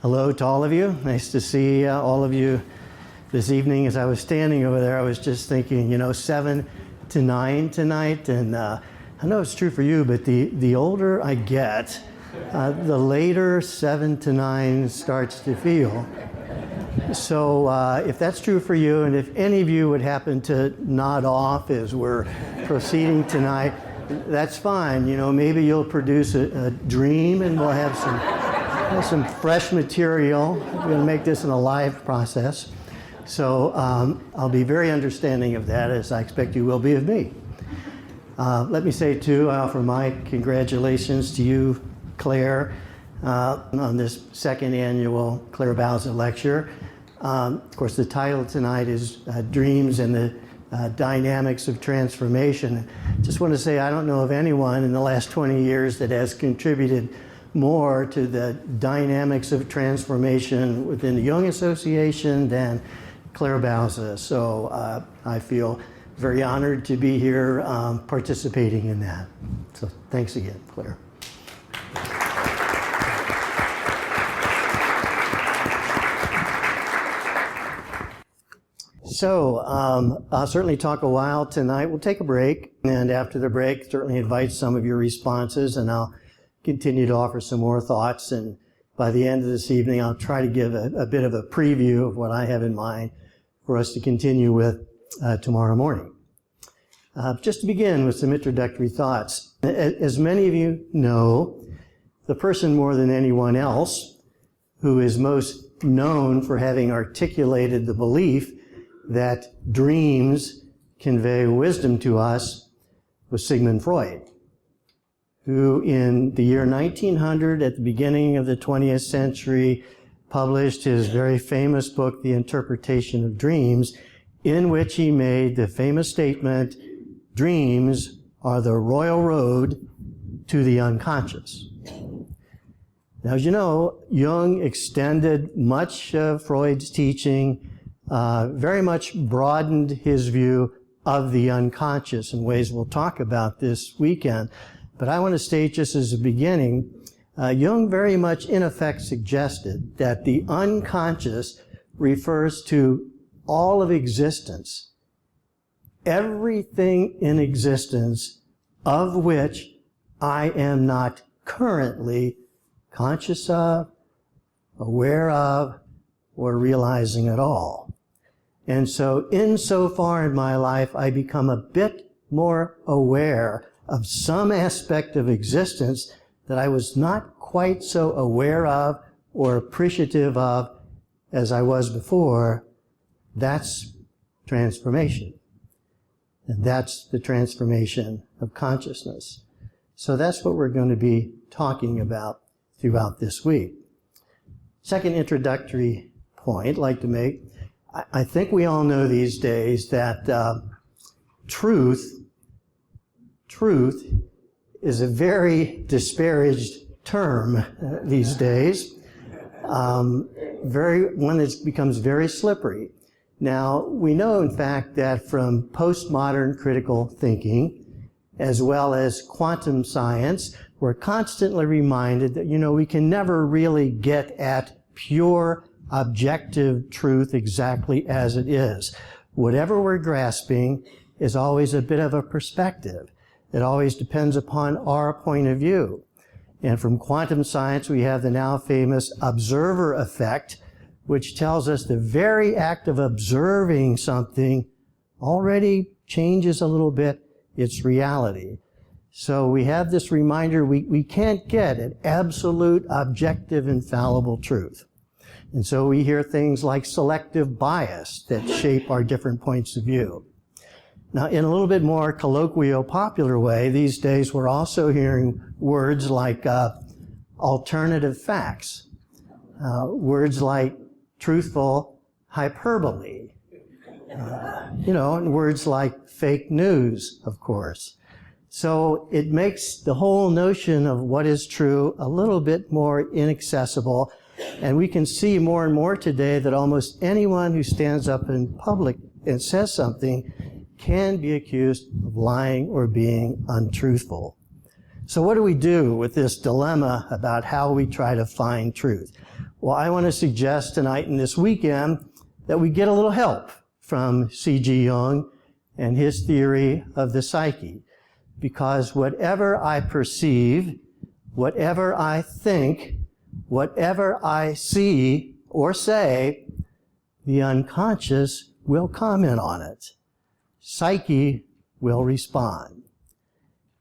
Hello to all of you. Nice to see all of you this evening. As I was standing over there, I was just thinking, 7 to 9 tonight, and I know it's true for you, but the older I get, the later 7 to 9 starts to feel. So if that's true for you, and if any of you would happen to nod off as we're proceeding tonight, that's fine. Maybe you'll produce a dream, and we'll have some fresh material. We're going to make this an alive process. So I'll be very understanding of that, as I expect you will be of me. Let me say, too, I offer my congratulations to you, Claire, on this second annual Claire Bauza lecture. Of course, the title tonight is Dreams and the Dynamics of Transformation. Just want to say I don't know of anyone in the last 20 years that has contributed more to the dynamics of transformation within the Jung Association than Claire Bauza. So I feel very honored to be here participating in that. So thanks again, Claire. So I'll certainly talk a while tonight. We'll take a break, and after the break, certainly invite some of your responses, and I'll continue to offer some more thoughts. And by the end of this evening, I'll try to give a bit of a preview of what I have in mind for us to continue with tomorrow morning. Just to begin with some introductory thoughts. As many of you know, the person more than anyone else who is most known for having articulated the belief that dreams convey wisdom to us was Sigmund Freud, who in the year 1900, at the beginning of the 20th century, published his very famous book, The Interpretation of Dreams, in which he made the famous statement, "Dreams are the royal road to the unconscious." Now, as you know, Jung extended much of Freud's teaching, very much broadened his view of the unconscious in ways we'll talk about this weekend. But I want to state just as a beginning, Jung very much in effect suggested that the unconscious refers to all of existence, everything in existence of which I am not currently conscious of, aware of, or realizing at all. And so insofar in my life, I become a bit more aware of some aspect of existence that I was not quite so aware of or appreciative of as I was before. That's transformation. And that's the transformation of consciousness. So that's what we're going to be talking about throughout this week. Second introductory point I'd like to make, I think we all know these days that truth is a very disparaged term these days, one that becomes very slippery. Now, we know, in fact, that from postmodern critical thinking, as well as quantum science, we're constantly reminded that, we can never really get at pure objective truth exactly as it is. Whatever we're grasping is always a bit of a perspective. It always depends upon our point of view. And from quantum science, we have the now famous observer effect, which tells us the very act of observing something already changes a little bit its reality. So we have this reminder we can't get at absolute, objective, infallible truth. And so we hear things like selective bias that shape our different points of view. Now, in a little bit more colloquial, popular way, these days we're also hearing words like alternative facts, words like truthful hyperbole, and words like fake news, of course. So it makes the whole notion of what is true a little bit more inaccessible. And we can see more and more today that almost anyone who stands up in public and says something can be accused of lying or being untruthful. So what do we do with this dilemma about how we try to find truth? Well, I want to suggest tonight and this weekend that we get a little help from C.G. Jung and his theory of the psyche. Because whatever I perceive, whatever I think, whatever I see or say, the unconscious will comment on it. Psyche will respond.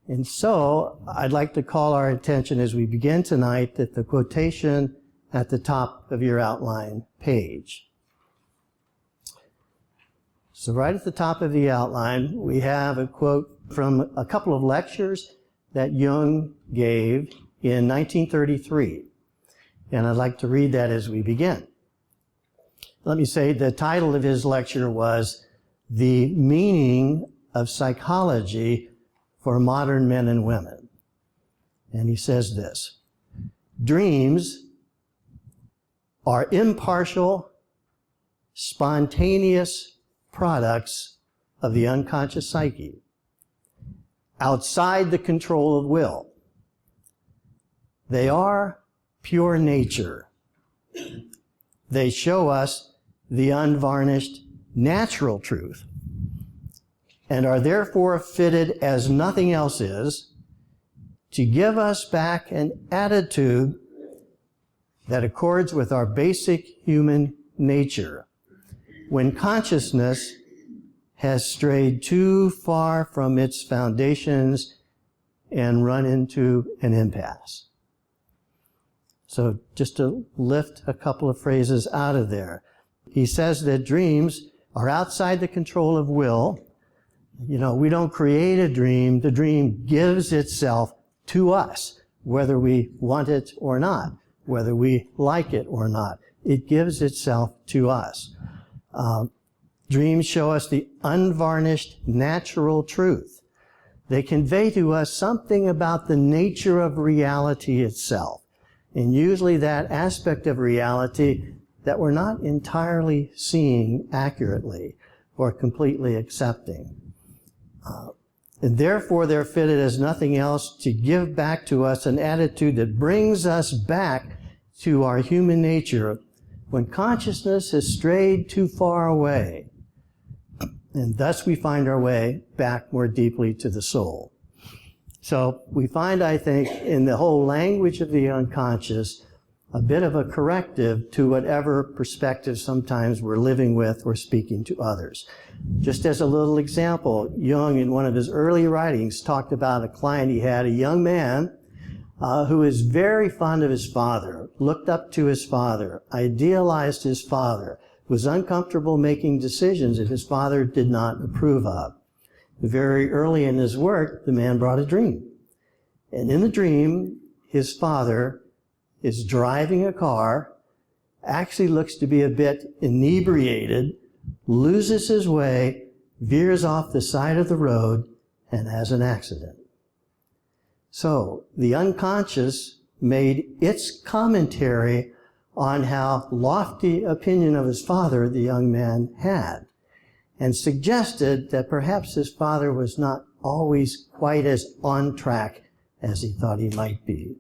And so I'd like to call our attention as we begin tonight at the quotation at the top of your outline page. So right at the top of the outline, we have a quote from a couple of lectures that Jung gave in 1933. And I'd like to read that as we begin. Let me say the title of his lecture was The Meaning of Psychology for Modern Men and Women. And he says this: dreams are impartial, spontaneous products of the unconscious psyche, outside the control of will. They are pure nature. They show us the unvarnished natural truth, and are therefore fitted as nothing else is to give us back an attitude that accords with our basic human nature when consciousness has strayed too far from its foundations and run into an impasse. So just to lift a couple of phrases out of there. He says that dreams are outside the control of will. You know, we don't create a dream. The dream gives itself to us, whether we want it or not, whether we like it or not. It gives itself to us. Dreams show us the unvarnished natural truth. They convey to us something about the nature of reality itself, and usually that aspect of reality that we're not entirely seeing accurately or completely accepting. And therefore they're fitted as nothing else to give back to us an attitude that brings us back to our human nature when consciousness has strayed too far away. And thus we find our way back more deeply to the soul. So we find, I think, in the whole language of the unconscious, a bit of a corrective to whatever perspective sometimes we're living with or speaking to others. Just as a little example, Jung, in one of his early writings, talked about a client he had, a young man who is very fond of his father, looked up to his father, idealized his father, was uncomfortable making decisions that his father did not approve of. Very early in his work, the man brought a dream. And in the dream, his father is driving a car, actually looks to be a bit inebriated, loses his way, veers off the side of the road, and has an accident. So the unconscious made its commentary on how lofty opinion of his father the young man had, and suggested that perhaps his father was not always quite as on track as he thought he might be.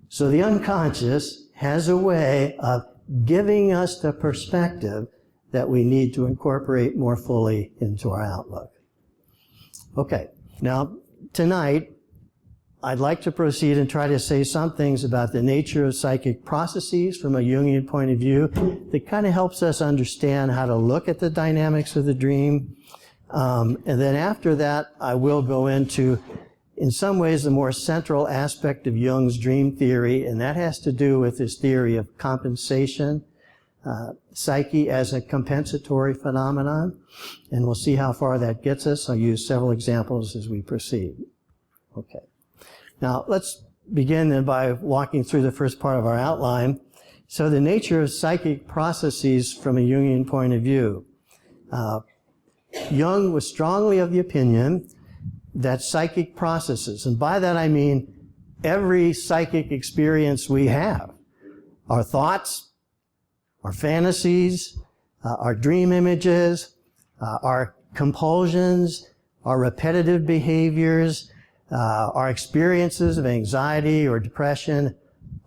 So the unconscious has a way of giving us the perspective that we need to incorporate more fully into our outlook. Okay, now tonight I'd like to proceed and try to say some things about the nature of psychic processes from a Jungian point of view that kind of helps us understand how to look at the dynamics of the dream. And then after that, I will go into, in some ways, the more central aspect of Jung's dream theory, and that has to do with his theory of compensation, psyche as a compensatory phenomenon, and we'll see how far that gets us. I'll use several examples as we proceed. Okay. Now, let's begin then by walking through the first part of our outline. So the nature of psychic processes from a Jungian point of view. Jung was strongly of the opinion that psychic processes, and by that I mean every psychic experience we have, our thoughts, our fantasies, our dream images, our compulsions, our repetitive behaviors, our experiences of anxiety or depression,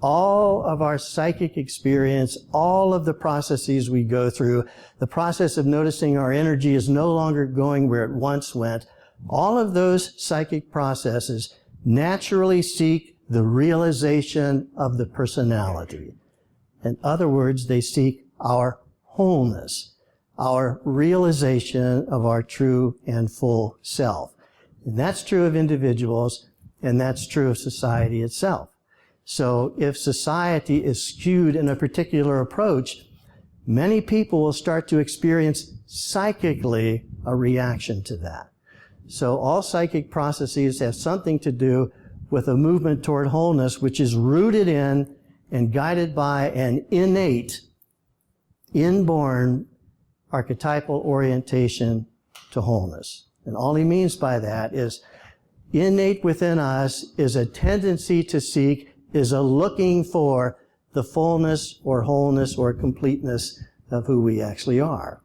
all of our psychic experience, all of the processes we go through, the process of noticing our energy is no longer going where it once went, all of those psychic processes naturally seek the realization of the personality. In other words, they seek our wholeness, our realization of our true and full self. And that's true of individuals, and that's true of society itself. So if society is skewed in a particular approach, many people will start to experience psychically a reaction to that. So all psychic processes have something to do with a movement toward wholeness, which is rooted in and guided by an innate, inborn archetypal orientation to wholeness. And all he means by that is innate within us is a tendency to seek, is a looking for the fullness or wholeness or completeness of who we actually are.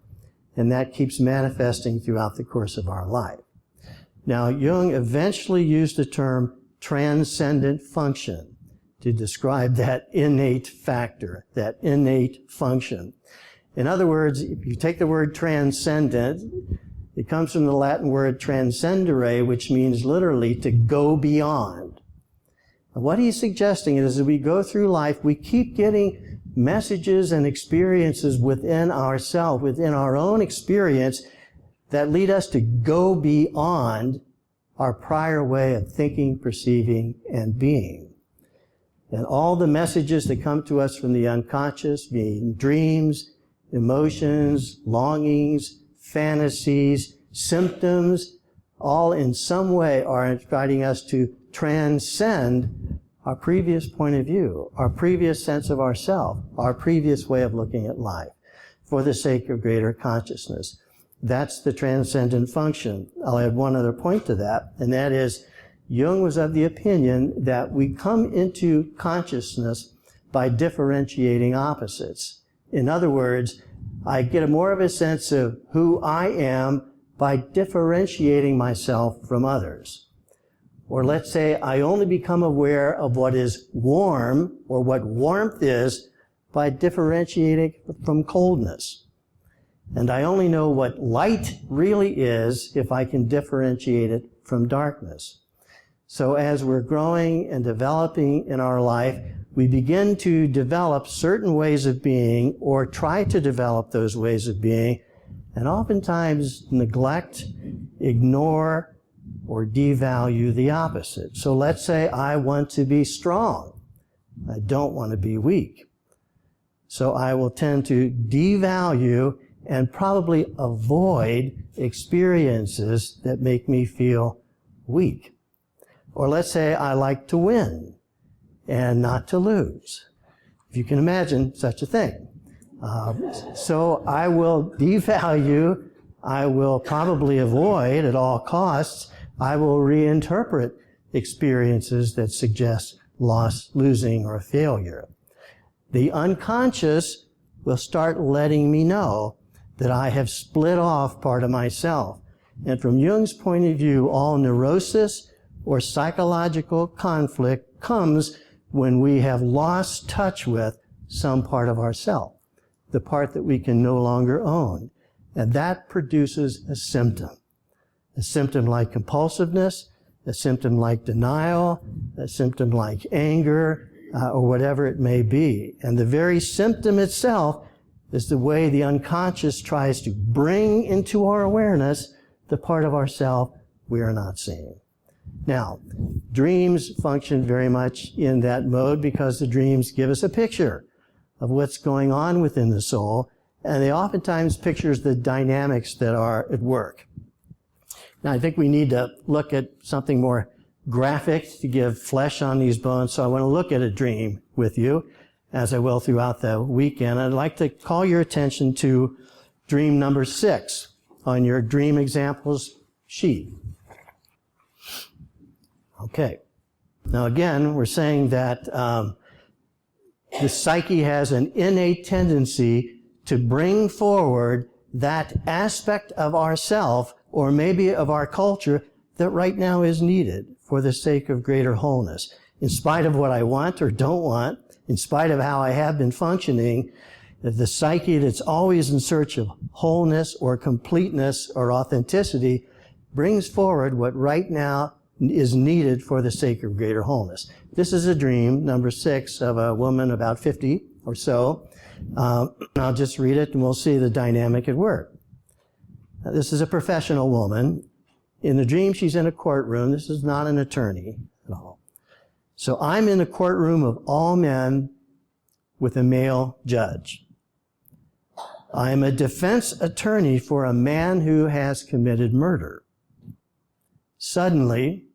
And that keeps manifesting throughout the course of our life. Now, Jung eventually used the term transcendent function to describe that innate factor, that innate function. In other words, if you take the word transcendent, it comes from the Latin word transcendere, which means literally to go beyond. And what he's suggesting is as we go through life, we keep getting messages and experiences within ourselves, within our own experience, that lead us to go beyond our prior way of thinking, perceiving, and being. And all the messages that come to us from the unconscious, being dreams, emotions, longings, fantasies, symptoms, all in some way are inviting us to transcend our previous point of view, our previous sense of ourself, our previous way of looking at life, for the sake of greater consciousness. That's the transcendent function. I'll add one other point to that, and that is Jung was of the opinion that we come into consciousness by differentiating opposites. In other words, I get more of a sense of who I am by differentiating myself from others. Or let's say I only become aware of what is warm or what warmth is by differentiating from coldness. And I only know what light really is if I can differentiate it from darkness. So as we're growing and developing in our life, we begin to develop certain ways of being or try to develop those ways of being, and oftentimes neglect, ignore, or devalue the opposite. So let's say I want to be strong. I don't want to be weak. So I will tend to devalue and probably avoid experiences that make me feel weak. Or let's say I like to win and not to lose. If you can imagine such a thing. So I will devalue, I will probably avoid at all costs, I will reinterpret experiences that suggest loss, losing, or failure. The unconscious will start letting me know that I have split off part of myself. And from Jung's point of view, all neurosis or psychological conflict comes when we have lost touch with some part of ourself, the part that we can no longer own. And that produces a symptom like compulsiveness, a symptom like denial, a symptom like anger, or whatever it may be. And the very symptom itself is the way the unconscious tries to bring into our awareness the part of ourself we are not seeing. Now, dreams function very much in that mode because the dreams give us a picture of what's going on within the soul, and they oftentimes pictures the dynamics that are at work. Now, I think we need to look at something more graphic to give flesh on these bones, so I want to look at a dream with you, as I will throughout the weekend. I'd like to call your attention to dream number 6 on your dream examples sheet. Okay. Now again, we're saying that the psyche has an innate tendency to bring forward that aspect of ourself, or maybe of our culture, that right now is needed for the sake of greater wholeness. In spite of what I want or don't want, in spite of how I have been functioning, the psyche that's always in search of wholeness or completeness or authenticity brings forward what right now is needed for the sake of greater wholeness. This is a dream, number 6, of a woman about 50 or so. I'll just read it and we'll see the dynamic at work. Now, this is a professional woman. In the dream, she's in a courtroom. This is not an attorney at all. So I'm in a courtroom of all men with a male judge. I'm a defense attorney for a man who has committed murder. Suddenly,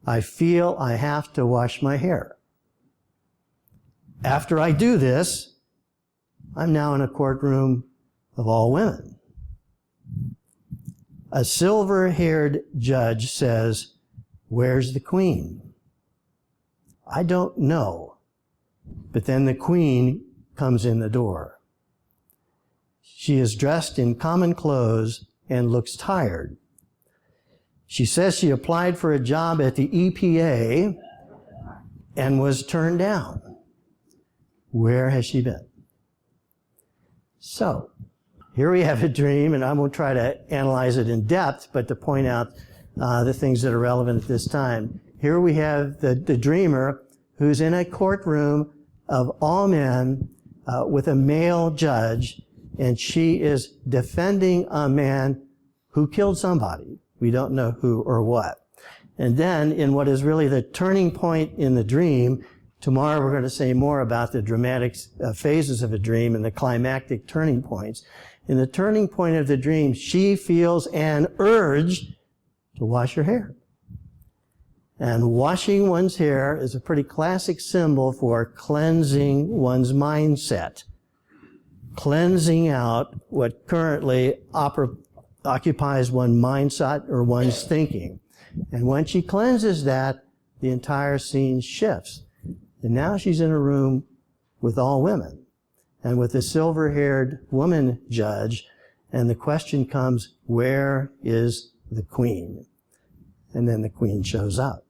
I feel I have to wash my hair. After I do this, I'm now in a courtroom of all women. A silver-haired judge says, "Where's the queen?" I don't know. But then the queen comes in the door. She is dressed in common clothes and looks tired. She says she applied for a job at the EPA and was turned down. Where has she been? So, here we have a dream, and I won't try to analyze it in depth, but to point out the things that are relevant at this time. Here we have the dreamer who's in a courtroom of all men with a male judge, and she is defending a man who killed somebody. We don't know who or what. And then, in what is really the turning point in the dream, tomorrow we're going to say more about the dramatic phases of a dream and the climactic turning points. In the turning point of the dream, she feels an urge to wash her hair. And washing one's hair is a pretty classic symbol for cleansing one's mindset. Cleansing out what currently occupies one's mindset or one's thinking. And when she cleanses that, the entire scene shifts. And now she's in a room with all women and with a silver-haired woman judge. And the question comes, where is the queen? And then the queen shows up.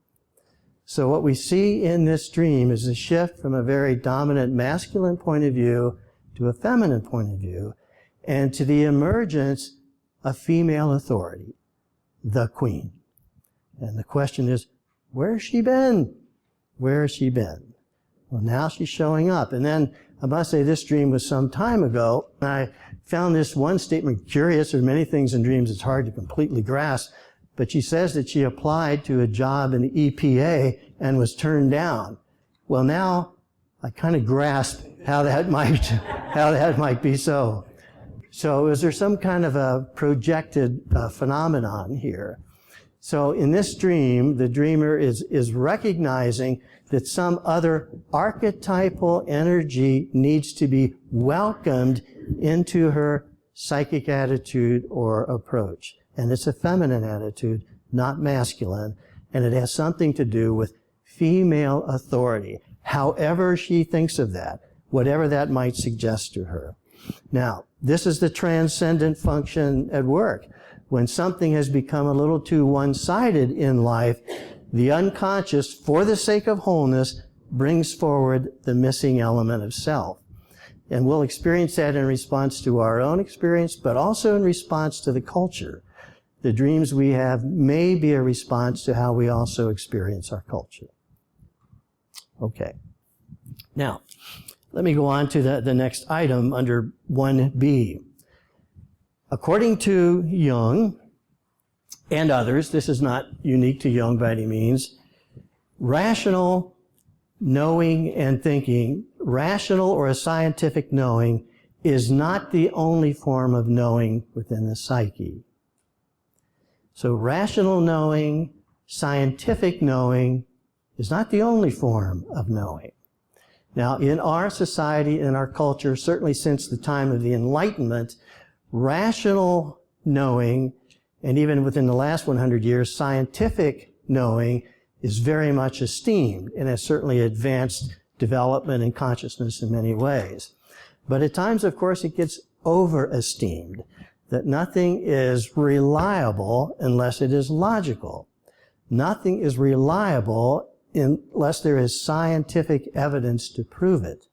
So what we see in this dream is a shift from a very dominant masculine point of view to a feminine point of view, and to the emergence of female authority, the queen. And the question is, where has she been? Where has she been? Well, now she's showing up. And then I must say this dream was some time ago. I found this one statement curious. There are many things in dreams it's hard to completely grasp. But she says that she applied to a job in the EPA and was turned down. Well, now I kind of grasp how that might be so. So is there some kind of a projected phenomenon here? So in this dream, the dreamer is recognizing that some other archetypal energy needs to be welcomed into her psychic attitude or approach. And it's a feminine attitude, not masculine, and it has something to do with female authority, however she thinks of that, whatever that might suggest to her. Now, this is the transcendent function at work. When something has become a little too one-sided in life, the unconscious, for the sake of wholeness, brings forward the missing element of self. And we'll experience that in response to our own experience, but also in response to the culture. The dreams we have may be a response to how we also experience our culture. Okay. Now, let me go on to the next item under 1b. According to Jung and others, this is not unique to Jung by any means, rational knowing and thinking, rational or a scientific knowing, is not the only form of knowing within the psyche. So rational knowing, scientific knowing, is not the only form of knowing. Now, in our society, in our culture, certainly since the time of the Enlightenment, rational knowing, and even within the last 100 years, scientific knowing is very much esteemed and has certainly advanced development and consciousness in many ways. But at times, of course, it gets over-esteemed, that nothing is reliable unless it is logical. Nothing is reliable unless there is scientific evidence to prove it.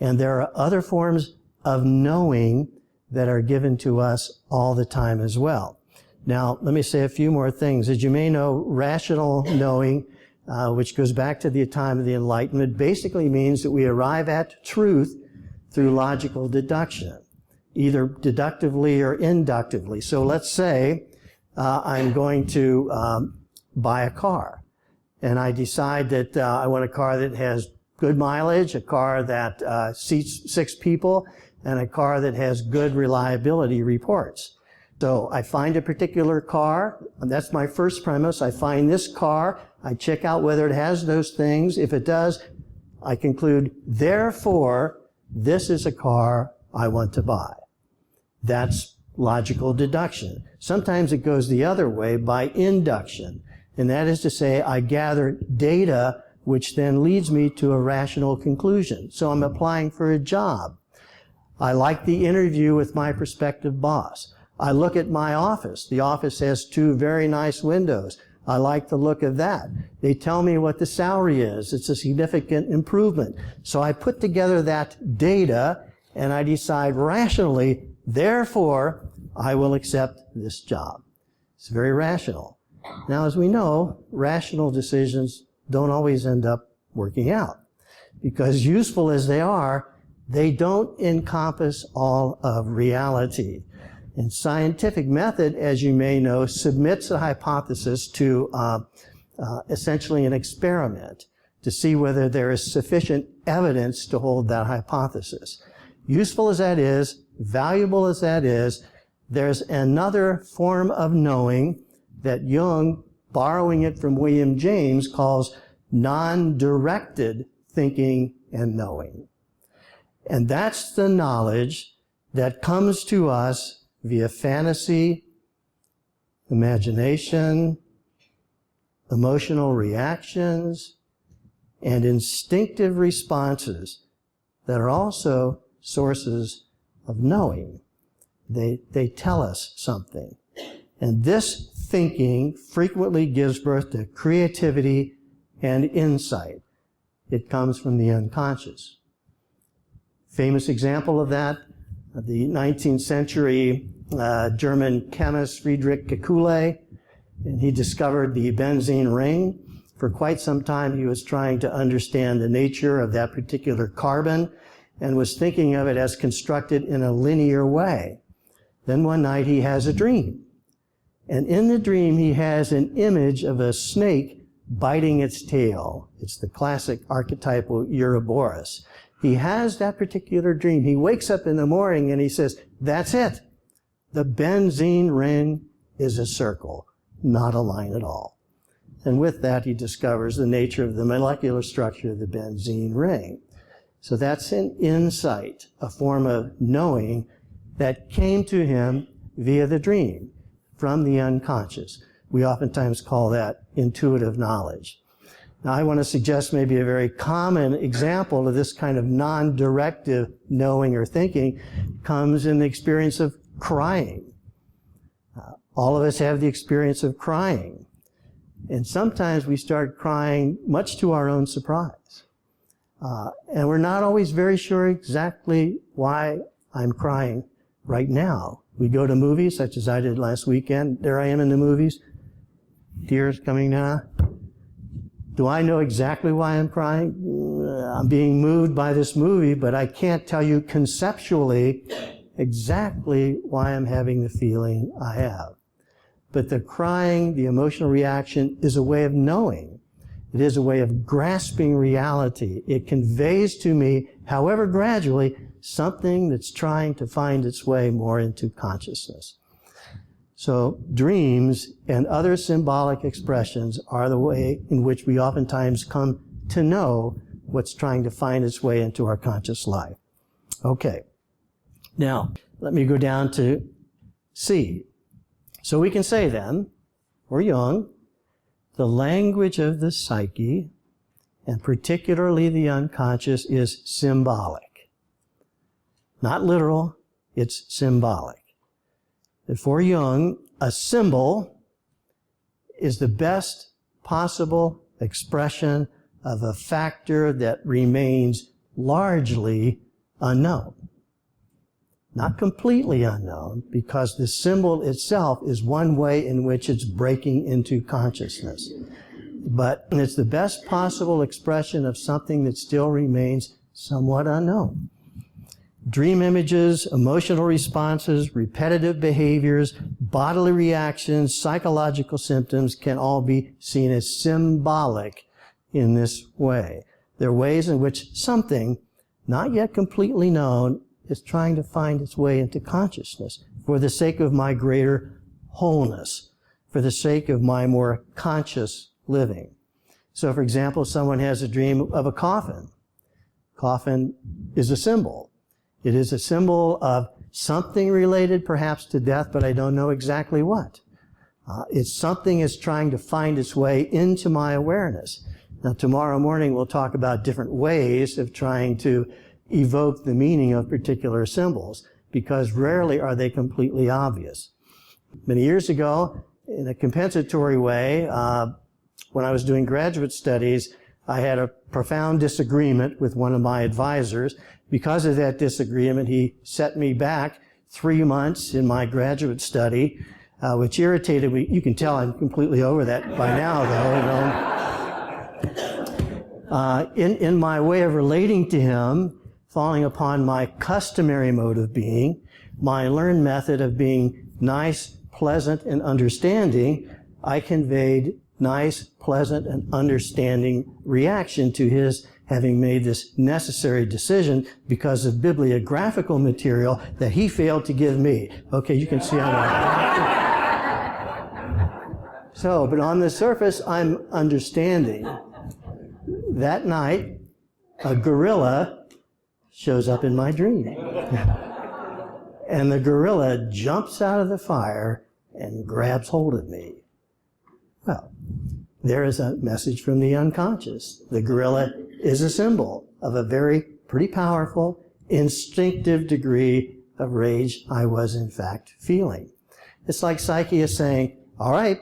And there are other forms of knowing that are given to us all the time as well. Now, let me say a few more things. As you may know, rational knowing, which goes back to the time of the Enlightenment, basically means that we arrive at truth through logical deduction, either deductively or inductively. So let's say I'm going to buy a car, and I decide that I want a car that has good mileage, a car that seats 6 people, and a car that has good reliability reports. So I find a particular car, and that's my first premise. I find this car, I check out whether it has those things. If it does, I conclude, therefore, this is a car I want to buy. That's logical deduction. Sometimes it goes the other way by induction, and that is to say, I gather data which then leads me to a rational conclusion. So I'm applying for a job. I like the interview with my prospective boss. I look at my office. The office has 2 very nice windows. I like the look of that. They tell me what the salary is. It's a significant improvement. So I put together that data and I decide rationally, therefore, I will accept this job. It's very rational. Now, as we know, rational decisions don't always end up working out, because useful as they are, they don't encompass all of reality. And scientific method, as you may know, submits a hypothesis to essentially an experiment to see whether there is sufficient evidence to hold that hypothesis. Useful as that is, valuable as that is, there's another form of knowing that Jung, borrowing it from William James, calls non-directed thinking and knowing. And that's the knowledge that comes to us via fantasy, imagination, emotional reactions, and instinctive responses that are also sources of knowing. They tell us something. And this thinking frequently gives birth to creativity and insight. It comes from the unconscious. Famous example of that, the 19th century German chemist Friedrich Kekulé, and he discovered the benzene ring. For quite some time, he was trying to understand the nature of that particular carbon and was thinking of it as constructed in a linear way. Then one night he has a dream. And in the dream, he has an image of a snake biting its tail. It's the classic archetypal Ouroboros. He has that particular dream. He wakes up in the morning and he says, that's it. The benzene ring is a circle, not a line at all. And with that, he discovers the nature of the molecular structure of the benzene ring. So that's an insight, a form of knowing that came to him via the dream, from the unconscious. We oftentimes call that intuitive knowledge. Now, I want to suggest maybe a very common example of this kind of non-directive knowing or thinking comes in the experience of crying. All of us have the experience of crying. And sometimes we start crying much to our own surprise. And we're not always very sure exactly why I'm crying right now. We go to movies, such as I did last weekend. There I am in the movies. Tears coming down. Do I know exactly why I'm crying? I'm being moved by this movie, but I can't tell you conceptually exactly why I'm having the feeling I have. But the crying, the emotional reaction, is a way of knowing. It is a way of grasping reality. It conveys to me, however gradually, something that's trying to find its way more into consciousness. So dreams and other symbolic expressions are the way in which we oftentimes come to know what's trying to find its way into our conscious life. Okay. Now, let me go down to C. So we can say then, for Jung, the language of the psyche, and particularly the unconscious, is symbolic. Not literal, it's symbolic. And for Jung, a symbol is the best possible expression of a factor that remains largely unknown. Not completely unknown, because the symbol itself is one way in which it's breaking into consciousness. But it's the best possible expression of something that still remains somewhat unknown. Dream images, emotional responses, repetitive behaviors, bodily reactions, psychological symptoms can all be seen as symbolic in this way. They're ways in which something, not yet completely known, is trying to find its way into consciousness for the sake of my greater wholeness, for the sake of my more conscious living. So, for example, someone has a dream of a coffin. Coffin is a symbol. It is a symbol of something related perhaps to death, but I don't know exactly what. It's something that's trying to find its way into my awareness. Now, tomorrow morning we'll talk about different ways of trying to evoke the meaning of particular symbols, because rarely are they completely obvious. Many years ago, in a compensatory way, when I was doing graduate studies, I had a profound disagreement with one of my advisors. Because of that disagreement, he set me back 3 months in my graduate study, which irritated me. You can tell I'm completely over that by now, though. In my way of relating to him, falling upon my customary mode of being, my learned method of being nice, pleasant, and understanding, I conveyed nice, pleasant, and understanding reaction to his having made this necessary decision because of bibliographical material that he failed to give me. Okay, you can see how that. So, but on the surface, I'm understanding. That night, a gorilla shows up in my dream. And the gorilla jumps out of the fire and grabs hold of me. Well, there is a message from the unconscious. The gorilla is a symbol of a pretty powerful, instinctive degree of rage I was in fact feeling. It's like Psyche is saying, all right,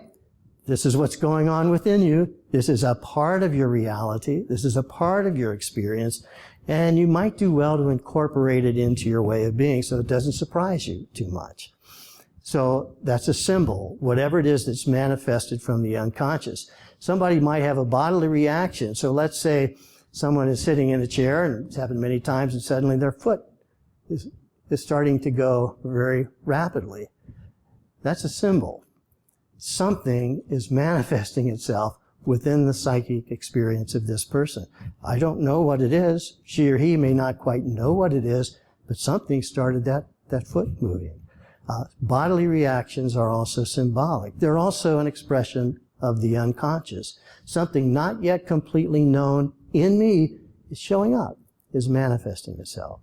this is what's going on within you. This is a part of your reality. This is a part of your experience. And you might do well to incorporate it into your way of being so it doesn't surprise you too much. So that's a symbol, whatever it is that's manifested from the unconscious. Somebody might have a bodily reaction. So let's say someone is sitting in a chair, and it's happened many times, and suddenly their foot is starting to go very rapidly. That's a symbol. Something is manifesting itself within the psychic experience of this person. I don't know what it is. She or he may not quite know what it is, but something started that foot moving. Bodily reactions are also symbolic. They're also an expression of the unconscious. Something not yet completely known in me is showing up, is manifesting itself.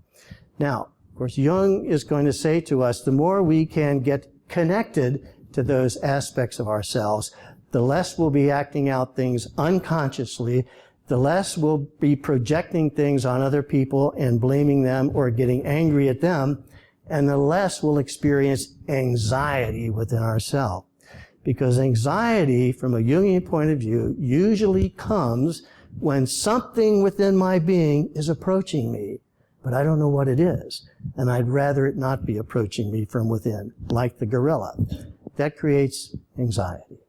Now, of course, Jung is going to say to us, the more we can get connected to those aspects of ourselves, the less we'll be acting out things unconsciously, the less we'll be projecting things on other people and blaming them or getting angry at them, and the less we'll experience anxiety within ourselves. Because anxiety, from a Jungian point of view, usually comes when something within my being is approaching me, but I don't know what it is, and I'd rather it not be approaching me from within, like the gorilla. That creates anxiety.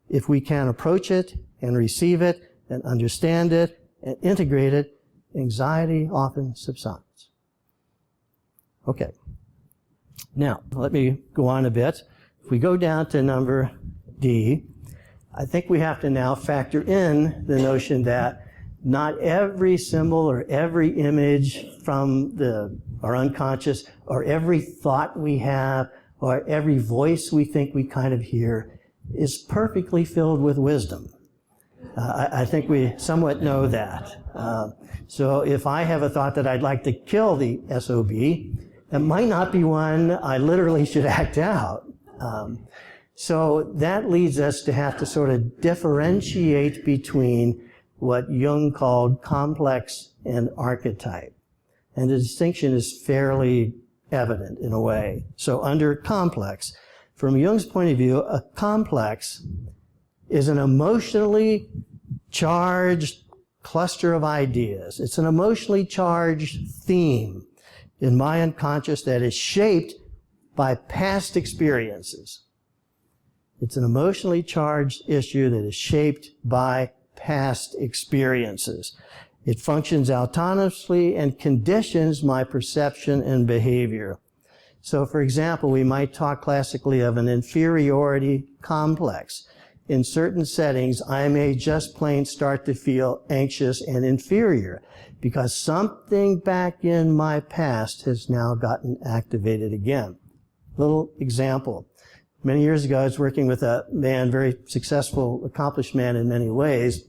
If we can approach it and receive it and understand it and integrate it, anxiety often subsides. Okay. Now, let me go on a bit. If we go down to number D, I think we have to now factor in the notion that not every symbol or every image from our unconscious or every thought we have or every voice we think we kind of hear is perfectly filled with wisdom. I think we somewhat know that. So if I have a thought that I'd like to kill the SOB, that might not be one I literally should act out. So that leads us to have to sort of differentiate between what Jung called complex and archetype. And the distinction is fairly evident in a way. So under complex, from Jung's point of view, a complex is an emotionally charged cluster of ideas. It's an emotionally charged theme in my unconscious that is shaped by past experiences. It's an emotionally charged issue that is shaped by past experiences. It functions autonomously and conditions my perception and behavior. So, for example, we might talk classically of an inferiority complex. In certain settings, I may just plain start to feel anxious and inferior because something back in my past has now gotten activated again. Little example. Many years ago, I was working with a man, very successful, accomplished man in many ways,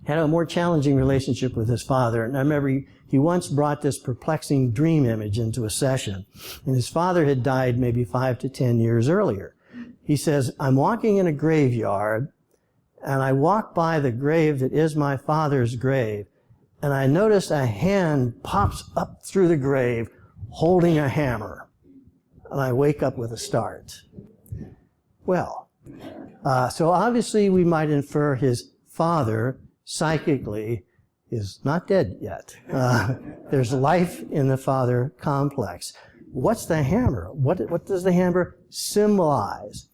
had a more challenging relationship with his father. And I remember he once brought this perplexing dream image into a session. And his father had died maybe 5 to 10 years earlier. He says, I'm walking in a graveyard, and I walk by the grave that is my father's grave, and I notice a hand pops up through the grave holding a hammer. And I wake up with a start. Well, so obviously we might infer his father psychically is not dead yet. There's life in the father complex. What's the hammer? What does the hammer symbolize?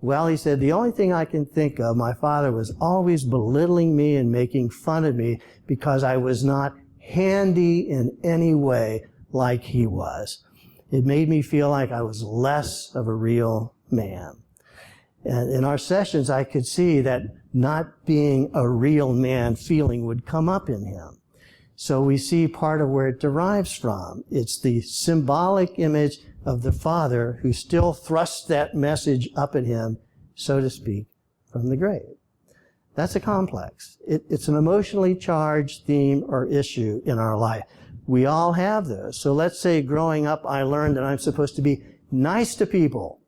Well, he said, the only thing I can think of, my father was always belittling me and making fun of me because I was not handy in any way like he was. It made me feel like I was less of a real man. And in our sessions, I could see that not being a real man feeling would come up in him. So we see part of where it derives from. It's the symbolic image of the father who still thrusts that message up at him, so to speak, from the grave. That's a complex. It's an emotionally charged theme or issue in our life. We all have those. So let's say growing up, I learned that I'm supposed to be nice to people.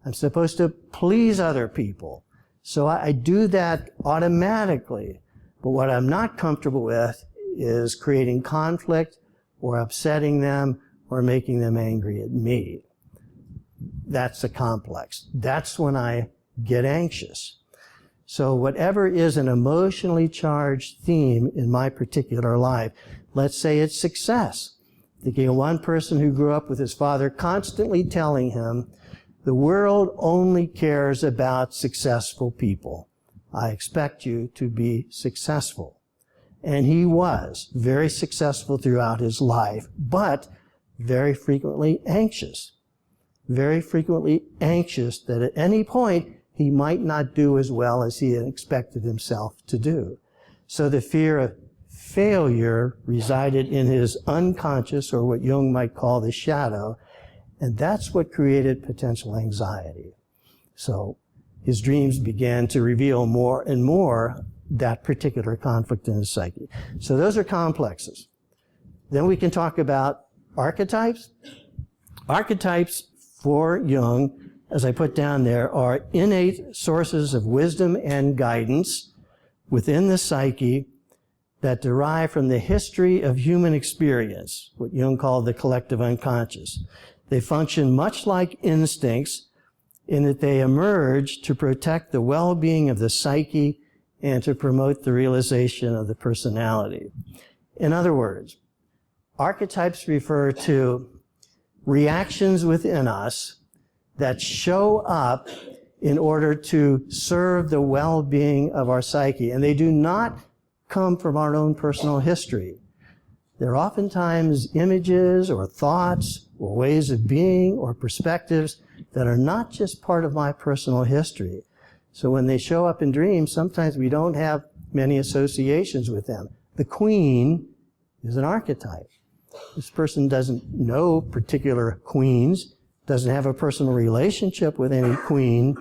I'm supposed to please other people. So I do that automatically. But what I'm not comfortable with is creating conflict or upsetting them or making them angry at me. That's a complex. That's when I get anxious. So whatever is an emotionally charged theme in my particular life, let's say it's success. Thinking of one person who grew up with his father constantly telling him, the world only cares about successful people. I expect you to be successful. And he was very successful throughout his life, but very frequently anxious. Very frequently anxious that at any point he might not do as well as he had expected himself to do. So the fear of failure resided in his unconscious, or what Jung might call the shadow, and that's what created potential anxiety. So his dreams began to reveal more and more that particular conflict in his psyche. So those are complexes. Then we can talk about archetypes. Archetypes for Jung, as I put down there, are innate sources of wisdom and guidance within the psyche that derive from the history of human experience, what Jung called the collective unconscious. They function much like instincts in that they emerge to protect the well-being of the psyche and to promote the realization of the personality. In other words, archetypes refer to reactions within us that show up in order to serve the well-being of our psyche. And they do not come from our own personal history. They're oftentimes images or thoughts or ways of being or perspectives that are not just part of my personal history. So when they show up in dreams, sometimes we don't have many associations with them. The queen is an archetype. This person doesn't know particular queens, doesn't have a personal relationship with any queen,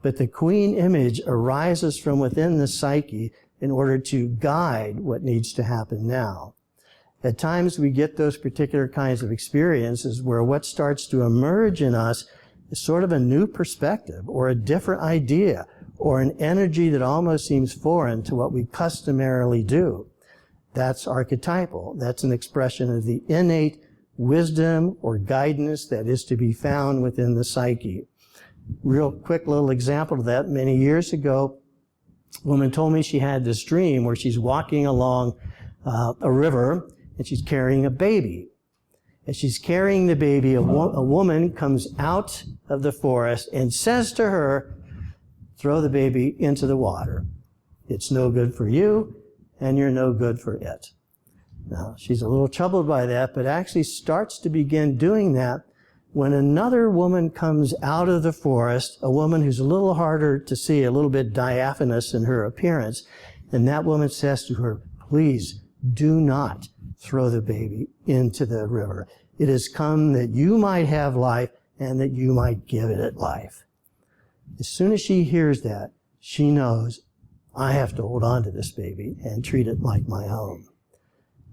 but the queen image arises from within the psyche in order to guide what needs to happen now. At times we get those particular kinds of experiences where what starts to emerge in us is sort of a new perspective or a different idea or an energy that almost seems foreign to what we customarily do. That's archetypal. That's an expression of the innate wisdom or guidance that is to be found within the psyche. Real quick little example of that. Many years ago, woman told me she had this dream where she's walking along a river and she's carrying a baby. As she's carrying the baby, a woman comes out of the forest and says to her, throw the baby into the water. It's no good for you, and you're no good for it. Now, she's a little troubled by that, but actually starts to begin doing that when another woman comes out of the forest, a woman who's a little harder to see, a little bit diaphanous in her appearance, and that woman says to her, please do not throw the baby into the river. It has come that you might have life and that you might give it life. As soon as she hears that, she knows, I have to hold on to this baby and treat it like my own.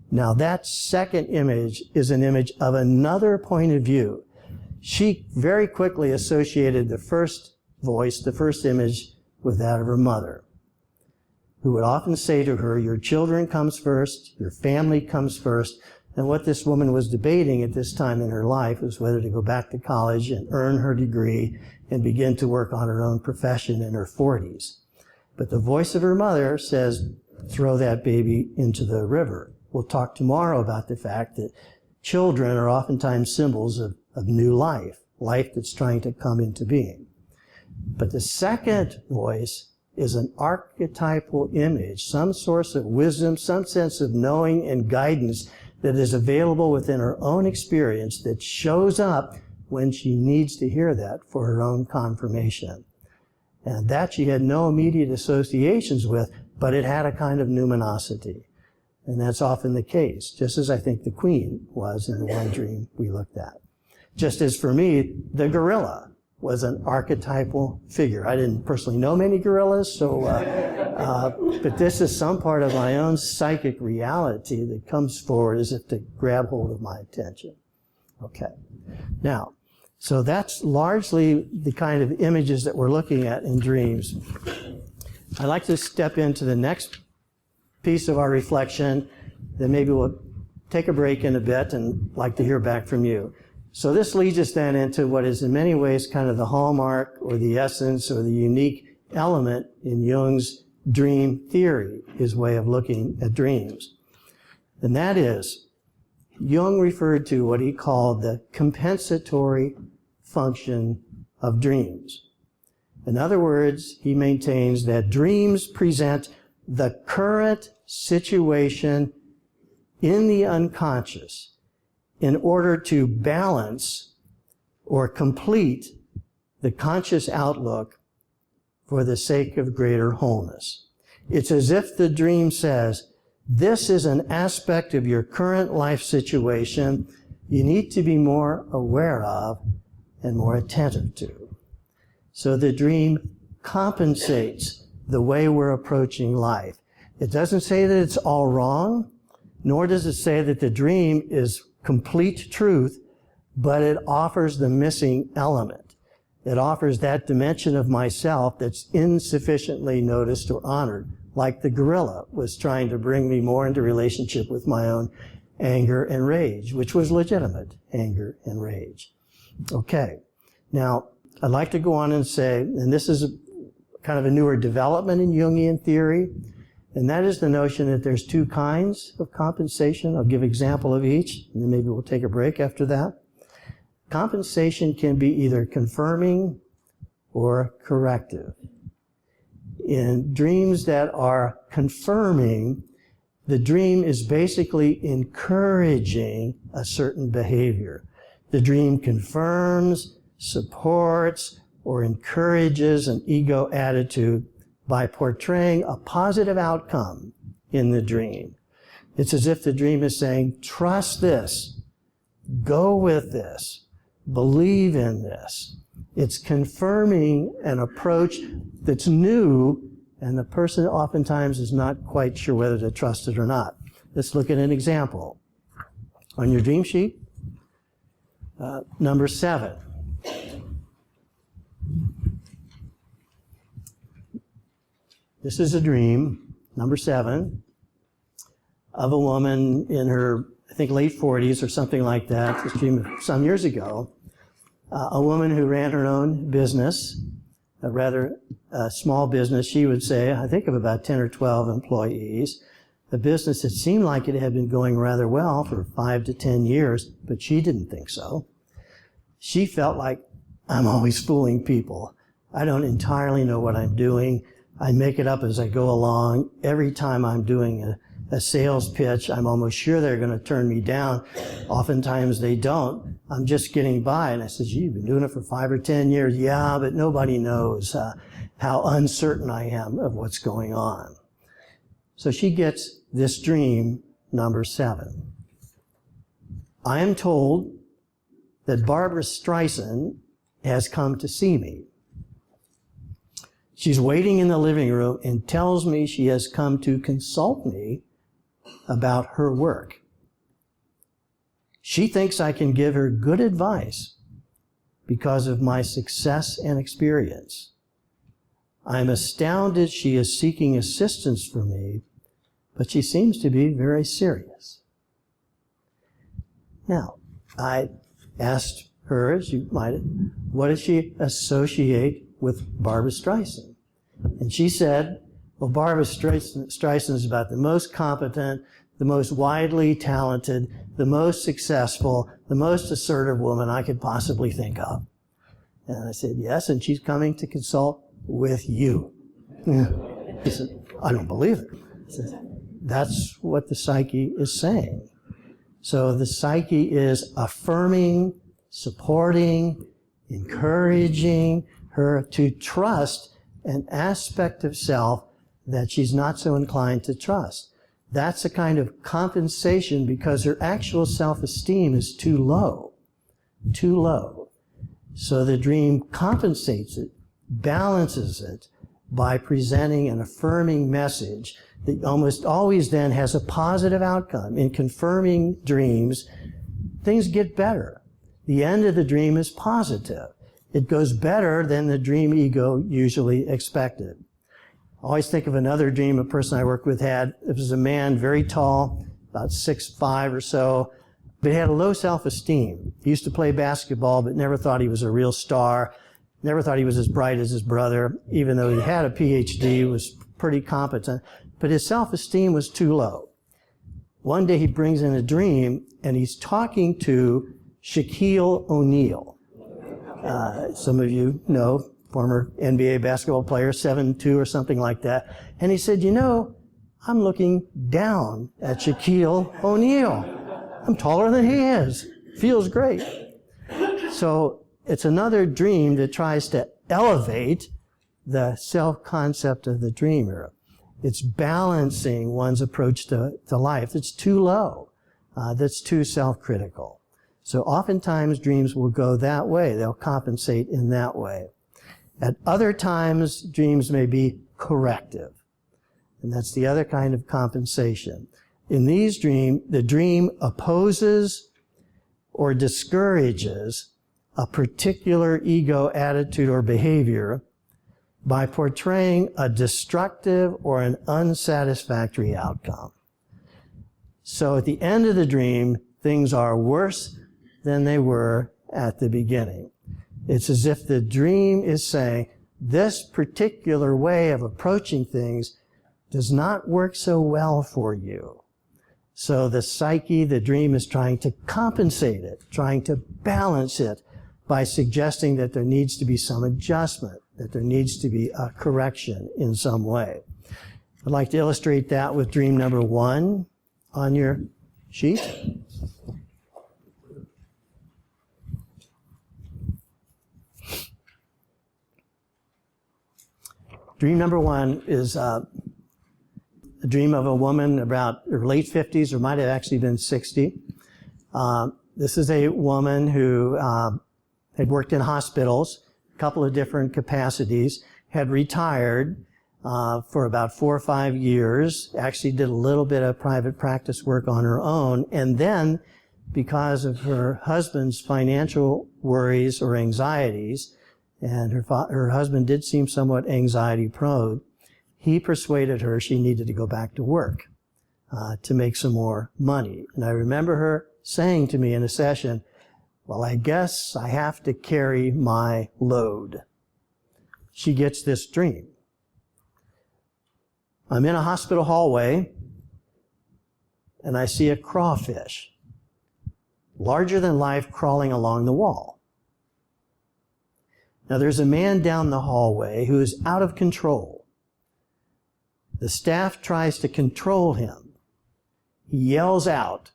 Now that second image is an image of another point of view. She very quickly associated the first voice, the first image, with that of her mother, who would often say to her, your children comes first, your family comes first. And what this woman was debating at this time in her life was whether to go back to college and earn her degree and begin to work on her own profession in her 40s. But the voice of her mother says, throw that baby into the river. We'll talk tomorrow about the fact that children are oftentimes symbols of new life, life that's trying to come into being. But the second voice is an archetypal image, some source of wisdom, some sense of knowing and guidance that is available within her own experience that shows up when she needs to hear that for her own confirmation. And that she had no immediate associations with, but it had a kind of numinosity. And that's often the case, just as I think the queen was in the one dream we looked at. Just as for me, the gorilla was an archetypal figure. I didn't personally know many gorillas, but this is some part of my own psychic reality that comes forward as if to grab hold of my attention. Okay. Now, so that's largely the kind of images that we're looking at in dreams. I'd like to step into the next piece of our reflection, then maybe we'll take a break in a bit and like to hear back from you. So this leads us then into what is in many ways kind of the hallmark or the essence or the unique element in Jung's dream theory, his way of looking at dreams. And that is, Jung referred to what he called the compensatory function of dreams. In other words, he maintains that dreams present the current situation in the unconscious in order to balance or complete the conscious outlook for the sake of greater wholeness. It's as if the dream says, this is an aspect of your current life situation you need to be more aware of and more attentive to. So the dream compensates the way we're approaching life. It doesn't say that it's all wrong, nor does it say that the dream is complete truth, but it offers the missing element. It offers that dimension of myself that's insufficiently noticed or honored, like the gorilla was trying to bring me more into relationship with my own anger and rage, which was legitimate anger and rage. Okay, now I'd like to go on and say, and this is kind of a newer development in Jungian theory, and that is the notion that there's two kinds of compensation. I'll give an example of each, and then maybe we'll take a break after that. Compensation can be either confirming or corrective. In dreams that are confirming, the dream is basically encouraging a certain behavior. The dream confirms, supports, or encourages an ego attitude by portraying a positive outcome in the dream. It's as if the dream is saying, trust this, go with this, believe in this. It's confirming an approach that's new, and the person oftentimes is not quite sure whether to trust it or not. Let's look at an example. On your dream sheet, number 7. This is a dream, number 7, of a woman in her, I think, late 40s or something like that. This dream some years ago. A woman who ran her own business, a rather small business, she would say, I think of about 10 or 12 employees. The business had seemed like it had been going rather well for 5 to 10 years, but she didn't think so. She felt like, I'm always fooling people. I don't entirely know what I'm doing. I make it up as I go along. Every time I'm doing a sales pitch, I'm almost sure they're going to turn me down. Oftentimes they don't. I'm just getting by. And I said, gee, you've been doing it for 5 or 10 years. Yeah, but nobody knows how uncertain I am of what's going on. So she gets this dream, number 7. I am told that Barbara Streisand has come to see me. She's waiting in the living room and tells me she has come to consult me about her work. She thinks I can give her good advice because of my success and experience. I'm astounded she is seeking assistance from me, but she seems to be very serious. Now, I asked her, as you might, what does she associate with Barbara Streisand? And she said, well, Barbara Streisand is about the most competent, the most widely talented, the most successful, the most assertive woman I could possibly think of. And I said, yes, and she's coming to consult with you. He said, I don't believe it. I said, that's what the psyche is saying. So the psyche is affirming, supporting, encouraging her to trust an aspect of self that she's not so inclined to trust. That's a kind of compensation because her actual self-esteem is too low. Too low. So the dream compensates it, balances it by presenting an affirming message that almost always then has a positive outcome. In confirming dreams, things get better. The end of the dream is positive. It goes better than the dream ego usually expected. I always think of another dream a person I worked with had. It was a man, very tall, about 6'5" or so, but he had a low self-esteem. He used to play basketball, but never thought he was a real star, never thought he was as bright as his brother, even though he had a Ph.D., was pretty competent, but his self-esteem was too low. One day he brings in a dream, and he's talking to Shaquille O'Neal. Some of you know, former NBA basketball player, 7'2" or something like that. And he said, you know, I'm looking down at Shaquille O'Neal. I'm taller than he is. Feels great. So it's another dream that tries to elevate the self-concept of the dreamer. It's balancing one's approach to life. It's too low. That's too self-critical. So oftentimes dreams will go that way. They'll compensate in that way. At other times, dreams may be corrective. And that's the other kind of compensation. In these dreams, the dream opposes or discourages a particular ego attitude or behavior by portraying a destructive or an unsatisfactory outcome. So at the end of the dream, things are worse than they were at the beginning. It's as if the dream is saying, this particular way of approaching things does not work so well for you. So the psyche, the dream, is trying to compensate it, trying to balance it by suggesting that there needs to be some adjustment, that there needs to be a correction in some way. I'd like to illustrate that with dream number 1 on your sheet. Dream number 1 is a dream of a woman about her late 50s, or might have actually been 60. This is a woman who had worked in hospitals, a couple of different capacities, had retired for about 4 or 5 years, actually did a little bit of private practice work on her own, and then, because of her husband's financial worries or anxieties, and her husband did seem somewhat anxiety-prone, he persuaded her she needed to go back to work to make some more money. And I remember her saying to me in a session, well, I guess I have to carry my load. she gets this dream. I'm in a hospital hallway, and I see a crawfish, larger than life, crawling along the wall. Now, there's a man down the hallway who is out of control. The staff tries to control him. He yells out.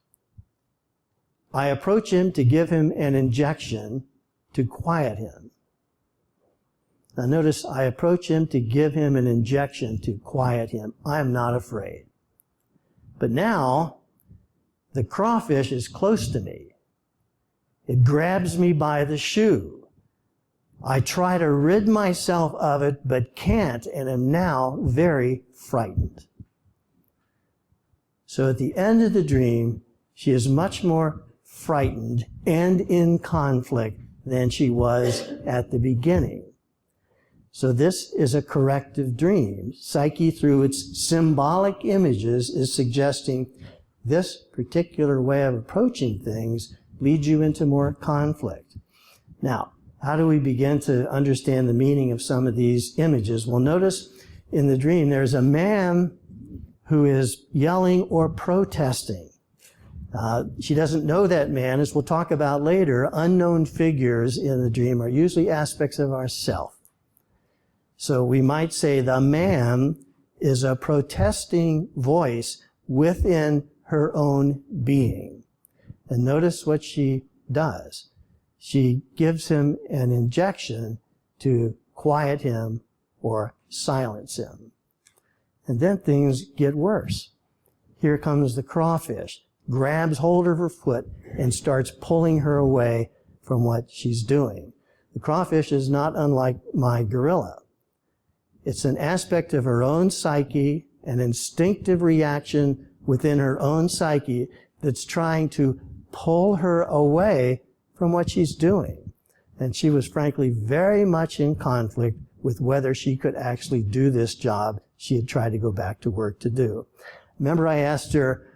I approach him to give him an injection to quiet him. Now notice, I approach him to give him an injection to quiet him. I am not afraid. But now, the crawfish is close to me. It grabs me by the shoe. I try to rid myself of it, but can't, and am now very frightened. So at the end of the dream, she is much more frightened and in conflict than she was at the beginning. So this is a corrective dream. Psyche, through its symbolic images, is suggesting this particular way of approaching things leads you into more conflict. Now, how do we begin to understand the meaning of some of these images? Well, notice in the dream there's a man who is yelling or protesting. She doesn't know that man. As we'll talk about later, unknown figures in the dream are usually aspects of ourself. So we might say the man is a protesting voice within her own being. And notice what she does. She gives him an injection to quiet him or silence him. And then things get worse. Here comes the crawfish, grabs hold of her foot and starts pulling her away from what she's doing. The crawfish is not unlike my gorilla. It's an aspect of her own psyche, an instinctive reaction within her own psyche that's trying to pull her away from what she's doing. And she was frankly very much in conflict with whether she could actually do this job she had tried to go back to work to do. Remember, I asked her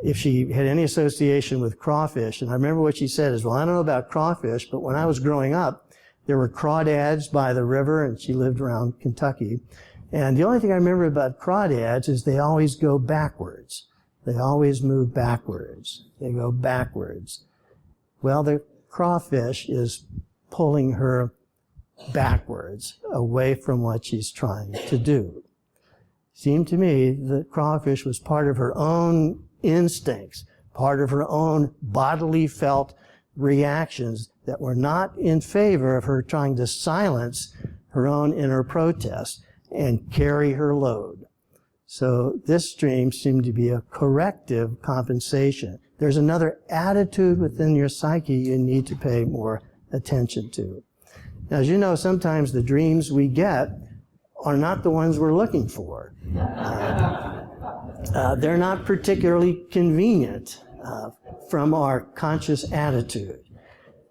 if she had any association with crawfish, and I remember what she said is, well, I don't know about crawfish, but when I was growing up, there were crawdads by the river, and she lived around Kentucky. And the only thing I remember about crawdads is they always go backwards. They always move backwards. They go backwards. Well, the crawfish is pulling her backwards, away from what she's trying to do. Seemed to me the crawfish was part of her own instincts, part of her own bodily felt reactions that were not in favor of her trying to silence her own inner protest and carry her load. So this dream seemed to be a corrective compensation. There's another attitude within your psyche you need to pay more attention to. Now, as you know, sometimes the dreams we get are not the ones we're looking for. They're not particularly convenient from our conscious attitude.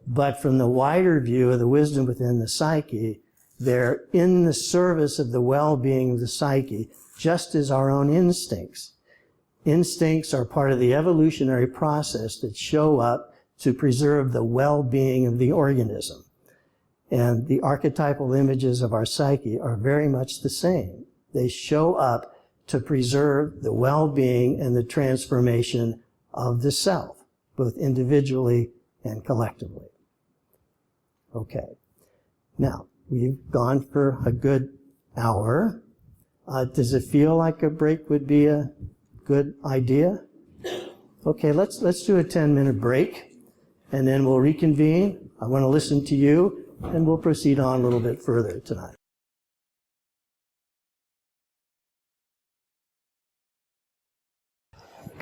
But from the wider view of the wisdom within the psyche, they're in the service of the well-being of the psyche, just as our own instincts. Instincts are part of the evolutionary process that show up to preserve the well-being of the organism. And the archetypal images of our psyche are very much the same. They show up to preserve the well-being and the transformation of the self, both individually and collectively. Okay. Now, we've gone for a good hour. Does it feel like a break would be a good idea? Okay, let's do a 10-minute break, and then we'll reconvene. I want to listen to you, and we'll proceed on a little bit further tonight.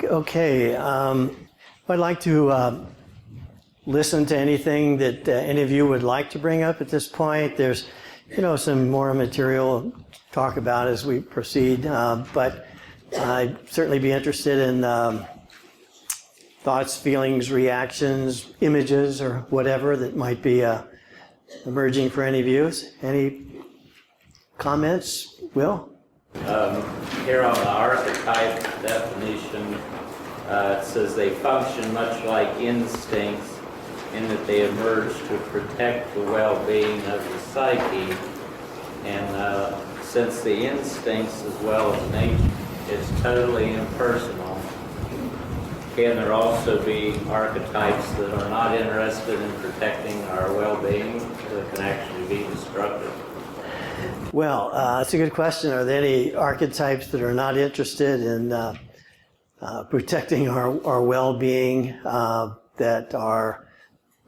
Okay, I'd like to listen to anything that any of you would like to bring up at this point. There's, some more material to talk about as we proceed, but I'd certainly be interested in thoughts, feelings, reactions, images, or whatever that might be emerging for any of you. Any comments, Will? Here on the archetype definition, it says they function much like instincts in that they emerge to protect the well-being of the psyche. And since the instincts as well as nature is totally impersonal, can there also be archetypes that are not interested in protecting our well-being that can actually be destructive? Well, that's a good question. Are there any archetypes that are not interested in protecting our well-being, that are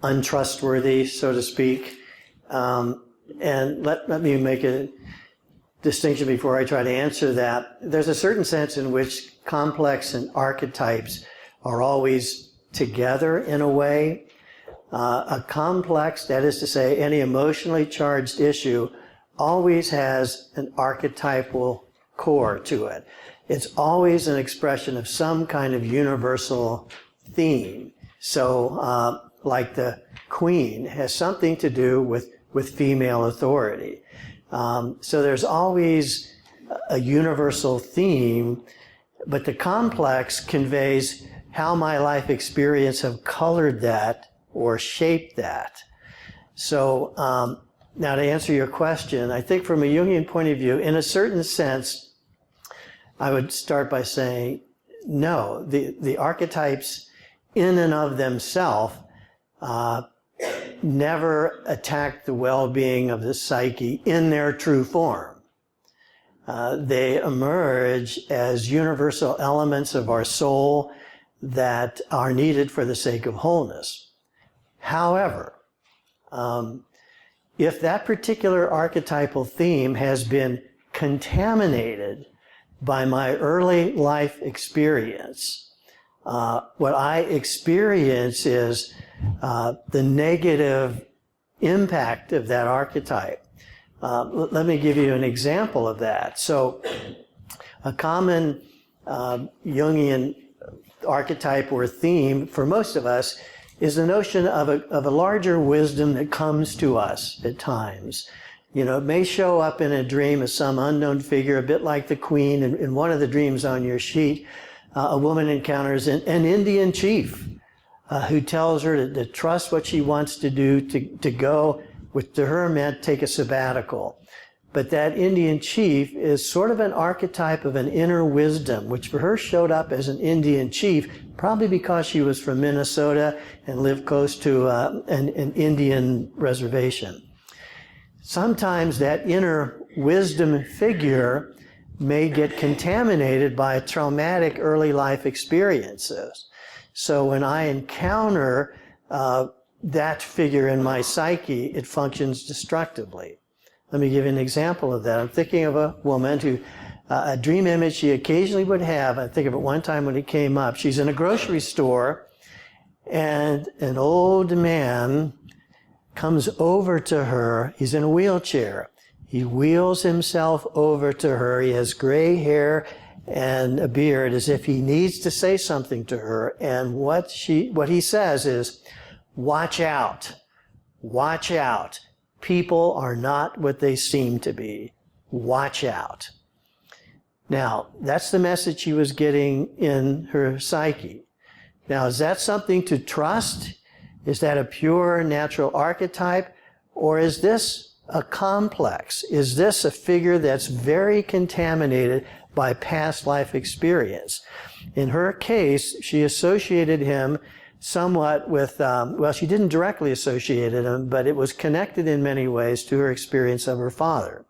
untrustworthy, so to speak? And let me make a distinction before I try to answer that. There's a certain sense in which complex and archetypes are always together in a way. A complex, that is to say, any emotionally charged issue, always has an archetypal core to it. It's always an expression of some kind of universal theme. So, like the queen has something to do with female authority. So there's always a universal theme, but the complex conveys how my life experience have colored that or shaped that. So now to answer your question, I think from a Jungian point of view, in a certain sense, I would start by saying, no, the archetypes in and of themselves never attack the well-being of the psyche in their true form. They emerge as universal elements of our soul that are needed for the sake of wholeness. However, if that particular archetypal theme has been contaminated by my early life experience, what I experience is the negative impact of that archetype. Let me give you an example of that. So a common Jungian archetype or theme for most of us is the notion of a larger wisdom that comes to us at times. You know, it may show up in a dream as some unknown figure, a bit like the queen. In one of the dreams on your sheet, a woman encounters an Indian chief who tells her to trust what she wants to do, to go, which to her meant take a sabbatical. But that Indian chief is sort of an archetype of an inner wisdom, which for her showed up as an Indian chief, probably because she was from Minnesota and lived close to an Indian reservation. Sometimes that inner wisdom figure may get contaminated by traumatic early life experiences. So when I encounter that figure in my psyche, it functions destructively. Let me give you an example of that. I'm thinking of a woman who, a dream image she occasionally would have. I think of it one time when it came up. She's in a grocery store, and an old man comes over to her. He's in a wheelchair. He wheels himself over to her. He has gray hair and a beard, as if he needs to say something to her. And what he says is, "Watch out. Watch out. People are not what they seem to be. Watch out." Now, that's the message she was getting in her psyche. Now, is that something to trust? Is that a pure natural archetype? Or is this a complex? Is this a figure that's very contaminated by past life experience? In her case, she associated him somewhat with, well, she didn't directly associate him, but it was connected in many ways to her experience of her father.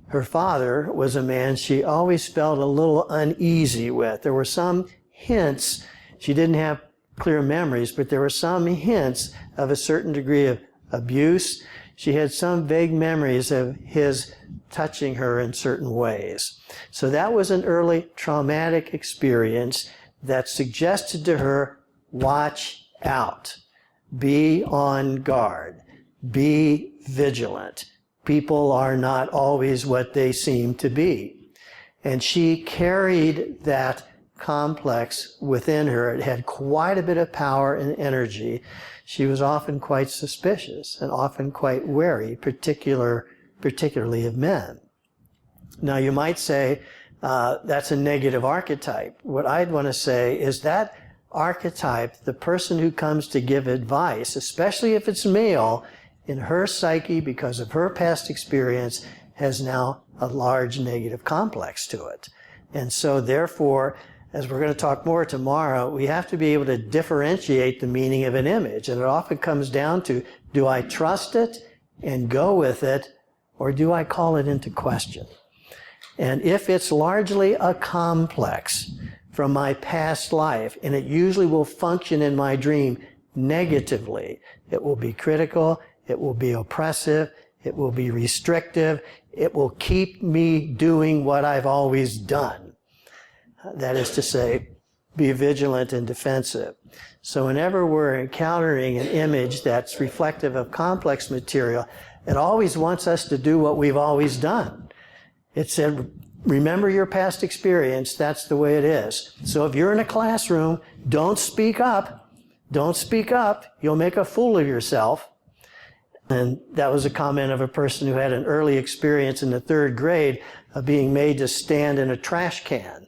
Her father was a man she always felt a little uneasy with. There were some hints, she didn't have clear memories, but there were some hints of a certain degree of abuse. She had some vague memories of his touching her in certain ways. So that was an early traumatic experience that suggested to her, watch out, be on guard, be vigilant. People are not always what they seem to be. And she carried that complex within her. It had quite a bit of power and energy. She was often quite suspicious and often quite wary, particularly of men. Now you might say that's a negative archetype. What I'd want to say is that archetype, the person who comes to give advice, especially if it's male, in her psyche because of her past experience, has now a large negative complex to it. And so therefore, as we're going to talk more tomorrow, we have to be able to differentiate the meaning of an image. And it often comes down to, do I trust it and go with it, or do I call it into question? And if it's largely a complex from my past life, and it usually will function in my dream negatively, it will be critical, it will be oppressive, it will be restrictive, it will keep me doing what I've always done. That is to say, be vigilant and defensive. So whenever we're encountering an image that's reflective of complex material, it always wants us to do what we've always done. It said, remember your past experience, that's the way it is. So if you're in a classroom, don't speak up. Don't speak up. You'll make a fool of yourself. And that was a comment of a person who had an early experience in the 3rd grade of being made to stand in a trash can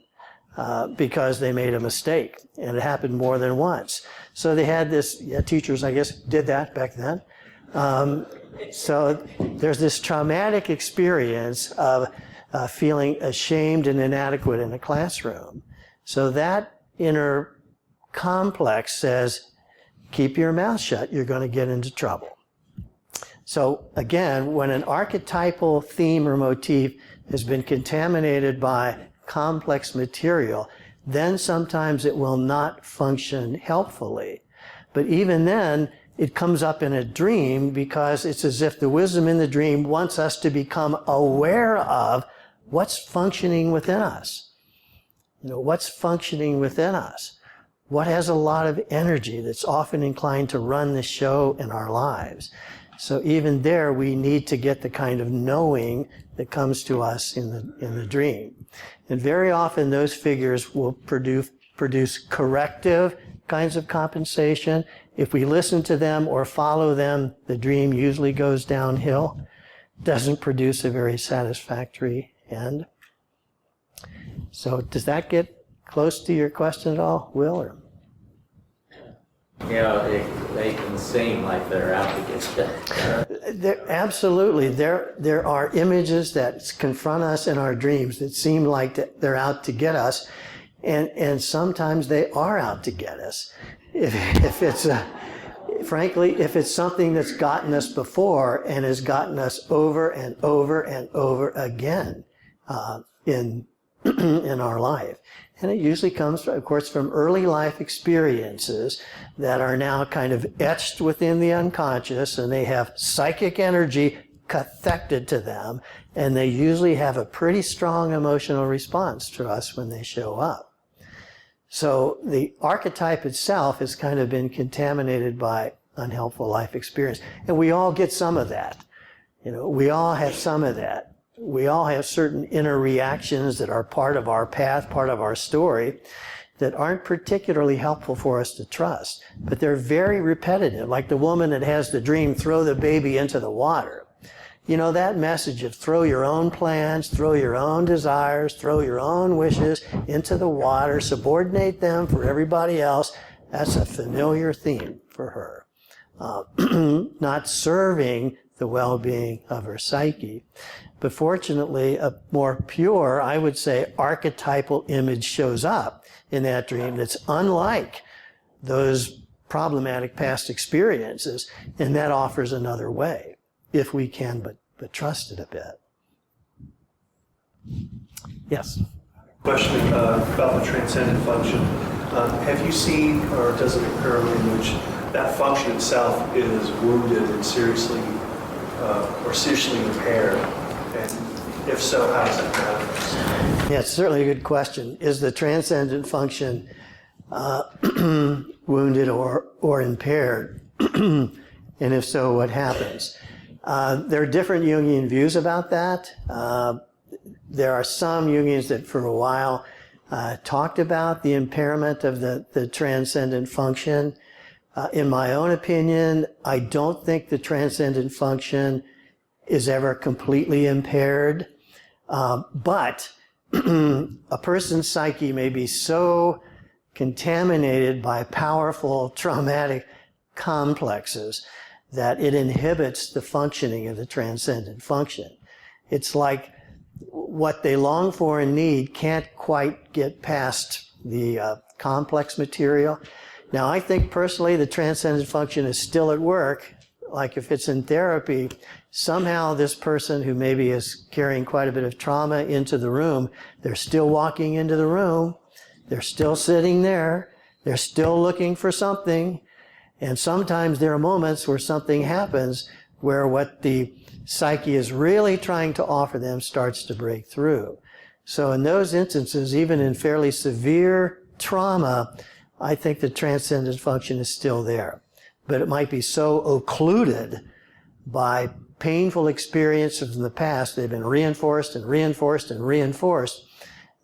because they made a mistake. And it happened more than once. So they had this, teachers, I guess, did that back then. So there's this traumatic experience of feeling ashamed and inadequate in a classroom. So that inner complex says, keep your mouth shut, you're going to get into trouble. So again, when an archetypal theme or motif has been contaminated by complex material, then sometimes it will not function helpfully. But even then, it comes up in a dream because it's as if the wisdom in the dream wants us to become aware of what's functioning within us. What's functioning within us? What has a lot of energy that's often inclined to run the show in our lives? So even there, we need to get the kind of knowing that comes to us in the dream. And very often those figures will produce corrective kinds of compensation. If we listen to them or follow them, the dream usually goes downhill. Doesn't produce a very satisfactory end. So does that get close to your question at all, Will? Or? Yeah, they can seem like they're out to get you. Absolutely. There are images that confront us in our dreams that seem like they're out to get us, and sometimes they are out to get us. If it's frankly, if it's something that's gotten us before and has gotten us over and over and over again in our life. And it usually comes, of course, from early life experiences that are now kind of etched within the unconscious, and they have psychic energy cathected to them, and they usually have a pretty strong emotional response to us when they show up. So the archetype itself has kind of been contaminated by unhelpful life experience. And we all get some of that. We all have some of that. We all have certain inner reactions that are part of our path, part of our story, that aren't particularly helpful for us to trust. But they're very repetitive, like the woman that has the dream, throw the baby into the water. That message of throw your own plans, throw your own desires, throw your own wishes into the water, subordinate them for everybody else, that's a familiar theme for her. Not serving the well-being of her psyche. But fortunately, a more pure, I would say, archetypal image shows up in that dream that's unlike those problematic past experiences, and that offers another way, if we can but trust it a bit. Yes? Question about the transcendent function. Have you seen, or does it occur in which that function itself is wounded and seriously impaired? And if so, how does that manifest? Yeah, it's certainly a good question. Is the transcendent function wounded or impaired? And if so, what happens? There are different Jungian views about that. There are some Jungians that for a while talked about the impairment of the transcendent function. In my own opinion, I don't think the transcendent function is ever completely impaired. But a person's psyche may be so contaminated by powerful traumatic complexes that it inhibits the functioning of the transcendent function. It's like what they long for and need can't quite get past the complex material. Now, I think personally the transcendent function is still at work. Like if it's in therapy, somehow this person who maybe is carrying quite a bit of trauma into the room, they're still walking into the room, they're still sitting there, they're still looking for something, and sometimes there are moments where something happens where what the psyche is really trying to offer them starts to break through. So in those instances, even in fairly severe trauma, I think the transcendent function is still there. But it might be so occluded by painful experiences in the past, they've been reinforced and reinforced and reinforced,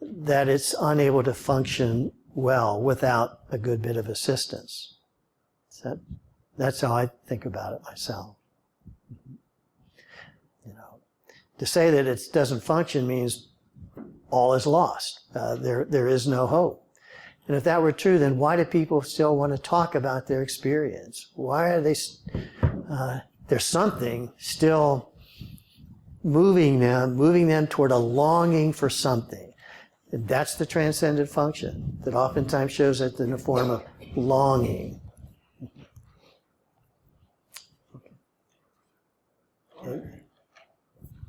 that it's unable to function well without a good bit of assistance. So that's how I think about it myself. You know, to say that it doesn't function means all is lost. There is no hope. And if that were true, then why do people still want to talk about their experience? Why are they, there's something still moving them toward a longing for something. And that's the transcendent function that oftentimes shows up in the form of longing. Okay.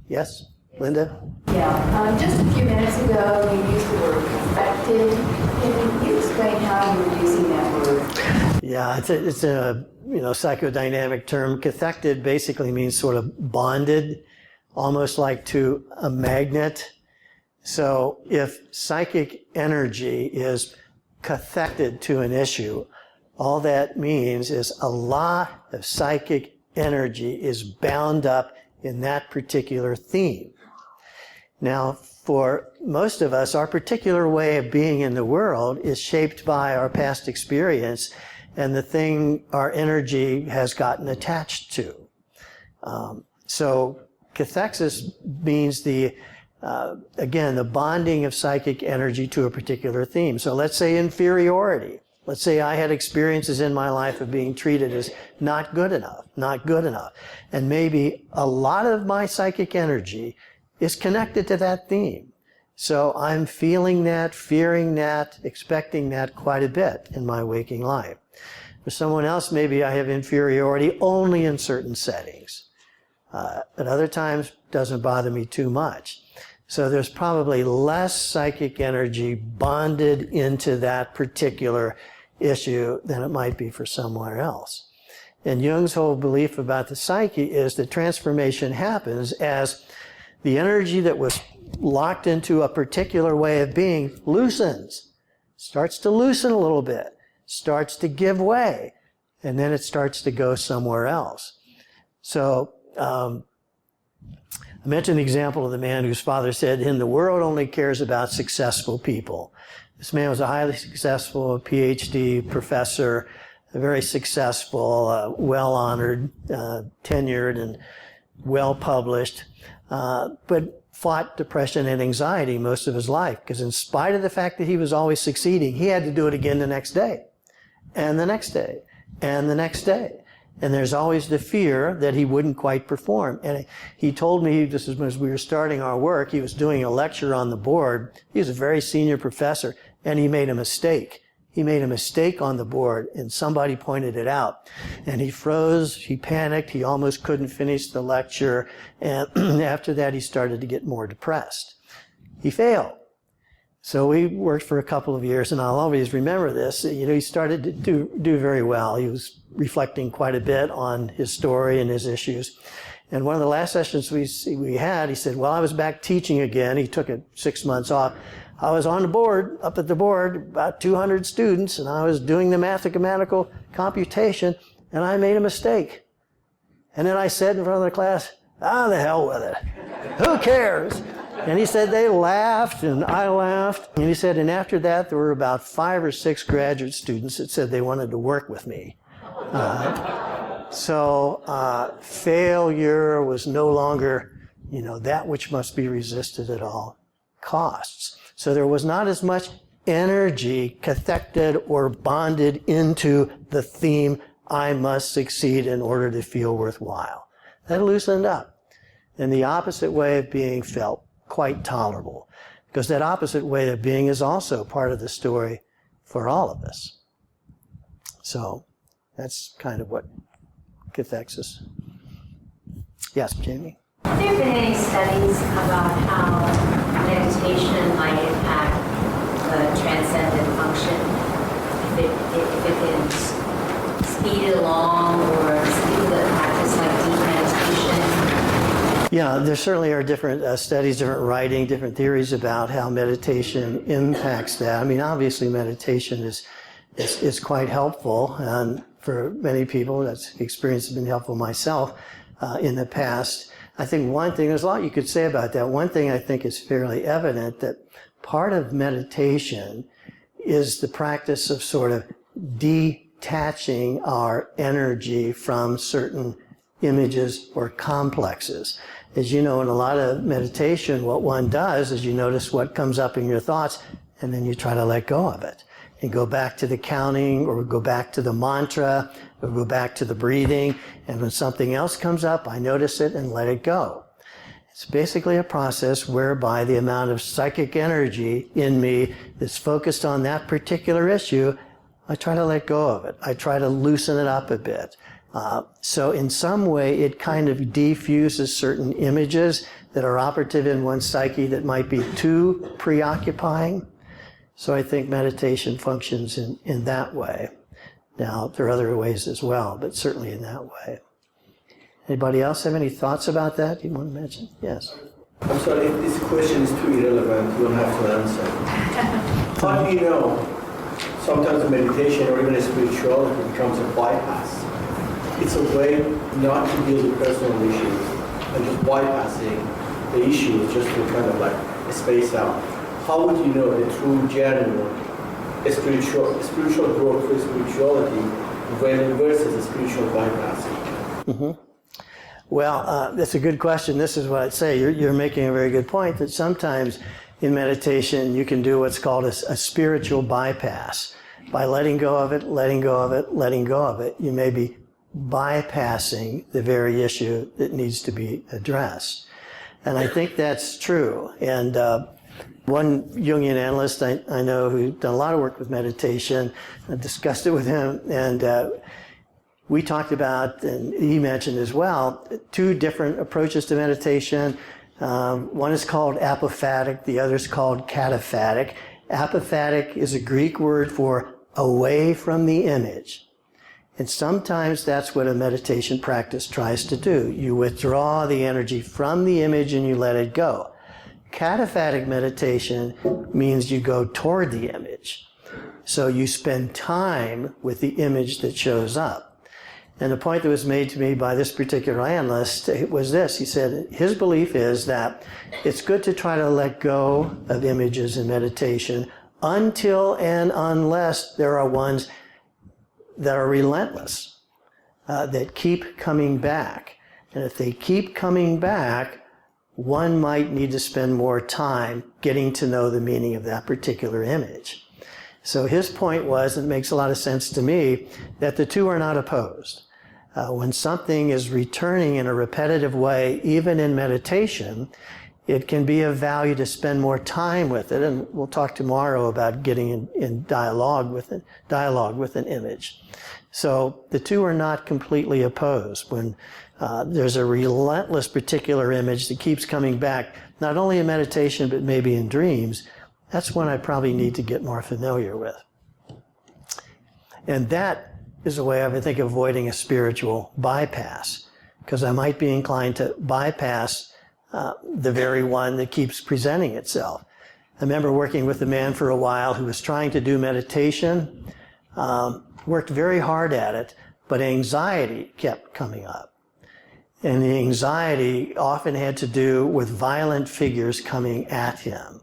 Yes, Linda? Yeah, just a few minutes ago you used the word affected. Can you explain how you were using that word? Yeah, it's a psychodynamic term. Cathected basically means sort of bonded, almost like to a magnet. So if psychic energy is cathected to an issue, all that means is a lot of psychic energy is bound up in that particular theme. Now, for most of us, our particular way of being in the world is shaped by our past experience and the thing our energy has gotten attached to. So cathexis means again, the bonding of psychic energy to a particular theme. So let's say inferiority. Let's say I had experiences in my life of being treated as not good enough. And maybe a lot of my psychic energy is connected to that theme. So I'm feeling that, fearing that, expecting that quite a bit in my waking life. For someone else, maybe I have inferiority only in certain settings. At other times, it doesn't bother me too much. So there's probably less psychic energy bonded into that particular issue than it might be for somewhere else. And Jung's whole belief about the psyche is that transformation happens as the energy that was locked into a particular way of being loosens, starts to loosen a little bit, starts to give way, and then it starts to go somewhere else. So I mentioned the example of the man whose father said, "In the world only cares about successful people." This man was a highly successful Ph.D. professor, very successful, well-honored, tenured, and well-published, but fought depression and anxiety most of his life, because in spite of the fact that he was always succeeding, he had to do it again the next day, and the next day, and the next day. And there's always the fear that he wouldn't quite perform. And he told me, just as we were starting our work, he was doing a lecture on the board. He was a very senior professor, and he made a mistake. He made a mistake on the board, and somebody pointed it out. And he froze, he panicked, he almost couldn't finish the lecture, and after that he started to get more depressed. He failed. So we worked for a couple of years, and I'll always remember this. He started to do very well. He was reflecting quite a bit on his story and his issues. And one of the last sessions we had, he said, well, I was back teaching again. He took 6 months off. I was on the board, up at the board, about 200 students, and I was doing the mathematical computation, and I made a mistake. And then I said in front of the class, the hell with it. Who cares? And he said they laughed, and I laughed. And he said, and after that, there were about 5 or 6 graduate students that said they wanted to work with me. So failure was no longer, that which must be resisted at all costs. So there was not as much energy cathected or bonded into the theme, I must succeed in order to feel worthwhile. That loosened up. then the opposite way of being felt quite tolerable. Because that opposite way of being is also part of the story for all of us. So that's kind of what cathexis. Yes, Jamie? Have there been any studies about how meditation might impact the transcendent function? If it can speed it along or speed the practice like deep meditation? Yeah, there certainly are different studies, different writing, different theories about how meditation impacts that. I mean, obviously meditation is quite helpful, and for many people, that's experience has been helpful myself in the past. I think one thing, there's a lot you could say about that. One thing I think is fairly evident, that part of meditation is the practice of sort of detaching our energy from certain images or complexes. As you know, in a lot of meditation, what one does is you notice what comes up in your thoughts, and then you try to let go of it and go back to the counting, or go back to the mantra, or go back to the breathing. And when something else comes up, I notice it and let it go. It's basically a process whereby the amount of psychic energy in me that's focused on that particular issue, I try to let go of it. I try to loosen it up a bit. So in some way, it kind of defuses certain images that are operative in one's psyche that might be too preoccupying. So I think meditation functions in that way. Now, there are other ways as well, but certainly in that way. Anybody else have any thoughts about that you want to mention? Yes. I'm sorry, if this question is too irrelevant, you don't have to answer. How do you know sometimes a meditation or even a spirituality becomes a bypass? It's a way not to deal with personal issues and just bypassing the issues just to kind of like space out. How would you know the true, genuine spiritual growth through spirituality versus a spiritual bypassing? Mm-hmm. Well, that's a good question. This is what I'd say. You're making a very good point that sometimes in meditation you can do what's called a spiritual bypass. By letting go of it, letting go of it, letting go of it, you may be bypassing the very issue that needs to be addressed. And I think that's true. And one Jungian analyst I know who's done a lot of work with meditation, I discussed it with him, and we talked about, and he mentioned as well, two different approaches to meditation. One is called apophatic, the other is called cataphatic. Apophatic is a Greek word for away from the image. And sometimes that's what a meditation practice tries to do. You withdraw the energy from the image and you let it go. Cataphatic meditation means you go toward the image. So you spend time with the image that shows up. And the point that was made to me by this particular analyst was this. He said his belief is that it's good to try to let go of images in meditation until and unless there are ones that are relentless, that keep coming back. And if they keep coming back, one might need to spend more time getting to know the meaning of that particular image. So his point was, and it makes a lot of sense to me, that the two are not opposed. When something is returning in a repetitive way, even in meditation, it can be of value to spend more time with it. And we'll talk tomorrow about getting in dialogue with an image. So the two are not completely opposed. When there's a relentless particular image that keeps coming back, not only in meditation, but maybe in dreams, that's one I probably need to get more familiar with. And that is a way of, I think, avoiding a spiritual bypass, because I might be inclined to bypass the very one that keeps presenting itself. I remember working with a man for a while who was trying to do meditation, worked very hard at it, but anxiety kept coming up. And the anxiety often had to do with violent figures coming at him.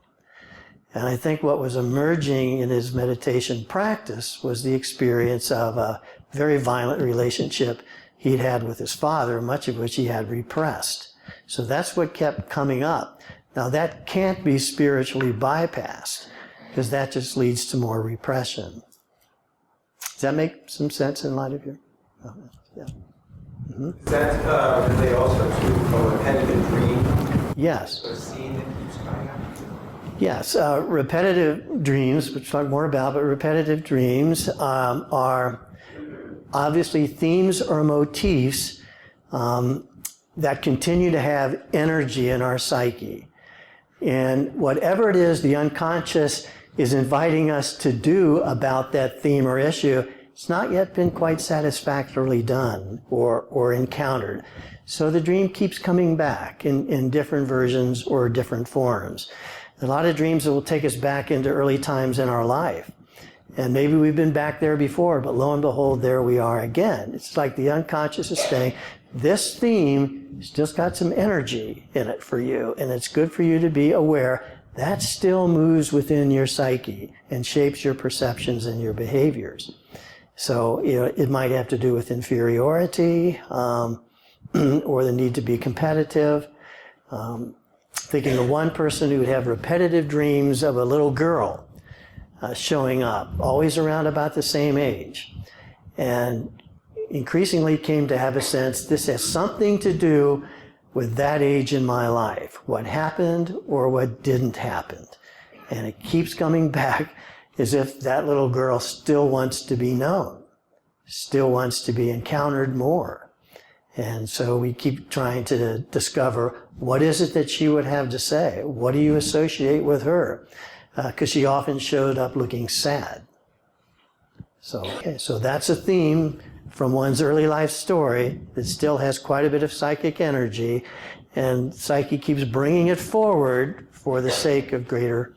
And I think what was emerging in his meditation practice was the experience of a very violent relationship he'd had with his father, much of which he had repressed. So that's what kept coming up. Now that can't be spiritually bypassed, because that just leads to more repression. Does that make some sense in light of your? Yeah. Does that relate also to a repetitive dream? Yes. A scene that keeps coming up? Yes, repetitive dreams, which we'll talk more about, but repetitive dreams are obviously themes or motifs that continue to have energy in our psyche. And whatever it is the unconscious is inviting us to do about that theme or issue, it's not yet been quite satisfactorily done or encountered. So the dream keeps coming back in different versions or different forms. A lot of dreams that will take us back into early times in our life. And maybe we've been back there before, but lo and behold, there we are again. It's like the unconscious is saying, this theme has just got some energy in it for you, and it's good for you to be aware that still moves within your psyche and shapes your perceptions and your behaviors. So, it might have to do with inferiority, or the need to be competitive. Thinking of one person who would have repetitive dreams of a little girl showing up, always around about the same age. And increasingly came to have a sense this has something to do with that age in my life, what happened or what didn't happen. And it keeps coming back as if that little girl still wants to be known, still wants to be encountered more. And so we keep trying to discover, what is it that she would have to say? What do you associate with her? Because she often showed up looking sad. So that's a theme from one's early life story that still has quite a bit of psychic energy, and psyche keeps bringing it forward for the sake of greater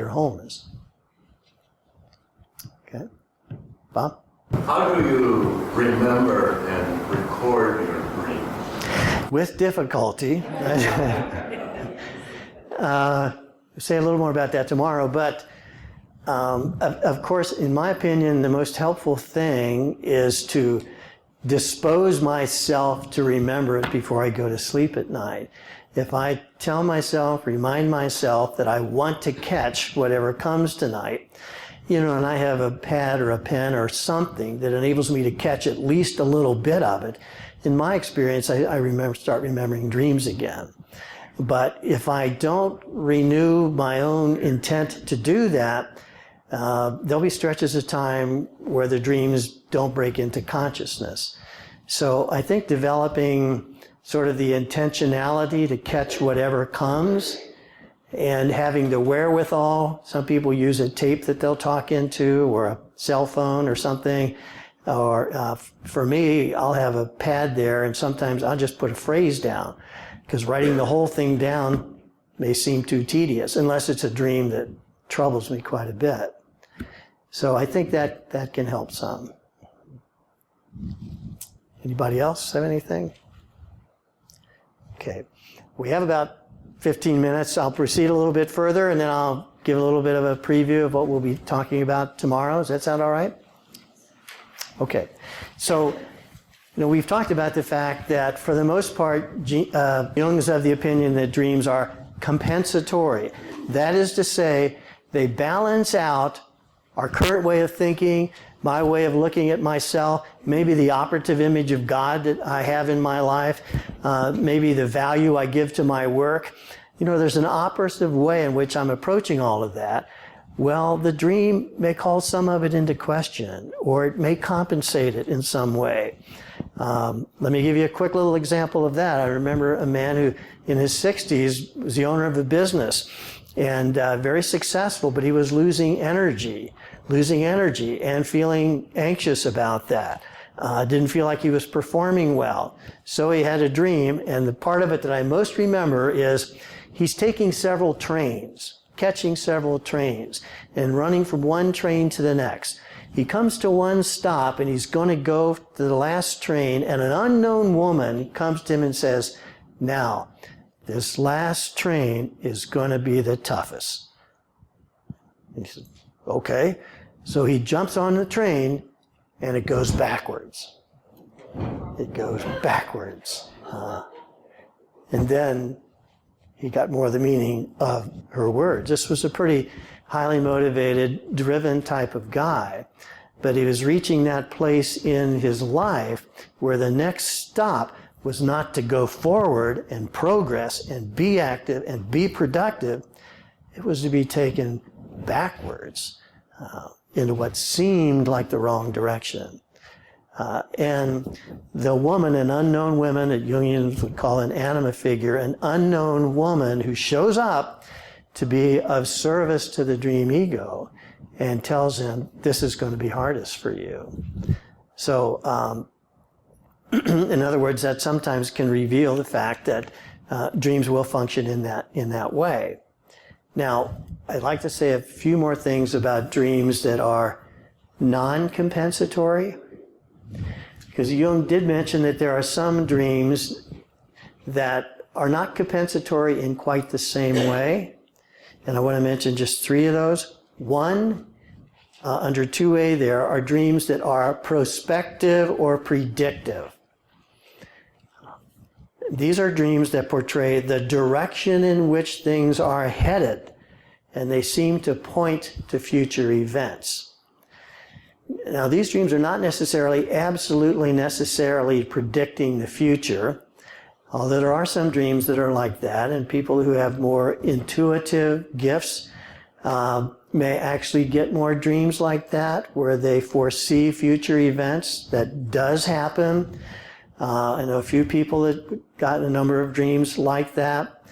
wholeness. Okay, Bob? How do you remember and record your dreams? With difficulty. Say a little more about that tomorrow, but of course, in my opinion, the most helpful thing is to dispose myself to remember it before I go to sleep at night. If I tell myself, remind myself that I want to catch whatever comes tonight, and I have a pad or a pen or something that enables me to catch at least a little bit of it, in my experience, I start remembering dreams again. But if I don't renew my own intent to do that, there'll be stretches of time where the dreams don't break into consciousness. So I think developing sort of the intentionality to catch whatever comes and having the wherewithal, some people use a tape that they'll talk into or a cell phone or something, or for me, I'll have a pad there and sometimes I'll just put a phrase down because writing the whole thing down may seem too tedious unless it's a dream that troubles me quite a bit. So I think that can help some. Anybody else have anything? Okay. We have about 15 minutes. I'll proceed a little bit further and then I'll give a little bit of a preview of what we'll be talking about tomorrow. Does that sound all right? Okay. So, we've talked about the fact that for the most part, Jung is of the opinion that dreams are compensatory. That is to say, they balance out our current way of thinking, my way of looking at myself, maybe the operative image of God that I have in my life, maybe the value I give to my work. There's an operative way in which I'm approaching all of that. Well, the dream may call some of it into question, or it may compensate it in some way. Let me give you a quick little example of that. I remember a man who, in his 60s, was the owner of a business and very successful, but he was losing energy and feeling anxious about that. Didn't feel like he was performing well. So he had a dream, and the part of it that I most remember is he's taking several trains, catching several trains, and running from one train to the next. He comes to one stop, and he's going to go to the last train, and an unknown woman comes to him and says, "Now, this last train is going to be the toughest." And he said, "Okay." So he jumps on the train, and it goes backwards. It goes backwards. And then he got more of the meaning of her words. This was a pretty highly motivated, driven type of guy. but he was reaching that place in his life where the next stop was not to go forward and progress and be active and be productive. It was to be taken backwards into what seemed like the wrong direction. And the woman, an unknown woman that Jungians would call an anima figure, an unknown woman who shows up to be of service to the dream ego and tells him, this is going to be hardest for you. So, in other words, that sometimes can reveal the fact that dreams will function in that way. Now, I'd like to say a few more things about dreams that are non-compensatory, because Jung did mention that there are some dreams that are not compensatory in quite the same way, and I want to mention just 3 of those. One, under 2A, there are dreams that are prospective or predictive. These are dreams that portray the direction in which things are headed, and they seem to point to future events. Now, these dreams are not absolutely necessarily predicting the future, although there are some dreams that are like that, and people who have more intuitive gifts may actually get more dreams like that, where they foresee future events. That does happen. I know a few people that got a number of dreams like that.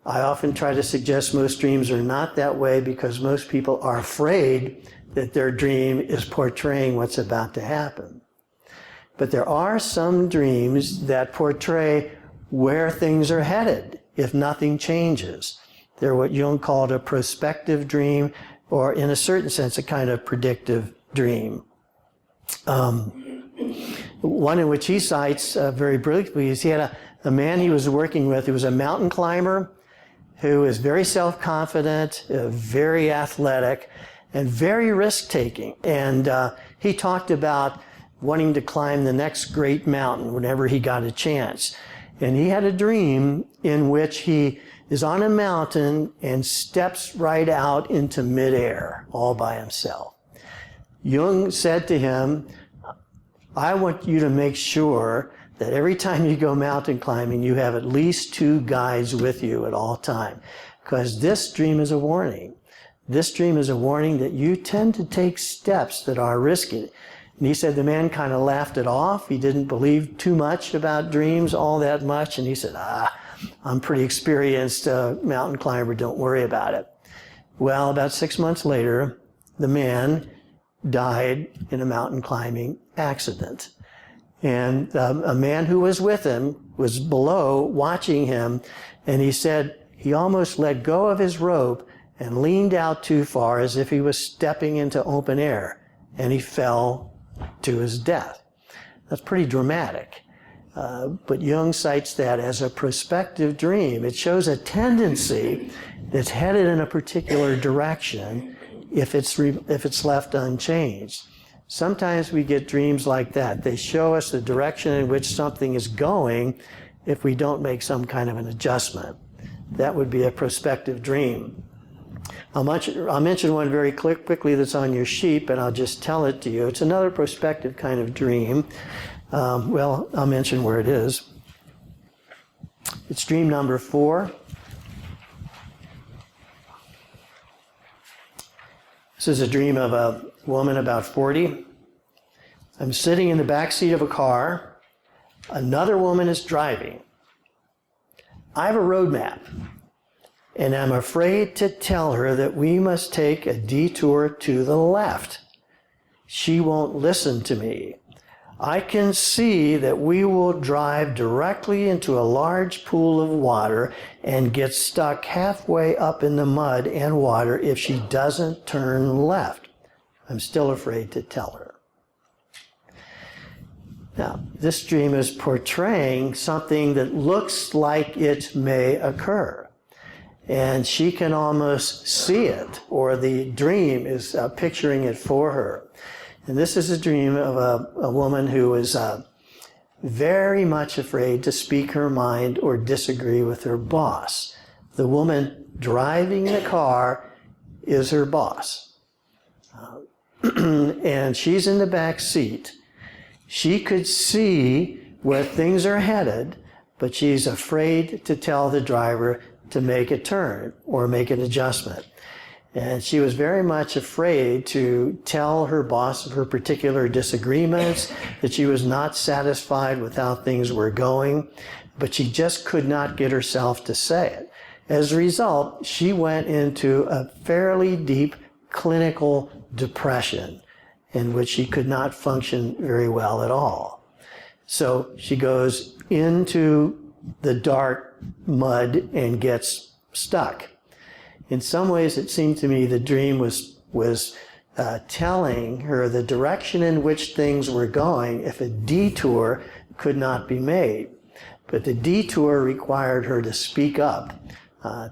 I often try to suggest most dreams are not that way because most people are afraid that their dream is portraying what's about to happen. But there are some dreams that portray where things are headed if nothing changes. They're what Jung called a prospective dream, or in a certain sense, a kind of predictive dream. One in which he cites very brilliantly is he had a man he was working with who was a mountain climber who is very self-confident, very athletic, and very risk-taking. And he talked about wanting to climb the next great mountain whenever he got a chance. And he had a dream in which he is on a mountain and steps right out into midair all by himself. Jung said to him, I want you to make sure that every time you go mountain climbing, you have at least 2 guides with you at all time, because this dream is a warning. This dream is a warning that you tend to take steps that are risky. And he said the man kind of laughed it off. He didn't believe too much about dreams, all that much. And he said, I'm pretty experienced mountain climber, don't worry about it. Well, about 6 months later, the man died in a mountain climbing accident. And a man who was with him was below watching him, and he said he almost let go of his rope and leaned out too far as if he was stepping into open air, and he fell to his death. That's pretty dramatic. But Jung cites that as a prospective dream. It shows a tendency that's headed in a particular direction if it's left unchanged. Sometimes we get dreams like that. They show us the direction in which something is going if we don't make some kind of an adjustment. That would be a prospective dream. I'll mention one very quickly that's on your sheet, but I'll just tell it to you. It's another prospective kind of dream. Well, I'll mention where it is. It's dream number 4. This is a dream of a woman about 40. I'm sitting in the back seat of a car. Another woman is driving. I have a road map, and I'm afraid to tell her that we must take a detour to the left. She won't listen to me. I can see that we will drive directly into a large pool of water and get stuck halfway up in the mud and water if she doesn't turn left. I'm still afraid to tell her. Now, this dream is portraying something that looks like it may occur. And she can almost see it, or the dream is picturing it for her. And this is a dream of a woman who is very much afraid to speak her mind or disagree with her boss. The woman driving the car is her boss. and she's in the back seat. She could see where things are headed, but she's afraid to tell the driver to make a turn or make an adjustment. And she was very much afraid to tell her boss of her particular disagreements, that she was not satisfied with how things were going, but she just could not get herself to say it. As a result, she went into a fairly deep clinical depression in which she could not function very well at all. So she goes into the dark mud and gets stuck. In some ways, it seemed to me the dream was telling her the direction in which things were going if a detour could not be made. But the detour required her to speak up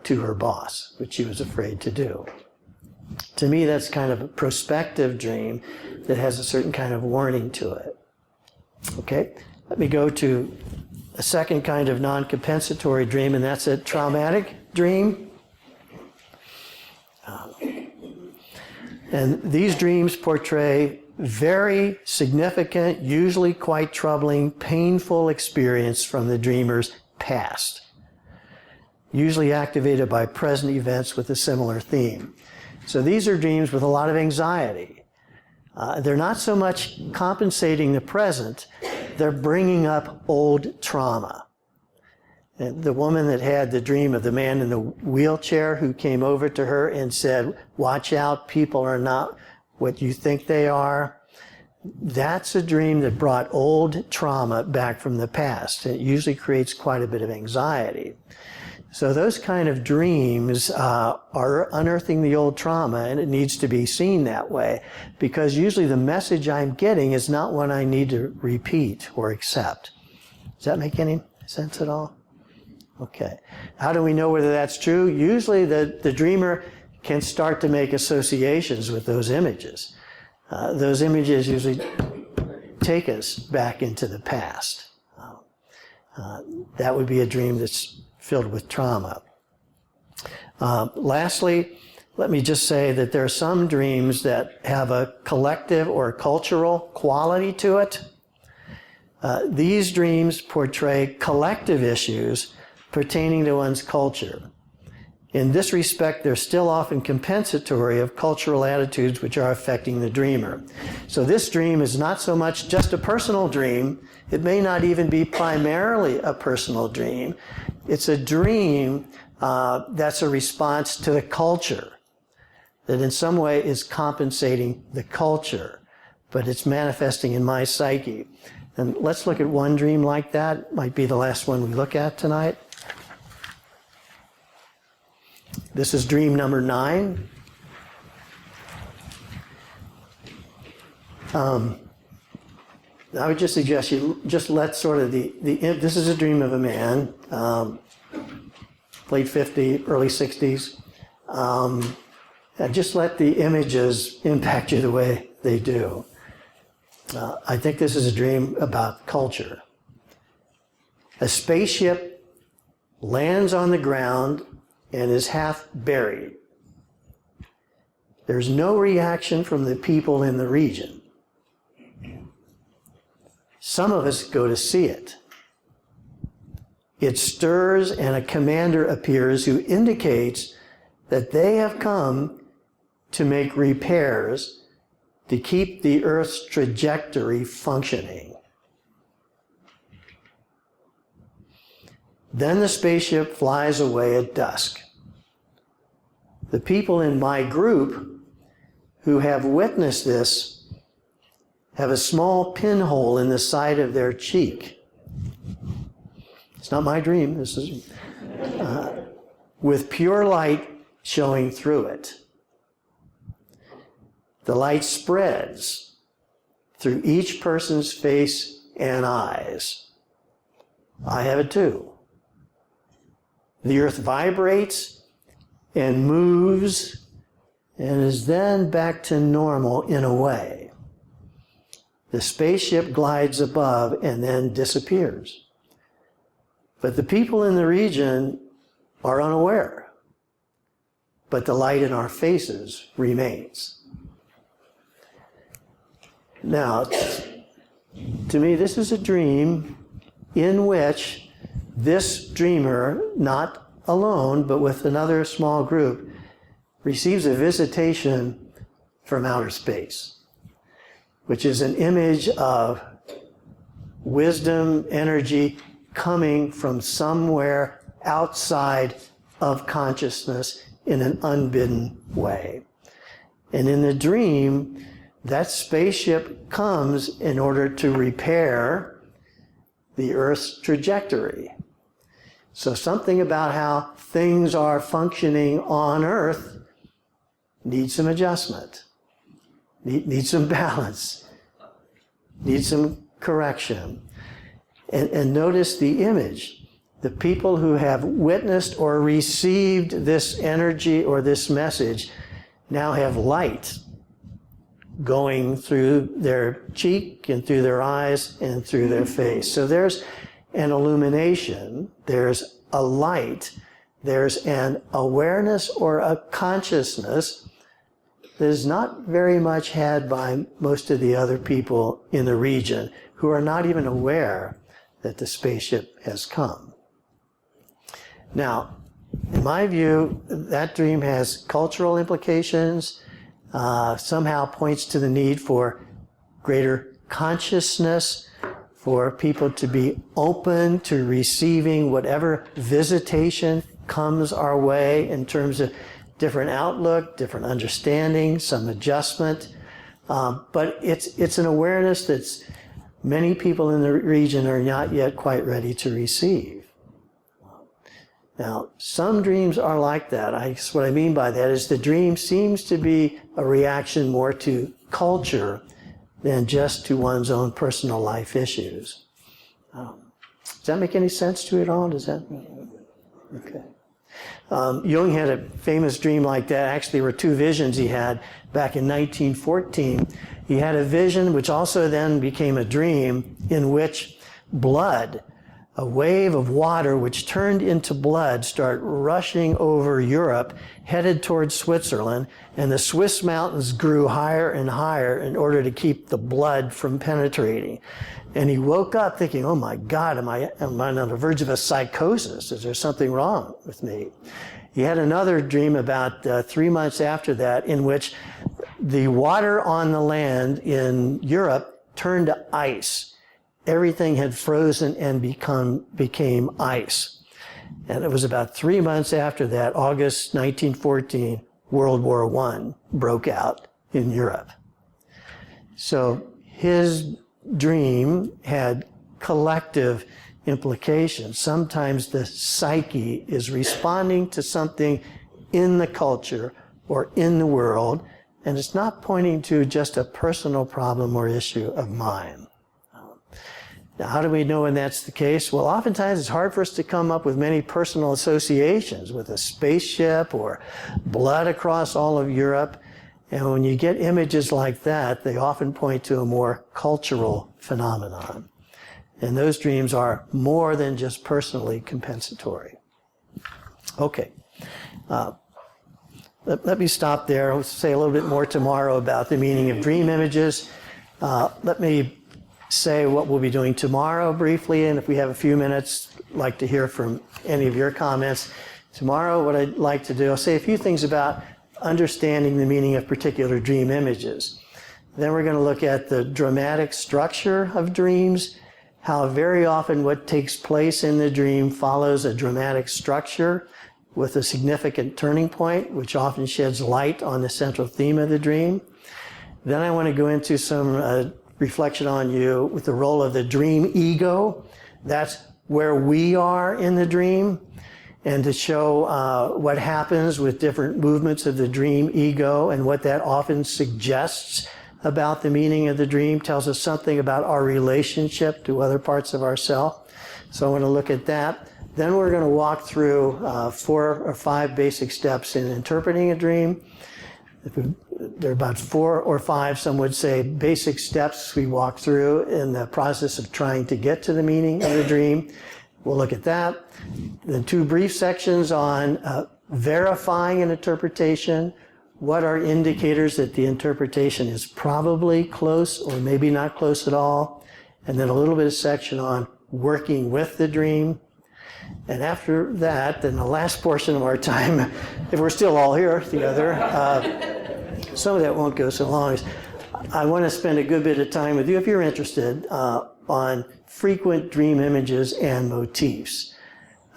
to her boss, which she was afraid to do. To me, that's kind of a prospective dream that has a certain kind of warning to it. Okay, let me go to a second kind of non-compensatory dream, and that's a traumatic dream. And these dreams portray very significant, usually quite troubling, painful experience from the dreamer's past, usually activated by present events with a similar theme. So these are dreams with a lot of anxiety. They're not so much compensating the present, they're bringing up old trauma. And the woman that had the dream of the man in the wheelchair who came over to her and said, "Watch out, people are not what you think they are." That's a dream that brought old trauma back from the past. It usually creates quite a bit of anxiety. So those kind of dreams are unearthing the old trauma, and it needs to be seen that way, because usually the message I'm getting is not one I need to repeat or accept. Does that make any sense at all? Okay. How do we know whether that's true? Usually the dreamer can start to make associations with those images. Those images usually take us back into the past. That would be a dream that's filled with trauma. Lastly, let me just say that there are some dreams that have a collective or cultural quality to it. These dreams portray collective issues pertaining to one's culture. In this respect, they're still often compensatory of cultural attitudes which are affecting the dreamer. So this dream is not so much just a personal dream. It may not even be primarily a personal dream. It's a dream that's a response to the culture, that in some way is compensating the culture, but it's manifesting in my psyche. And let's look at one dream like that. It might be the last one we look at tonight. This is dream number 9. I would just suggest you just let sort of this is a dream of a man, late 50s, early 60s. And just let the images impact you the way they do. I think this is a dream about culture. A spaceship lands on the ground and is half buried. There's no reaction from the people in the region. Some of us go to see it. It stirs and a commander appears who indicates that they have come to make repairs to keep the Earth's trajectory functioning. Then the spaceship flies away at dusk. The people in my group who have witnessed this have a small pinhole in the side of their cheek. It's not my dream. This is with pure light showing through it. The light spreads through each person's face and eyes. I have it too. The earth vibrates and moves and is then back to normal in a way. The spaceship glides above and then disappears. But the people in the region are unaware. But the light in our faces remains. Now, to me, this is a dream in which this dreamer, not alone, but with another small group, receives a visitation from outer space, which is an image of wisdom, energy coming from somewhere outside of consciousness in an unbidden way. And in the dream, that spaceship comes in order to repair the Earth's trajectory. So something about how things are functioning on Earth needs some adjustment, needs some balance, needs some correction. And notice the image. The people who have witnessed or received this energy or this message now have light going through their cheek and through their eyes and through their face. So there's an illumination, there's a light, there's an awareness or a consciousness that is not very much had by most of the other people in the region who are not even aware that the spaceship has come. Now, in my view, that dream has cultural implications, somehow points to the need for greater consciousness, for people to be open to receiving whatever visitation comes our way in terms of different outlook, different understanding, some adjustment. But it's an awareness that's many people in the region are not yet quite ready to receive. Now, some dreams are like that. What I mean by that is the dream seems to be a reaction more to culture than just to one's own personal life issues. Does that make any sense to you at all? Does that? Okay. Jung had a famous dream like that. Actually, there were two visions he had back in 1914. He had a vision which also then became a dream in which blood, a wave of water which turned into blood, started rushing over Europe, headed towards Switzerland, and the Swiss mountains grew higher and higher in order to keep the blood from penetrating. And he woke up thinking, oh my God, am I on the verge of a psychosis? Is there something wrong with me? He had another dream about 3 months after that in which the water on the land in Europe turned to ice. Everything had frozen and became ice. And it was about 3 months after that, August 1914, World War I broke out in Europe. So his dream had collective implications. Sometimes the psyche is responding to something in the culture or in the world, and it's not pointing to just a personal problem or issue of mine. Now, how do we know when that's the case? Well, oftentimes it's hard for us to come up with many personal associations with a spaceship or blood across all of Europe. And when you get images like that, they often point to a more cultural phenomenon. And those dreams are more than just personally compensatory. Okay. Let me stop there. I'll say a little bit more tomorrow about the meaning of dream images. Let me say what we'll be doing tomorrow briefly, and if we have a few minutes, I'd like to hear from any of your comments. Tomorrow, what I'd like to do, I'll say a few things about understanding the meaning of particular dream images. Then we're going to look at the dramatic structure of dreams, how very often what takes place in the dream follows a dramatic structure with a significant turning point, which often sheds light on the central theme of the dream. Then I want to go into some reflection on you with the role of the dream ego. That's where we are in the dream, and to show what happens with different movements of the dream ego and what that often suggests about the meaning of the dream, tells us something about our relationship to other parts of ourself. So I want to look at that. Then we're going to walk through 4 or 5 basic steps in interpreting a dream. There are about 4 or 5, some would say, basic steps we walk through in the process of trying to get to the meaning of the dream. We'll look at that. Then 2 brief sections on verifying an interpretation, what are indicators that the interpretation is probably close or maybe not close at all, and then a little bit of section on working with the dream. And after that, then the last portion of our time, if we're still all here together, some of that won't go so long. I want to spend a good bit of time with you, if you're interested, on frequent dream images and motifs.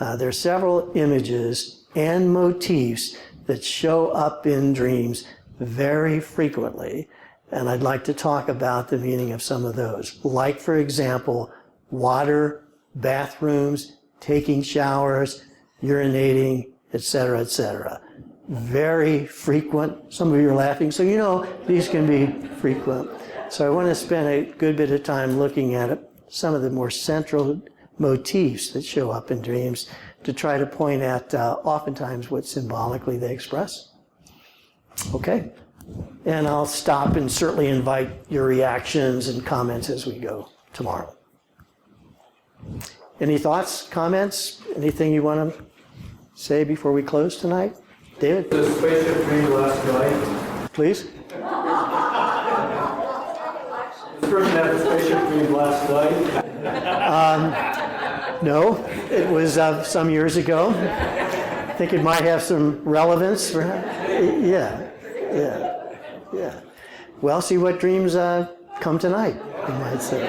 There are several images and motifs that show up in dreams very frequently, and I'd like to talk about the meaning of some of those. Like, for example, water, bathrooms, taking showers, urinating, etc., etc. Very frequent. Some of you are laughing, so you know these can be frequent. So I want to spend a good bit of time looking at some of the more central motifs that show up in dreams to try to point at oftentimes what symbolically they express. Okay? And I'll stop and certainly invite your reactions and comments as we go tomorrow. Any thoughts, comments, anything you want to say before we close tonight? David? The spaceship dream last night. Please? The person had the spaceship dream last night. No, it was some years ago. I think it might have some relevance for him. Yeah. Well, see what dreams come tonight, you might say.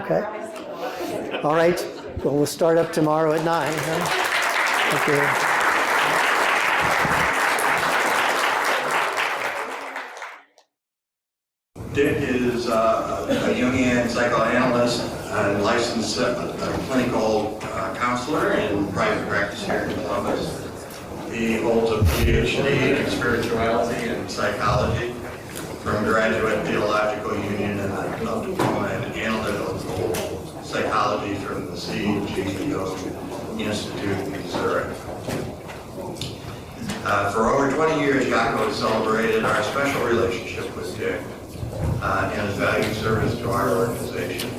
Okay. All right. Well, we'll start up tomorrow at 9. Huh? Okay. Dick is a Jungian psychoanalyst and licensed clinical counselor in private practice here in Columbus. He holds a Ph.D. in spirituality and psychology from Graduate Theological Union and a diploma in analytical psychology from the CGO Institute in Missouri. For over 20 years, Jaco has celebrated our special relationship with Dick and his valued service to our organization.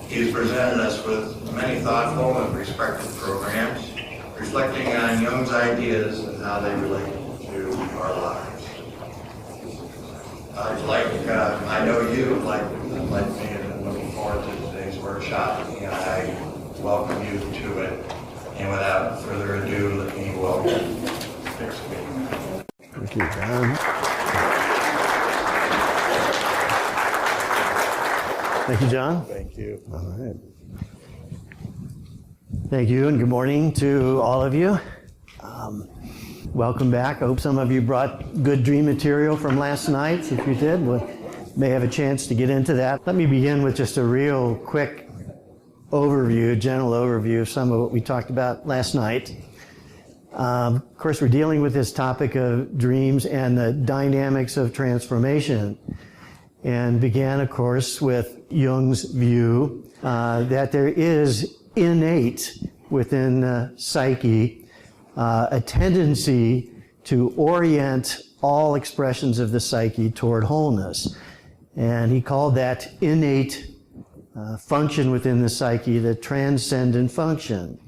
He has presented us with many thoughtful and respectful programs reflecting on Jung's ideas and how they relate to our lives. I know you, like me, and looking forward to today's workshop, and I welcome you to it. And without further ado, let me welcome Dick Sweeney. Thank you, John. Thank you, John. Thank you. All right. Thank you, and good morning to all of you. Welcome back. I hope some of you brought good dream material from last night. If you did, we may have a chance to get into that. Let me begin with just a real quick overview, general overview of some of what we talked about last night. Of course, we're dealing with this topic of dreams and the dynamics of transformation, and began, of course, with Jung's view that there is innate within the psyche a tendency to orient all expressions of the psyche toward wholeness. And he called that innate function within the psyche the transcendent function,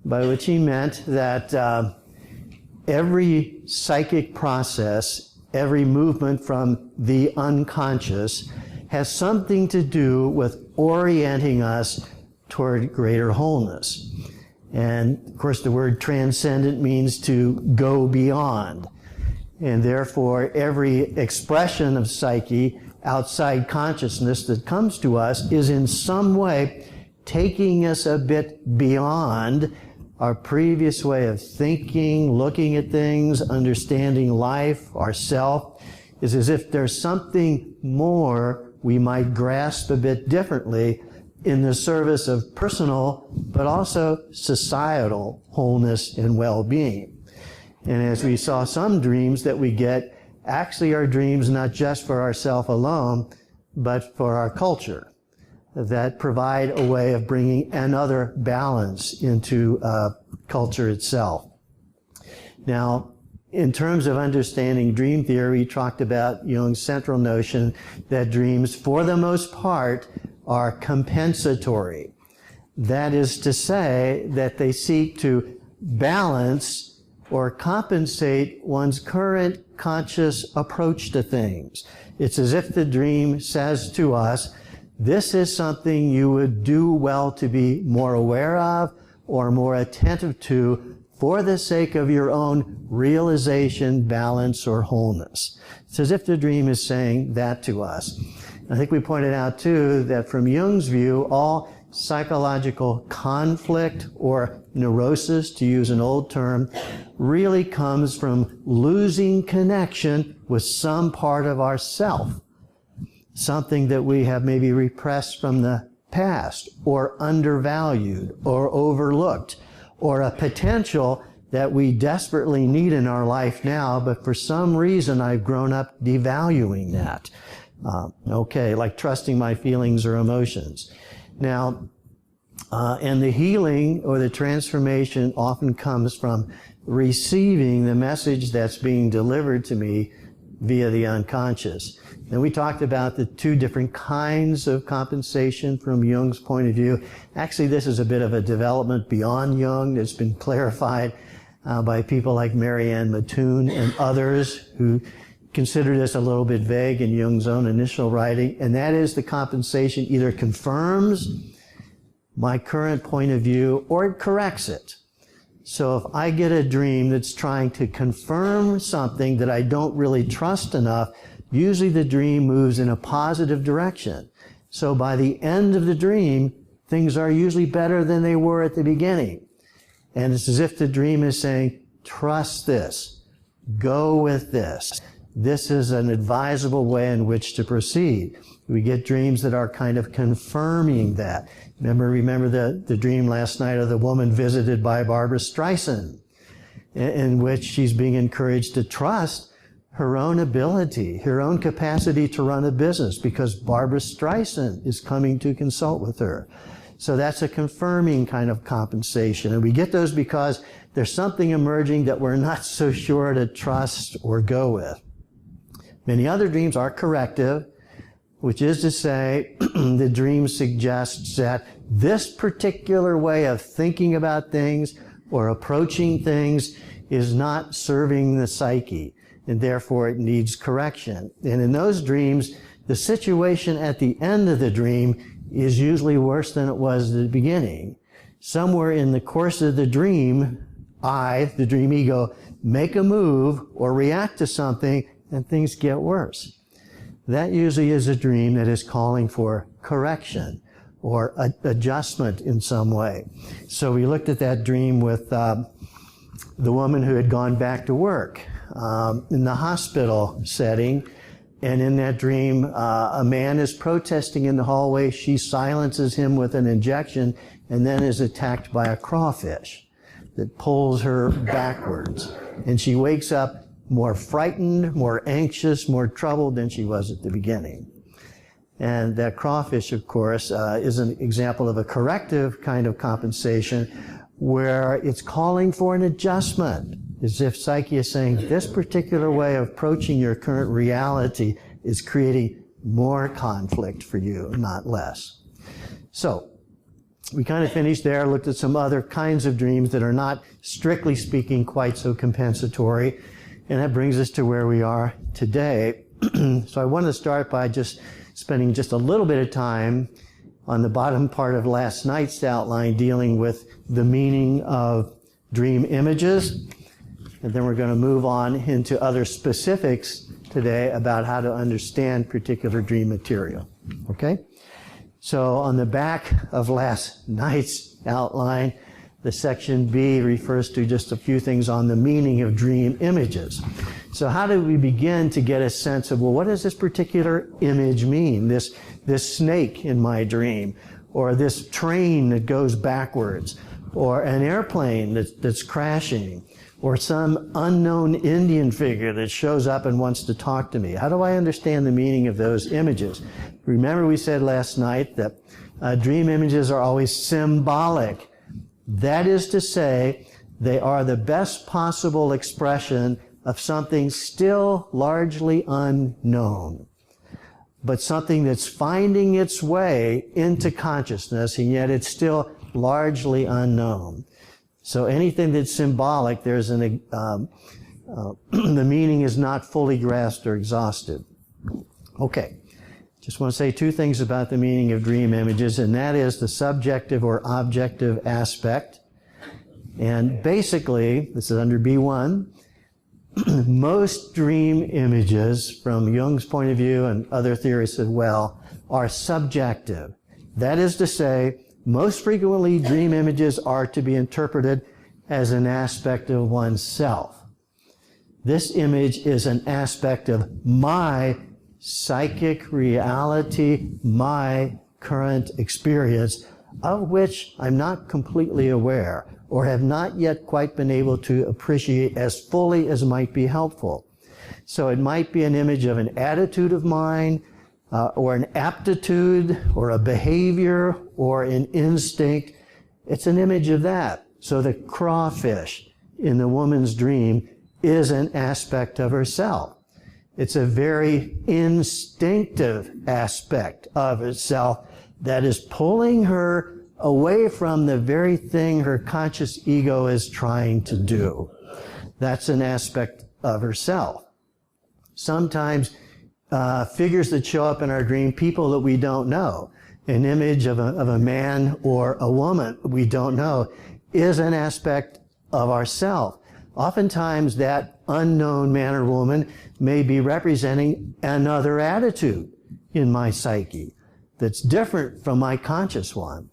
by which he meant that every psychic process, every movement from the unconscious has something to do with orienting us toward greater wholeness. And of course the word transcendent means to go beyond. And therefore every expression of psyche outside consciousness that comes to us is in some way taking us a bit beyond our previous way of thinking, looking at things, understanding life, ourself. Is as if there's something more we might grasp a bit differently in the service of personal, but also societal wholeness and well-being. And as we saw, some dreams that we get actually are dreams not just for ourselves alone, but for our culture, that provide a way of bringing another balance into culture itself. Now, in terms of understanding dream theory, we talked about Jung's central notion that dreams, for the most part, are compensatory. That is to say that they seek to balance or compensate one's current conscious approach to things. It's as if the dream says to us, this is something you would do well to be more aware of or more attentive to for the sake of your own realization, balance, or wholeness. It's as if the dream is saying that to us. I think we pointed out, too, that from Jung's view, all psychological conflict or neurosis, to use an old term, really comes from losing connection with some part of ourself, something that we have maybe repressed from the past, or undervalued, or overlooked, or a potential that we desperately need in our life now, but for some reason I've grown up devaluing that. Like trusting my feelings or emotions. Now, and the healing or the transformation often comes from receiving the message that's being delivered to me via the unconscious. And we talked about the two different kinds of compensation from Jung's point of view. Actually, this is a bit of a development beyond Jung that's been clarified by people like Marianne Mattoon and others who consider this a little bit vague in Jung's own initial writing, and that is the compensation either confirms my current point of view or it corrects it. So if I get a dream that's trying to confirm something that I don't really trust enough, usually the dream moves in a positive direction. So by the end of the dream, things are usually better than they were at the beginning. And it's as if the dream is saying, trust this, go with this. This is an advisable way in which to proceed. We get dreams that are kind of confirming that. Remember the dream last night of the woman visited by Barbara Streisand, in which she's being encouraged to trust her own ability, her own capacity to run a business, because Barbara Streisand is coming to consult with her. So that's a confirming kind of compensation. And we get those because there's something emerging that we're not so sure to trust or go with. Many other dreams are corrective, which is to say, the dream suggests that this particular way of thinking about things or approaching things is not serving the psyche, and therefore it needs correction. And in those dreams, the situation at the end of the dream is usually worse than it was at the beginning. Somewhere in the course of the dream, I, the dream ego, make a move or react to something and things get worse. That usually is a dream that is calling for correction or adjustment in some way. So we looked at that dream with the woman who had gone back to work in the hospital setting. And in that dream, a man is protesting in the hallway. She silences him with an injection and then is attacked by a crawfish that pulls her backwards. And she wakes up more frightened, more anxious, more troubled than she was at the beginning. And that crawfish, of course, is an example of a corrective kind of compensation where it's calling for an adjustment, as if psyche is saying, this particular way of approaching your current reality is creating more conflict for you, not less. So, we kind of finished there, looked at some other kinds of dreams that are not, strictly speaking, quite so compensatory. And that brings us to where we are today. So I want to start by just spending just a little bit of time on the bottom part of last night's outline dealing with the meaning of dream images. And then we're going to move on into other specifics today about how to understand particular dream material. Okay? So on the back of last night's outline, the section B refers to just a few things on the meaning of dream images. So how do we begin to get a sense of, well, what does this particular image mean? This snake in my dream, or this train that goes backwards, or an airplane that's crashing, or some unknown Indian figure that shows up and wants to talk to me. How do I understand the meaning of those images? Remember we said last night that dream images are always symbolic. That is to say, they are the best possible expression of something still largely unknown, but something that's finding its way into consciousness, and yet it's still largely unknown. So anything that's symbolic, there's the meaning is not fully grasped or exhausted. Okay, just want to say two things about the meaning of dream images, and that is the subjective or objective aspect. And basically, this is under B1, most dream images, from Jung's point of view and other theorists as well, are subjective. That is to say, most frequently dream images are to be interpreted as an aspect of oneself. This image is an aspect of my psychic reality, my current experience, of which I'm not completely aware or have not yet quite been able to appreciate as fully as might be helpful. So it might be an image of an attitude of mine, or an aptitude, or a behavior, or an instinct. It's an image of that. So the crawfish in the woman's dream is an aspect of herself. It's a very instinctive aspect of herself that is pulling her away from the very thing her conscious ego is trying to do. That's an aspect of herself. Sometimes figures that show up in our dream, people that we don't know, an image of a man or a woman we don't know, is an aspect of ourself. Oftentimes that unknown man or woman may be representing another attitude in my psyche that's different from my conscious one.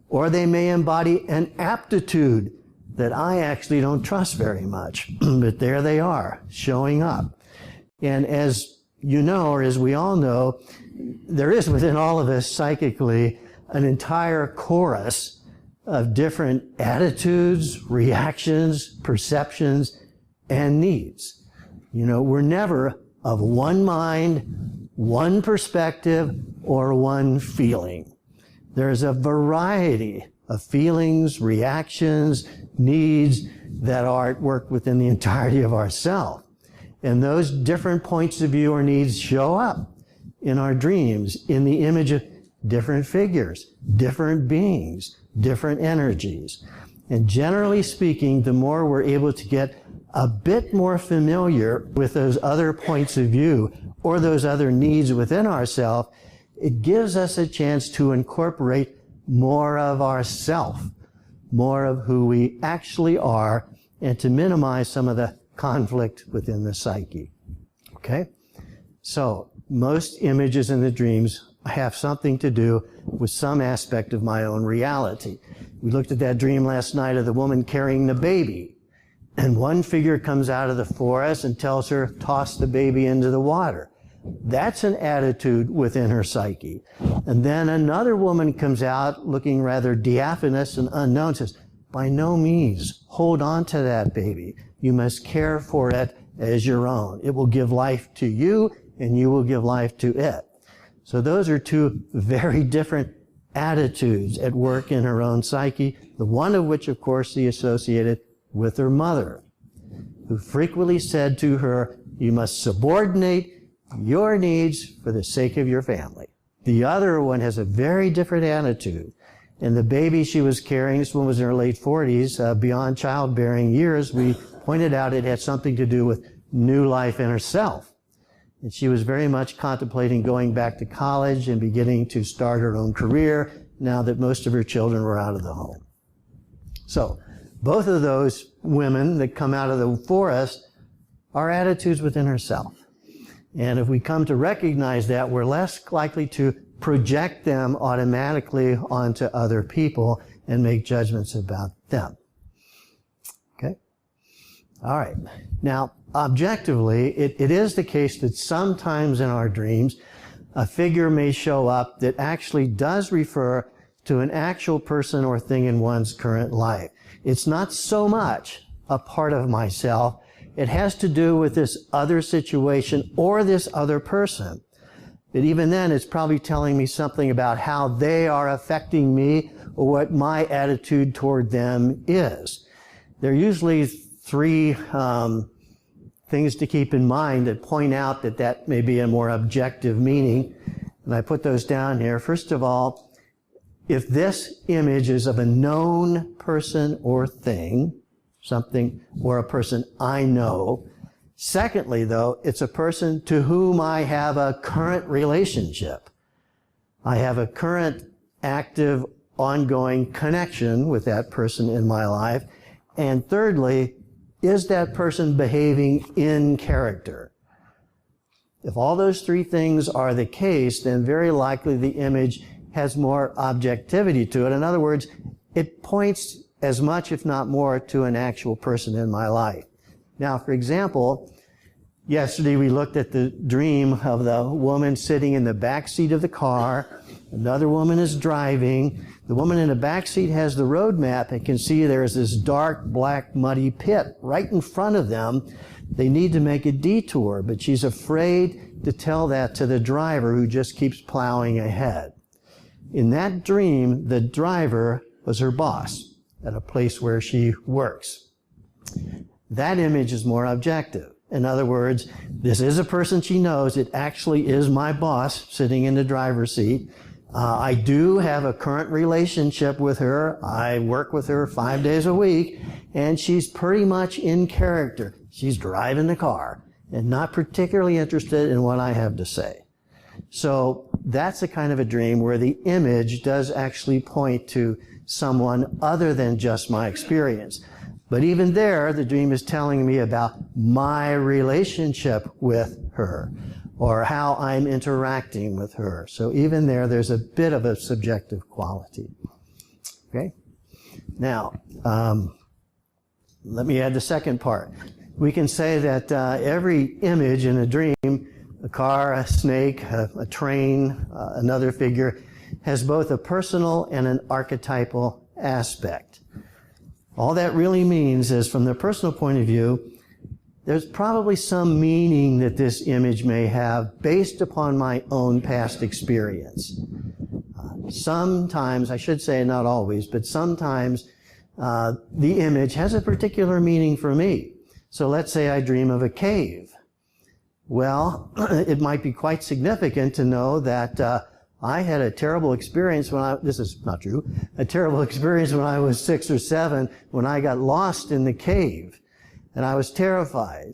Or they may embody an aptitude that I actually don't trust very much, but there they are, showing up. And as you know, or as we all know, there is within all of us psychically an entire chorus of different attitudes, reactions, perceptions, and needs. You know, we're never of one mind, one perspective, or one feeling. There's a variety of feelings, reactions, needs that are at work within the entirety of ourself. And those different points of view or needs show up in our dreams in the image of different figures, different beings, different energies. And generally speaking, the more we're able to get a bit more familiar with those other points of view or those other needs within ourselves, it gives us a chance to incorporate more of ourself, more of who we actually are, and to minimize some of the conflict within the psyche. Okay? So, most images in the dreams have something to do with some aspect of my own reality. We looked at that dream last night of the woman carrying the baby, and one figure comes out of the forest and tells her, toss the baby into the water. That's an attitude within her psyche. And then another woman comes out looking rather diaphanous and unknown, and says, by no means, hold on to that baby. You must care for it as your own. It will give life to you, and you will give life to it. So those are two very different attitudes at work in her own psyche, the one of which, of course, she associated with her mother, who frequently said to her, you must subordinate your needs for the sake of your family. The other one has a very different attitude. And the baby she was carrying, this one was in her late 40s, beyond childbearing years, we pointed out it had something to do with new life in herself. And she was very much contemplating going back to college and beginning to start her own career now that most of her children were out of the home. So, both of those women that come out of the forest are attitudes within herself. And if we come to recognize that, we're less likely to project them automatically onto other people and make judgments about them. Okay? All right. Now, objectively, it is the case that sometimes in our dreams, a figure may show up that actually does refer to an actual person or thing in one's current life. It's not so much a part of myself. It has to do with this other situation or this other person. But even then, it's probably telling me something about how they are affecting me or what my attitude toward them is. There are usually three things to keep in mind that point out that that may be a more objective meaning. And I put those down here. First of all, if this image is of a known person or thing, something, or a person I know. Secondly, though, it's a person to whom I have a current relationship. I have a current, active, ongoing connection with that person in my life. And thirdly, is that person behaving in character? If all those three things are the case, then very likely the image has more objectivity to it. In other words, it points as much, if not more, to an actual person in my life. Now, for example, yesterday we looked at the dream of the woman sitting in the back seat of the car. Another woman is driving. The woman in the back seat has the road map and can see there's this dark, black, muddy pit right in front of them. They need to make a detour, but she's afraid to tell that to the driver who just keeps plowing ahead. In that dream, the driver was her boss at a place where she works. That image is more objective. In other words, this is a person she knows. It actually is my boss sitting in the driver's seat. I do have a current relationship with her. I work with her 5 days a week, and she's pretty much in character. She's driving the car and not particularly interested in what I have to say. So that's a kind of a dream where the image does actually point to someone other than just my experience. But even there, the dream is telling me about my relationship with her or how I'm interacting with her. So even there, there's a bit of a subjective quality. Okay? Now, let me add the second part. We can say that every image in a dream, a car, a snake, a train, another figure, has both a personal and an archetypal aspect. All that really means is, from the personal point of view, there's probably some meaning that this image may have based upon my own past experience. Sometimes, I should say not always, but sometimes the image has a particular meaning for me. So let's say I dream of a cave. Well, it might be quite significant to know that I had a terrible experience this is not true, a terrible experience when I was 6 or 7 when I got lost in the cave and I was terrified.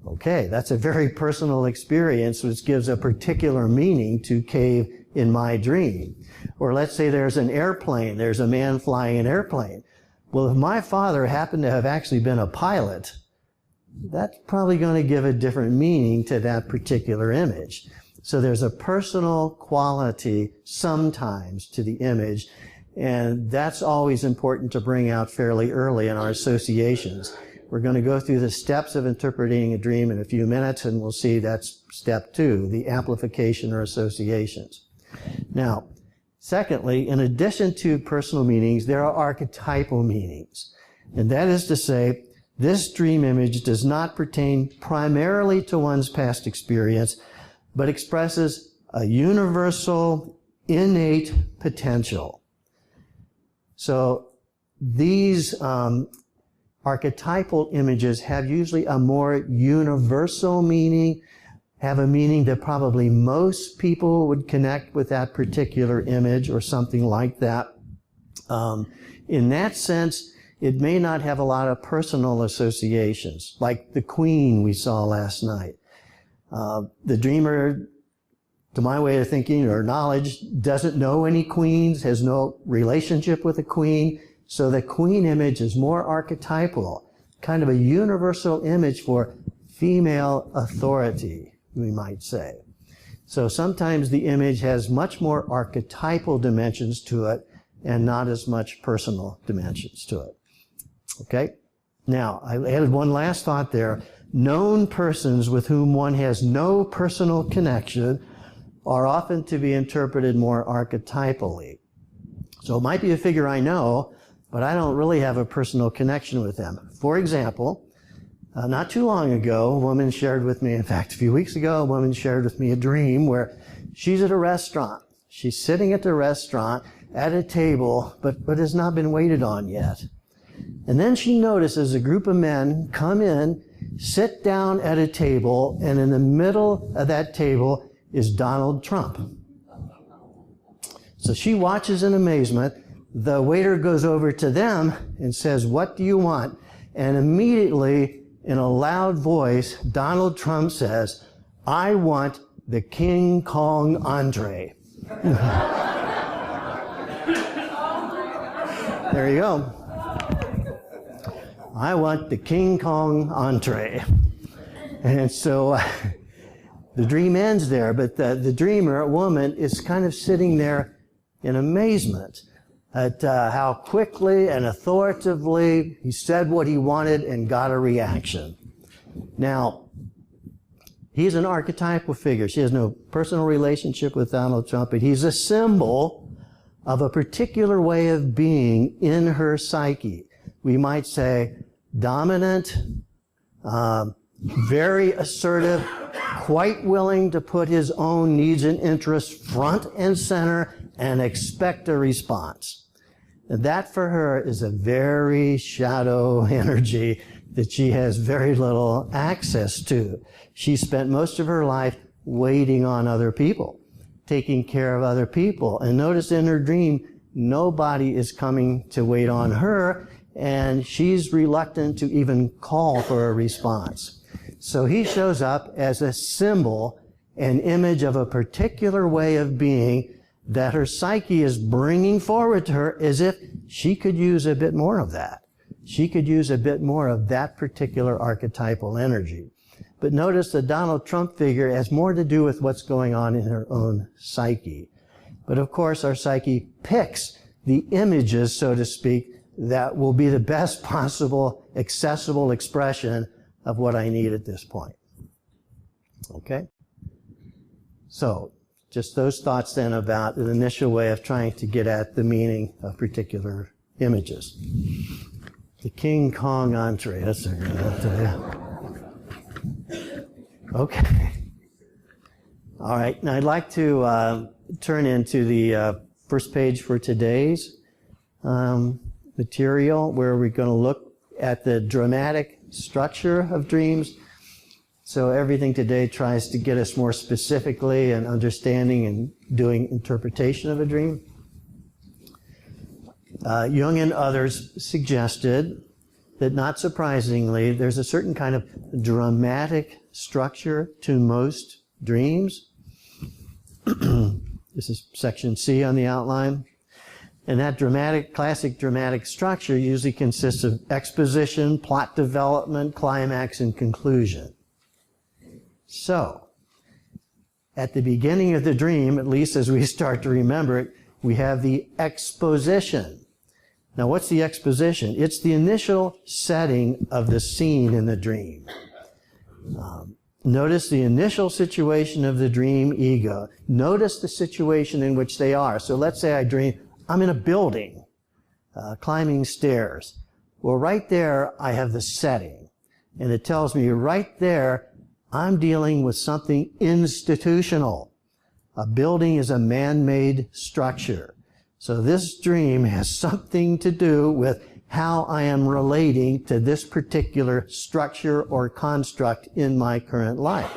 Okay, that's a very personal experience which gives a particular meaning to cave in my dream. Or let's say there's an airplane, there's a man flying an airplane. Well, if my father happened to have actually been a pilot, that's probably going to give a different meaning to that particular image. So there's a personal quality sometimes to the image, and that's always important to bring out fairly early in our associations. We're going to go through the steps of interpreting a dream in a few minutes, and we'll see that's step 2, the amplification or associations. Now, secondly, in addition to personal meanings, there are archetypal meanings. And that is to say, this dream image does not pertain primarily to one's past experience, but expresses a universal, innate potential. So these archetypal images have usually a more universal meaning, have a meaning that probably most people would connect with that particular image or something like that. In that sense, it may not have a lot of personal associations, like the queen we saw last night. The dreamer, to my way of thinking or knowledge, doesn't know any queens, has no relationship with a queen, so the queen image is more archetypal, kind of a universal image for female authority, we might say. So sometimes the image has much more archetypal dimensions to it and not as much personal dimensions to it. Okay? Now, I added one last thought there. Known persons with whom one has no personal connection are often to be interpreted more archetypally. So it might be a figure I know, but I don't really have a personal connection with them. For example, not too long ago, a woman shared with me, in fact, a few weeks ago, a woman shared with me a dream where she's at a restaurant. She's sitting at the restaurant at a table, but has not been waited on yet. And then she notices a group of men come in, sit down at a table, and in the middle of that table is Donald Trump. So she watches in amazement. The waiter goes over to them and says, "What do you want?" And immediately, in a loud voice, Donald Trump says, "I want the King Kong entree." There you go. I want the King Kong entree. And so the dream ends there, but the dreamer, a woman, is kind of sitting there in amazement at how quickly and authoritatively he said what he wanted and got a reaction. Now, he's an archetypal figure. She has no personal relationship with Donald Trump, but he's a symbol of a particular way of being in her psyche. We might say dominant, very assertive, quite willing to put his own needs and interests front and center and expect a response. And that for her is a very shadow energy that she has very little access to. She spent most of her life waiting on other people, taking care of other people. And notice in her dream, nobody is coming to wait on her, and she's reluctant to even call for a response. So he shows up as a symbol, an image of a particular way of being that her psyche is bringing forward to her as if she could use a bit more of that. She could use a bit more of that particular archetypal energy. But notice the Donald Trump figure has more to do with what's going on in her own psyche. But of course, our psyche picks the images, so to speak, that will be the best possible accessible expression of what I need at this point. Okay? So, just those thoughts then about an initial way of trying to get at the meaning of particular images. The King Kong entree, that's a good one. Okay. All right, now I'd like to turn into the first page for today's material, where we're going to look at the dramatic structure of dreams. So everything today tries to get us more specifically and understanding and doing interpretation of a dream. Jung and others suggested that, not surprisingly, there's a certain kind of dramatic structure to most dreams. This is section C on the outline. And that classic dramatic structure usually consists of exposition, plot development, climax, and conclusion. So, at the beginning of the dream, at least as we start to remember it, we have the exposition. Now, what's the exposition? It's the initial setting of the scene in the dream. Notice the initial situation of the dream ego. Notice the situation in which they are. So let's say I dream, I'm in a building, climbing stairs. Well, right there, I have the setting. And it tells me right there, I'm dealing with something institutional. A building is a man-made structure. So this dream has something to do with how I am relating to this particular structure or construct in my current life.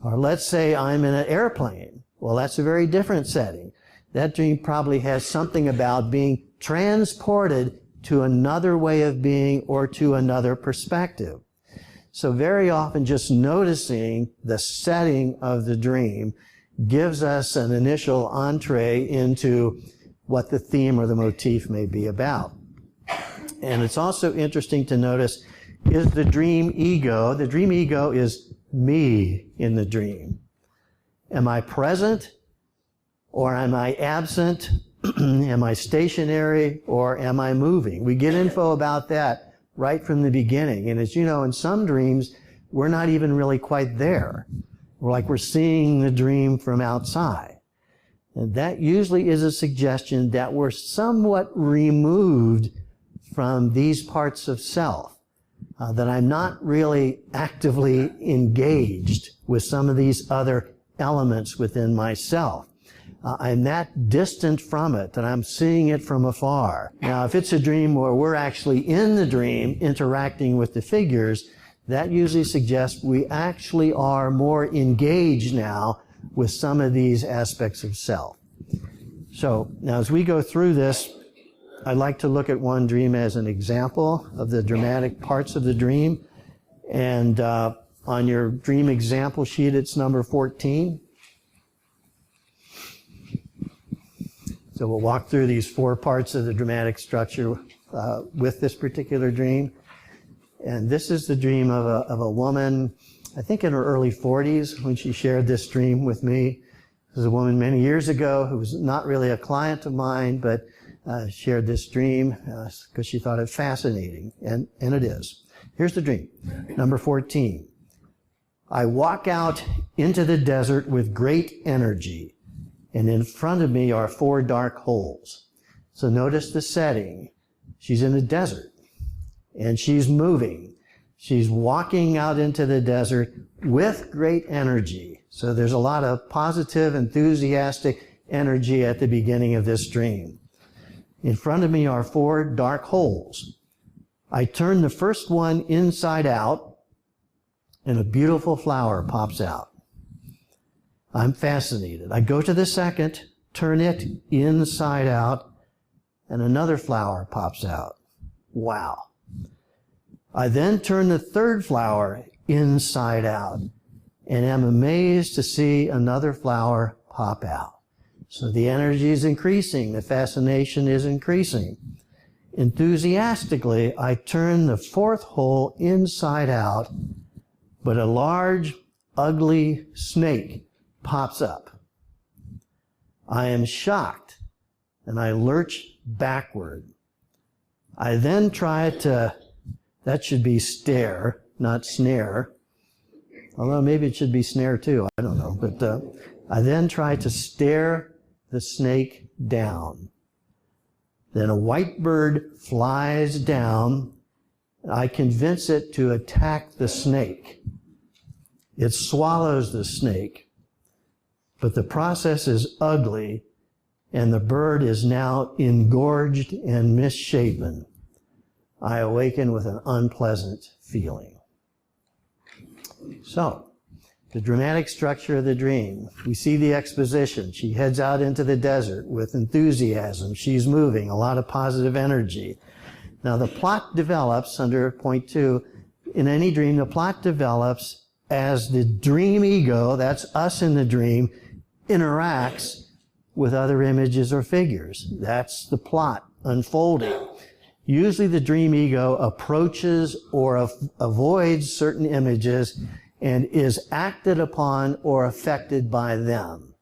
Or let's say I'm in an airplane. Well, that's a very different setting. That dream probably has something about being transported to another way of being or to another perspective. So very often just noticing the setting of the dream gives us an initial entree into what the theme or the motif may be about. And it's also interesting to notice is the dream ego is me in the dream. Am I present or am I absent? Am I stationary or am I moving? We get info about that right from the beginning. And as you know, in some dreams, we're not even really quite there. We're seeing the dream from outside. And that usually is a suggestion that we're somewhat removed from these parts of self, that I'm not really actively engaged with some of these other elements within myself. I'm that distant from it that I'm seeing it from afar. Now, if it's a dream where we're actually in the dream interacting with the figures, that usually suggests we actually are more engaged now with some of these aspects of self. So now as we go through this, I'd like to look at one dream as an example of the dramatic parts of the dream. And on your dream example sheet, it's number 14. So we'll walk through these 4 parts of the dramatic structure with this particular dream. And this is the dream of a woman, I think in her early 40s, when she shared this dream with me. This is a woman many years ago who was not really a client of mine, but shared this dream because she thought it fascinating, and it is. Here's the dream, number 14. I walk out into the desert with great energy, and in front of me are 4 dark holes. So notice the setting. She's in the desert, and she's moving. She's walking out into the desert with great energy. So there's a lot of positive, enthusiastic energy at the beginning of this dream. In front of me are 4 dark holes. I turn the first one inside out, and a beautiful flower pops out. I'm fascinated. I go to the second, turn it inside out, and another flower pops out. Wow. I then turn the third flower inside out, and am amazed to see another flower pop out. So the energy is increasing, the fascination is increasing. Enthusiastically, I turn the 4th hole inside out, but a large, ugly snake pops up. I am shocked, and I lurch backward. I then try to, that should be stare, not snare. Although maybe it should be snare too, I don't know. But I then try to stare the snake down. Then a white bird flies down. I convince it to attack the snake. It swallows the snake. But the process is ugly, and the bird is now engorged and misshapen. I awaken with an unpleasant feeling. So, the dramatic structure of the dream. We see the exposition. She heads out into the desert with enthusiasm. She's moving, a lot of positive energy. Now, the plot develops under point 2. In any dream, the plot develops as the dream ego, that's us in the dream, interacts with other images or figures. That's the plot unfolding. Usually the dream ego approaches or avoids certain images and is acted upon or affected by them.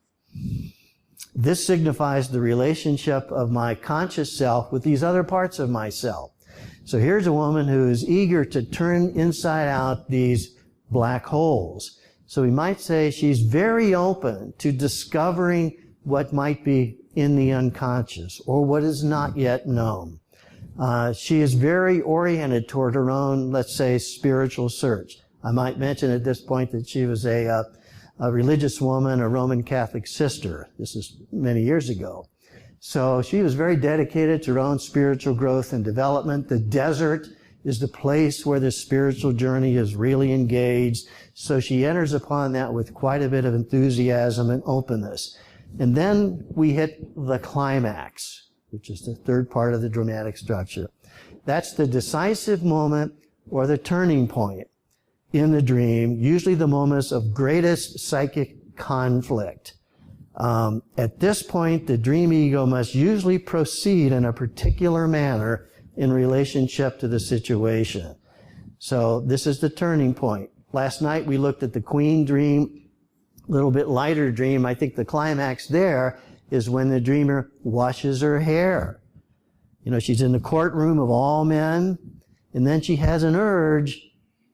This signifies the relationship of my conscious self with these other parts of myself. So here's a woman who is eager to turn inside out these black holes. So we might say she's very open to discovering what might be in the unconscious or what is not yet known. She is very oriented toward her own, let's say, spiritual search. I might mention at this point that she was a religious woman, a Roman Catholic sister. This is many years ago. So she was very dedicated to her own spiritual growth and development. The desert is the place where the spiritual journey is really engaged. So she enters upon that with quite a bit of enthusiasm and openness. And then we hit the climax, which is the 3rd part of the dramatic structure. That's the decisive moment or the turning point in the dream, usually the moments of greatest psychic conflict. At this point, the dream ego must usually proceed in a particular manner in relationship to the situation. So this is the turning point. Last night we looked at the queen dream, a little bit lighter dream. I think the climax there is when the dreamer washes her hair. You know, she's in the courtroom of all men, and then she has an urge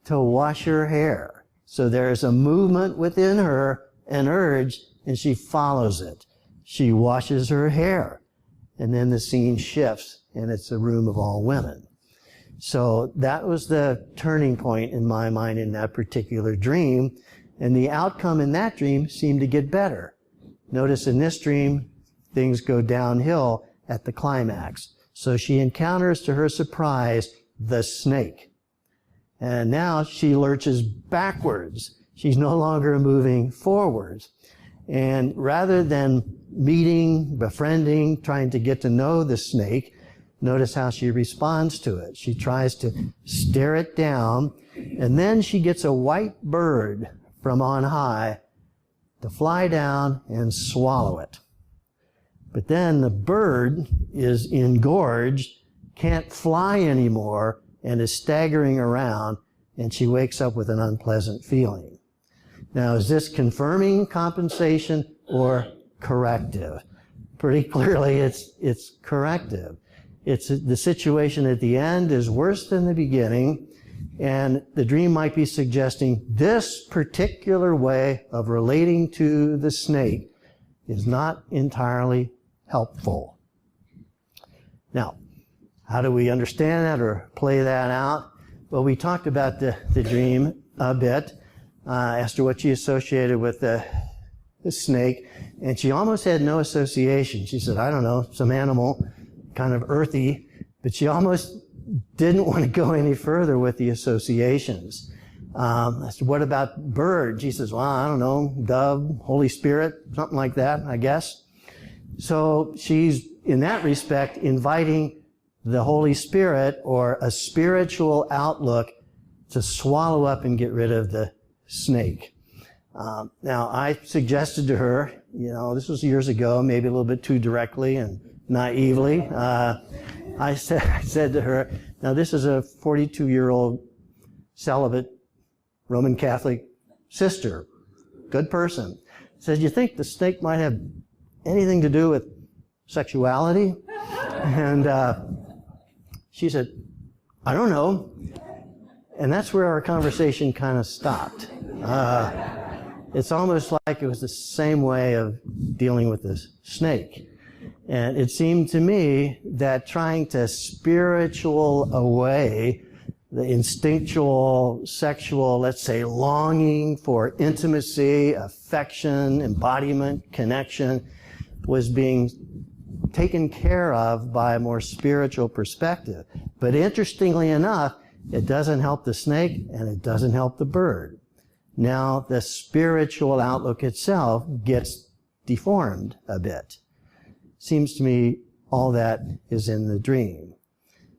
to wash her hair. So there's a movement within her, an urge, and she follows it. She washes her hair, and then the scene shifts, and it's a room of all women. So that was the turning point in my mind in that particular dream, and the outcome in that dream seemed to get better. Notice in this dream, things go downhill at the climax. So she encounters, to her surprise, the snake. And now she lurches backwards. She's no longer moving forwards. And rather than meeting, befriending, trying to get to know the snake. Notice how she responds to it. She tries to stare it down, and then she gets a white bird from on high to fly down and swallow it. But then the bird is engorged, can't fly anymore, and is staggering around, and she wakes up with an unpleasant feeling. Now, is this confirming compensation or corrective? Pretty clearly, it's corrective. It's the situation at the end is worse than the beginning, and the dream might be suggesting this particular way of relating to the snake is not entirely helpful. Now, how do we understand that or play that out? Well, we talked about the dream a bit. Asked her what she associated with the snake, and she almost had no association. She said, I don't know, some animal, kind of earthy, but she almost didn't want to go any further with the associations. I said, what about bird? She says, well, I don't know, dove, Holy Spirit, something like that, I guess. So she's, in that respect, inviting the Holy Spirit or a spiritual outlook to swallow up and get rid of the snake. Now, I suggested to her, this was years ago, maybe a little bit too directly and naively. I said to her, now this is a 42-year-old celibate Roman Catholic sister, good person. Said, you think the snake might have anything to do with sexuality? And she said, I don't know. And that's where our conversation kind of stopped. It's almost like it was the same way of dealing with this snake. And it seemed to me that trying to spiritual away the instinctual, sexual, let's say, longing for intimacy, affection, embodiment, connection, was being taken care of by a more spiritual perspective. But interestingly enough, it doesn't help the snake and it doesn't help the bird. Now the spiritual outlook itself gets deformed a bit. Seems to me all that is in the dream.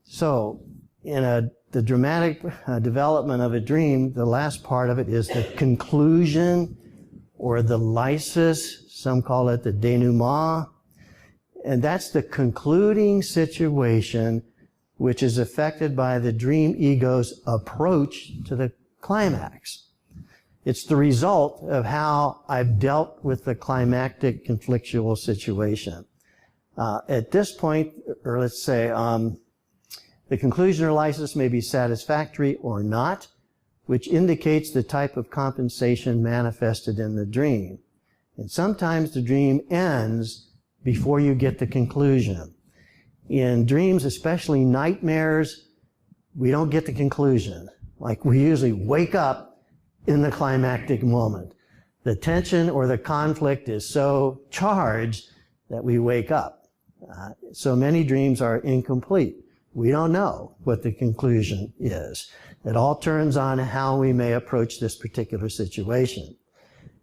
So in the dramatic development of a dream, the last part of it is the conclusion or the lysis. Some call it the denouement. And that's the concluding situation which is affected by the dream ego's approach to the climax. It's the result of how I've dealt with the climactic conflictual situation. At this point, or let's say, the conclusion or lysis may be satisfactory or not, which indicates the type of compensation manifested in the dream. And sometimes the dream ends before you get the conclusion. In dreams, especially nightmares, we don't get the conclusion. Like we usually wake up in the climactic moment. The tension or the conflict is so charged that we wake up. So many dreams are incomplete. We don't know what the conclusion is. It all turns on how we may approach this particular situation.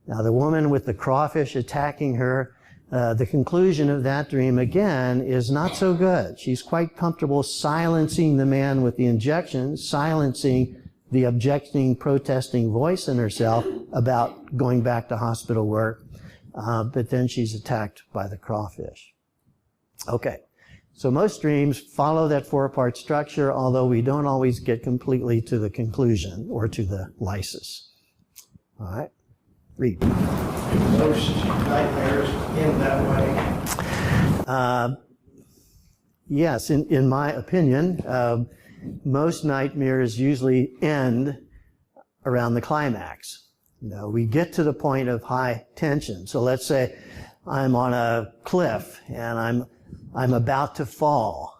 Now, the woman with the crawfish attacking her, the conclusion of that dream, again, is not so good. She's quite comfortable silencing the man with the injection, silencing the objecting, protesting voice in herself about going back to hospital work, but then she's attacked by the crawfish. Okay, so most dreams follow that four-part structure, although we don't always get completely to the conclusion or to the lysis. All right, read. Most nightmares end that way. Yes, in my opinion, most nightmares usually end around the climax. We get to the point of high tension. So let's say I'm on a cliff and I'm about to fall,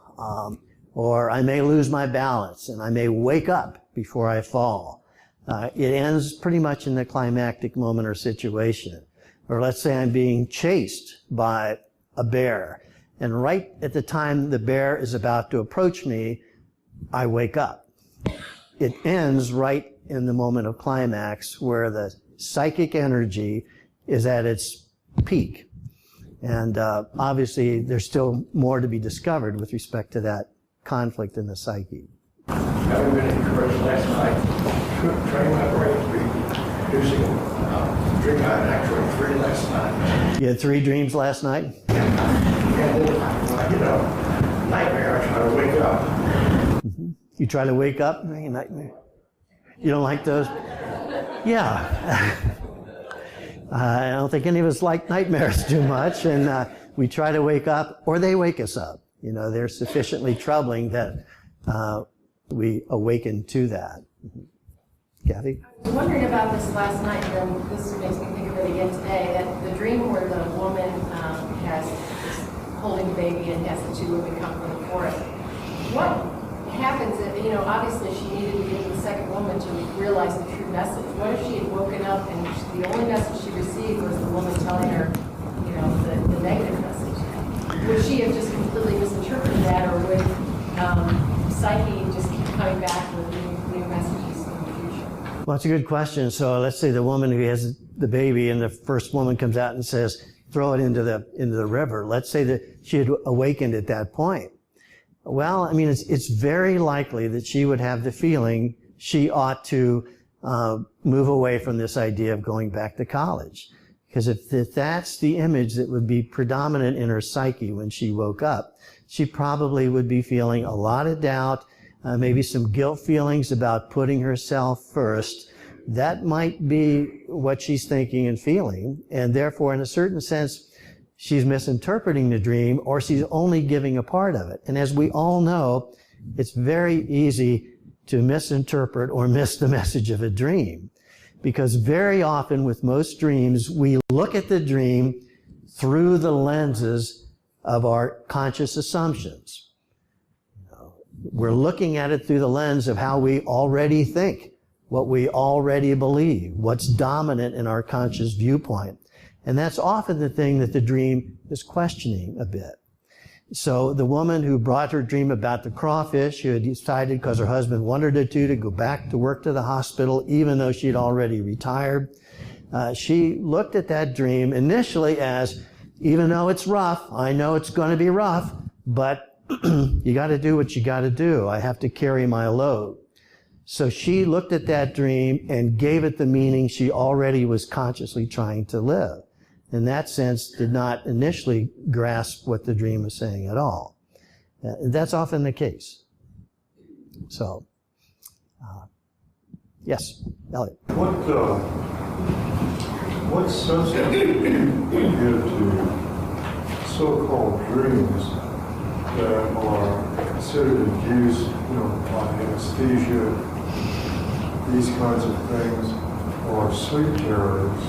or I may lose my balance and I may wake up before I fall. It ends pretty much in the climactic moment or situation. Or let's say I'm being chased by a bear, and right at the time the bear is about to approach me, I wake up. It ends right in the moment of climax where the psychic energy is at its peak. And obviously, there's still more to be discovered with respect to that conflict in the psyche. Having been encouraged last night, trying my brain to be producing a dream. I had actually 3 last night. You had 3 dreams last night? Yeah, you know, nightmare. I try to wake up. Mm-hmm. You try to wake up? Nightmare. You don't like those? Yeah. I don't think any of us like nightmares too much, and we try to wake up, or they wake us up. You know, they're sufficiently troubling that we awaken to that. Kathy? I was wondering about this last night, and this makes me think of it again today, that the dream where the woman is holding the baby and has the 2 women come from the forest. What happens if, you know, obviously she needed to be the second woman to realize the true message. What if she had woken up and the only message she received was the woman telling her, you know, the negative message? Would she have just completely misinterpreted that, or would psyche just keep coming back with new messages in the future? Well, that's a good question. So let's say the woman who has the baby and the first woman comes out and says, throw it into the river. Let's say that she had awakened at that point. Well, I mean, it's very likely that she would have the feeling she ought to move away from this idea of going back to college. Because if that's the image that would be predominant in her psyche when she woke up, she probably would be feeling a lot of doubt, maybe some guilt feelings about putting herself first. That might be what she's thinking and feeling, and therefore, in a certain sense, she's misinterpreting the dream, or she's only giving a part of it. And as we all know, it's very easy to misinterpret or miss the message of a dream. Because very often with most dreams, we look at the dream through the lenses of our conscious assumptions. We're looking at it through the lens of how we already think, what we already believe, what's dominant in our conscious viewpoint. And that's often the thing that the dream is questioning a bit. So the woman who brought her dream about the crawfish, who had decided because her husband wanted her to go back to work to the hospital, even though she'd already retired, she looked at that dream initially as, even though it's rough, I know it's going to be rough, but you got to do what you got to do. I have to carry my load. So she looked at that dream and gave it the meaning she already was consciously trying to live. In that sense, did not initially grasp what the dream was saying at all. That's often the case. So, yes, Elliot. What substance do you give to so-called dreams that are considered abuse, like anesthesia, these kinds of things, or sleep terrors,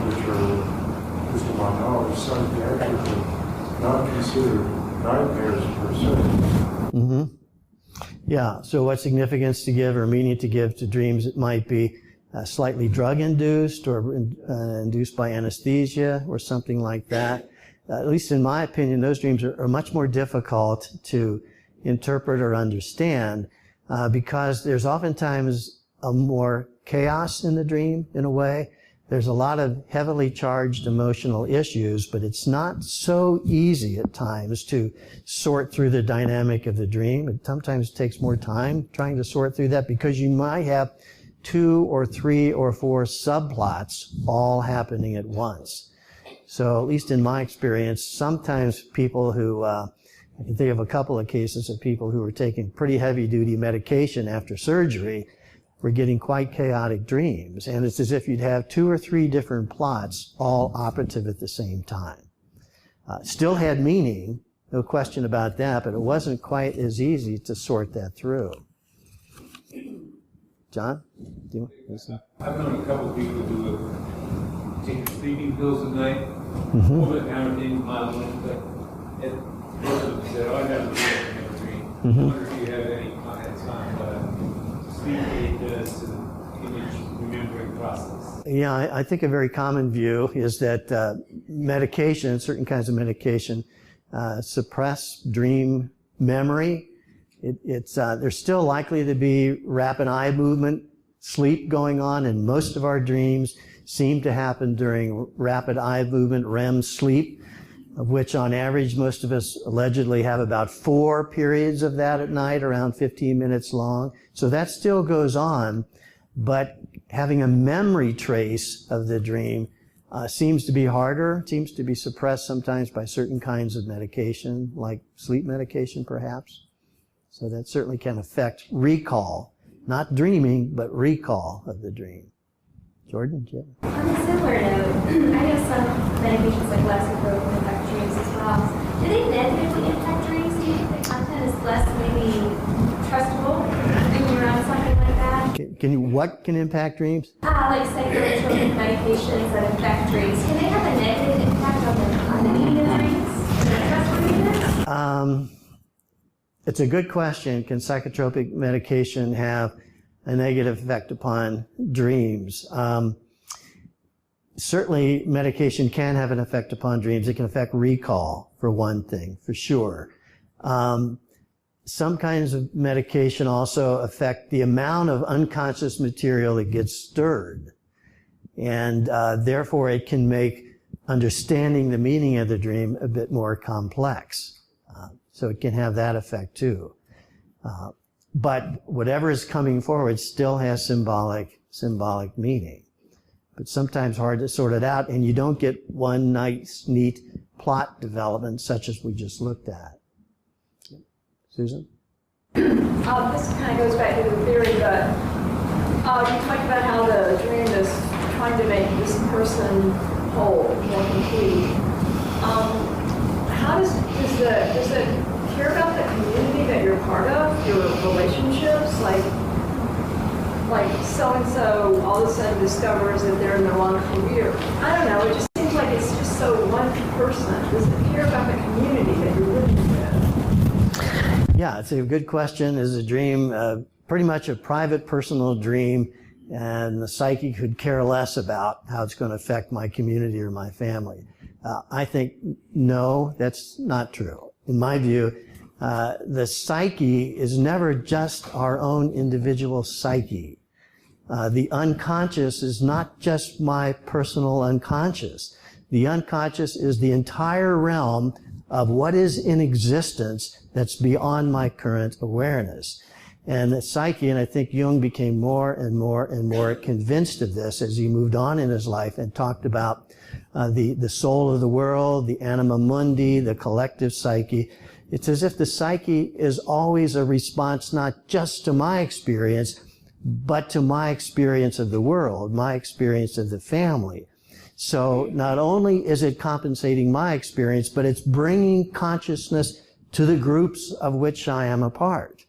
which are, just to my knowledge, psychiatrically not considered nightmares per se? Mm-hmm. Yeah, so what significance to give or meaning to give to dreams? It might be slightly drug-induced or induced by anesthesia or something like that. At least in my opinion, those dreams are much more difficult to interpret or understand because there's oftentimes a more chaos in the dream, in a way. There's a lot of heavily charged emotional issues, but it's not so easy at times to sort through the dynamic of the dream. It sometimes takes more time trying to sort through that because you might have 2 or 3 or 4 subplots all happening at once. So at least in my experience, sometimes people who, I can think of a couple of cases of people who were taking pretty heavy-duty medication after surgery were getting quite chaotic dreams. And it's as if you'd have 2 or 3 different plots all operative at the same time. Still had meaning, no question about that, but it wasn't quite as easy to sort that through. John? Do you want to listen? I've known a couple of people who have taken sleeping pills at night, Mm-hmm. over the hammer things, modeling, but most of them said, oh, I never dream, I never dream. Mm-hmm. I wonder if you have any comments on sleep aid does to the image remembering process. Yeah, I think a very common view is that medication, certain kinds of medication, suppress dream memory. There's still likely to be rapid eye movement, sleep going on, and most of our dreams seem to happen during rapid eye movement, REM sleep. of which on average most of us allegedly have about 4 periods of that at night, around 15 minutes long. So that still goes on, but having a memory trace of the dream seems to be harder, seems to be suppressed sometimes by certain kinds of medication, like sleep medication perhaps. So that certainly can affect recall, not dreaming, but recall of the dream. Jordan, Jim? On a similar note, I know some medications like lexapro can affect dreams as well. Do they negatively impact dreams? Do you think the content is less maybe trustable thinking around something like that? What can impact dreams? Like psychotropic medications that affect dreams. Can they have a negative impact on the meaning of dreams? The trustworthiness? It's a good question. Can psychotropic medication have a negative effect upon dreams? Certainly, medication can have an effect upon dreams. It can affect recall, for one thing, for sure. Some kinds of medication also affect the amount of unconscious material that gets stirred. And therefore, it can make understanding the meaning of the dream a bit more complex. So it can have that effect too. But whatever is coming forward still has symbolic meaning. But sometimes hard to sort it out, and you don't get one nice, neat plot development such as we just looked at. Susan? This kind of goes back to the theory, but you talked about how the dream is trying to make this person whole, more complete. How does it care about the community that you're part of, your relationships? Like so-and-so all of a sudden discovers that they're in the wrong career. I don't know, it just seems like it's just so one person. Does it care about the community that you're living with? Yeah, it's a good question. Is a dream pretty much a private, personal dream, and the psyche could care less about how it's going to affect my community or my family? I think no, that's not true. In my view, the psyche is never just our own individual psyche. The unconscious is not just my personal unconscious. The unconscious is the entire realm of what is in existence that's beyond my current awareness. And the psyche, and I think Jung became more and more and more convinced of this as he moved on in his life and talked about the soul of the world, the anima mundi, the collective psyche. It's as if the psyche is always a response not just to my experience, but to my experience of the world, my experience of the family. So not only is it compensating my experience, but it's bringing consciousness to the groups of which I am a part.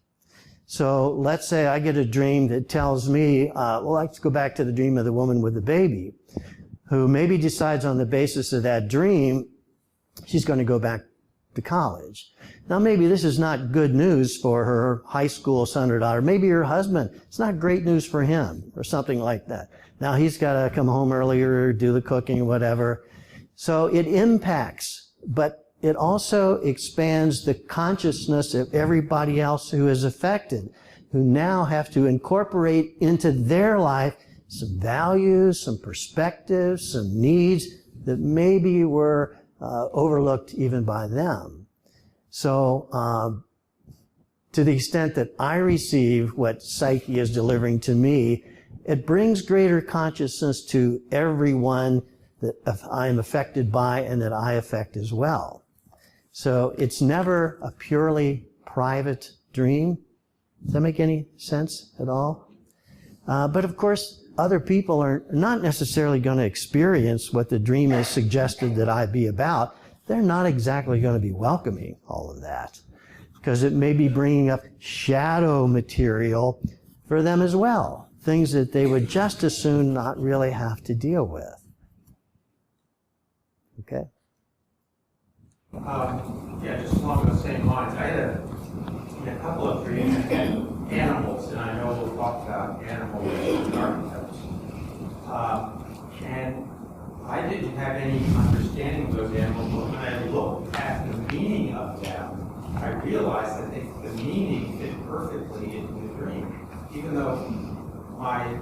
So let's say I get a dream that tells me, well, let's go back to the dream of the woman with the baby, who maybe decides on the basis of that dream, she's going to go back to college. Now, maybe this is not good news for her high school son or daughter. Maybe her husband, it's not great news for him or something like that. Now, he's got to come home earlier, do the cooking, whatever. So it impacts, but it also expands the consciousness of everybody else who is affected, who now have to incorporate into their life some values, some perspectives, some needs that maybe were overlooked even by them. So to the extent that I receive what psyche is delivering to me, it brings greater consciousness to everyone that I am affected by and that I affect as well. So it's never a purely private dream. Does that make any sense at all? But of course, other people are not necessarily going to experience what the dream has suggested that I be about. They're not exactly going to be welcoming all of that, because it may be bringing up shadow material for them as well, things that they would just as soon not really have to deal with. Okay? Yeah, just along those same lines. I had a couple of dreams and animals, and I know we'll talk about animals and archetypes. And I didn't have any understanding of those animals, but when I looked at the meaning of them, I realized that the meaning fit perfectly into the dream. Even though my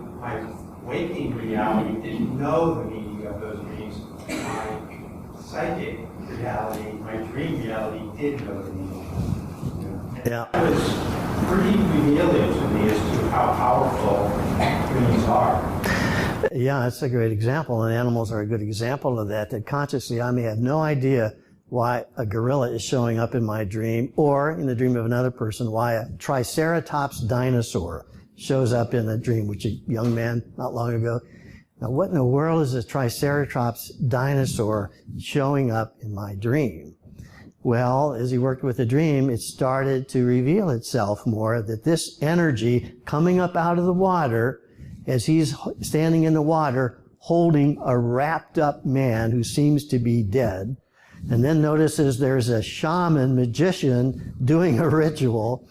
waking reality didn't know the meaning of those dreams, my psychic reality, my dream reality did know the meaning. Yeah. It was pretty revealing to me as to how powerful dreams are. Yeah, that's a great example, and animals are a good example of that, that consciously I may have no idea why a gorilla is showing up in my dream, or in the dream of another person, why a triceratops dinosaur shows up in a dream, which a young man not long ago. Now, what in the world is a triceratops dinosaur showing up in my dream? Well, as he worked with the dream, it started to reveal itself more, that this energy coming up out of the water, as he's standing in the water, holding a wrapped up man who seems to be dead, and then notices there's a shaman magician doing a ritual.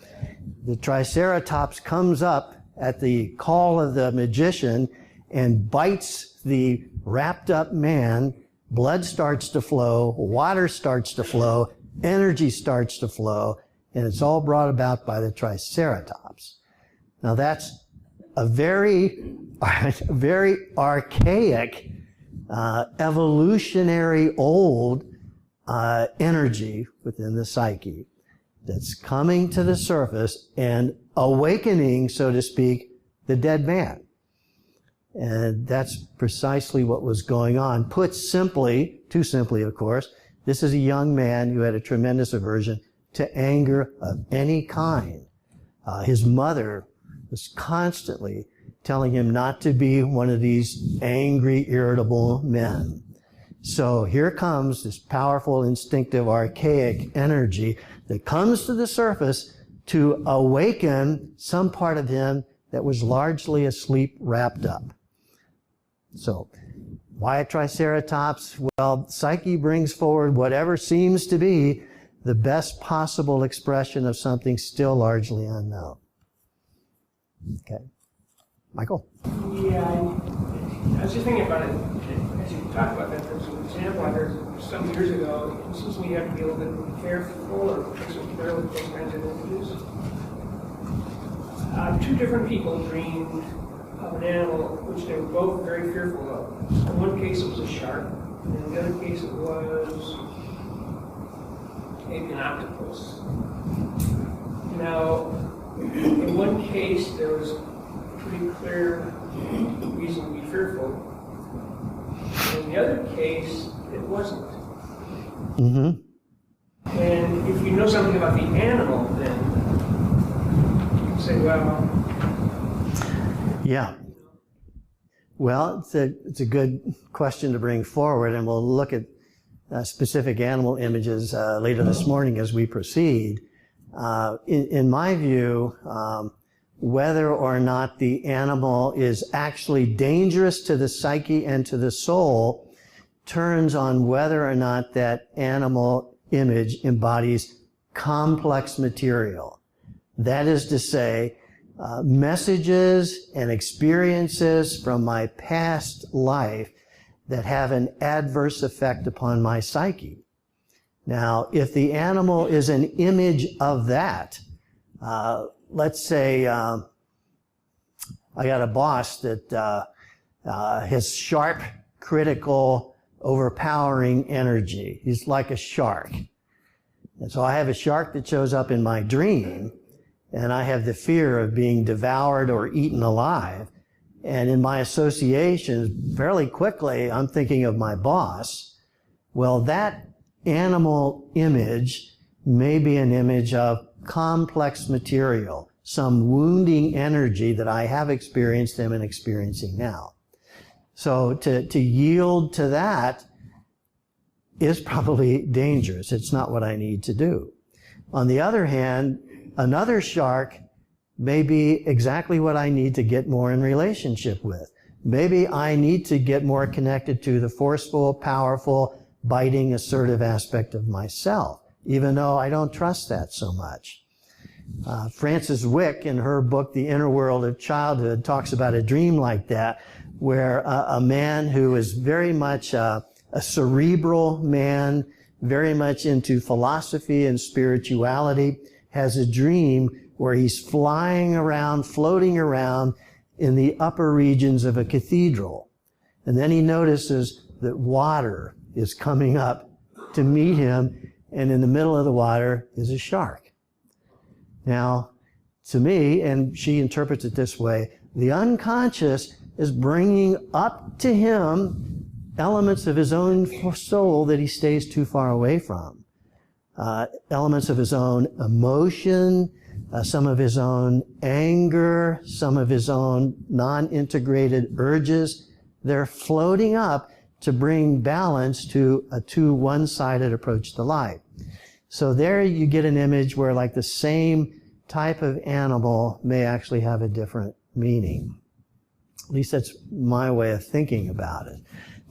The triceratops comes up at the call of the magician and bites the wrapped up man. Blood starts to flow, water starts to flow, energy starts to flow, and it's all brought about by the triceratops. Now that's a very archaic, evolutionary old energy within the psyche that's coming to the surface and awakening, so to speak, the dead man. And that's precisely what was going on. Put simply, too simply of course, this is a young man who had a tremendous aversion to anger of any kind. His mother was constantly telling him not to be one of these angry, irritable men. So here comes this powerful, instinctive, archaic energy that comes to the surface to awaken some part of him that was largely asleep, wrapped up. So, why a triceratops? Well, psyche brings forward whatever seems to be the best possible expression of something still largely unknown. Okay. Michael? Yeah, I was just thinking about it as you talk about that. There's an example I heard some years ago. It seems to me you have to be a little bit careful or extra care with those kinds of images. Two different people dreamed of an animal which they were both very fearful of. In one case it was a shark, and in the other case it was maybe an octopus. Now, in one case there was pretty clear reason to be fearful. In the other case, it wasn't. Mm-hmm. And if you know something about the animal, then you can say, well... Yeah. Well, it's a good question to bring forward, and we'll look at specific animal images later this morning as we proceed. In my view, whether or not the animal is actually dangerous to the psyche and to the soul turns on whether or not that animal image embodies complex material. That is to say, messages and experiences from my past life that have an adverse effect upon my psyche. Now, if the animal is an image of that, let's say I got a boss that has sharp, critical, overpowering energy. He's like a shark. And so I have a shark that shows up in my dream, and I have the fear of being devoured or eaten alive. And in my associations, fairly quickly, I'm thinking of my boss. Well, that animal image may be an image of complex material, some wounding energy that I have experienced and am experiencing now. So to yield to that is probably dangerous. It's not what I need to do. On the other hand, another shark may be exactly what I need to get more in relationship with. Maybe I need to get more connected to the forceful, powerful, biting, assertive aspect of myself, even though I don't trust that so much. Frances Wick, in her book, The Inner World of Childhood, talks about a dream like that, where a man who is very much a cerebral man, very much into philosophy and spirituality, has a dream where he's flying around, floating around in the upper regions of a cathedral. And then he notices that water is coming up to meet him, and in the middle of the water is a shark. Now, to me, and she interprets it this way, the unconscious is bringing up to him elements of his own soul that he stays too far away from. Elements of his own emotion, some of his own anger, some of his own non-integrated urges. They're floating up to bring balance to a too one-sided approach to life. So there you get an image where like the same type of animal may actually have a different meaning. At least that's my way of thinking about it.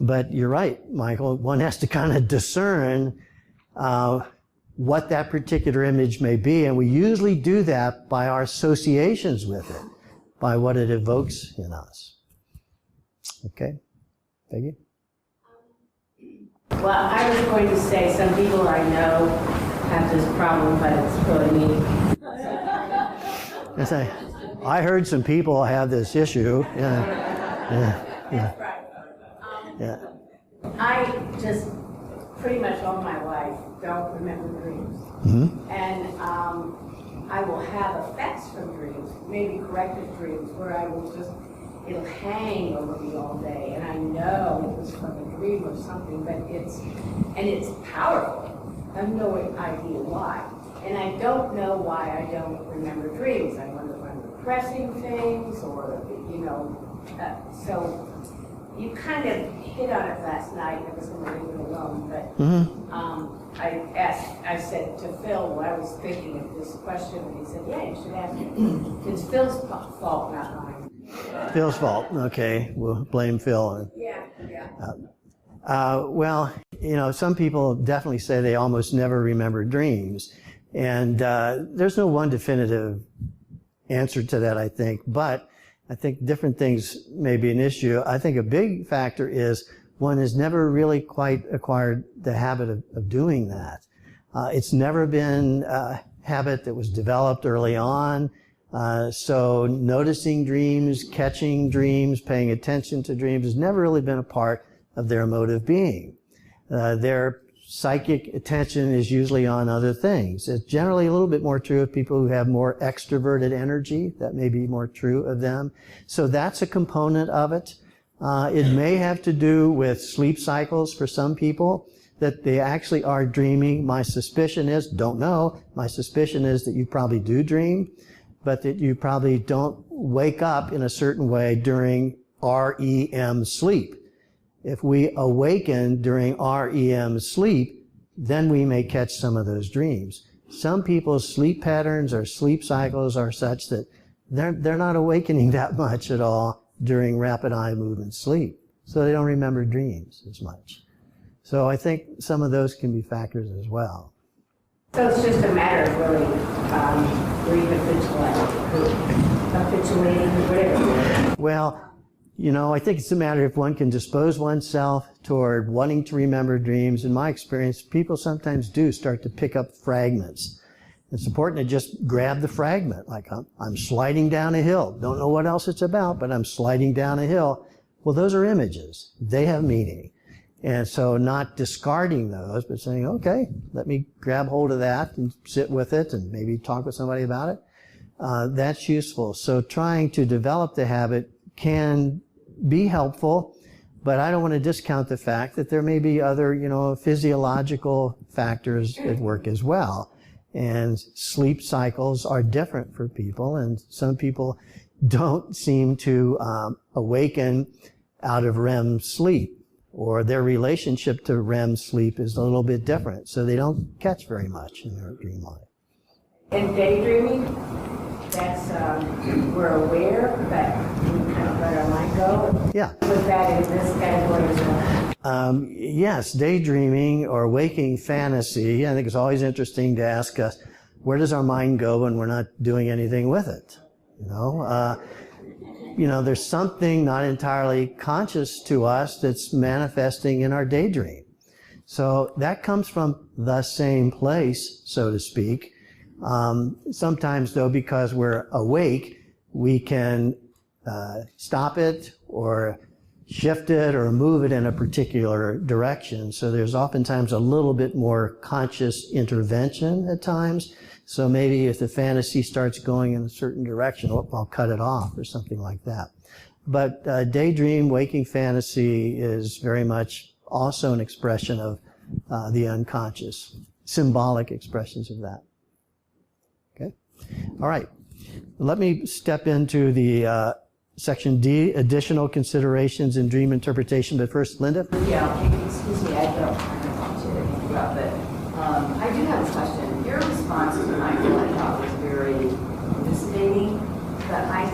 But you're right, Michael, one has to kind of discern what that particular image may be, and we usually do that by our associations with it, by what it evokes in us. Okay, Peggy? Well, I was going to say some people I know have this problem, but it's really me. I heard some people have this issue. I just pretty much all my life don't remember dreams. Mm-hmm. And I will have effects from dreams, maybe corrective dreams, where I will just, it'll hang over me all day, and I know it was from a dream or something, but it's powerful. I have no idea why. And I don't know why I don't remember dreams. I wonder if I'm repressing things, or, so you kind of hit on it last night. I was going to leave it alone, but I said to Phil, when I was thinking of this question, and he said, yeah, you should ask me. It's Phil's fault, not mine. Phil's fault. Okay, we'll blame Phil. Yeah. Well, some people definitely say they almost never remember dreams. And there's no one definitive answer to that, I think. But I think different things may be an issue. I think a big factor is one has never really quite acquired the habit of doing that. It's never been a habit that was developed early on. So noticing dreams, catching dreams, paying attention to dreams has never really been a part of their emotive being. Their psychic attention is usually on other things. It's generally a little bit more true of people who have more extroverted energy. That may be more true of them. So that's a component of it. It may have to do with sleep cycles for some people, that they actually are dreaming. My suspicion is, don't know, my suspicion is that you probably do dream, but that you probably don't wake up in a certain way during REM sleep. If we awaken during REM sleep, then we may catch some of those dreams. Some people's sleep patterns or sleep cycles are such that they're not awakening that much at all during rapid eye movement sleep. So they don't remember dreams as much. So I think some of those can be factors as well. So it's just a matter of really recapitulating, whatever. Well, I think it's a matter if one can dispose oneself toward wanting to remember dreams. In my experience, people sometimes do start to pick up fragments. It's important to just grab the fragment, like I'm sliding down a hill. Don't know what else it's about, but I'm sliding down a hill. Well, those are images. They have meaning. And so not discarding those, but saying, okay, let me grab hold of that and sit with it and maybe talk with somebody about it. That's useful. So trying to develop the habit can be helpful, but I don't want to discount the fact that there may be other, physiological factors at work as well. And sleep cycles are different for people, and some people don't seem to awaken out of REM sleep, or their relationship to REM sleep is a little bit different, so they don't catch very much in their dream life. And daydreaming, that's, we're aware, but we kind of let our mind go. Yeah. Put that in this category as well. Yes, daydreaming or waking fantasy, I think it's always interesting to ask us, where does our mind go when we're not doing anything with it? There's something not entirely conscious to us that's manifesting in our daydream. So that comes from the same place, so to speak. Sometimes, though, because we're awake, we can stop it or shift it or move it in a particular direction. So there's oftentimes a little bit more conscious intervention at times. So maybe if the fantasy starts going in a certain direction, I'll cut it off or something like that. But daydream, waking fantasy is very much also an expression of the unconscious, symbolic expressions of that. Okay? All right. Let me step into the Section D, additional considerations in dream interpretation. But first, Linda? Yeah, excuse me, I don't want to interrupt, but I do have a question. Your response to Michael I thought was very elucidating, but I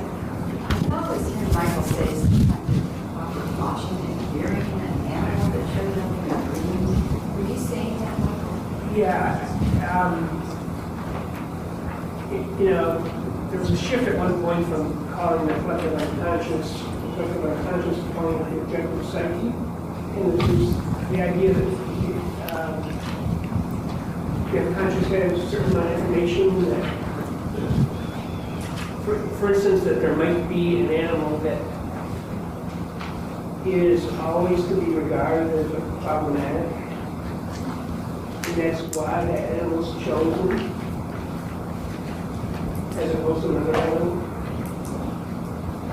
thought was hearing Michael say some kind of proper caution and hearing an animal that showed up in a dream. Were you saying that, Michael? Yeah. You know, there was a shift at one point from calling the collective unconscious to calling it the objective psyche. And there's the idea that the unconscious has a certain amount of information that, for instance, that there might be an animal that is always to be regarded as problematic. And that's why that animal is chosen, as opposed to another animal.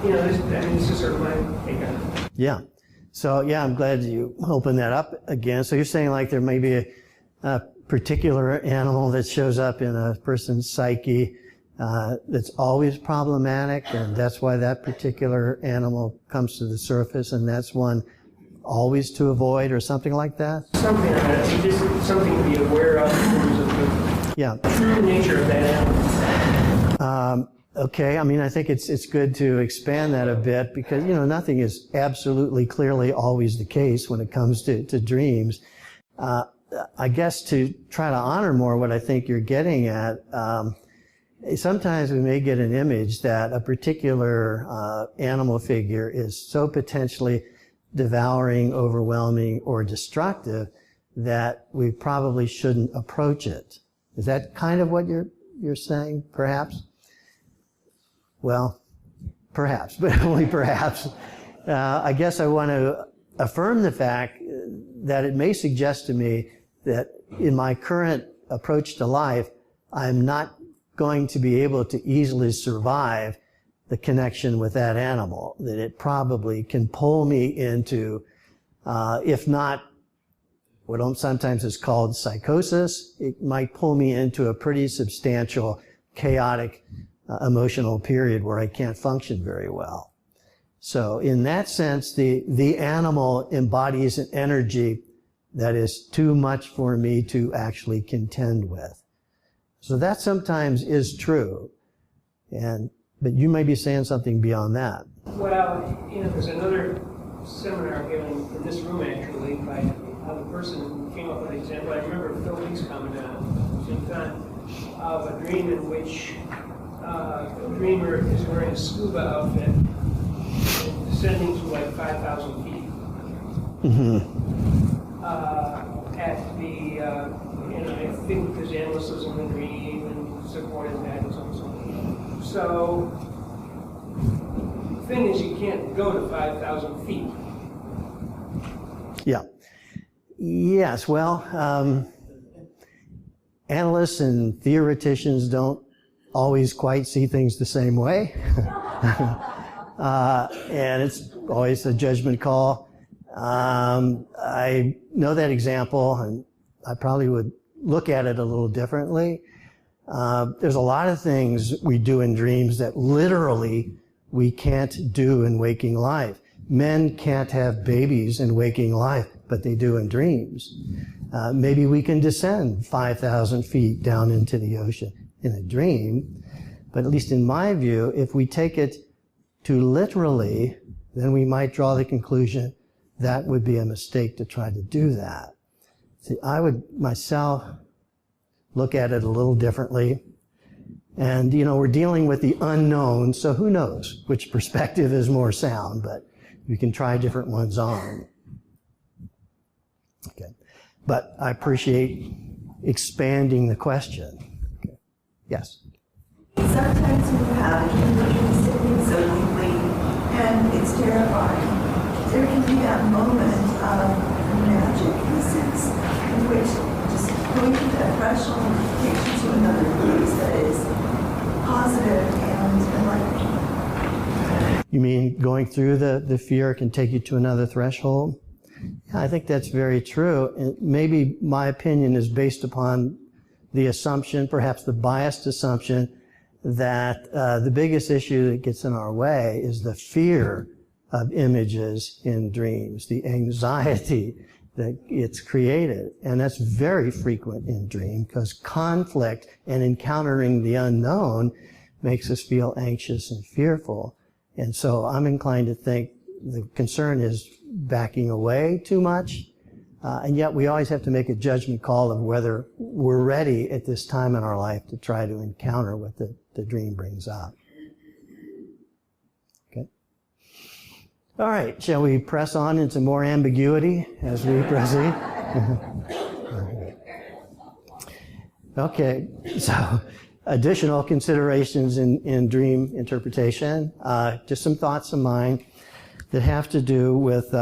You know, this is sort of my take on it. Yeah. So, yeah, I'm glad you opened that up again. So you're saying like there may be a particular animal that shows up in a person's psyche that's always problematic, and that's why that particular animal comes to the surface, and that's one always to avoid or something like that? Something like that. So just something to be aware of in terms of the true nature of that animal. Okay, I mean, I think it's good to expand that a bit because, you know, nothing is absolutely clearly always the case when it comes to dreams. I guess to try to honor more what I think you're getting at, sometimes we may get an image that a particular animal figure is so potentially devouring, overwhelming, or destructive that we probably shouldn't approach it. Is that kind of what you're saying, perhaps? Well, perhaps, but only perhaps. I guess I want to affirm the fact that it may suggest to me that in my current approach to life, I'm not going to be able to easily survive the connection with that animal, that it probably can pull me into, if not what sometimes is called psychosis, it might pull me into a pretty substantial, chaotic, emotional period where I can't function very well. So in that sense, the animal embodies an energy that is too much for me to actually contend with. So that sometimes is true. But you may be saying something beyond that. Well, you know, there's another seminar given in this room actually by the person who came up with an example. I remember Phil Lee's comment on the same time of a dream in which the dreamer is wearing a scuba outfit and descending to like 5,000 feet. At the, you know, I think there's analysts in the dream and supported that and so on and so on. So, the thing is, you can't go to 5,000 feet. Yeah. Yes, well, analysts and theoreticians don't always quite see things the same way. And it's always a judgment call. I know that example, and I probably would look at it a little differently. There's a lot of things we do in dreams that literally we can't do in waking life. Men can't have babies in waking life, but they do in dreams. Maybe we can descend 5,000 feet down into the ocean in a dream, but at least in my view, if we take it too literally, then we might draw the conclusion that would be a mistake to try to do that. See, I would myself look at it a little differently. And, you know, we're dealing with the unknown, so who knows which perspective is more sound, but we can try different ones on. Okay. But I appreciate expanding the question. Okay. Yes? Sometimes you have dreams sitting so deeply, and it's terrifying. there can be that moment of magic, in a sense, in which just going through that threshold takes you to another place that is positive and enlightening. You mean going through the fear can take you to another threshold? Yeah, I think that's very true. And maybe my opinion is based upon the assumption, perhaps the biased assumption, that the biggest issue that gets in our way is the fear of images in dreams, the anxiety that it's created. And that's very frequent in dream because conflict and encountering the unknown makes us feel anxious and fearful. And so I'm inclined to think the concern is backing away too much. And yet we always have to make a judgment call of whether we're ready at this time in our life to try to encounter what the dream brings up. Okay. All right, shall we press on into more ambiguity as we proceed? Okay, so additional considerations in dream interpretation. Just some thoughts of mine that have to do with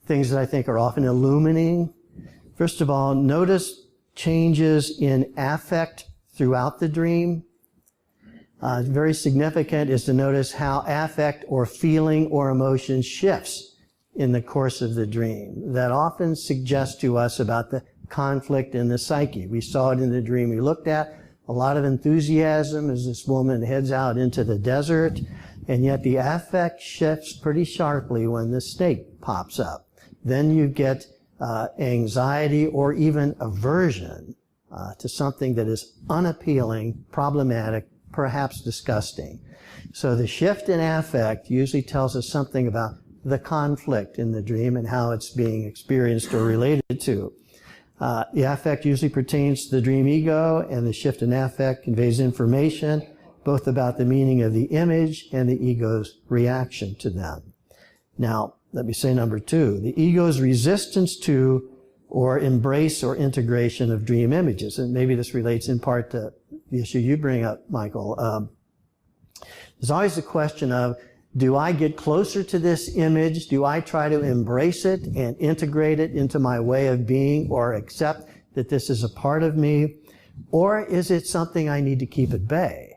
things that I think are often illuminating. First of all, notice changes in affect throughout the dream. Very significant is to notice how affect or feeling or emotion shifts in the course of the dream. That often suggests to us about the conflict in the psyche. We saw it in the dream we looked at. A lot of enthusiasm as this woman heads out into the desert, and yet the affect shifts pretty sharply when the snake pops up. Then you get anxiety or even aversion to something that is unappealing, problematic, perhaps disgusting. So the shift in affect usually tells us something about the conflict in the dream and how it's being experienced or related to. The affect usually pertains to the dream ego, and the shift in affect conveys information both about the meaning of the image and the ego's reaction to them. Now, let me say number two, the ego's resistance to or embrace or integration of dream images. And maybe this relates in part to the issue you bring up, Michael. There's always the question of, do I get closer to this image? Do I try to embrace it and integrate it into my way of being or accept that this is a part of me? Or is it something I need to keep at bay?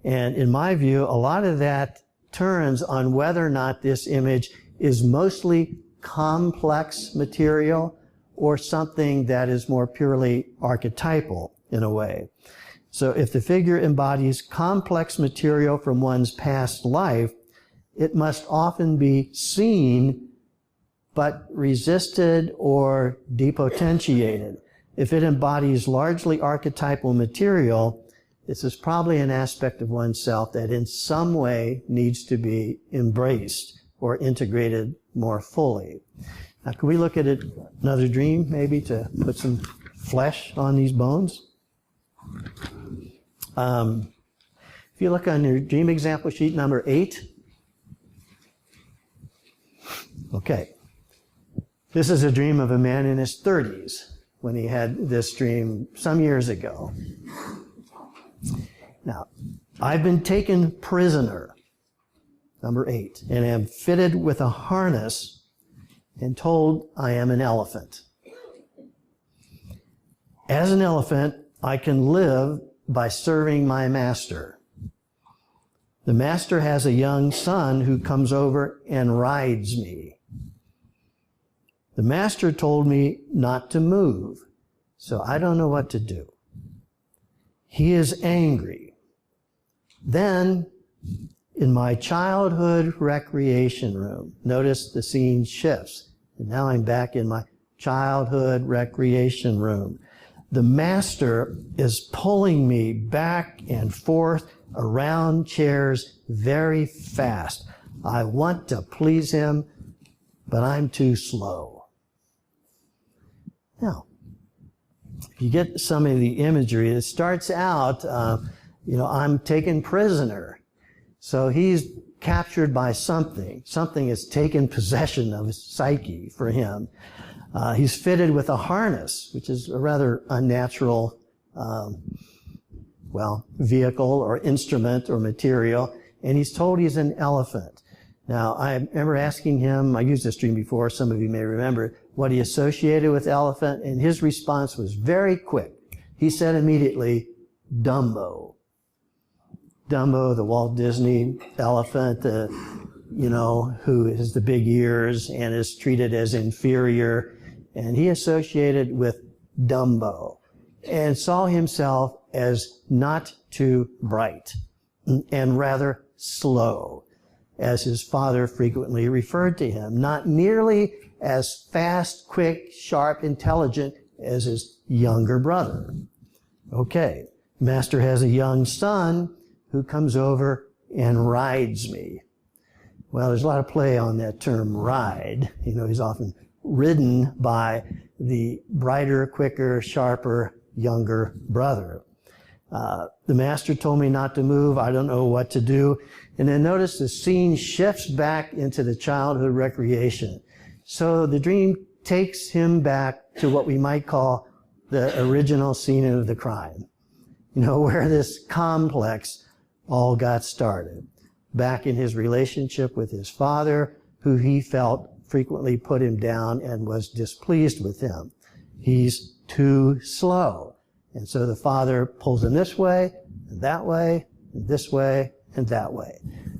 And in my view, a lot of that turns on whether or not this image is mostly complex material or something that is more purely archetypal in a way. So if the figure embodies complex material from one's past life, it must often be seen but resisted or depotentiated. If it embodies largely archetypal material, this is probably an aspect of oneself that in some way needs to be embraced or integrated more fully. Now, can we look at it, another dream, maybe, to put some flesh on these bones? If you look on your dream example sheet number 8, okay. This is a dream of a man in his 30s when he had this dream some years ago. Now, I've been taken prisoner, number 8, and am fitted with a harness and told I am an elephant. As an elephant, I can live by serving my master. The master has a young son who comes over and rides me. The master told me not to move, so I don't know what to do. He is angry. Then, in my childhood recreation room, notice the scene shifts. And now I'm back in my childhood recreation room. The master is pulling me back and forth around chairs very fast. I want to please him, but I'm too slow. Now, if you get some of the imagery, it starts out, I'm taken prisoner. So he's captured by something. Something has taken possession of his psyche for him. He's fitted with a harness, which is a rather unnatural, vehicle or instrument or material. And he's told he's an elephant. Now, I remember asking him, I used this dream before, some of you may remember, what he associated with elephant, and his response was very quick. He said immediately, Dumbo. Dumbo, the Walt Disney elephant, who has the big ears and is treated as inferior. And he associated with Dumbo and saw himself as not too bright and rather slow, as his father frequently referred to him, not nearly as fast, quick, sharp, intelligent as his younger brother. Okay, Master has a young son who comes over and rides me. Well, there's a lot of play on that term ride. He's often ridden by the brighter, quicker, sharper, younger brother. The master told me not to move. I don't know what to do. And then notice the scene shifts back into the childhood recreation. So the dream takes him back to what we might call the original scene of the crime. Where this complex all got started. Back in his relationship with his father, who he felt frequently put him down and was displeased with him. He's too slow. And so the father pulls him this way, and that way, and this way, and that way.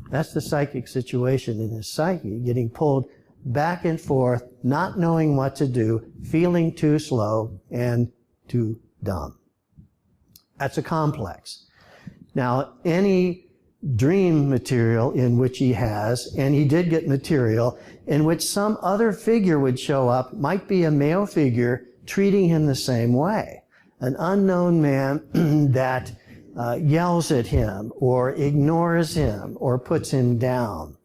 That's the psychic situation in his psyche, getting pulled back and forth, not knowing what to do, feeling too slow and too dumb. That's a complex. Now, any dream material in which he has, and he did get material, in which some other figure would show up, might be a male figure treating him the same way. An unknown man that yells at him or ignores him or puts him down.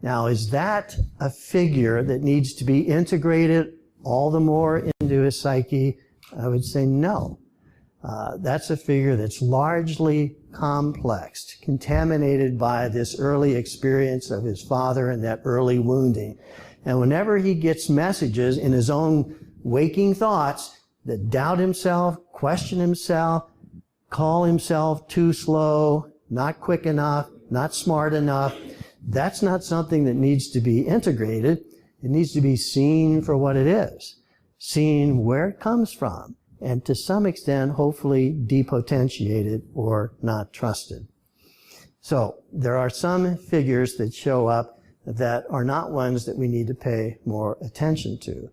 Now, is that a figure that needs to be integrated all the more into his psyche? I would say no. That's a figure that's largely complex, contaminated by this early experience of his father and that early wounding. And whenever he gets messages in his own waking thoughts that doubt himself, question himself, call himself too slow, not quick enough, not smart enough, that's not something that needs to be integrated. It needs to be seen for what it is, seen where it comes from, and to some extent, hopefully, depotentiated or not trusted. So there are some figures that show up that are not ones that we need to pay more attention to.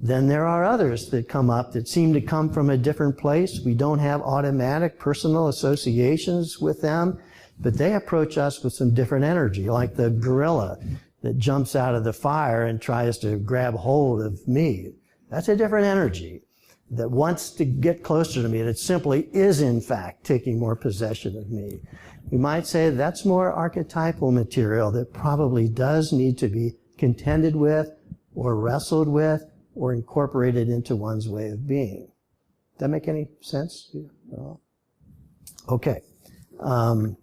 Then there are others that come up that seem to come from a different place. We don't have automatic personal associations with them, but they approach us with some different energy, like the gorilla that jumps out of the fire and tries to grab hold of me. That's a different energy that wants to get closer to me, that simply is, in fact, taking more possession of me. We might say that's more archetypal material that probably does need to be contended with or wrestled with or incorporated into one's way of being. Does that make any sense? Okay. Now,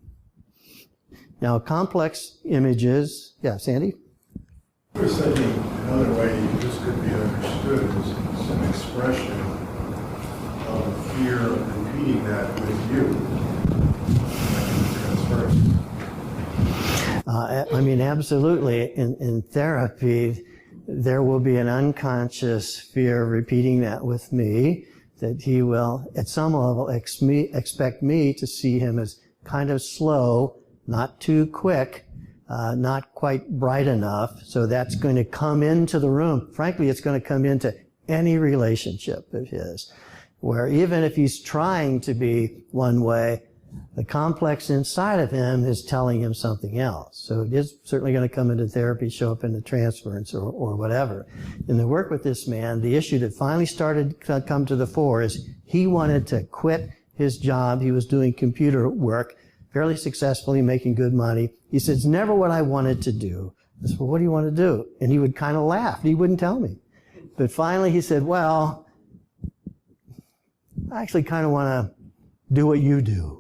complex images. Yeah, Sandy? I was thinking another way this could be understood is some expression of fear of repeating that with you. Absolutely. In therapy, there will be an unconscious fear of repeating that with me, that he will, at some level, expect me to see him as kind of slow, not too quick, not quite bright enough. So that's going to come into the room. Frankly, it's going to come into any relationship of his, where even if he's trying to be one way, the complex inside of him is telling him something else. So it is certainly going to come into therapy, show up in the transference or whatever. In the work with this man, the issue that finally started to come to the fore is he wanted to quit his job. He was doing computer work, fairly successfully, making good money. He said, it's never what I wanted to do. I said, well, what do you want to do? And he would kind of laugh. He wouldn't tell me. But finally he said, well, I actually kind of want to do what you do.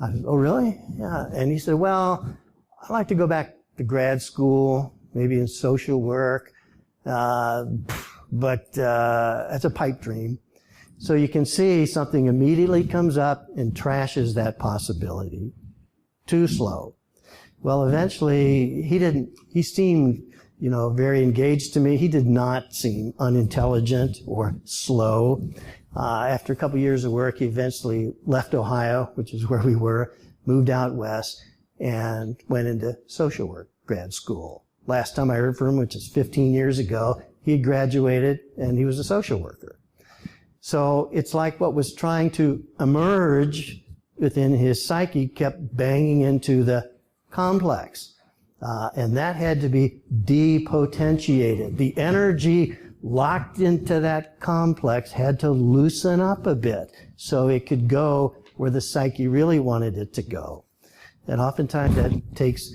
I said, oh, really? Yeah. And he said, well, I'd like to go back to grad school, maybe in social work, but that's a pipe dream. So you can see something immediately comes up and trashes that possibility. Too slow. Well, eventually he seemed, very engaged to me. He did not seem unintelligent or slow. After a couple years of work, he eventually left Ohio, which is where we were, moved out west, and went into social work grad school. Last time I heard from him, which is 15 years ago, he had graduated and he was a social worker. So it's like what was trying to emerge within his psyche kept banging into the complex. And that had to be depotentiated. The energy locked into that complex had to loosen up a bit so it could go where the psyche really wanted it to go. And oftentimes that takes,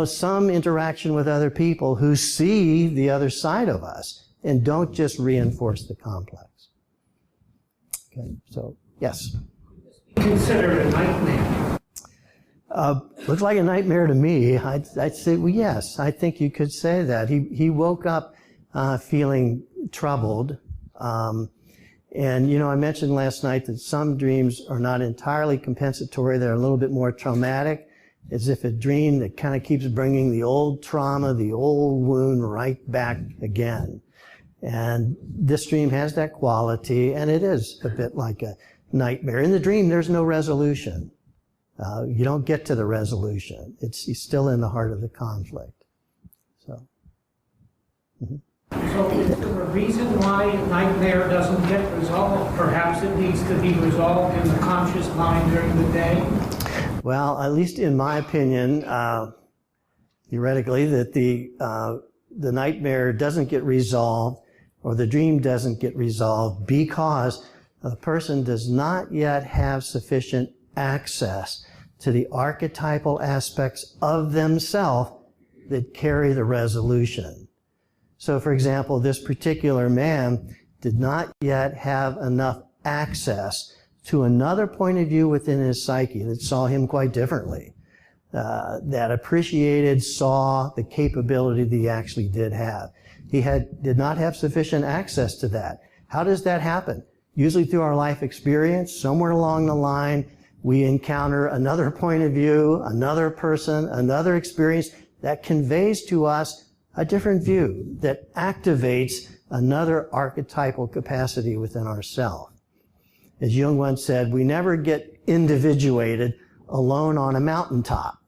some interaction with other people who see the other side of us and don't just reinforce the complex. Okay, so, yes? Considered a nightmare. Looks like a nightmare to me. I'd say, well, yes, I think you could say that. He woke up feeling troubled. And, I mentioned last night that some dreams are not entirely compensatory. They're a little bit more traumatic, as if a dream that kind of keeps bringing the old trauma, the old wound right back again. And this dream has that quality, and it is a bit like a nightmare. In the dream, there's no resolution. You don't get to the resolution. He's still in the heart of the conflict. So. Mm-hmm. So is there a reason why nightmare doesn't get resolved? Perhaps it needs to be resolved in the conscious mind during the day? Well, at least in my opinion, theoretically, that the nightmare doesn't get resolved or the dream doesn't get resolved because the person does not yet have sufficient access to the archetypal aspects of themselves that carry the resolution. So, for example, this particular man did not yet have enough access to another point of view within his psyche that saw him quite differently, that appreciated, saw the capability that he actually did have. He did not have sufficient access to that. How does that happen? Usually through our life experience, somewhere along the line, we encounter another point of view, another person, another experience that conveys to us a different view, that activates another archetypal capacity within ourselves. As Jung once said, we never get individuated alone on a mountaintop.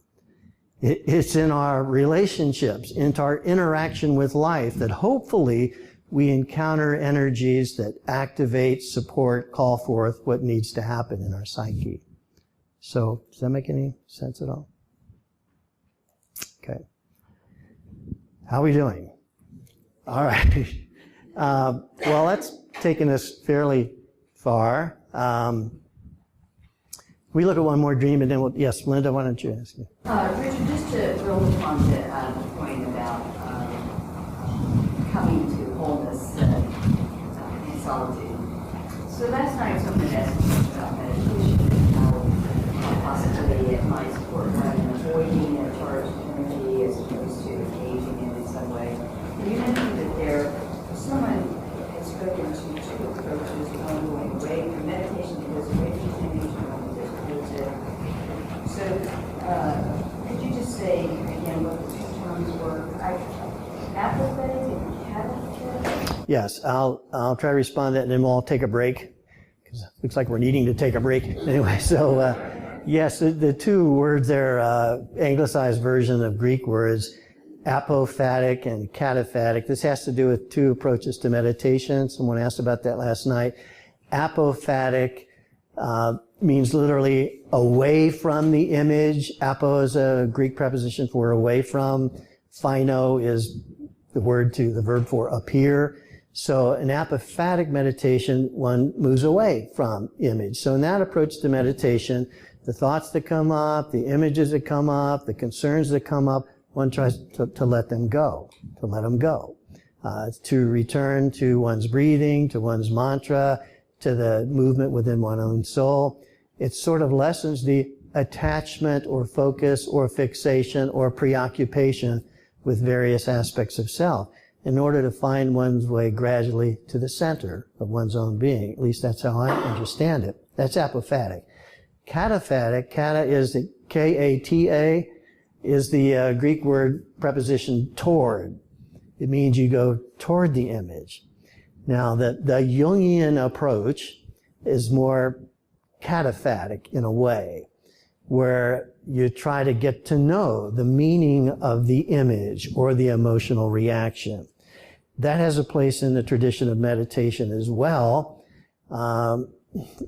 It's in our relationships, into our interaction with life, that hopefully we encounter energies that activate, support, call forth what needs to happen in our psyche. So, does that make any sense at all? Okay. How are we doing? All right. Well, that's taken us fairly far. We look at one more dream and then yes, Linda, why don't you ask me? Richard, just to build upon the point about coming to wholeness in solitude. So last night someone asked me about meditation and how possibly it might support avoiding a charged energy as opposed to engaging in some way. And you mentioned that someone had spoken to two approaches, one going away from meditation that goes away from image, and one that goes towards it. So could you just say again what the two terms were? Apathetic and cathexis? Yes, I'll try to respond to that and then we'll take a break, because it looks like we're needing to take a break. Anyway, so yes, the two words there, anglicized version of Greek words, apophatic and cataphatic. This has to do with two approaches to meditation. Someone asked about that last night. Apophatic means literally away from the image. Apo is a Greek preposition for away from. Phino is the verb for appear. So an apophatic meditation, one moves away from image. So in that approach to meditation, the thoughts that come up, the images that come up, the concerns that come up, one tries to let them go, to return to one's breathing, to one's mantra, to the movement within one's own soul. It sort of lessens the attachment or focus or fixation or preoccupation with various aspects of self in order to find one's way gradually to the center of one's own being. At least that's how I understand it. That's apophatic. Cataphatic, kata is the K-A-T-A, is the Greek word preposition toward. It means you go toward the image. Now, the Jungian approach is more cataphatic in a way, where you try to get to know the meaning of the image or the emotional reaction. That has a place in the tradition of meditation as well.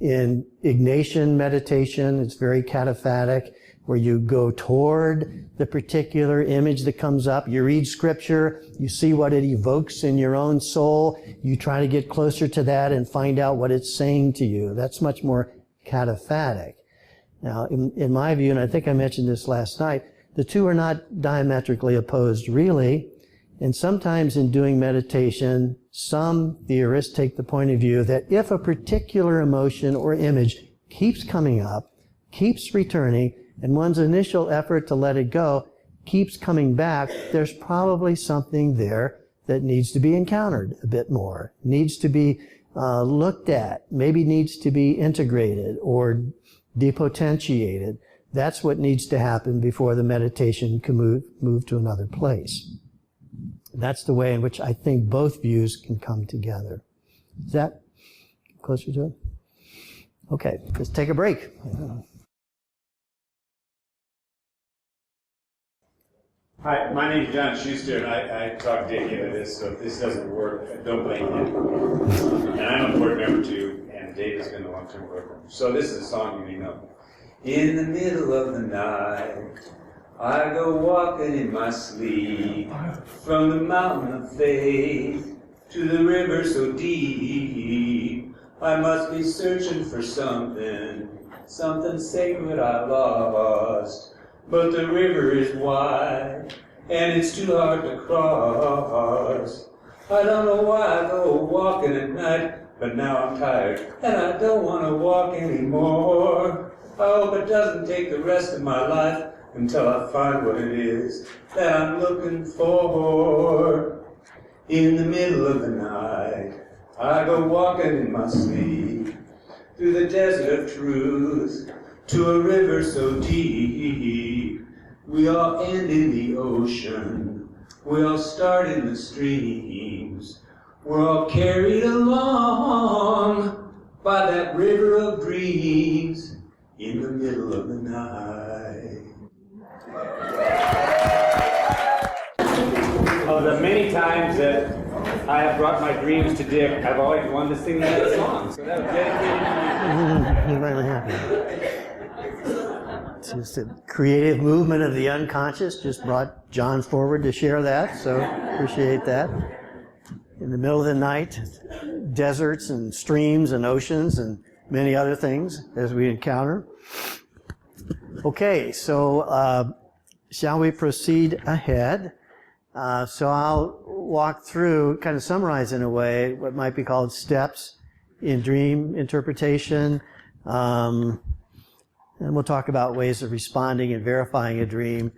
In Ignatian meditation, it's very cataphatic, where you go toward the particular image that comes up. You read scripture, you see what it evokes in your own soul, you try to get closer to that and find out what it's saying to you. That's much more cataphatic. Now, in my view, and I think I mentioned this last night, the two are not diametrically opposed, really. And sometimes in doing meditation, some theorists take the point of view that if a particular emotion or image keeps coming up, keeps returning, and one's initial effort to let it go keeps coming back, there's probably something there that needs to be encountered a bit more, needs to be looked at, maybe needs to be integrated or depotentiated. That's what needs to happen before the meditation can move to another place. That's the way in which I think both views can come together. Is that closer to it? Okay, let's take a break. Hi, my name is John Schuster, and I talked Dave into this, so if this doesn't work, don't blame him. And I'm a board member too, and Dave has been a long-term board member. So this is a song you may know. In the middle of the night, I go walking in my sleep, from the mountain of faith to the river so deep. I must be searching for something sacred I lost. But the river is wide, and it's too hard to cross. I don't know why I go walking at night, but now I'm tired, and I don't want to walk anymore. I hope it doesn't take the rest of my life until I find what it is that I'm looking for. In the middle of the night, I go walking in my sleep, through the desert of truth, to a river so deep. We all end in the ocean, we all start in the streams. We're all carried along by that river of dreams in the middle of the night. Oh, the many times that I have brought my dreams to Dick, I've always wanted to sing that song. So that was dedicated to you. You're really happy. It's just a creative movement of the unconscious. Just brought John forward to share that, so appreciate that. In the middle of the night, deserts and streams and oceans and many other things as we encounter. Okay, so shall we proceed ahead? So I'll walk through, kind of summarize in a way, what might be called steps in dream interpretation. And we'll talk about ways of responding and verifying a dream.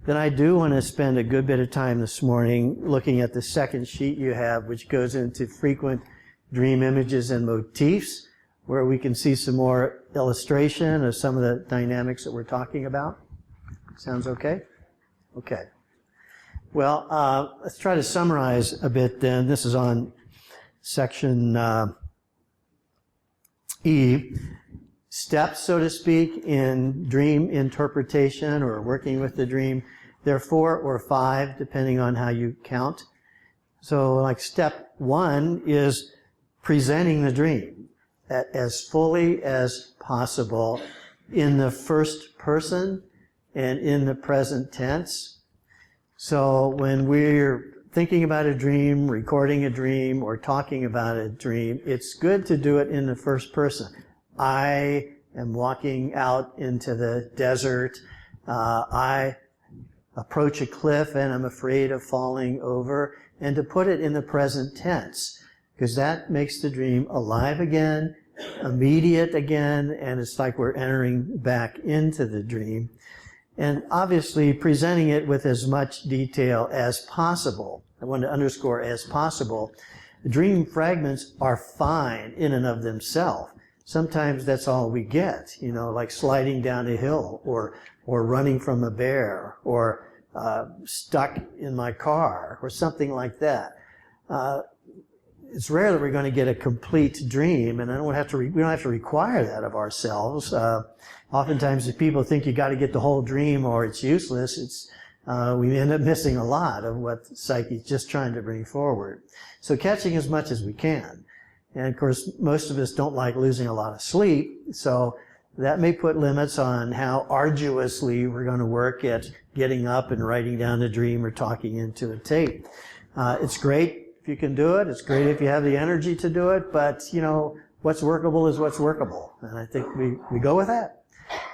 Then I do want to spend a good bit of time this morning looking at the second sheet you have, which goes into frequent dream images and motifs, where we can see some more illustration of some of the dynamics that we're talking about. Sounds okay? Okay. Well, let's try to summarize a bit then. This is on section E. Steps, so to speak, in dream interpretation or working with the dream. There are 4 or 5, depending on how you count. So, like step 1 is presenting the dream as fully as possible in the first person and in the present tense. So when we're thinking about a dream, recording a dream, or talking about a dream, it's good to do it in the first person. I am walking out into the desert. I approach a cliff and I'm afraid of falling over. And to put it in the present tense, because that makes the dream alive again, immediate again, and it's like we're entering back into the dream. And obviously presenting it with as much detail as possible. I want to underscore as possible. Dream fragments are fine in and of themselves. Sometimes that's all we get, like sliding down a hill or or running from a bear, or stuck in my car, or something like that. It's rare that we're going to get a complete dream, and we don't have to require that of ourselves. Oftentimes, if people think you got to get the whole dream or it's useless, we end up missing a lot of what psyche is just trying to bring forward. So catching as much as we can. And of course, most of us don't like losing a lot of sleep, so that may put limits on how arduously we're going to work at getting up and writing down a dream or talking into a tape. It's great if you can do it. It's great if you have the energy to do it, but, what's workable is what's workable. And I think we go with that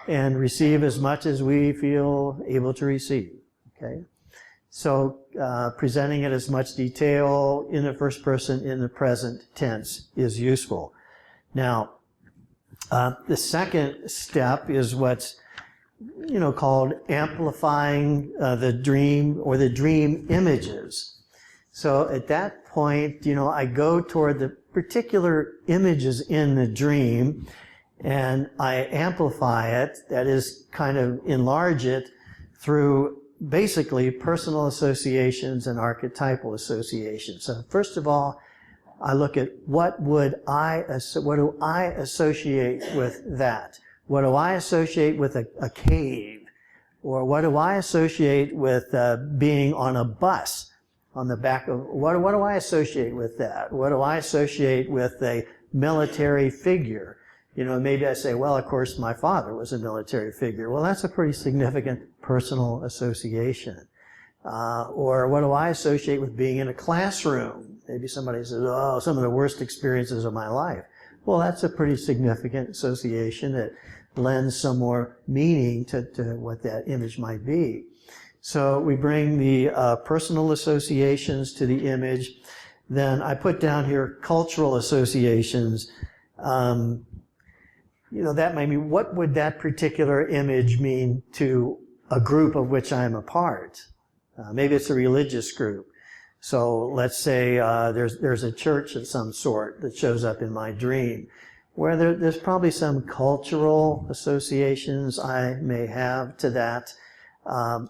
and receive as much as we feel able to receive. Okay? So presenting it as much detail in the first person in the present tense is useful. Now, the second step is what's called amplifying the dream or the dream images. So at that point, I go toward the particular images in the dream and I amplify it, that is, kind of enlarge it through basically personal associations and archetypal associations. So first of all, I look at what do I associate with that? What do I associate with a cave? Or what do I associate with being on a bus on the back of, what do I associate with that? What do I associate with a military figure? Maybe I say, well, of course, my father was a military figure. Well, that's a pretty significant personal association. Or what do I associate with being in a classroom? Maybe somebody says, oh, some of the worst experiences of my life. Well, that's a pretty significant association that lends some more meaning to what that image might be. So we bring the personal associations to the image. Then I put down here cultural associations. That might mean, what would that particular image mean to a group of which I'm a part? Maybe it's a religious group. So let's say there's a church of some sort that shows up in my dream, where there's probably some cultural associations I may have to that.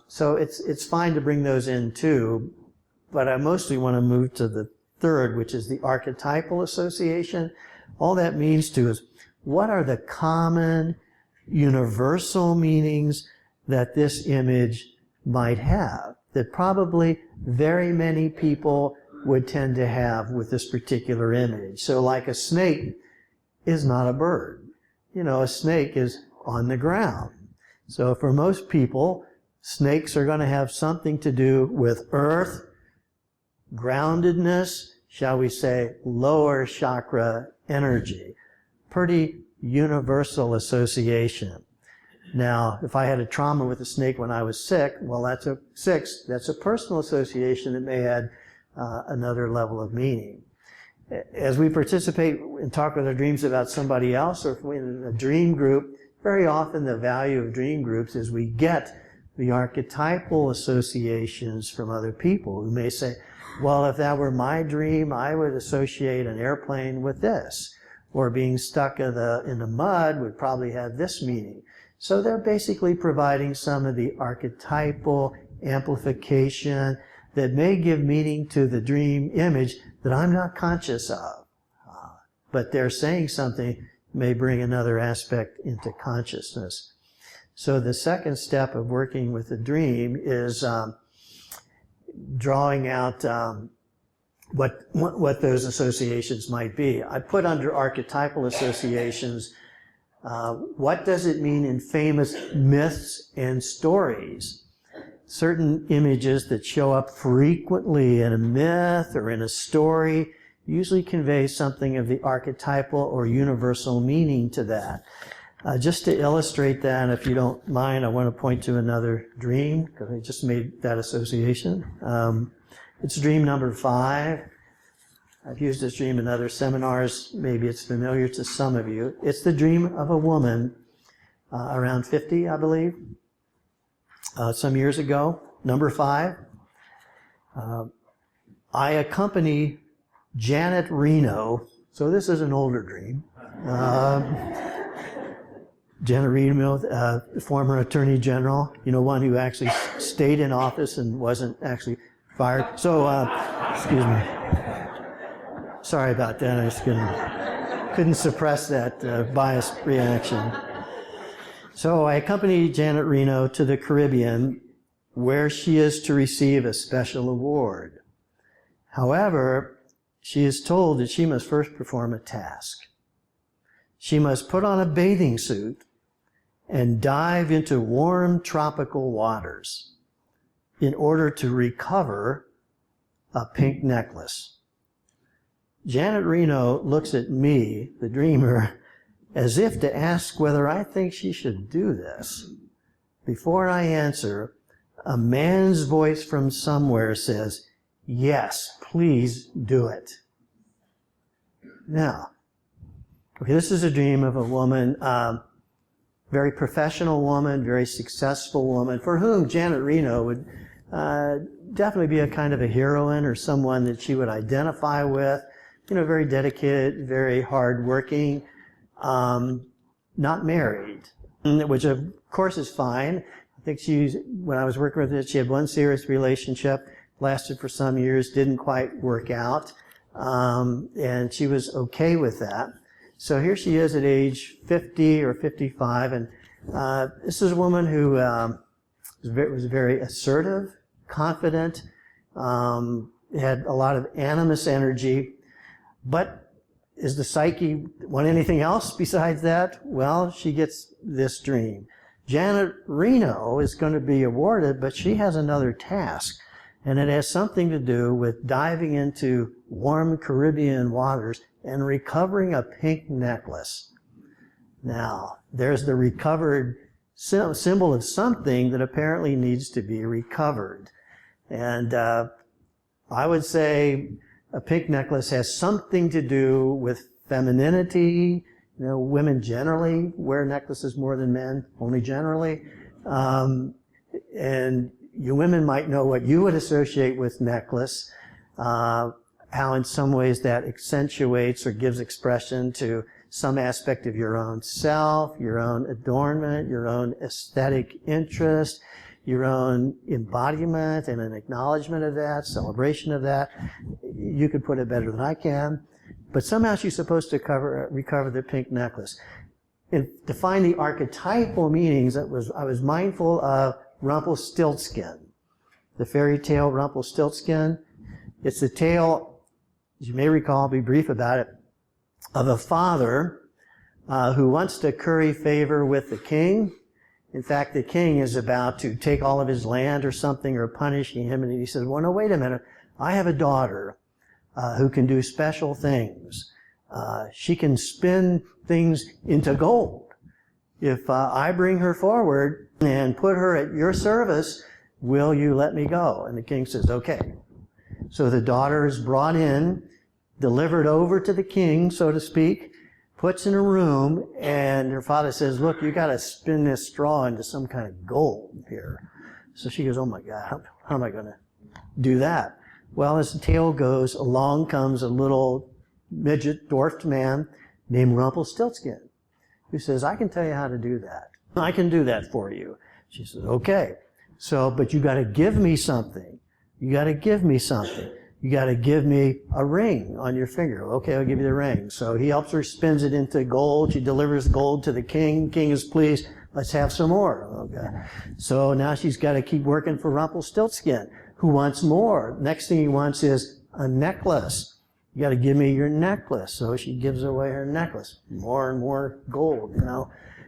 So it's fine to bring those in too, but I mostly want to move to the third, which is the archetypal association. All that means to is, what are the common universal meanings that this image might have, that probably very many people would tend to have with this particular image? So like a snake is not a bird. A snake is on the ground. So for most people, snakes are going to have something to do with earth, groundedness, shall we say, lower chakra energy. Pretty universal association. Now, if I had a trauma with a snake when I was sick, well, that's a personal association that may add another level of meaning. As we participate and talk with our dreams about somebody else, or if we're in a dream group, very often the value of dream groups is we get the archetypal associations from other people who may say, well, if that were my dream, I would associate an airplane with this. Or being stuck in the mud would probably have this meaning. So they're basically providing some of the archetypal amplification that may give meaning to the dream image that I'm not conscious of. But they're saying something may bring another aspect into consciousness. So the second step of working with the dream is drawing out what those associations might be. I put under archetypal associations, what does it mean in famous myths and stories? Certain images that show up frequently in a myth or in a story usually convey something of the archetypal or universal meaning to that. Just to illustrate that, if you don't mind, I want to point to another dream, because I just made that association. It's dream number 5. I've used this dream in other seminars. Maybe it's familiar to some of you. It's the dream of a woman around 50, I believe, some years ago. Number 5. I accompany Janet Reno. So this is an older dream. Janet Reno, former Attorney General, one who actually stayed in office and wasn't actually fired. So, excuse me. Sorry about that. I just couldn't suppress that biased reaction. So I accompanied Janet Reno to the Caribbean, where she is to receive a special award. However, she is told that she must first perform a task. She must put on a bathing suit and dive into warm tropical waters in order to recover a pink necklace. Janet Reno looks at me, the dreamer, as if to ask whether I think she should do this. Before I answer, a man's voice from somewhere says, "Yes, please do it." Now, okay, this is a dream of a woman, very professional woman, very successful woman, for whom Janet Reno would definitely be a kind of a heroine or someone that she would identify with. Very dedicated, very hardworking, not married, which of course is fine. I think when I was working with her, she had one serious relationship, lasted for some years, didn't quite work out, and she was okay with that. So here she is at age 50 or 55, and this is a woman who was very assertive, confident, had a lot of animus energy, but is the psyche want anything else besides that? Well, she gets this dream. Janet Reno is going to be awarded, but she has another task, and it has something to do with diving into warm Caribbean waters and recovering a pink necklace. Now, there's the recovered symbol of something that apparently needs to be recovered. And I would say a pink necklace has something to do with femininity. Women generally wear necklaces more than men, only generally. And you women might know what you would associate with necklace, how in some ways that accentuates or gives expression to some aspect of your own self, your own adornment, your own aesthetic interest, your own embodiment and an acknowledgement of that, celebration of that. You could put it better than I can. But somehow she's supposed to recover the pink necklace. And to find the archetypal meanings, I was mindful of Rumpelstiltskin, the fairy tale Rumpelstiltskin. It's the tale, as you may recall, I'll be brief about it, of a father who wants to curry favor with the king. In fact, the king is about to take all of his land or something or punish him, and he says, well, no, wait a minute. I have a daughter who can do special things. She can spin things into gold. If I bring her forward and put her at your service, will you let me go? And the king says, okay. So the daughter is brought in, delivered over to the king, so to speak, puts in a room, and her father says, look, you got to spin this straw into some kind of gold here. So she goes, oh my God, how am I going to do that? Well, as the tale goes, along comes a little midget, dwarfed man named Rumpelstiltskin, who says, I can tell you how to do that. I can do that for you. She says, okay. So, but you got to give me something. You got to give me something. You got to give me a ring on your finger. Okay, I'll give you the ring. So he helps her, spins it into gold. She delivers gold to the king. King is pleased. Let's have some more. Okay. So now she's got to keep working for Rumpelstiltskin, who wants more. Next thing he wants is a necklace. You got to give me your necklace. So she gives away her necklace. More and more gold,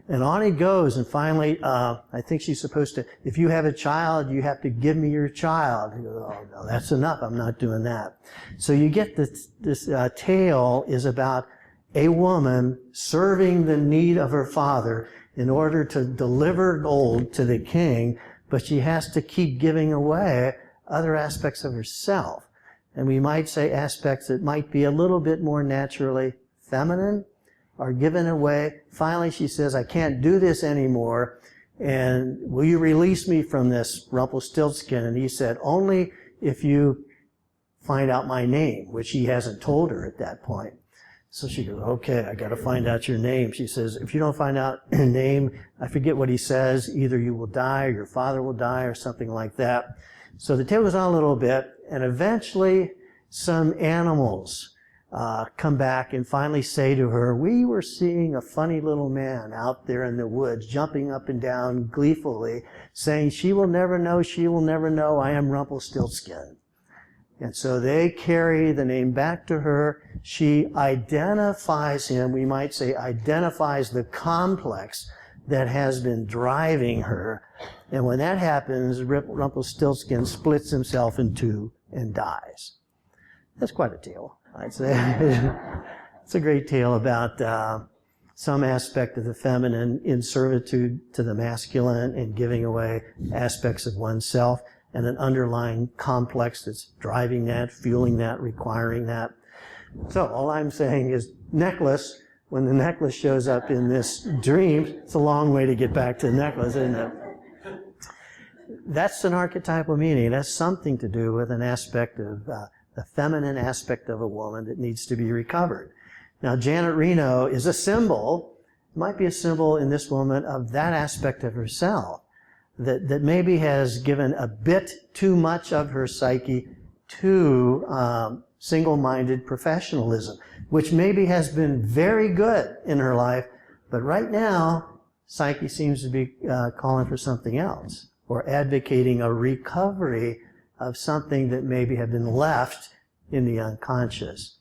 And on he goes, and finally, I think she's supposed to, if you have a child, you have to give me your child. He goes, oh, no, that's enough. I'm not doing that. So you get this tale is about a woman serving the need of her father in order to deliver gold to the king, but she has to keep giving away other aspects of herself. And we might say aspects that might be a little bit more naturally feminine, are given away. Finally, she says, I can't do this anymore, and will you release me from this, Rumpelstiltskin? And he said, only if you find out my name, which he hasn't told her at that point. So she goes, okay, I got to find out your name. She says, if you don't find out your name, I forget what he says, either you will die or your father will die or something like that. So the tale goes on a little bit, and eventually some animals come back and finally say to her, we were seeing a funny little man out there in the woods, jumping up and down gleefully, saying, she will never know, I am Rumpelstiltskin. And so they carry the name back to her. She identifies him, we might say identifies the complex that has been driving her. And when that happens, Rumpelstiltskin splits himself in two and dies. That's quite a tale, I'd say. It's a great tale about some aspect of the feminine in servitude to the masculine and giving away aspects of oneself, and an underlying complex that's driving that, fueling that, requiring that. So all I'm saying is necklace, when the necklace shows up in this dream, it's a long way to get back to the necklace, isn't it? That's an archetypal meaning. It has something to do with an aspect of the feminine aspect of a woman that needs to be recovered. Now, Janet Reno is a symbol, might be a symbol in this woman of that aspect of herself that maybe has given a bit too much of her psyche to single-minded professionalism, which maybe has been very good in her life, but right now, psyche seems to be calling for something else, or advocating a recovery of something that maybe had been left in the unconscious.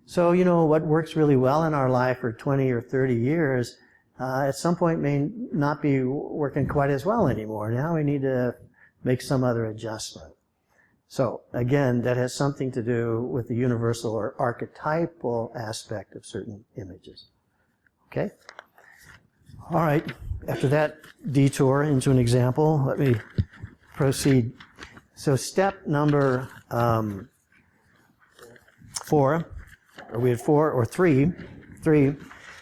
So, you know, what works really well in our life for 20 or 30 years, at some point may not be working quite as well anymore. Now we need to make some other adjustment. So, again, that has something to do with the universal or archetypal aspect of certain images. Okay? All right. After that detour into an example, let me proceed. So step number 4, or we had 4 or 3,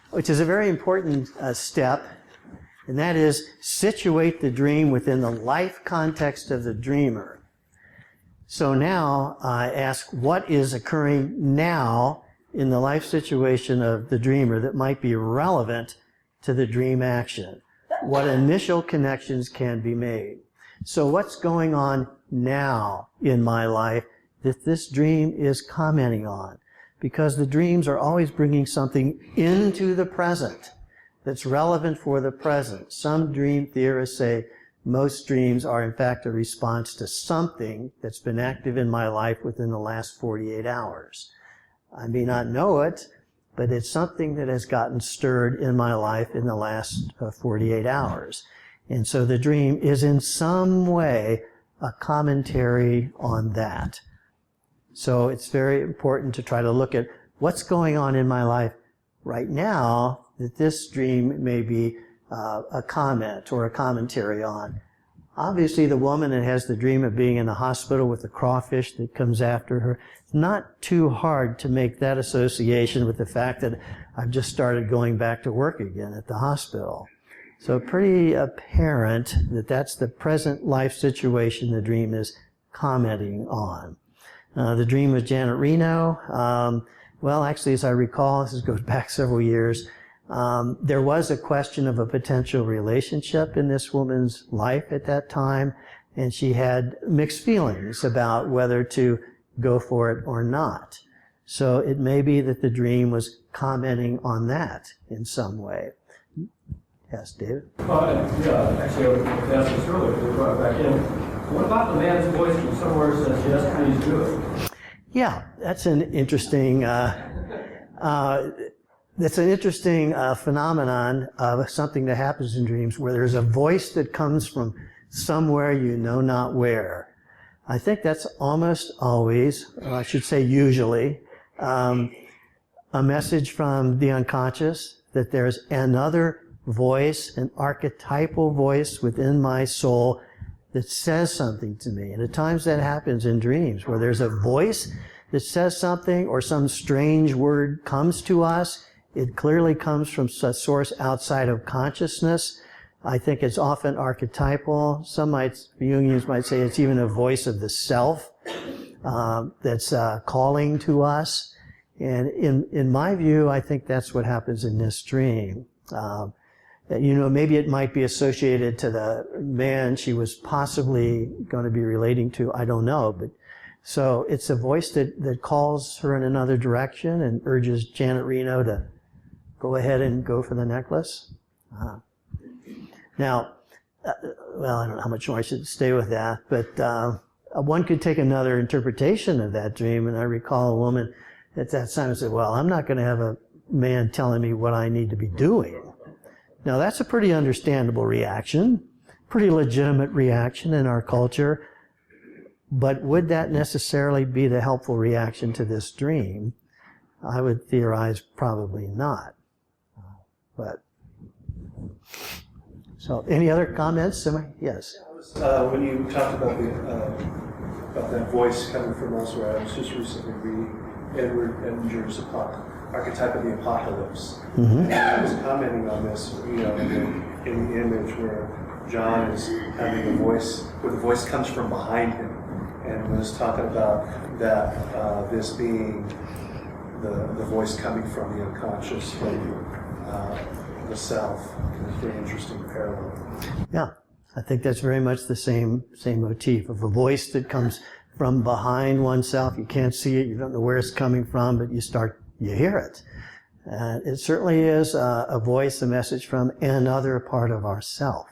which is a very important step, and that is situate the dream within the life context of the dreamer. So now I ask, what is occurring now in the life situation of the dreamer that might be relevant to the dream action? What initial connections can be made? So what's going on now in my life that this dream is commenting on? Because the dreams are always bringing something into the present that's relevant for the present. Some dream theorists say most dreams are in fact a response to something that's been active in my life within the last 48 hours. I may not know it, but it's something that has gotten stirred in my life in the last 48 hours. And so the dream is in some way a commentary on that. So it's very important to try to look at what's going on in my life right now that this dream may be a comment or a commentary on. Obviously, the woman that has the dream of being in the hospital with the crawfish that comes after her, it's not too hard to make that association with the fact that I've just started going back to work again at the hospital. So pretty apparent that that's the present life situation the dream is commenting on. The dream of Janet Reno, well, actually, as I recall, this goes back several years, there was a question of a potential relationship in this woman's life at that time, and she had mixed feelings about whether to go for it or not. So it may be that the dream was commenting on that in some way. Yes, David? Yeah, actually, I was going to ask this earlier, we brought it back in. What about the man's voice from somewhere says, yes, please do it? Yeah, that's an interesting phenomenon of something that happens in dreams where there's a voice that comes from somewhere you know not where. I think that's almost always, or I should say usually, a message from the unconscious that there's another voice, an archetypal voice within my soul that says something to me. And at times that happens in dreams where there's a voice that says something or some strange word comes to us. It clearly comes from a source outside of consciousness. I think it's often archetypal. Some Jungians might say it's even a voice of the self that's calling to us. And in my view, I think that's what happens in this dream. You know, maybe it might be associated to the man she was possibly going to be relating to. I don't know. But so it's a voice that calls her in another direction and urges Janet Reno to go ahead and go for the necklace. Now, well, I don't know how much more I should stay with that, but one could take another interpretation of that dream. And I recall a woman at that time said, well, I'm not going to have a man telling me what I need to be doing. Now, that's a pretty understandable reaction, pretty legitimate reaction in our culture. But would that necessarily be the helpful reaction to this dream? I would theorize probably not. But so, any other comments? Yes. When you talked about that voice coming from elsewhere, I was just recently reading Edward Edinger's Archetype of the Apocalypse. And I was commenting on this, you know, in the image where John is having a voice, where the voice comes from behind him, and was talking about that this being the voice coming from the unconscious, from the self. It's a very interesting parallel. Yeah, I think that's very much the same motif of a voice that comes from behind oneself. You can't see it, you don't know where it's coming from, but you hear it. And it certainly is a voice, a message from another part of ourself.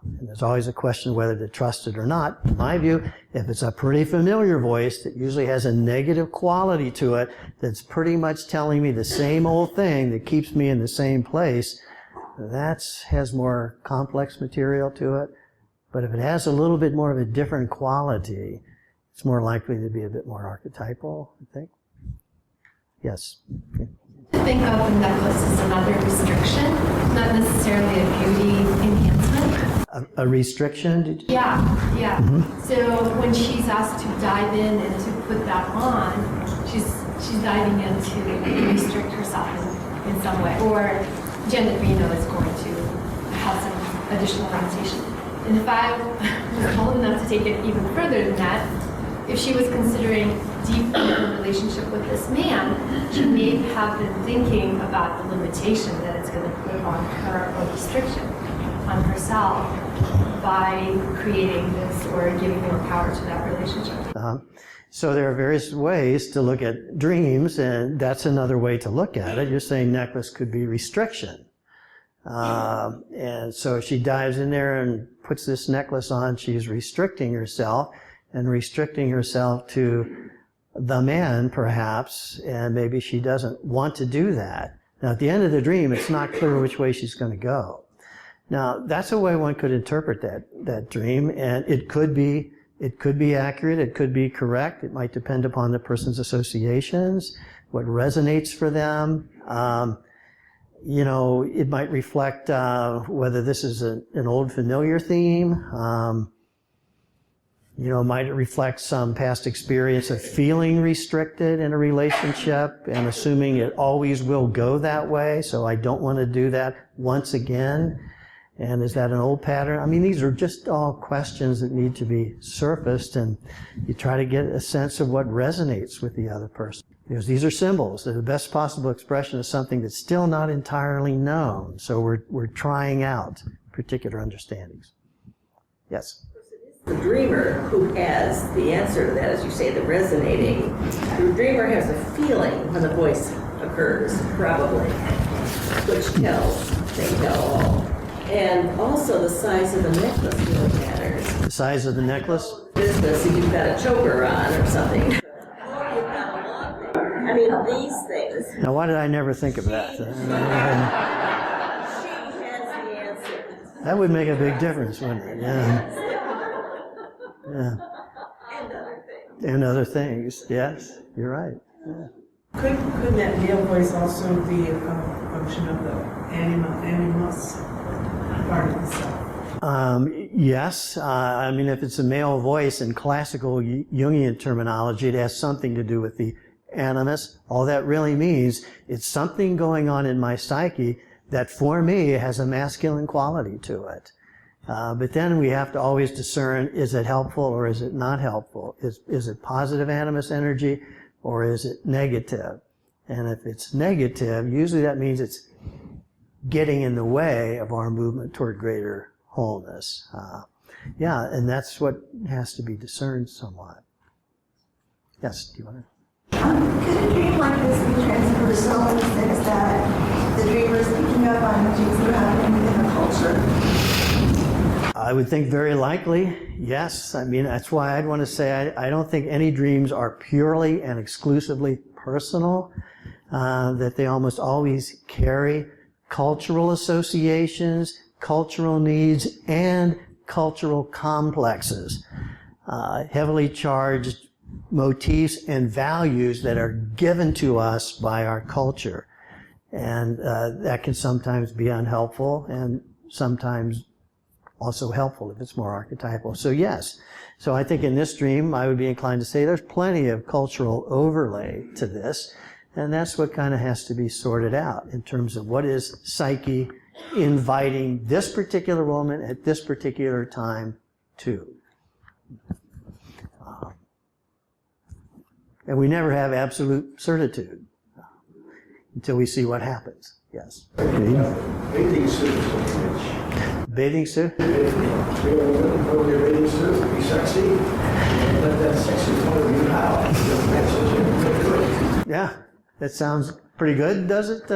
And there's always a question whether to trust it or not. In my view, if it's a pretty familiar voice that usually has a negative quality to it, that's pretty much telling me the same old thing that keeps me in the same place, that has more complex material to it. But if it has a little bit more of a different quality, it's more likely to be a bit more archetypal, I think. Yes. Okay. I think of the necklace as another restriction, not necessarily a beauty enhancement. A restriction? Did you? Yeah. Mm-hmm. So when she's asked to dive in and to put that on, she's diving in to restrict herself in some way. Or Janet Reno is going to have some additional limitation. And if I was bold enough to take it even further than that, if she was considering deepening her relationship with this man, she may have been thinking about the limitation that it's going to put on her, or restriction on herself, by creating this or giving more power to that relationship. So there are various ways to look at dreams, and that's another way to look at it. You're saying necklace could be restriction. And so if she dives in there and puts this necklace on, she's restricting herself, and restricting herself to the man, perhaps, and maybe she doesn't want to do that. Now, at the end of the dream, it's not clear which way she's going to go. Now, that's a way one could interpret that dream, and it could be accurate, it could be correct, it might depend upon the person's associations, what resonates for them. You know, it might reflect whether this is an old familiar theme. You know, might it reflect some past experience of feeling restricted in a relationship and assuming it always will go that way, so I don't want to do that once again? And is that an old pattern? I mean, these are just all questions that need to be surfaced, and you try to get a sense of what resonates with the other person. Because these are symbols. They're the best possible expression of something that's still not entirely known. So we're trying out particular understandings. Yes? The dreamer who has the answer to that, as you say, the resonating. The dreamer has a feeling when the voice occurs, probably, which they tell all. And also the size of the necklace really matters. The size of the necklace? Business, if you've got a choker on or something. I mean, these things. Now, why did I never think of that? She has the answer. That would make a big difference, wouldn't it? Yeah. Yeah. And other things. Yes, you're right. Yeah. Couldn't that male voice also be a function of the animus part of the self? Yes. I mean, if it's a male voice in classical Jungian terminology, it has something to do with the animus. All that really means it's something going on in my psyche that for me has a masculine quality to it. But then we have to always discern, is it helpful or is it not helpful? Is it positive animus energy or is it negative? And if it's negative, usually that means it's getting in the way of our movement toward greater wholeness. Yeah, and that's what has to be discerned somewhat. Yes, do you want to? Could a dream like this be transpersonal in the sense that the dreamer is picking up on things that are happening within the culture? I would think very likely, yes. I mean, that's why I'd want to say I don't think any dreams are purely and exclusively personal, that they almost always carry cultural associations, cultural needs, and cultural complexes, heavily charged motifs and values that are given to us by our culture. And that can sometimes be unhelpful and sometimes also helpful if it's more archetypal. So yes. So I think in this dream, I would be inclined to say there's plenty of cultural overlay to this. And that's what kind of has to be sorted out in terms of what is psyche inviting this particular woman at this particular time to. And we never have absolute certitude until we see what happens. Yes. Bathing suit. Bathing suit? Put on your bathing suit, be sexy, and let that sexy point of you out. Yeah, that sounds pretty good, does it?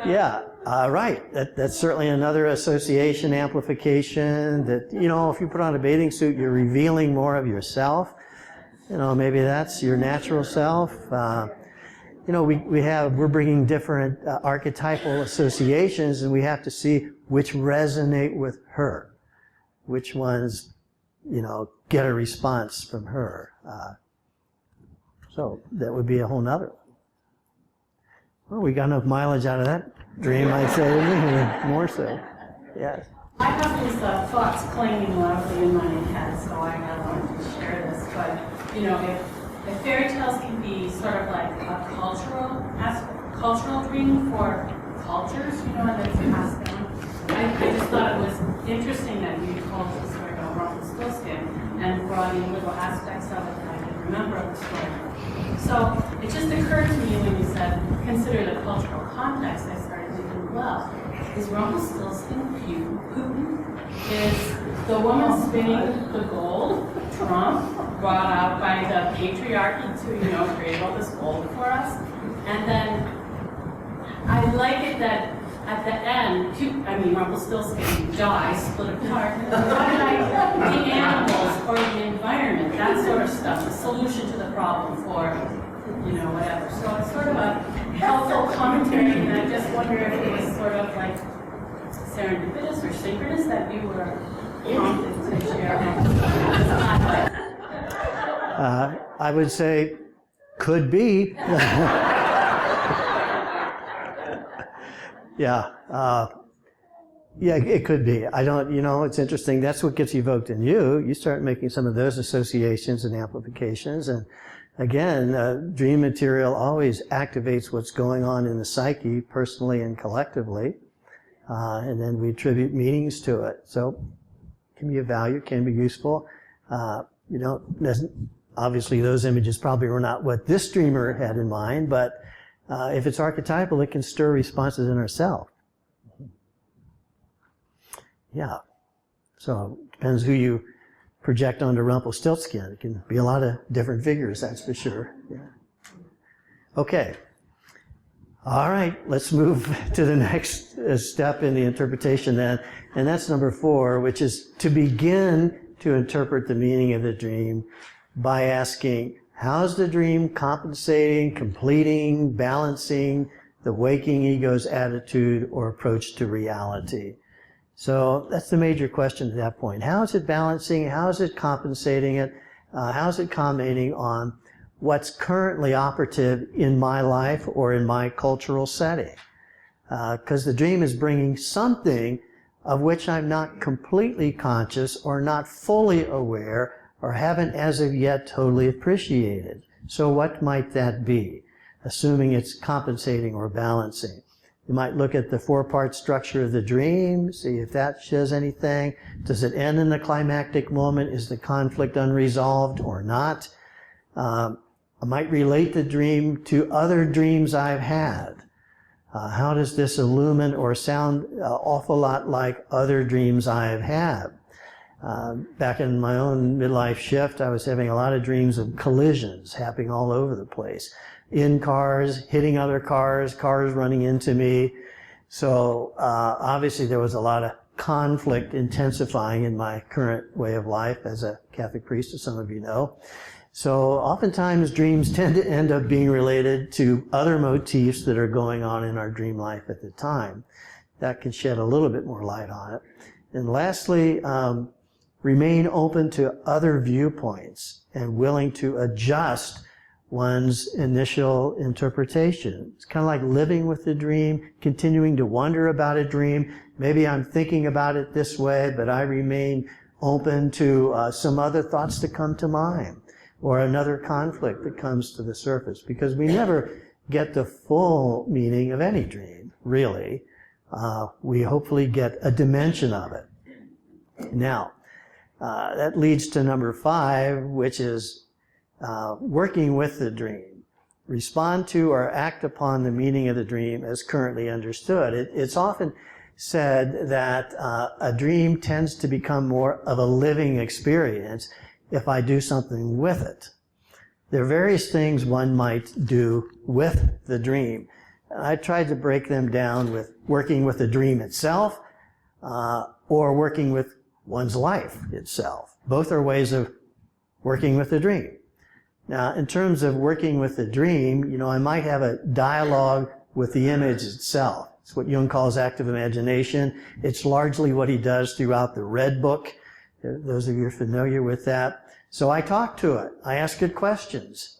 Yeah, right. That's certainly another association, amplification that, you know, if you put on a bathing suit, you're revealing more of yourself. You know, maybe that's your natural self. You know, we're bringing different archetypal associations, and we have to see which resonate with her, which ones, you know, get a response from her. So that would be a whole nother one. Well, we got enough mileage out of that dream, I'd say, more so. Yes. I have these thoughts clanging loudly in my head, so I wanted to share this. But, you know, if fairy tales can be sort of like a cultural dream for cultures, you know, and that's passed down, I just thought it was interesting that you told the story about Rumpelstiltskin and brought in little aspects of it that I could remember of the story. So it just occurred to me when you said, consider the cultural context, I started thinking, well, is Rumpelstiltskin Putin? Is the woman spinning the gold trump brought out by the patriarchy to, you know, create all this gold for us? And then I like it that at the end, Rumpelstiltskin dies, split apart. The animals or the environment, that sort of stuff, the solution to the problem for, you know, whatever. So it's sort of a helpful commentary, and I just wonder if it was sort of like serendipitous or synchronous that you were prompted to share. I would say, could be. Yeah. Yeah, it could be. I don't, you know, it's interesting. That's what gets evoked in you. You start making some of those associations and amplifications. And again, dream material always activates what's going on in the psyche, personally and collectively. And then we attribute meanings to it. So it can be of value, can be useful. You know, obviously those images probably were not what this dreamer had in mind, but if it's archetypal, it can stir responses in ourselves. Yeah. So it depends who you project onto Rumpelstiltskin. It can be a lot of different figures, that's for sure. Yeah. Okay. All right, let's move to the next step in the interpretation then, and that's number 4, which is to begin to interpret the meaning of the dream by asking, how's the dream compensating, completing, balancing the waking ego's attitude or approach to reality? So that's the major question at that point. How is it balancing? How is it compensating it? How is it commenting on what's currently operative in my life or in my cultural setting? Because the dream is bringing something of which I'm not completely conscious or not fully aware or haven't as of yet totally appreciated. So what might that be, assuming it's compensating or balancing? You might look at the four-part structure of the dream, see if that says anything. Does it end in the climactic moment? Is the conflict unresolved or not? I might relate the dream to other dreams I've had. How does this illumine or sound an awful lot like other dreams I've had? Back in my own midlife shift, I was having a lot of dreams of collisions happening all over the place. In cars, hitting other cars, cars running into me. So obviously there was a lot of conflict intensifying in my current way of life as a Catholic priest, as some of you know. So oftentimes dreams tend to end up being related to other motifs that are going on in our dream life at the time. That can shed a little bit more light on it. And lastly, remain open to other viewpoints and willing to adjust one's initial interpretation. It's kind of like living with the dream, continuing to wonder about a dream. Maybe I'm thinking about it this way, but I remain open to some other thoughts that come to mind, or another conflict that comes to the surface, because we never get the full meaning of any dream, really. We hopefully get a dimension of it. Now, that leads to number 5, which is working with the dream. Respond to or act upon the meaning of the dream as currently understood. It's often said that a dream tends to become more of a living experience if I do something with it. There are various things one might do with the dream. I tried to break them down with working with the dream itself or working with one's life itself. Both are ways of working with the dream. Now, in terms of working with the dream, you know, I might have a dialogue with the image itself. It's what Jung calls active imagination. It's largely what he does throughout the Red Book. Those of you are familiar with that. So I talk to it. I ask it questions.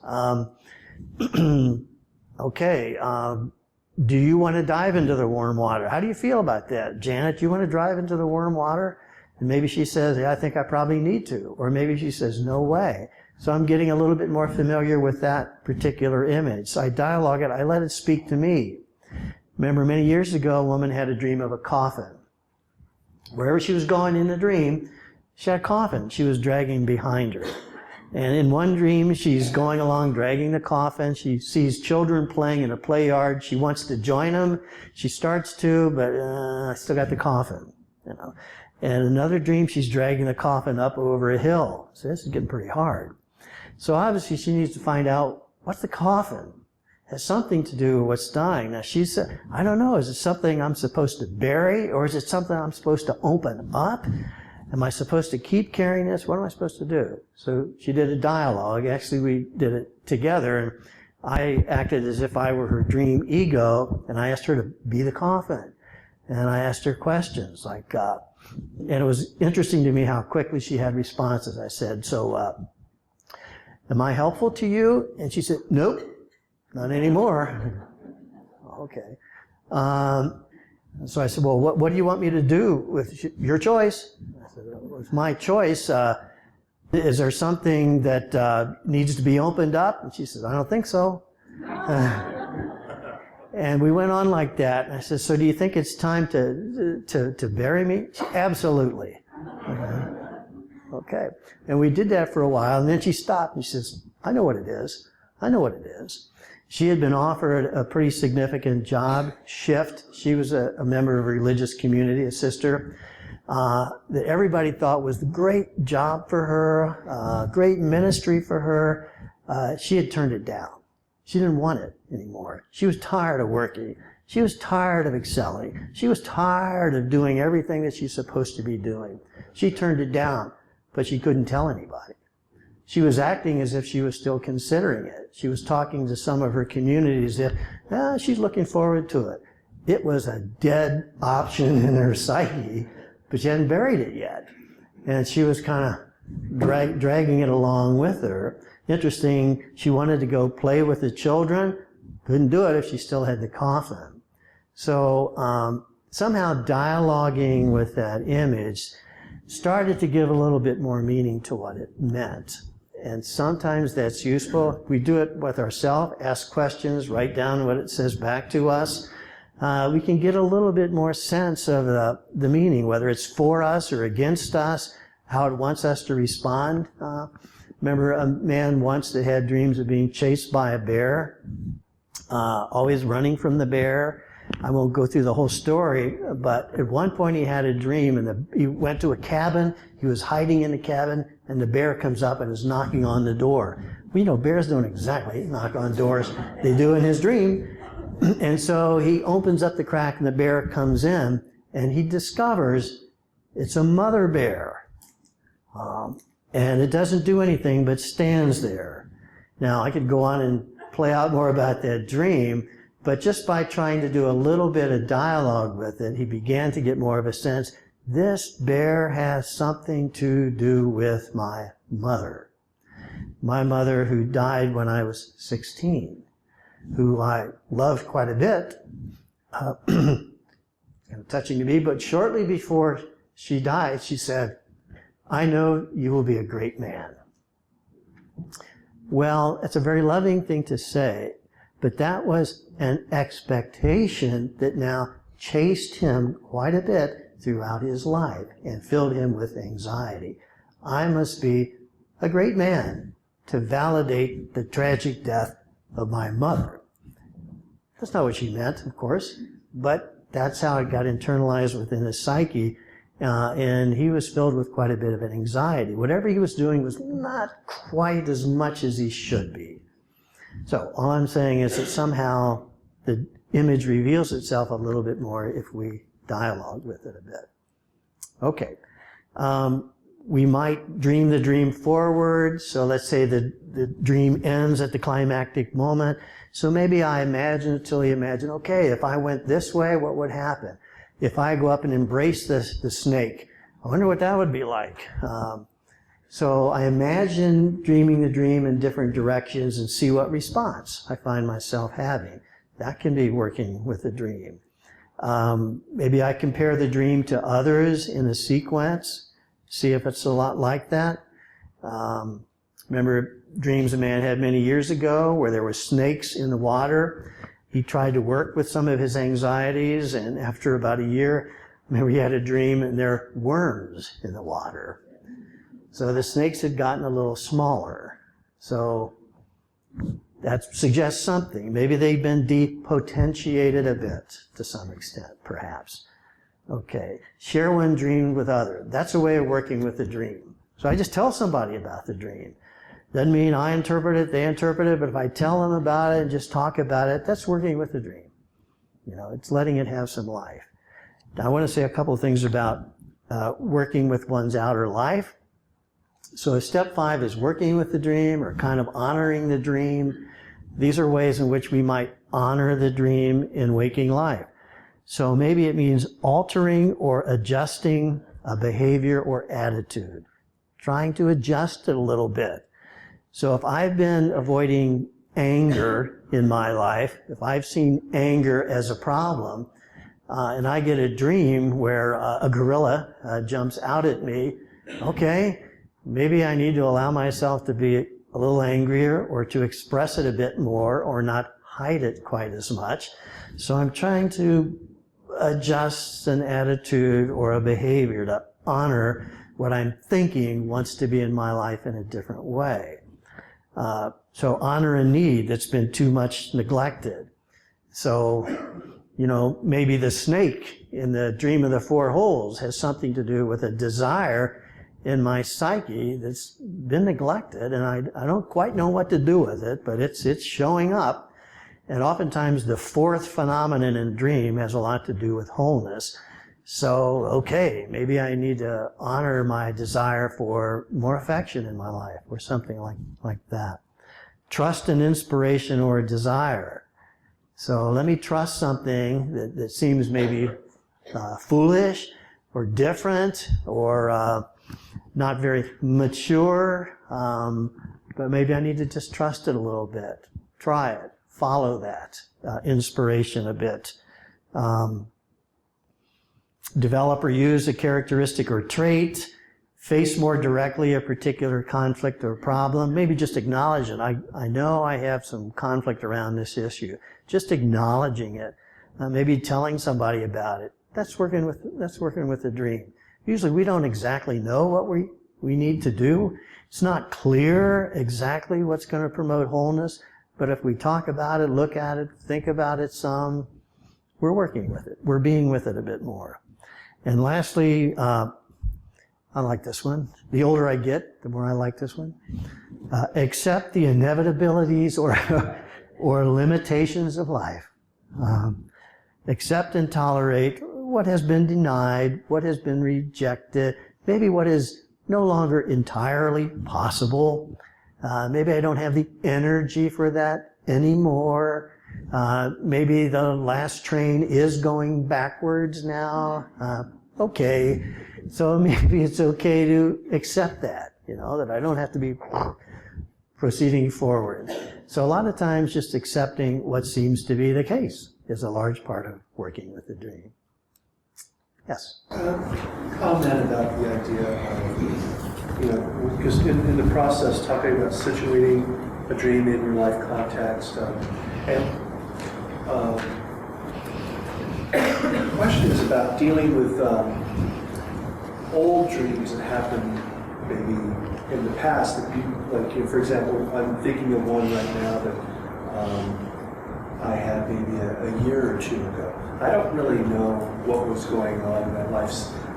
Okay, do you want to dive into the warm water? How do you feel about that? Janet, do you want to dive into the warm water? And maybe she says, yeah, I think I probably need to. Or maybe she says, no way. So I'm getting a little bit more familiar with that particular image. So I dialogue it. I let it speak to me. Remember, many years ago, a woman had a dream of a coffin. Wherever she was going in the dream, she had a coffin she was dragging behind her. And in one dream, she's going along dragging the coffin. She sees children playing in a play yard. She wants to join them. She starts to, but I still got the coffin, you know. And another dream, she's dragging the coffin up over a hill. So this is getting pretty hard. So obviously she needs to find out, what's the coffin? It has something to do with what's dying. Now she said, I don't know, is it something I'm supposed to bury, or is it something I'm supposed to open up? Am I supposed to keep carrying this? What am I supposed to do? So she did a dialogue. Actually, we did it together, and I acted as if I were her dream ego, and I asked her to be the coffin. And I asked her questions like, and it was interesting to me how quickly she had responses. I said, so, am I helpful to you? And she said, nope, not anymore. Okay. So I said, well, what do you want me to do with your choice? I said, well, it's my choice. Is there something that needs to be opened up? And she says, I don't think so. And we went on like that. And I said, so do you think it's time to bury me? She, absolutely. Okay. And we did that for a while, and then she stopped and she says, I know what it is. I know what it is. She had been offered a pretty significant job shift. She was a member of a religious community, a sister, that everybody thought was the great job for her, great ministry for her. She had turned it down. She didn't want it anymore. She was tired of working. She was tired of excelling. She was tired of doing everything that she's supposed to be doing. She turned it down, but she couldn't tell anybody. She was acting as if she was still considering it. She was talking to some of her communities that she's looking forward to it. It was a dead option in her psyche, but she hadn't buried it yet. And she was kind of dragging it along with her. Interesting, she wanted to go play with the children. Couldn't do it if she still had the coffin. So somehow dialoguing with that image started to give a little bit more meaning to what it meant. And sometimes that's useful. We do it with ourselves, ask questions, write down what it says back to us. we can get a little bit more sense of the meaning, whether it's for us or against us, how it wants us to respond. Remember a man once that had dreams of being chased by a bear, always running from the bear. I won't go through the whole story, but at one point he had a dream, and he went to a cabin. He was hiding in the cabin, and the bear comes up and is knocking on the door. Well, you know, bears don't exactly knock on doors. They do in his dream. And so he opens up the crack, and the bear comes in, and he discovers it's a mother bear. And it doesn't do anything but stands there. Now, I could go on and play out more about that dream, but just by trying to do a little bit of dialogue with it, he began to get more of a sense, this bear has something to do with my mother. My mother, who died when I was 16, who I loved quite a bit, kind of touching to me, but shortly before she died, she said, I know you will be a great man. Well, it's a very loving thing to say, but that was an expectation that now chased him quite a bit throughout his life and filled him with anxiety. I must be a great man to validate the tragic death of my mother. That's not what she meant, of course, but that's how it got internalized within his psyche, and he was filled with quite a bit of an anxiety. Whatever he was doing was not quite as much as he should be. So all I'm saying is that somehow the image reveals itself a little bit more if we dialogue with it a bit. Okay. We might dream the dream forward. So let's say the dream ends at the climactic moment. So maybe I imagine until you imagine, okay, if I went this way, what would happen? If I go up and embrace the snake, I wonder what that would be like. So I imagine dreaming the dream in different directions and see what response I find myself having. That can be working with the dream. Maybe I compare the dream to others in a sequence, see if it's a lot like that. Remember dreams a man had many years ago where there were snakes in the water. He tried to work with some of his anxieties, and after about a year, remember he had a dream and there are worms in the water. So the snakes had gotten a little smaller. So that suggests something. Maybe they've been depotentiated a bit to some extent, perhaps. Okay, share one dream with others. That's a way of working with the dream. So I just tell somebody about the dream. Doesn't mean I interpret it, they interpret it, but if I tell them about it and just talk about it, that's working with the dream. You know, it's letting it have some life. Now I want to say a couple of things about working with one's outer life. So step 5 is working with the dream or kind of honoring the dream. These are ways in which we might honor the dream in waking life. So maybe it means altering or adjusting a behavior or attitude, trying to adjust it a little bit. So if I've been avoiding anger in my life, if I've seen anger as a problem, and I get a dream where a gorilla jumps out at me, okay, maybe I need to allow myself to be a little angrier or to express it a bit more or not hide it quite as much. So I'm trying to adjust an attitude or a behavior to honor what I'm thinking wants to be in my life in a different way. So honor a need that's been too much neglected. So, you know, maybe the snake in the dream of the 4 holes has something to do with a desire in my psyche that's been neglected, and I don't quite know what to do with it, but it's showing up. And oftentimes the 4th phenomenon in a dream has a lot to do with wholeness. So, okay, maybe I need to honor my desire for more affection in my life or something like that. Trust an inspiration or a desire. So let me trust something that seems maybe foolish or different or not very mature, but maybe I need to just trust it a little bit. Try it. Follow that inspiration a bit. Develop or use a characteristic or trait. Face more directly a particular conflict or problem. Maybe just acknowledge it. I know I have some conflict around this issue. Just acknowledging it maybe telling somebody about it. That's working with the dream. Usually we don't exactly know what we need to do. It's not clear exactly what's going to promote wholeness, but if we talk about it, look at it, think about it some, we're working with it. We're being with it a bit more. And lastly, I like this one. The older I get, the more I like this one. Accept the inevitabilities or limitations of life. Accept and tolerate what has been denied, what has been rejected, maybe what is no longer entirely possible. Maybe I don't have the energy for that anymore. Maybe the last train is going backwards now. Okay. So maybe it's okay to accept that, that I don't have to be proceeding forward. So a lot of times just accepting what seems to be the case is a large part of working with the dream. Yes? Comment about the idea of, because in the process, talking about situating a dream in your life context, the question is about dealing with old dreams that happened maybe in the past. That for example, I'm thinking of one right now that I had maybe a year or two ago. I don't really know what was going on in my life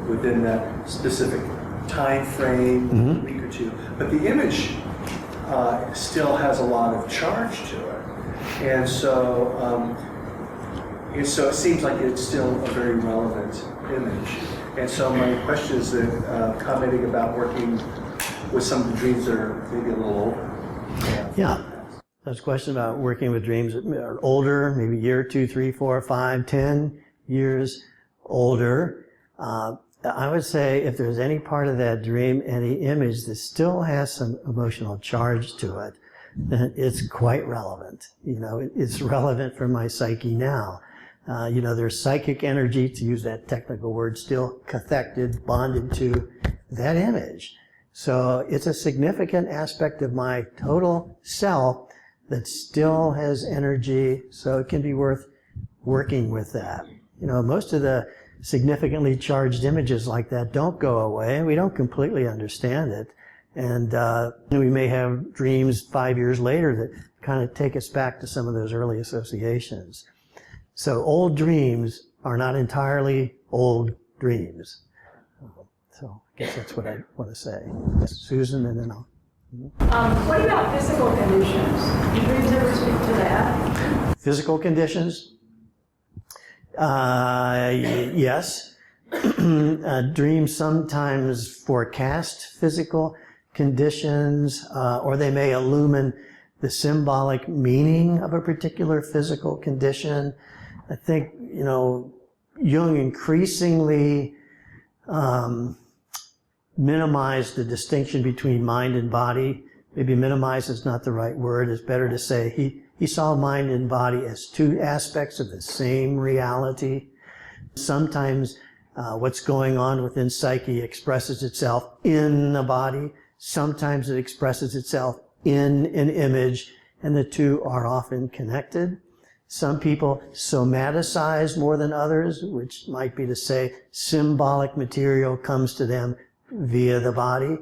within that specific time frame, a week or two, but the image still has a lot of charge to it, and so it seems like it's still a very relevant image. And so my question is that commenting about working with some of the dreams that are maybe a little older. Yeah. There's a question about working with dreams that are older, maybe a year, 2, 3, 4, 5, 10 years older. I would say if there's any part of that dream, any image that still has some emotional charge to it, then it's quite relevant. It's relevant for my psyche now. There's psychic energy, to use that technical word, still cathected, bonded to that image. So it's a significant aspect of my total self that still has energy, so it can be worth working with that. Most of the significantly charged images like that don't go away. We don't completely understand it. And we may have dreams 5 years later that kind of take us back to some of those early associations. So old dreams are not entirely old dreams. So I guess that's what I want to say. Susan, and then I'll... What about physical conditions? Do dreams ever speak to that? Physical conditions? Yes. Dreams sometimes forecast physical conditions, or they may illumine the symbolic meaning of a particular physical condition. I think, Jung increasingly minimized the distinction between mind and body. Maybe minimize is not the right word. It's better to say he saw mind and body as two aspects of the same reality. Sometimes what's going on within psyche expresses itself in the body. Sometimes it expresses itself in an image, and the two are often connected. Some people somaticize more than others, which might be to say symbolic material comes to them via the body.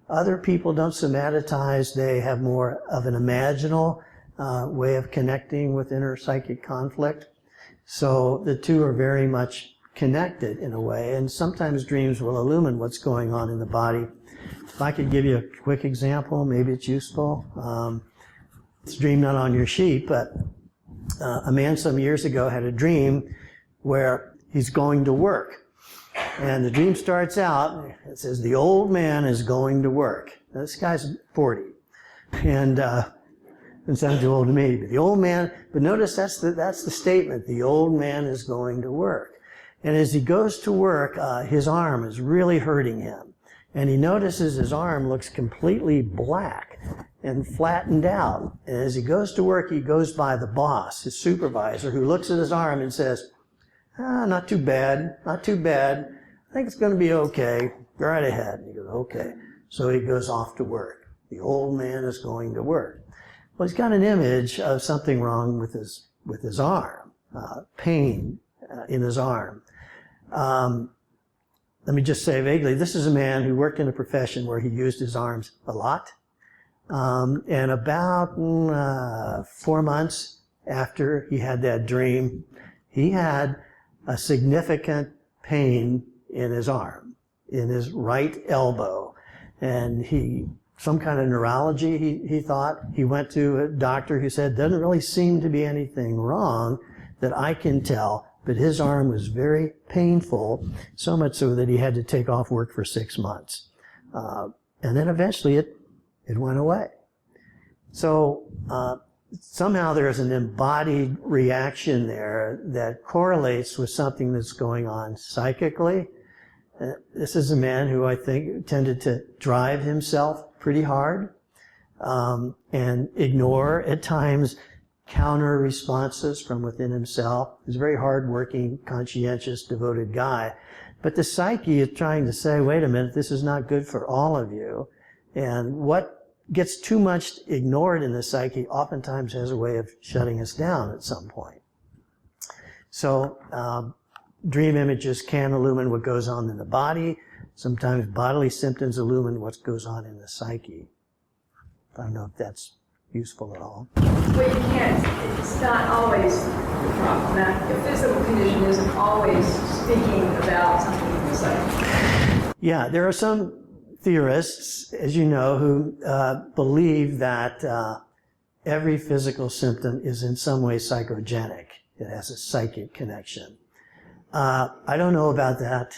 Other people don't somatize. They have more of an imaginal way of connecting with inner psychic conflict. So the two are very much connected in a way, and sometimes dreams will illumine what's going on in the body. If I could give you a quick example, maybe it's useful. It's a dream not on your sheet, but a man some years ago had a dream where he's going to work. And the dream starts out, it says, the old man is going to work. Now, this guy's 40. And it sounds too old to me, but the old man, but notice that's the statement, the old man is going to work. And as he goes to work, his arm is really hurting him. And he notices his arm looks completely black and flattened out. And as he goes to work, he goes by the boss, his supervisor, who looks at his arm and says, not too bad, not too bad. I think it's going to be okay. Go right ahead. And he goes, okay. So he goes off to work. The old man is going to work. Well, he's got an image of something wrong with his arm. pain in his arm. Let me just say vaguely, this is a man who worked in a profession where he used his arms a lot. And about 4 months after he had that dream, he had a significant pain in his arm, in his right elbow. And some kind of neurology, he thought. He went to a doctor who said, doesn't really seem to be anything wrong that I can tell, but his arm was very painful, so much so that he had to take off work for 6 months. And then eventually it went away. So somehow there's an embodied reaction there that correlates with something that's going on psychically. This is a man who I think tended to drive himself pretty hard and ignore at times counter responses from within himself. He's a very hard-working, conscientious, devoted guy. But the psyche is trying to say, wait a minute, this is not good for all of you. And what gets too much ignored in the psyche oftentimes has a way of shutting us down at some point. So dream images can illumine what goes on in the body. Sometimes bodily symptoms illumine what goes on in the psyche. I don't know if that's useful at all. Well, you can't, it's not always the problem. Now, the physical condition isn't always speaking about something in the psyche. Yeah, there are some theorists, as you know, who believe that every physical symptom is in some way psychogenic. It has a psychic connection. I don't know about that.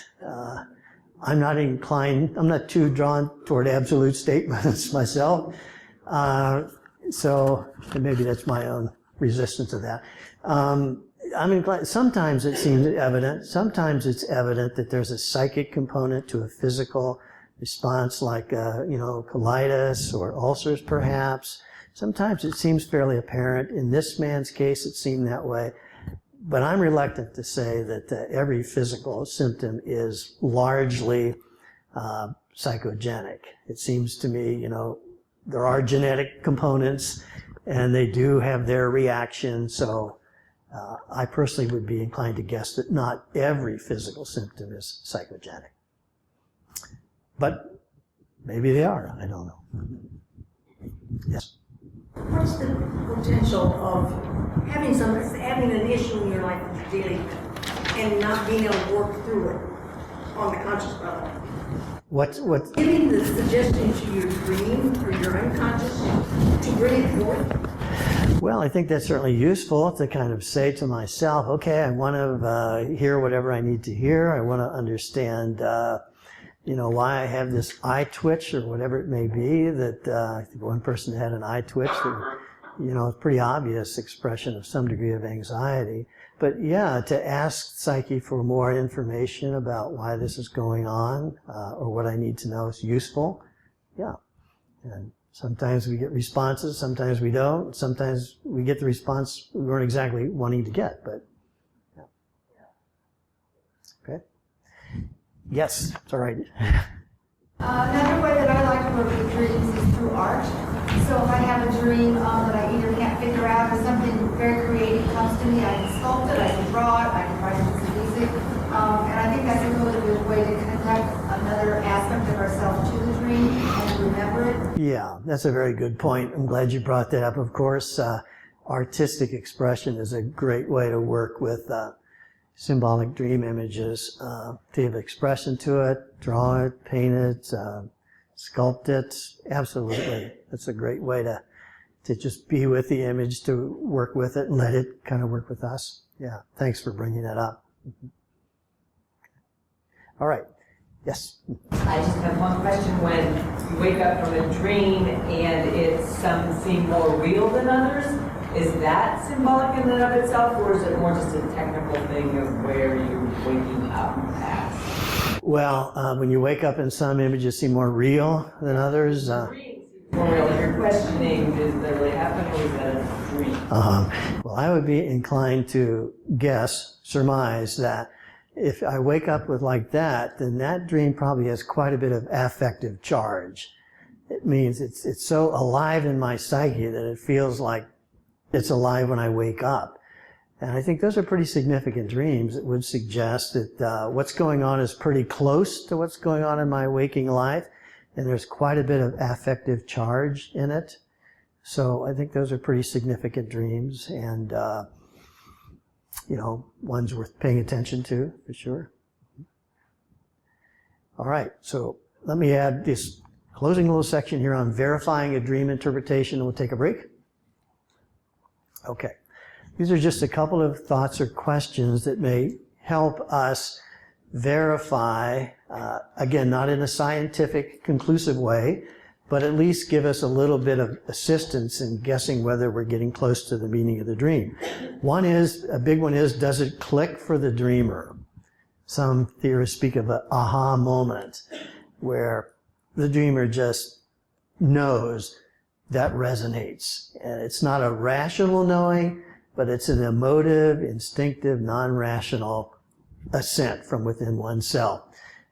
I'm not too drawn toward absolute statements myself. So maybe that's my own resistance to that. I'm inclined, sometimes it seems evident, sometimes it's evident that there's a psychic component to a physical response like, colitis or ulcers perhaps. Sometimes it seems fairly apparent. In this man's case, it seemed that way. But I'm reluctant to say that every physical symptom is largely psychogenic. It seems to me, there are genetic components and they do have their reaction. So I personally would be inclined to guess that not every physical symptom is psychogenic. But maybe they are, I don't know. Yes? What's the potential of having an issue in your life that you're dealing with and not being able to work through it on the conscious level? What? Giving the suggestion to your dream or your unconscious to bring it forth? Well, I think that's certainly useful to kind of say to myself, okay, I want to hear whatever I need to hear. I want to understand why I have this eye twitch or whatever it may be that I think one person had an eye twitch that, it's pretty obvious expression of some degree of anxiety. But yeah, to ask psyche for more information about why this is going on or what I need to know is useful. Yeah. And sometimes we get responses, sometimes we don't. Sometimes we get the response we weren't exactly wanting to get, but yeah. Okay. Yes, it's all right. Another way that I like to work with dreams is through art. So if I have a dream that I either can't figure out or something very creative comes to me, I can sculpt it, I can draw it, I can write it to music. And I think that's a really good way to connect another aspect of ourselves to the dream and remember it. Yeah, that's a very good point. I'm glad you brought that up. Of course, artistic expression is a great way to work with symbolic dream images, to give expression to it, draw it, paint it, sculpt it. Absolutely. That's a great way to just be with the image, to work with it and let it kind of work with us. Yeah, thanks for bringing that up. All right. Yes? I just have one question. When you wake up from a dream and some seem more real than others, is that symbolic in and of itself, or is it more just a technical thing of where you're waking up at? Well, when you wake up and some images seem more real than others. More real. If you're questioning, is that really happening, or is that a dream? Well, I would be inclined to surmise that if I wake up with like that, then that dream probably has quite a bit of affective charge. It means it's so alive in my psyche that it feels like it's alive when I wake up. And I think those are pretty significant dreams that would suggest that what's going on is pretty close to what's going on in my waking life, and there's quite a bit of affective charge in it. So I think those are pretty significant dreams, and one's worth paying attention to, for sure. All right, so let me add this closing little section here on verifying a dream interpretation, and we'll take a break. Okay. These are just a couple of thoughts or questions that may help us verify, again, not in a scientific, conclusive way, but at least give us a little bit of assistance in guessing whether we're getting close to the meaning of the dream. A big one is, does it click for the dreamer? Some theorists speak of an aha moment, where the dreamer just knows that resonates. And it's not a rational knowing, but it's an emotive, instinctive, non-rational assent from within oneself.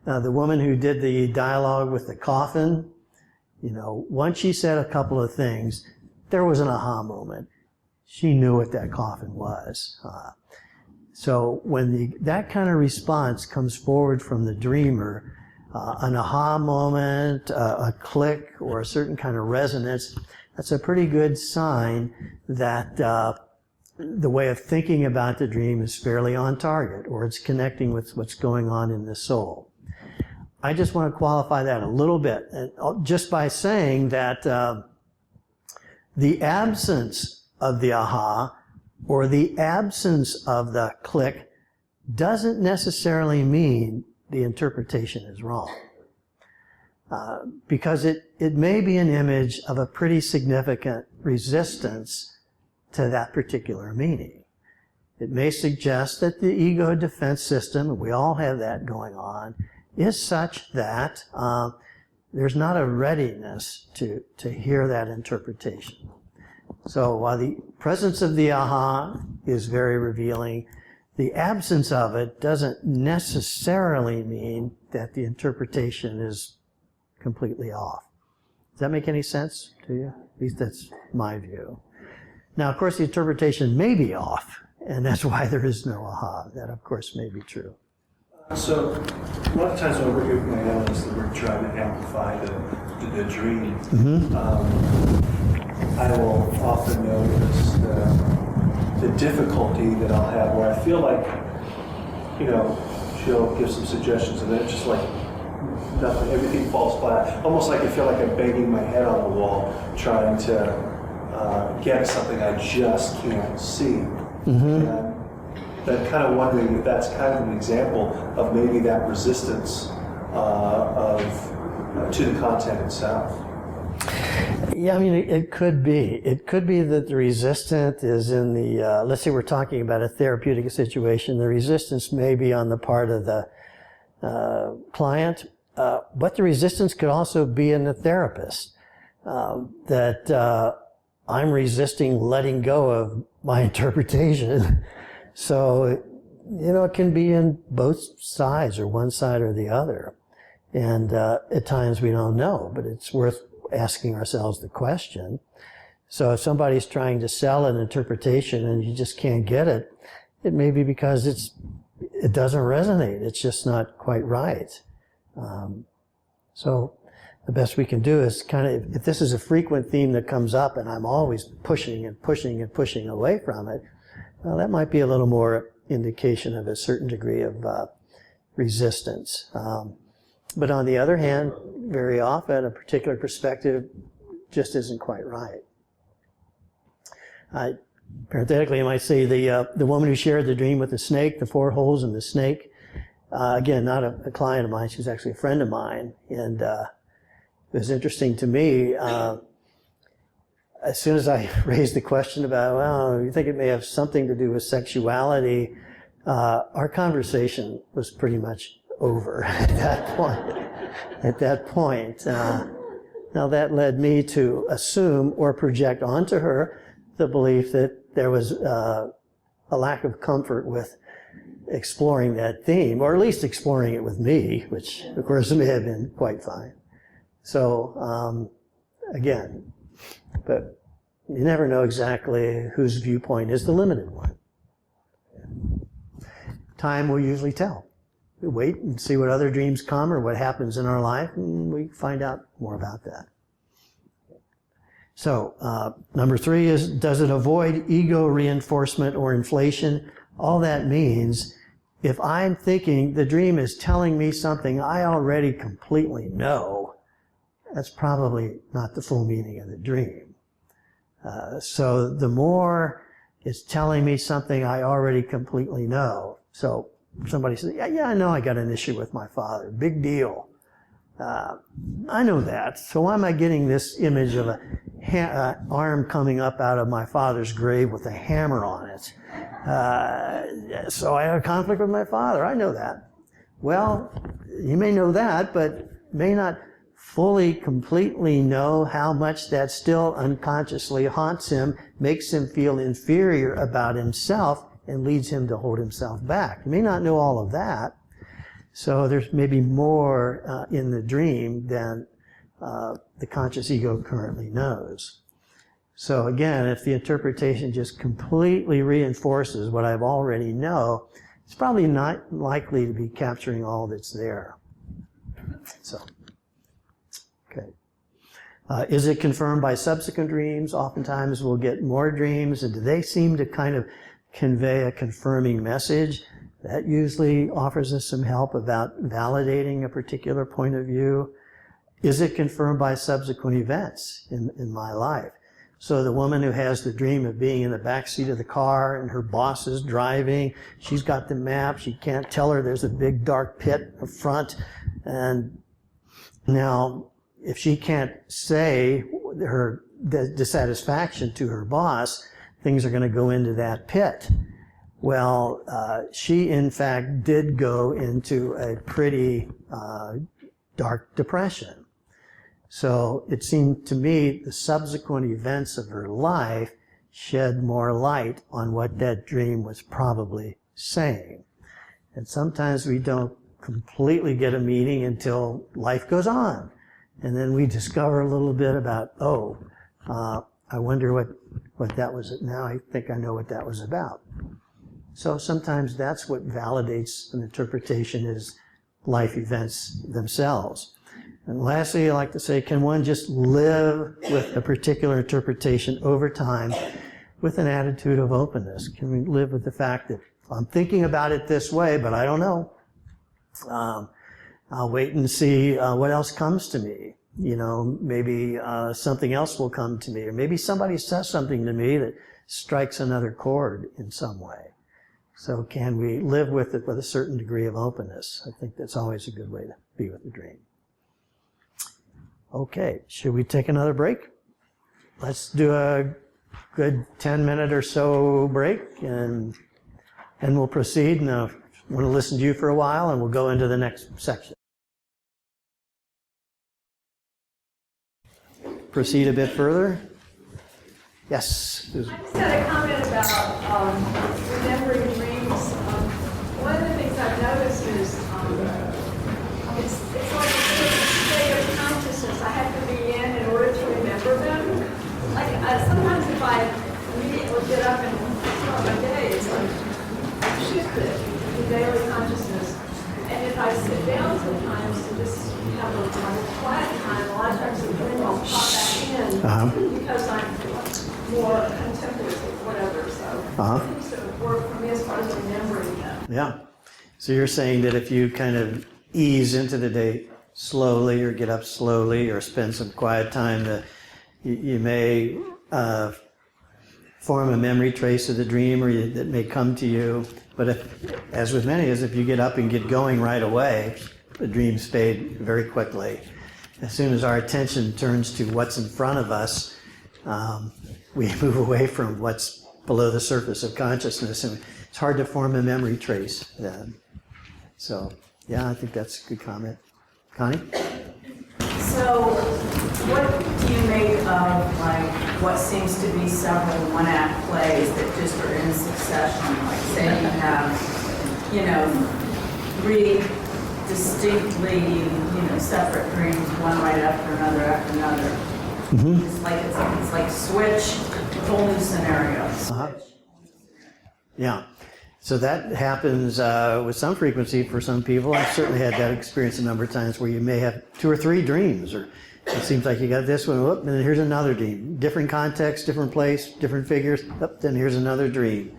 Now, the woman who did the dialogue with the coffin, once she said a couple of things, there was an aha moment. She knew what that coffin was. So when that kind of response comes forward from the dreamer, an aha moment, a click, or a certain kind of resonance, that's a pretty good sign that the way of thinking about the dream is fairly on target, or it's connecting with what's going on in the soul. I just want to qualify that a little bit, and just by saying that the absence of the aha or the absence of the click doesn't necessarily mean the interpretation is wrong. Because it may be an image of a pretty significant resistance to that particular meaning. It may suggest that the ego defense system, and we all have that going on, is such that there's not a readiness to hear that interpretation. So while the presence of the aha is very revealing, the absence of it doesn't necessarily mean that the interpretation is completely off. Does that make any sense to you? At least that's my view. Now, of course, the interpretation may be off, and that's why there is no aha. That, of course, may be true. So, a lot of times when we're with my analysts, we're trying to amplify the dream. I will often notice the difficulty that I'll have where I feel like, she'll give some suggestions, and then it's just like nothing, everything falls flat. Almost like I feel like I'm banging my head on the wall, trying to get something I just can't see. And I'm kind of wondering if that's kind of an example of maybe that resistance to the content itself. Yeah, I mean, it could be. It could be that the resistance is in the, let's say we're talking about a therapeutic situation, the resistance may be on the part of the client, but the resistance could also be in the therapist, that I'm resisting letting go of my interpretation. So, it can be in both sides, or one side or the other. And at times we don't know, but it's worth asking ourselves the question. So if somebody's trying to sell an interpretation and you just can't get it, it may be because it doesn't resonate. It's just not quite right. So the best we can do is kind of, if this is a frequent theme that comes up and I'm always pushing and pushing and pushing away from it, well, that might be a little more indication of a certain degree of resistance. But on the other hand, very often a particular perspective just isn't quite right. Parenthetically, I might say the woman who shared the dream with the snake, the 4 holes in the snake, again, not a client of mine, she's actually a friend of mine, and it was interesting to me, as soon as I raised the question about, well, you think it may have something to do with sexuality, our conversation was pretty much over at that point. Now that led me to assume or project onto her the belief that there was a lack of comfort with exploring that theme, or at least exploring it with me, which of course may have been quite fine. So, again, but you never know exactly whose viewpoint is the limited one. time will usually tell. We wait and see what other dreams come or what happens in our life, and we find out more about that. So, number 3 is, does it avoid ego reinforcement or inflation? All that means, if I'm thinking the dream is telling me something I already completely know, that's probably not the full meaning of the dream. So the more it's telling me something I already completely know. So somebody says, yeah, I know I got an issue with my father. Big deal. I know that. So why am I getting this image of a arm coming up out of my father's grave with a hammer on it? So I had a conflict with my father. I know that. Well, you may know that, but may not fully, completely know how much that still unconsciously haunts him, makes him feel inferior about himself, and leads him to hold himself back. You may not know all of that. So there's maybe more in the dream than the conscious ego currently knows. So again, if the interpretation just completely reinforces what I've already know, it's probably not likely to be capturing all that's there. So, okay. Is it confirmed by subsequent dreams? Oftentimes we'll get more dreams, and do they seem to kind of convey a confirming message? That usually offers us some help about validating a particular point of view. Is it confirmed by subsequent events in my life? So the woman who has the dream of being in the back seat of the car and her boss is driving, she's got the map, she can't tell her there's a big dark pit up front, and now if she can't say her dissatisfaction to her boss, things are going to go into that pit. Well, she in fact did go into a pretty dark depression. So it seemed to me the subsequent events of her life shed more light on what that dream was probably saying. And sometimes we don't completely get a meaning until life goes on. And then we discover a little bit about, I wonder what that was. Now I think I know what that was about. So sometimes that's what validates an interpretation, is life events themselves. And lastly, I like to say, can one just live with a particular interpretation over time with an attitude of openness? Can we live with the fact that I'm thinking about it this way, but I don't know? I'll wait and see what else comes to me. You know, maybe something else will come to me, or maybe somebody says something to me that strikes another chord in some way. So can we live with it with a certain degree of openness? I think that's always a good way to be with the dream. Okay, should we take another break? Let's do a good 10-minute or so break, and then we'll proceed. And I want to listen to you for a while, and we'll go into the next section. Proceed a bit further. Yes? I just had a comment about remembering dreams. One of the things I've noticed is it's like a state of consciousness I have to be in order to remember them. Like sometimes if I immediately get up and start my day, it's like I've shifted to daily consciousness. And if I sit down sometimes to just have a quiet time, a lot of times the dream will pop back in because I'm more contemplative, whatever. So it seems to work for me as far as remembering them. Yeah. So you're saying that if you kind of ease into the day slowly, or get up slowly, or spend some quiet time, that you may form a memory trace of the dream, or that may come to you. But if, as with many, if you get up and get going right away, the dreams fade very quickly. As soon as our attention turns to what's in front of us, we move away from what's below the surface of consciousness, and it's hard to form a memory trace then. So, yeah, I think that's a good comment. Connie? So, what do you make of, like, what seems to be several one-act plays that just are in succession? Like, say you have, three distinctly, separate dreams, one right after another. Mm-hmm. It's like switch, whole new scenarios. Yeah. So that happens with some frequency for some people. I've certainly had that experience a number of times where you may have 2 or 3 dreams, or it seems like you got this one, whoop, and then here's another dream. Different context, different place, different figures, whoop, then here's another dream.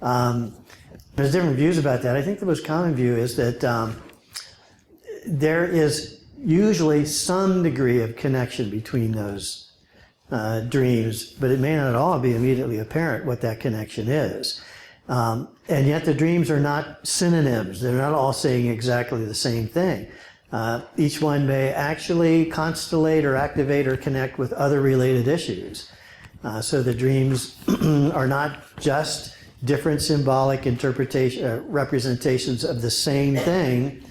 There's different views about that. I think the most common view is that there is usually some degree of connection between those dreams, but it may not at all be immediately apparent what that connection is. And yet the dreams are not synonyms. They're not all saying exactly the same thing. Each one may actually constellate or activate or connect with other related issues. So the dreams are not just different symbolic representations of the same thing,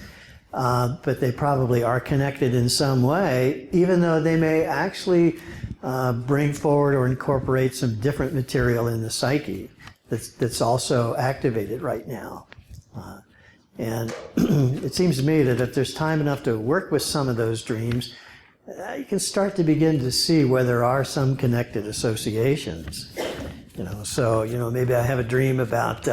but they probably are connected in some way, even though they may actually bring forward or incorporate some different material in the psyche that's also activated right now. And it seems to me that if there's time enough to work with some of those dreams, you can start to begin to see where there are some connected associations. So maybe I have a dream about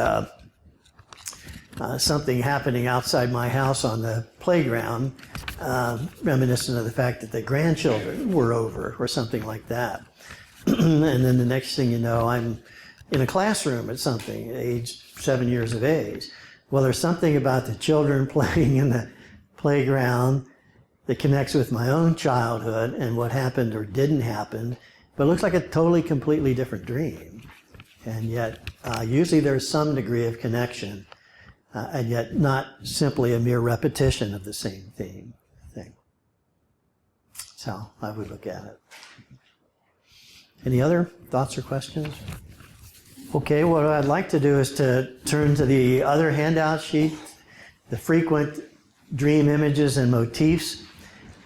something happening outside my house on the playground, reminiscent of the fact that the grandchildren were over or something like that. And then the next thing you know, I'm in a classroom at something, age 7 years of age. Well, there's something about the children playing in the playground that connects with my own childhood and what happened or didn't happen, but it looks like a totally, completely different dream. And yet, usually there's some degree of connection, and yet not simply a mere repetition of the same thing. So I would look at it. Any other thoughts or questions? Okay, what I'd like to do is to turn to the other handout sheet, the frequent dream images and motifs.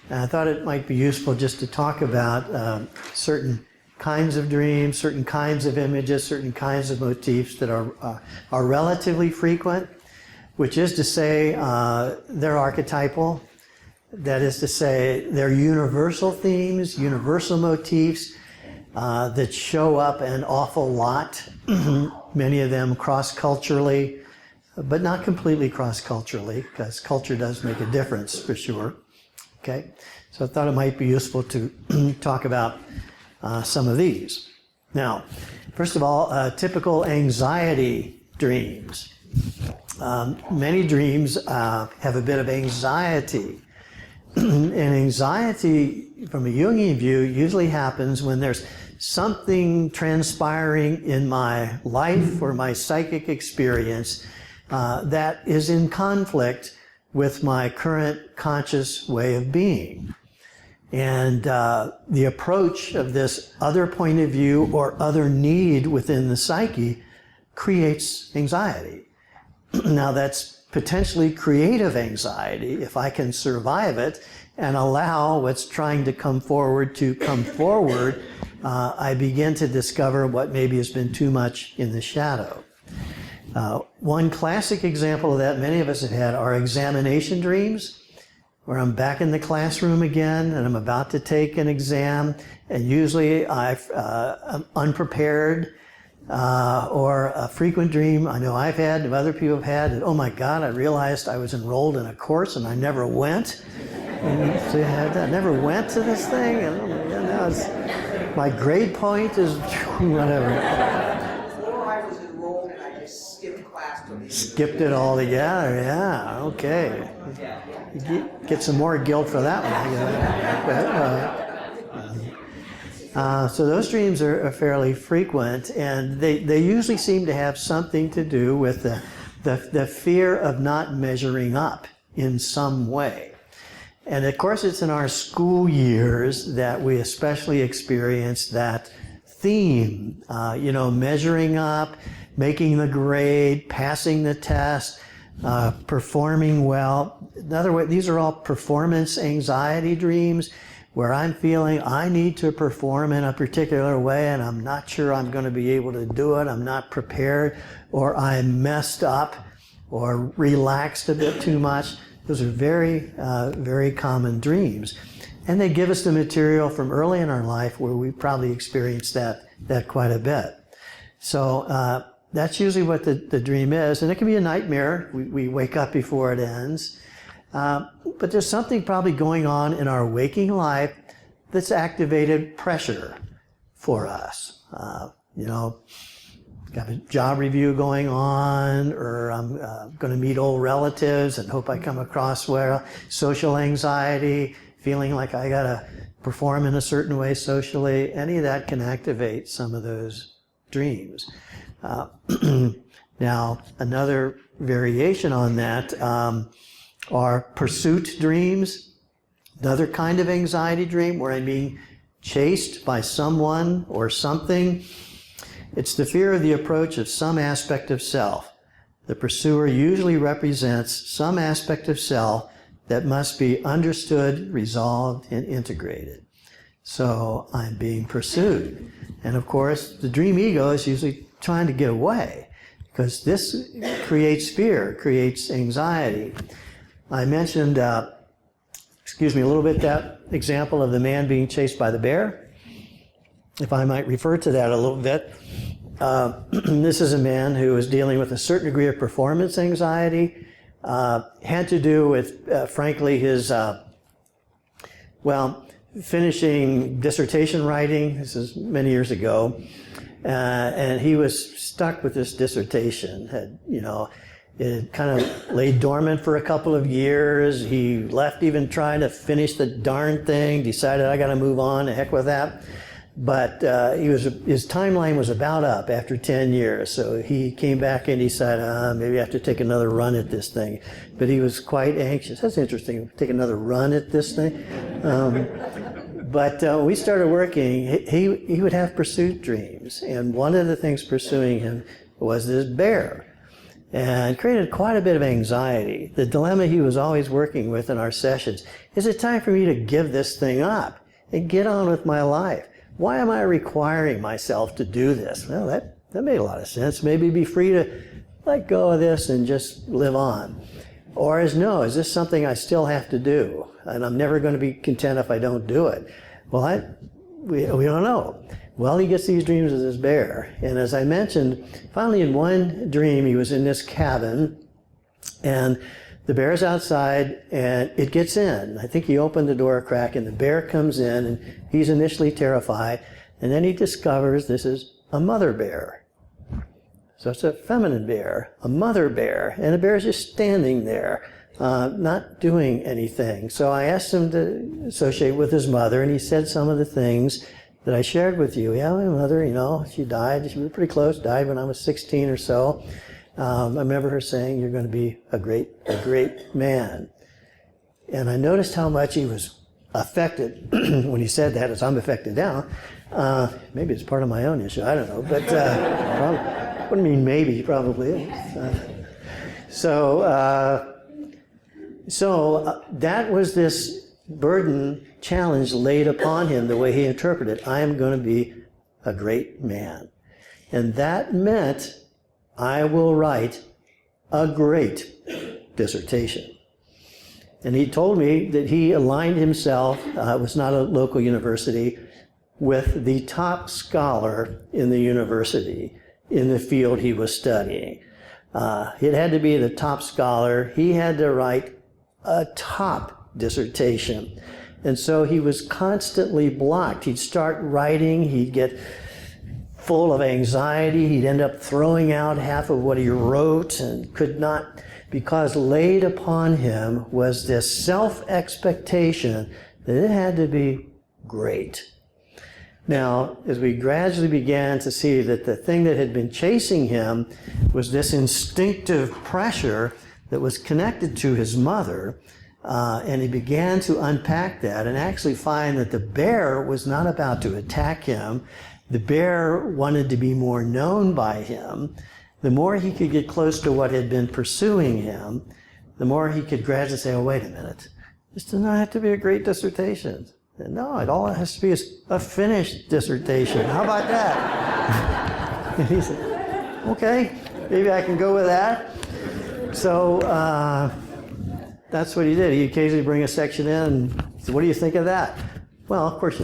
And I thought it might be useful just to talk about certain kinds of dreams, certain kinds of images, certain kinds of motifs that are relatively frequent, which is to say they're archetypal. That is to say they're universal themes, universal motifs that show up an awful lot, many of them cross-culturally, but not completely cross-culturally, because culture does make a difference for sure. Okay, so I thought it might be useful to talk about some of these. Now, first of all, typical anxiety dreams. Many dreams have a bit of anxiety. And anxiety, from a Jungian view, usually happens when there's something transpiring in my life or my psychic experience that is in conflict with my current conscious way of being. And the approach of this other point of view or other need within the psyche creates anxiety. Now that's potentially creative anxiety if I can survive it and allow what's trying to come forward to come forward. I begin to discover what maybe has been too much in the shadow. One classic example of that many of us have had are examination dreams, where I'm back in the classroom again and I'm about to take an exam, and usually I'm unprepared, or a frequent dream I know I've had, and other people have had, and oh my God, I realized I was enrolled in a course and I never went. And so you had that, never went to this thing, and oh my God, now it's, my grade point is whatever. Before I was enrolled and I just skipped class till the Skipped it all together, yeah, okay. You get some more guilt for that one. So those dreams are fairly frequent, and they usually seem to have something to do with the fear of not measuring up in some way. And of course, it's in our school years that we especially experience that theme, measuring up, making the grade, passing the test, performing well. In other words, these are all performance anxiety dreams where I'm feeling I need to perform in a particular way and I'm not sure I'm going to be able to do it, I'm not prepared, or I'm messed up or relaxed a bit too much. Those are very, very common dreams. And they give us the material from early in our life where we probably experienced that quite a bit. So that's usually what the dream is. And it can be a nightmare. We wake up before it ends. But there's something probably going on in our waking life that's activated pressure for us. Got a job review going on, or I'm going to meet old relatives and hope I come across well. Social anxiety, feeling like I got to perform in a certain way socially. Any of that can activate some of those dreams. Now, another variation on that are pursuit dreams. Another kind of anxiety dream where I'm being chased by someone or something. It's the fear of the approach of some aspect of self. The pursuer usually represents some aspect of self that must be understood, resolved, and integrated. So I'm being pursued. And of course, the dream ego is usually trying to get away, because this creates fear, creates anxiety. I mentioned, a little bit that example of the man being chased by the bear. If I might refer to that a little bit. This is a man who was dealing with a certain degree of performance anxiety. Had to do with, frankly, his, finishing dissertation writing. This is many years ago. And he was stuck with this dissertation. It kind of lay dormant for a couple of years. He left even trying to finish the darn thing, decided I got to move on, the heck with that. But his timeline was about up after 10 years. So he came back and decided, maybe I have to take another run at this thing. But he was quite anxious. That's interesting, take another run at this thing. But when we started working, he would have pursuit dreams. And one of the things pursuing him was this bear. And it created quite a bit of anxiety. The dilemma he was always working with in our sessions, is it time for me to give this thing up and get on with my life? Why am I requiring myself to do this? Well, that made a lot of sense. Maybe be free to let go of this and just live on. Or is this something I still have to do? And I'm never going to be content if I don't do it. Well, we don't know. Well, he gets these dreams of this bear. And as I mentioned, finally in one dream, he was in this cabin, and the bear's outside, and it gets in. I think he opened the door a crack, and the bear comes in, and he's initially terrified, and then he discovers this is a mother bear. So it's a feminine bear, a mother bear, and the bear's just standing there, not doing anything. So I asked him to associate with his mother, and he said some of the things that I shared with you. Yeah, my mother, she died. She was pretty close, died when I was 16 or so. I remember her saying, you're going to be a great man. And I noticed how much he was affected when he said that, as I'm affected now. Maybe it's part of my own issue, I don't know. But probably, what do you mean maybe? Probably is. So that was this burden, challenge laid upon him, the way he interpreted it. I am going to be a great man. And that meant I will write a great dissertation. And he told me that he aligned himself, it was not a local university, with the top scholar in the university in the field he was studying. It had to be the top scholar. He had to write a top dissertation. And so he was constantly blocked. He'd start writing, he'd get full of anxiety, he'd end up throwing out half of what he wrote and could not, because laid upon him was this self-expectation that it had to be great. Now, as we gradually began to see that the thing that had been chasing him was this instinctive pressure that was connected to his mother, and he began to unpack that and actually find that the bear was not about to attack him. The bear wanted to be more known by him. The more he could get close to what had been pursuing him, the more he could gradually say, oh, wait a minute, this does not have to be a great dissertation. And no, all it has to be is a finished dissertation. How about that? And he said, okay, maybe I can go with that. So that's what he did. He occasionally bring a section in and said, what do you think of that? Well, of course,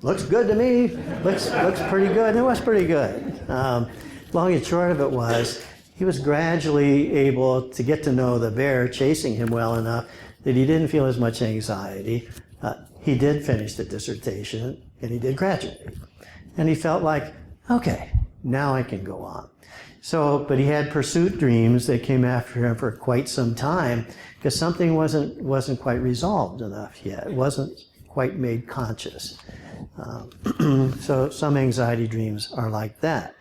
looks good to me. Looks pretty good. And it was pretty good. And long and short of it was, he was gradually able to get to know the bear chasing him well enough that he didn't feel as much anxiety. He did finish the dissertation, and he did graduate. And he felt like, okay, now I can go on. So, but he had pursuit dreams that came after him for quite some time because something wasn't quite resolved enough yet. It wasn't quite made conscious. So some anxiety dreams are like that.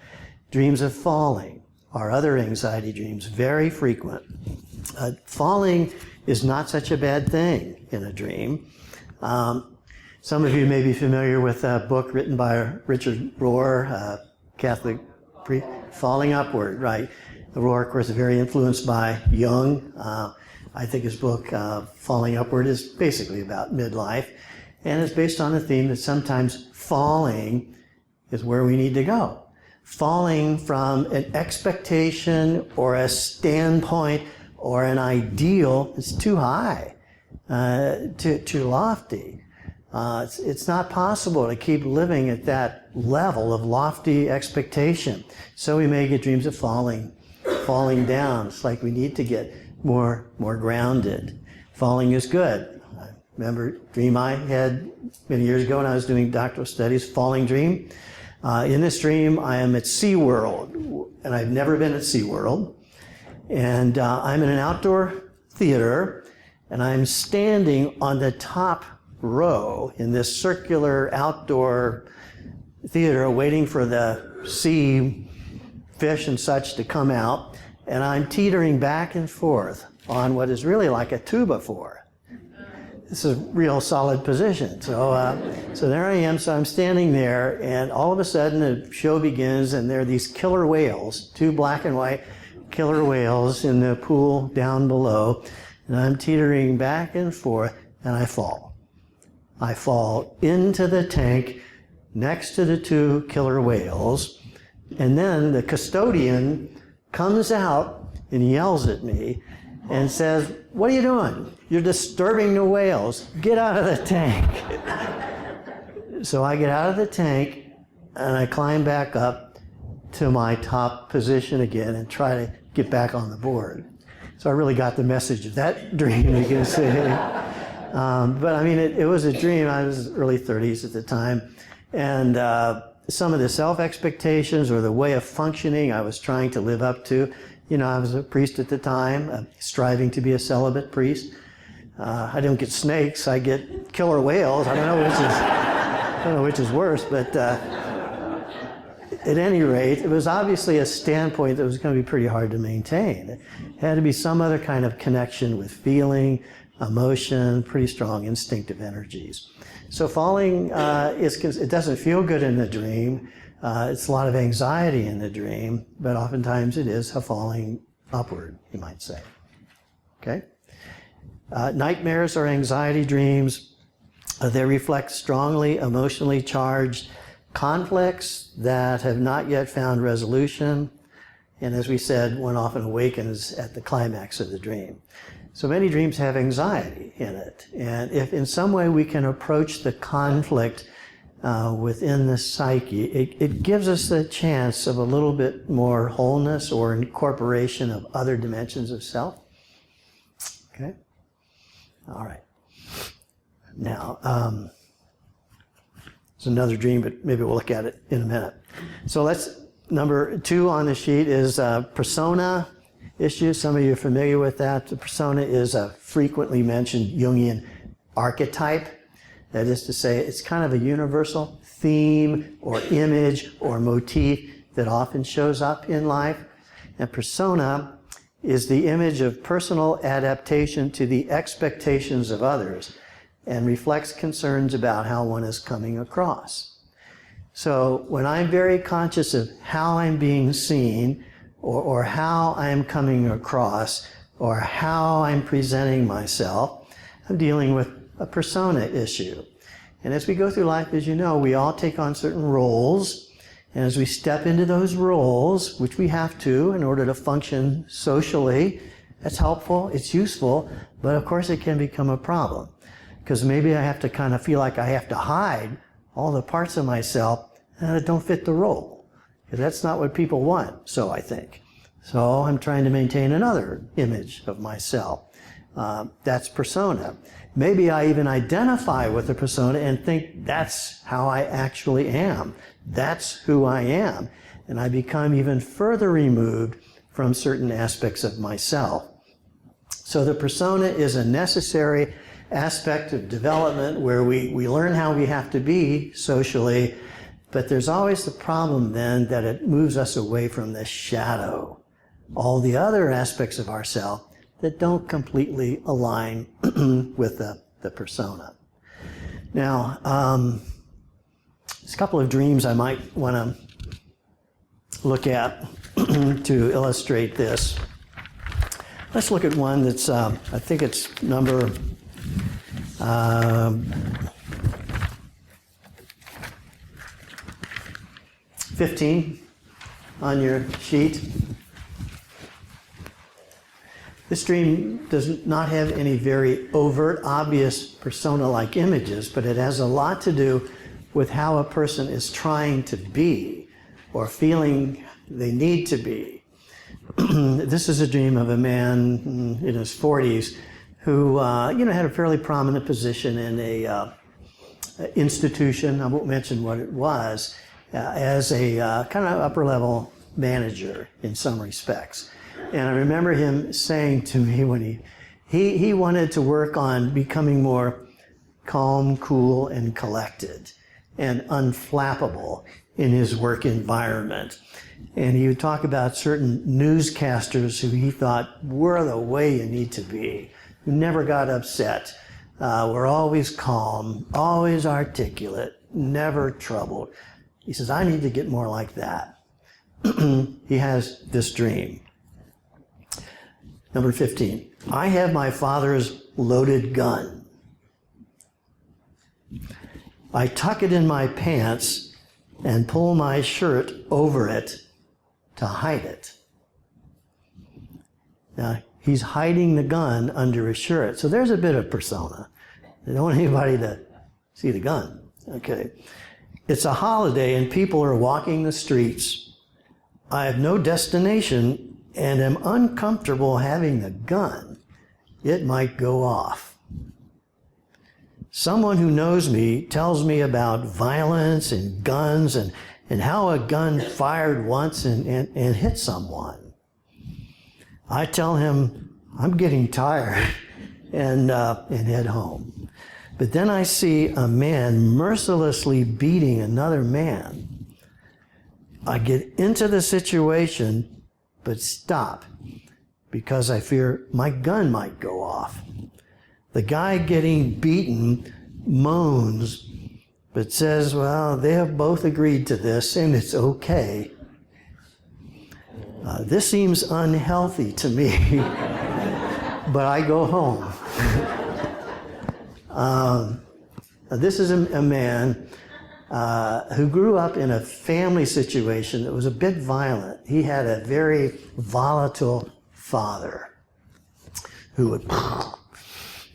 Dreams of falling are other anxiety dreams, very frequent. Falling is not such a bad thing in a dream. Some of you may be familiar with a book written by Richard Rohr, Catholic priest, Falling Upward, right? Rohr, of course, is very influenced by Jung. I think his book, Falling Upward, is basically about midlife. And it's based on the theme that sometimes falling is where we need to go. Falling from an expectation or a standpoint or an ideal is too high, too lofty. It's not possible to keep living at that level of lofty expectation. So we may get dreams of falling down. It's like we need to get more grounded. Falling is good. I remember a dream I had many years ago when I was doing doctoral studies, falling dream. In this dream, I am at SeaWorld, and I've never been at SeaWorld. And I'm in an outdoor theater, and I'm standing on the top row in this circular outdoor theater waiting for the sea fish and such to come out, and I'm teetering back and forth on what is really like a 2x4. This is a real solid position. So there I am. So I'm standing there, and all of a sudden the show begins, and there are these killer whales, 2 black and white killer whales in the pool down below, and I'm teetering back and forth, and I fall. I fall into the tank next to the 2 killer whales, and then the custodian comes out and yells at me and says, "What are you doing? You're disturbing the whales. Get out of the tank." So I get out of the tank and I climb back up to my top position again and try to get back on the board. So I really got the message of that dream, you can say. But I mean, it was a dream. I was early 30s at the time. And some of the self-expectations or the way of functioning I was trying to live up to. You know, I was a priest at the time, striving to be a celibate priest. I don't get snakes, I get killer whales. I don't know which is worse, but at any rate, it was obviously a standpoint that was going to be pretty hard to maintain. It had to be some other kind of connection with feeling, emotion, pretty strong instinctive energies. So falling, it doesn't feel good in the dream. It's a lot of anxiety in the dream, but oftentimes it is a falling upward, you might say. Okay? Nightmares or anxiety dreams, they reflect strongly emotionally charged conflicts that have not yet found resolution. And as we said, one often awakens at the climax of the dream. So many dreams have anxiety in it. And if in some way we can approach the conflict within the psyche, it gives us the chance of a little bit more wholeness or incorporation of other dimensions of self. Okay? All right. Now, it's another dream, but maybe we'll look at it in a minute. So number 2 on the sheet is persona issue. Some of you are familiar with that. The persona is a frequently mentioned Jungian archetype. That is to say, it's kind of a universal theme or image or motif that often shows up in life. And persona is the image of personal adaptation to the expectations of others and reflects concerns about how one is coming across. So when I'm very conscious of how I'm being seen or how I'm coming across or how I'm presenting myself, I'm dealing with a persona issue. And as we go through life, as you know, we all take on certain roles. And as we step into those roles, which we have to in order to function socially, that's helpful, it's useful, but of course it can become a problem. Because maybe I have to kind of feel like I have to hide all the parts of myself that don't fit the role. That's not what people want, so I think. So I'm trying to maintain another image of myself. That's persona. Maybe I even identify with the persona and think that's how I actually am. That's who I am. And I become even further removed from certain aspects of myself. So the persona is a necessary aspect of development where we learn how we have to be socially, but there's always the problem then that it moves us away from the shadow, all the other aspects of ourself that don't completely align with the persona. Now, there's a couple of dreams I might want to look at to illustrate this. Let's look at one that's, I think it's number 15 on your sheet. This dream does not have any very overt, obvious persona-like images, but it has a lot to do with how a person is trying to be or feeling they need to be. This is a dream of a man in his 40s who had a fairly prominent position in a institution. I won't mention what it was, as a kind of upper-level manager in some respects. And I remember him saying to me when he wanted to work on becoming more calm, cool, and collected and unflappable in his work environment. And he would talk about certain newscasters who he thought were the way you need to be, who never got upset, were always calm, always articulate, never troubled. He says, I need to get more like that. He has this dream. Number 15, I have my father's loaded gun. I tuck it in my pants and pull my shirt over it to hide it. Now, he's hiding the gun under his shirt. So there's a bit of persona. They don't want anybody to see the gun. Okay. It's a holiday and people are walking the streets. I have no destination and am uncomfortable having the gun. It might go off. Someone who knows me tells me about violence and guns and how a gun fired once and hit someone. I tell him I'm getting tired and head home. But then I see a man mercilessly beating another man. I get into the situation but stop because I fear my gun might go off. The guy getting beaten moans, but says, well, they have both agreed to this and it's okay. This seems unhealthy to me, but I go home. This is a man who grew up in a family situation that was a bit violent. He had a very volatile father who would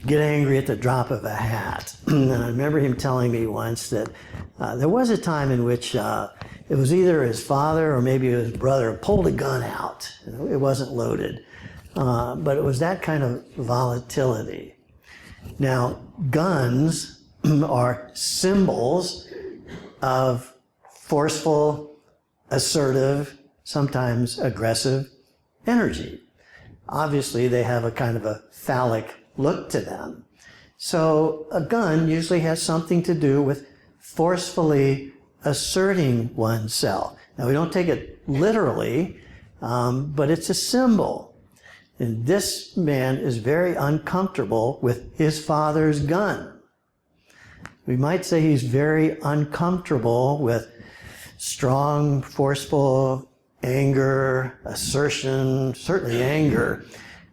get angry at the drop of a hat. And I remember him telling me once that there was a time in which it was either his father or maybe his brother pulled a gun out. It wasn't loaded, but it was that kind of volatility. Now, guns are symbols of forceful, assertive, sometimes aggressive energy. Obviously, they have a kind of a phallic look to them. So a gun usually has something to do with forcefully asserting oneself. Now, we don't take it literally, but it's a symbol. And this man is very uncomfortable with his father's gun. We might say he's very uncomfortable with strong, forceful anger, assertion, certainly anger.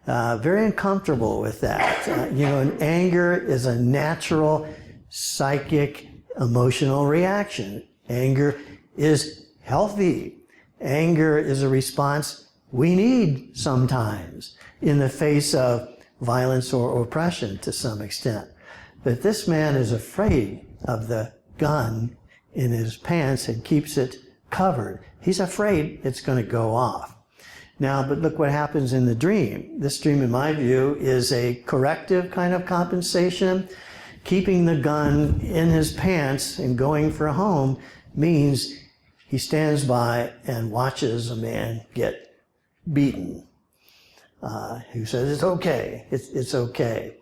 Very uncomfortable with that. And anger is a natural psychic emotional reaction. Anger is healthy. Anger is a response we need sometimes in the face of violence or oppression to some extent. But this man is afraid of the gun in his pants and keeps it covered. He's afraid it's going to go off. Now, but look what happens in the dream. This dream, in my view, is a corrective kind of compensation. Keeping the gun in his pants and going for home means he stands by and watches a man get beaten. Who says, it's okay, it's okay.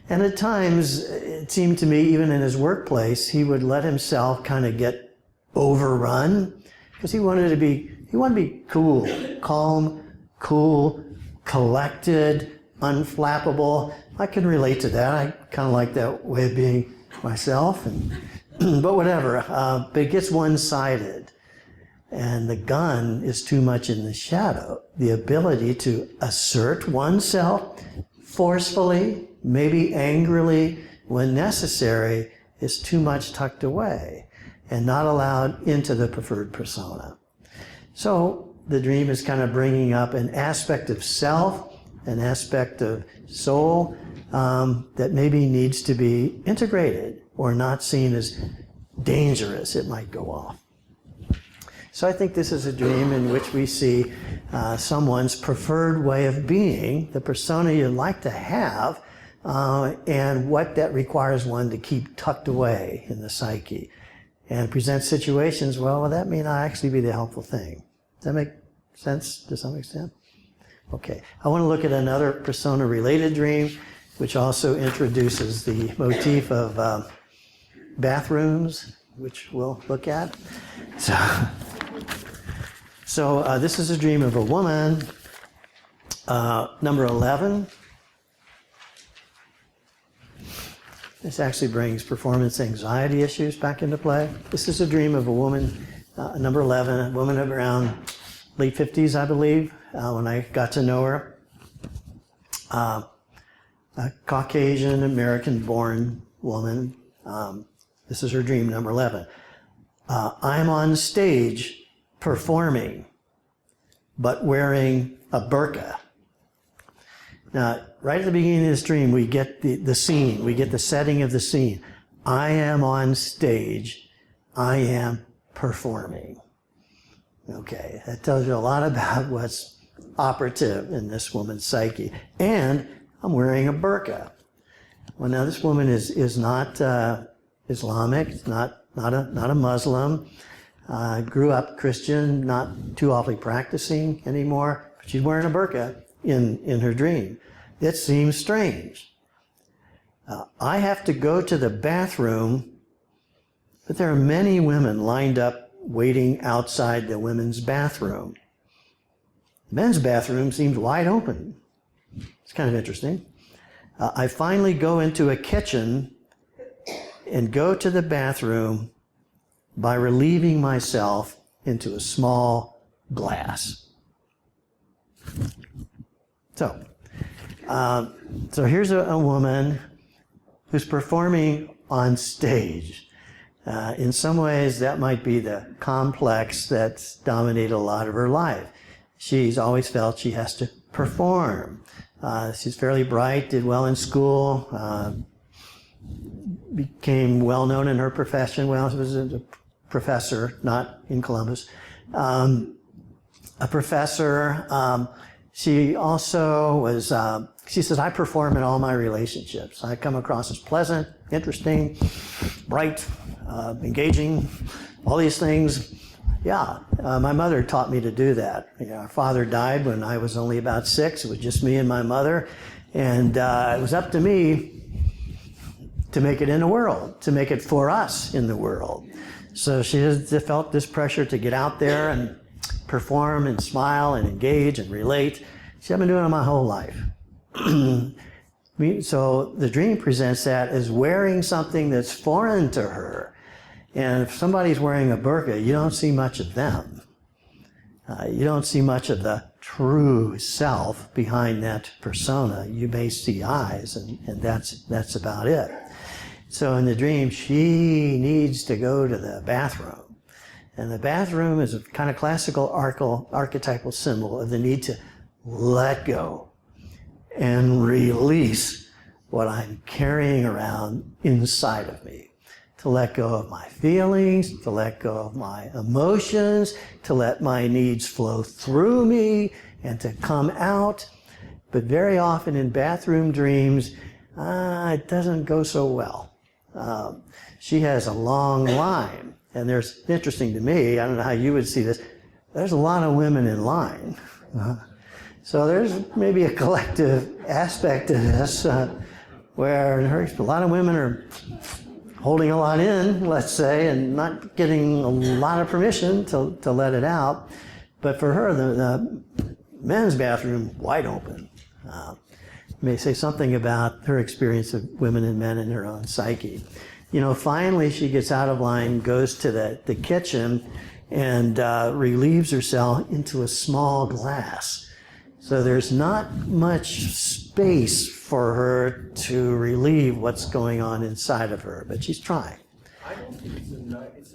And at times, it seemed to me, even in his workplace, he would let himself kind of get overrun because he wanted to be cool, calm, cool, collected, unflappable. I can relate to that. I kind of like that way of being myself. But whatever. But it gets one-sided. And the gun is too much in the shadow. The ability to assert oneself forcefully, maybe angrily, when necessary, is too much tucked away and not allowed into the preferred persona. So the dream is kind of bringing up an aspect of self, an aspect of soul that maybe needs to be integrated or not seen as dangerous. It might go off. So I think this is a dream in which we see someone's preferred way of being, the persona you'd like to have, and what that requires one to keep tucked away in the psyche. And present situations, well, would that may not actually be the helpful thing? Does that make sense to some extent? Okay. I want to look at another persona-related dream, which also introduces the motif of bathrooms, which we'll look at. So this is a dream of a woman, number 11. This actually brings performance anxiety issues back into play. This is a dream of a woman, number 11, a woman of around late 50s, I believe, when I got to know her. A Caucasian, American-born woman. This is her dream, number 11. I'm on stage performing, but wearing a burqa. Now, right at the beginning of this dream, we get the scene, we get the setting of the scene. I am on stage, I am performing. Okay, that tells you a lot about what's operative in this woman's psyche. And I'm wearing a burqa. Well, now this woman is not Islamic, not a Muslim. Grew up Christian, not too awfully practicing anymore, but she's wearing a burqa in her dream. It seems strange. I have to go to the bathroom, but there are many women lined up waiting outside the women's bathroom. The men's bathroom seems wide open. It's kind of interesting. I finally go into a kitchen and go to the bathroom by relieving myself into a small glass. So here's a woman who's performing on stage. In some ways, that might be the complex that's dominated a lot of her life. She's always felt she has to perform. She's fairly bright, did well in school, became well known in her profession. Well, she was a professor, not in Columbus. A professor. She also was, she says, I perform in all my relationships. I come across as pleasant, interesting, bright, engaging, all these things. Yeah, my mother taught me to do that. You know, our father died when I was only about 6. It was just me and my mother. And it was up to me to make it in the world, to make it for us in the world. So she felt this pressure to get out there and perform and smile and engage and relate. She's been doing it my whole life. So the dream presents that as wearing something that's foreign to her. And if somebody's wearing a burqa, you don't see much of them. You don't see much of the true self behind that persona. You may see eyes, and that's about it. So in the dream, she needs to go to the bathroom. And the bathroom is a kind of classical archetypal symbol of the need to let go and release what I'm carrying around inside of me. to let go of my feelings, to let go of my emotions, to let my needs flow through me and to come out. But very often in bathroom dreams, it doesn't go so well. She has a long line, and there's, interesting to me, I don't know how you would see this, there's a lot of women in line. So there's maybe a collective aspect to this where a lot of women are holding a lot in, let's say, and not getting a lot of permission to let it out. But for her, the men's bathroom, wide open. May say something about her experience of women and men in her own psyche. You know, finally she gets out of line, goes to the kitchen, and relieves herself into a small glass. So there's not much space for her to relieve what's going on inside of her, but she's trying. I don't think it's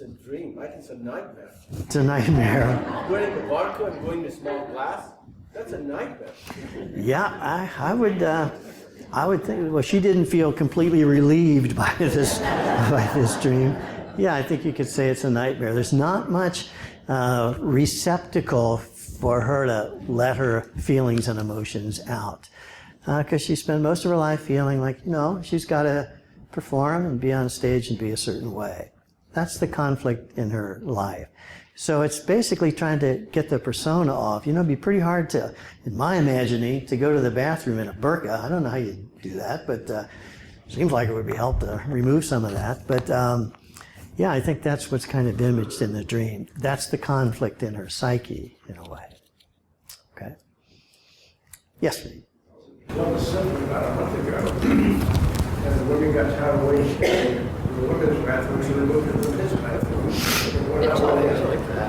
a dream. I think it's a nightmare. It's a nightmare. Going to barco and going to small glass, that's a nightmare. Yeah, I would think, well, she didn't feel completely relieved by this dream. Yeah, I think you could say it's a nightmare. There's not much receptacle for her to let her feelings and emotions out. Because she spent most of her life feeling like, she's got to perform and be on stage and be a certain way. That's the conflict in her life. So it's basically trying to get the persona off. It'd be pretty hard to, in my imagining, to go to the bathroom in a burqa. I don't know how you do that, but seems like it would be helpful to remove some of that. But yeah, I think that's what's kind of imaged in the dream. That's the conflict in her psyche, in a way. Okay? Yes, Reed? Well, something about a month ago, and the women got tired of waiting in the women's bathroom, so they moved to the men's bathroom. And when I went in,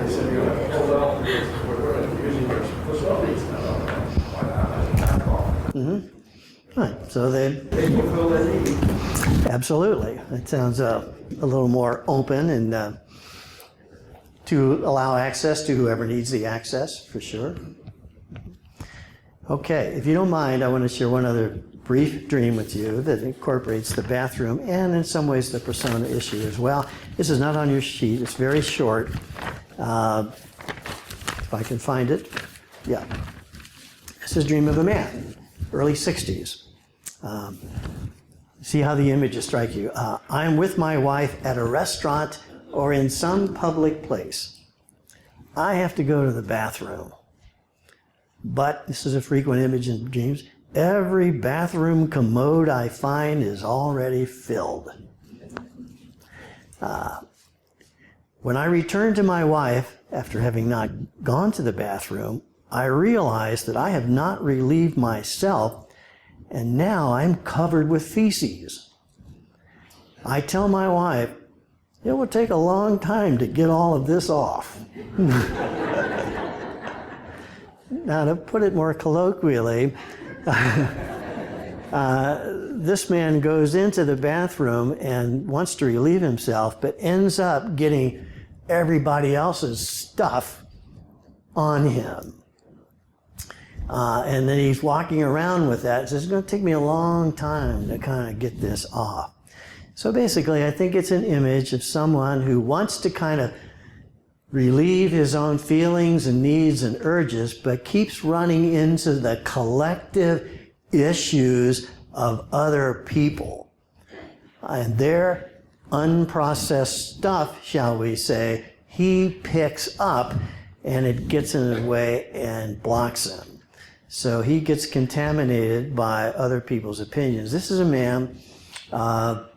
they said, you know, hold on, we're using your facilities now. Why not? Mm-hmm. Right, so they fulfill their need. Absolutely. It sounds a little more open and to allow access to whoever needs the access, for sure. Okay, if you don't mind, I want to share one other brief dream with you that incorporates the bathroom and in some ways the persona issue as well. This is not on your sheet. It's very short. If I can find it. Yeah. This is a dream of a man, early 60s. See how the images strike you. I'm with my wife at a restaurant or in some public place. I have to go to the bathroom. But, this is a frequent image in dreams, every bathroom commode I find is already filled. When I return to my wife, after having not gone to the bathroom, I realize that I have not relieved myself, and now I'm covered with feces. I tell my wife, it will take a long time to get all of this off. Now, to put it more colloquially, this man goes into the bathroom and wants to relieve himself, but ends up getting everybody else's stuff on him. And then he's walking around with that. So it's going to take me a long time to kind of get this off. So basically, I think it's an image of someone who wants to kind of relieve his own feelings and needs and urges, but keeps running into the collective issues of other people. And their unprocessed stuff, shall we say, he picks up and it gets in his way and blocks him. So he gets contaminated by other people's opinions. This is a man, medical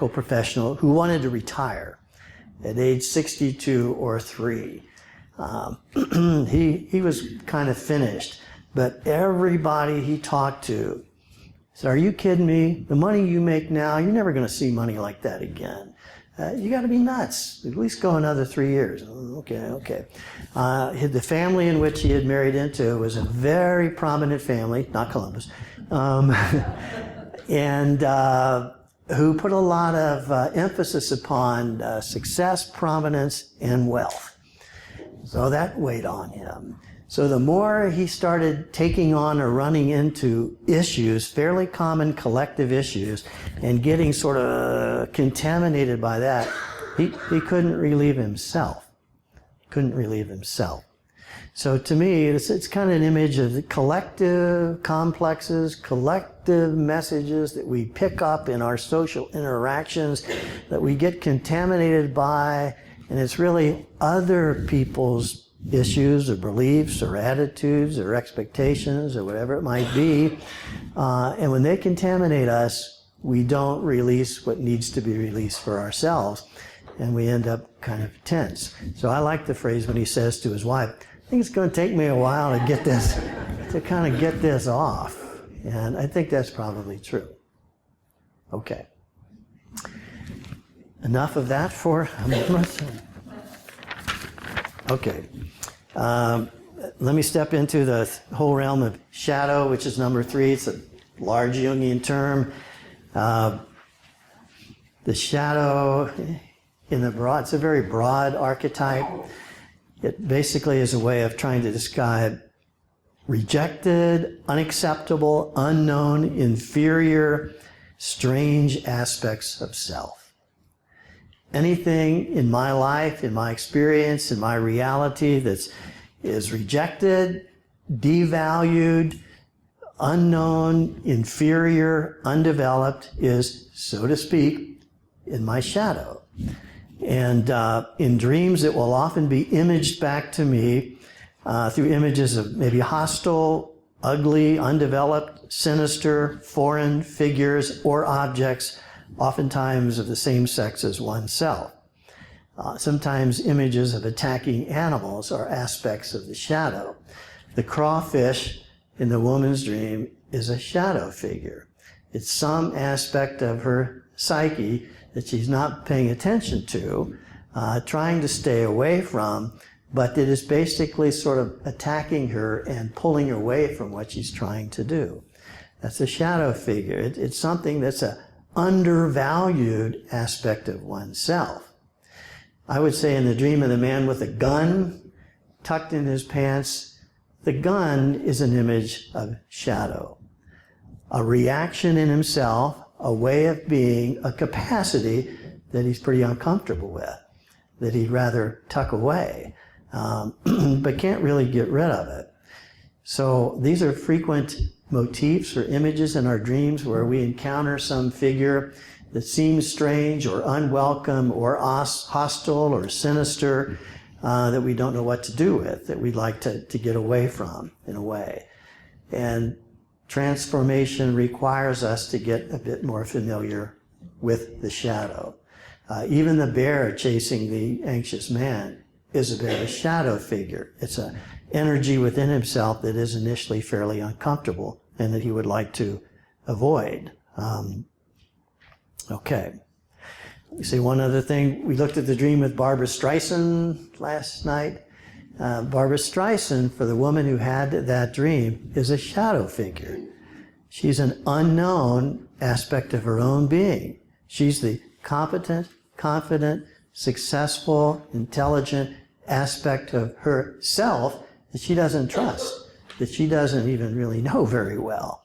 professional, who wanted to retire at age 62 or 3. He was kind of finished, but everybody he talked to said, are you kidding me? The money you make now, you're never going to see money like that again. You got to be nuts. At least go another 3 years. Okay. The family in which he had married into was a very prominent family, not Columbus, and who put a lot of emphasis upon success, prominence, and wealth. So that weighed on him. So the more he started taking on or running into issues, fairly common collective issues, and getting sort of contaminated by that, he couldn't relieve himself. Couldn't relieve himself. So to me, it's kind of an image of the collective complexes, collective messages that we pick up in our social interactions that we get contaminated by, and it's really other people's issues or beliefs or attitudes or expectations or whatever it might be. And when they contaminate us, we don't release what needs to be released for ourselves, and we end up kind of tense. So I like the phrase when he says to his wife, I think it's going to take me a while to get this, to kind of get this off. And I think that's probably true. Okay. Enough of that for a moment. Okay. Let me step into the whole realm of shadow, which is number 3. It's a large Jungian term. The shadow in the broad, it's a very broad archetype. It basically is a way of trying to describe rejected, unacceptable, unknown, inferior, strange aspects of self. Anything in my life, in my experience, in my reality is rejected, devalued, unknown, inferior, undeveloped is, so to speak, in my shadow. And in dreams, it will often be imaged back to me through images of maybe hostile, ugly, undeveloped, sinister, foreign figures or objects, oftentimes of the same sex as oneself. Sometimes images of attacking animals are aspects of the shadow. The crawfish in the woman's dream is a shadow figure. It's some aspect of her psyche that she's not paying attention to, trying to stay away from, but that is basically sort of attacking her and pulling her away from what she's trying to do. That's a shadow figure. It's something that's an undervalued aspect of oneself. I would say in the dream of the man with a gun tucked in his pants, the gun is an image of shadow. A reaction in himself, a way of being, a capacity that he's pretty uncomfortable with, that he'd rather tuck away, but can't really get rid of it. So these are frequent motifs or images in our dreams where we encounter some figure that seems strange or unwelcome or hostile or sinister, that we don't know what to do with, that we'd like to get away from in a way. And transformation requires us to get a bit more familiar with the shadow. Even the bear chasing the anxious man is a bit of a shadow figure. It's an energy within himself that is initially fairly uncomfortable and that he would like to avoid. Okay. Let me say one other thing. We looked at the dream with Barbara Streisand last night. Barbara Streisand, for the woman who had that dream, is a shadow figure. She's an unknown aspect of her own being. She's the competent, confident, successful, intelligent aspect of herself that she doesn't trust, that she doesn't even really know very well.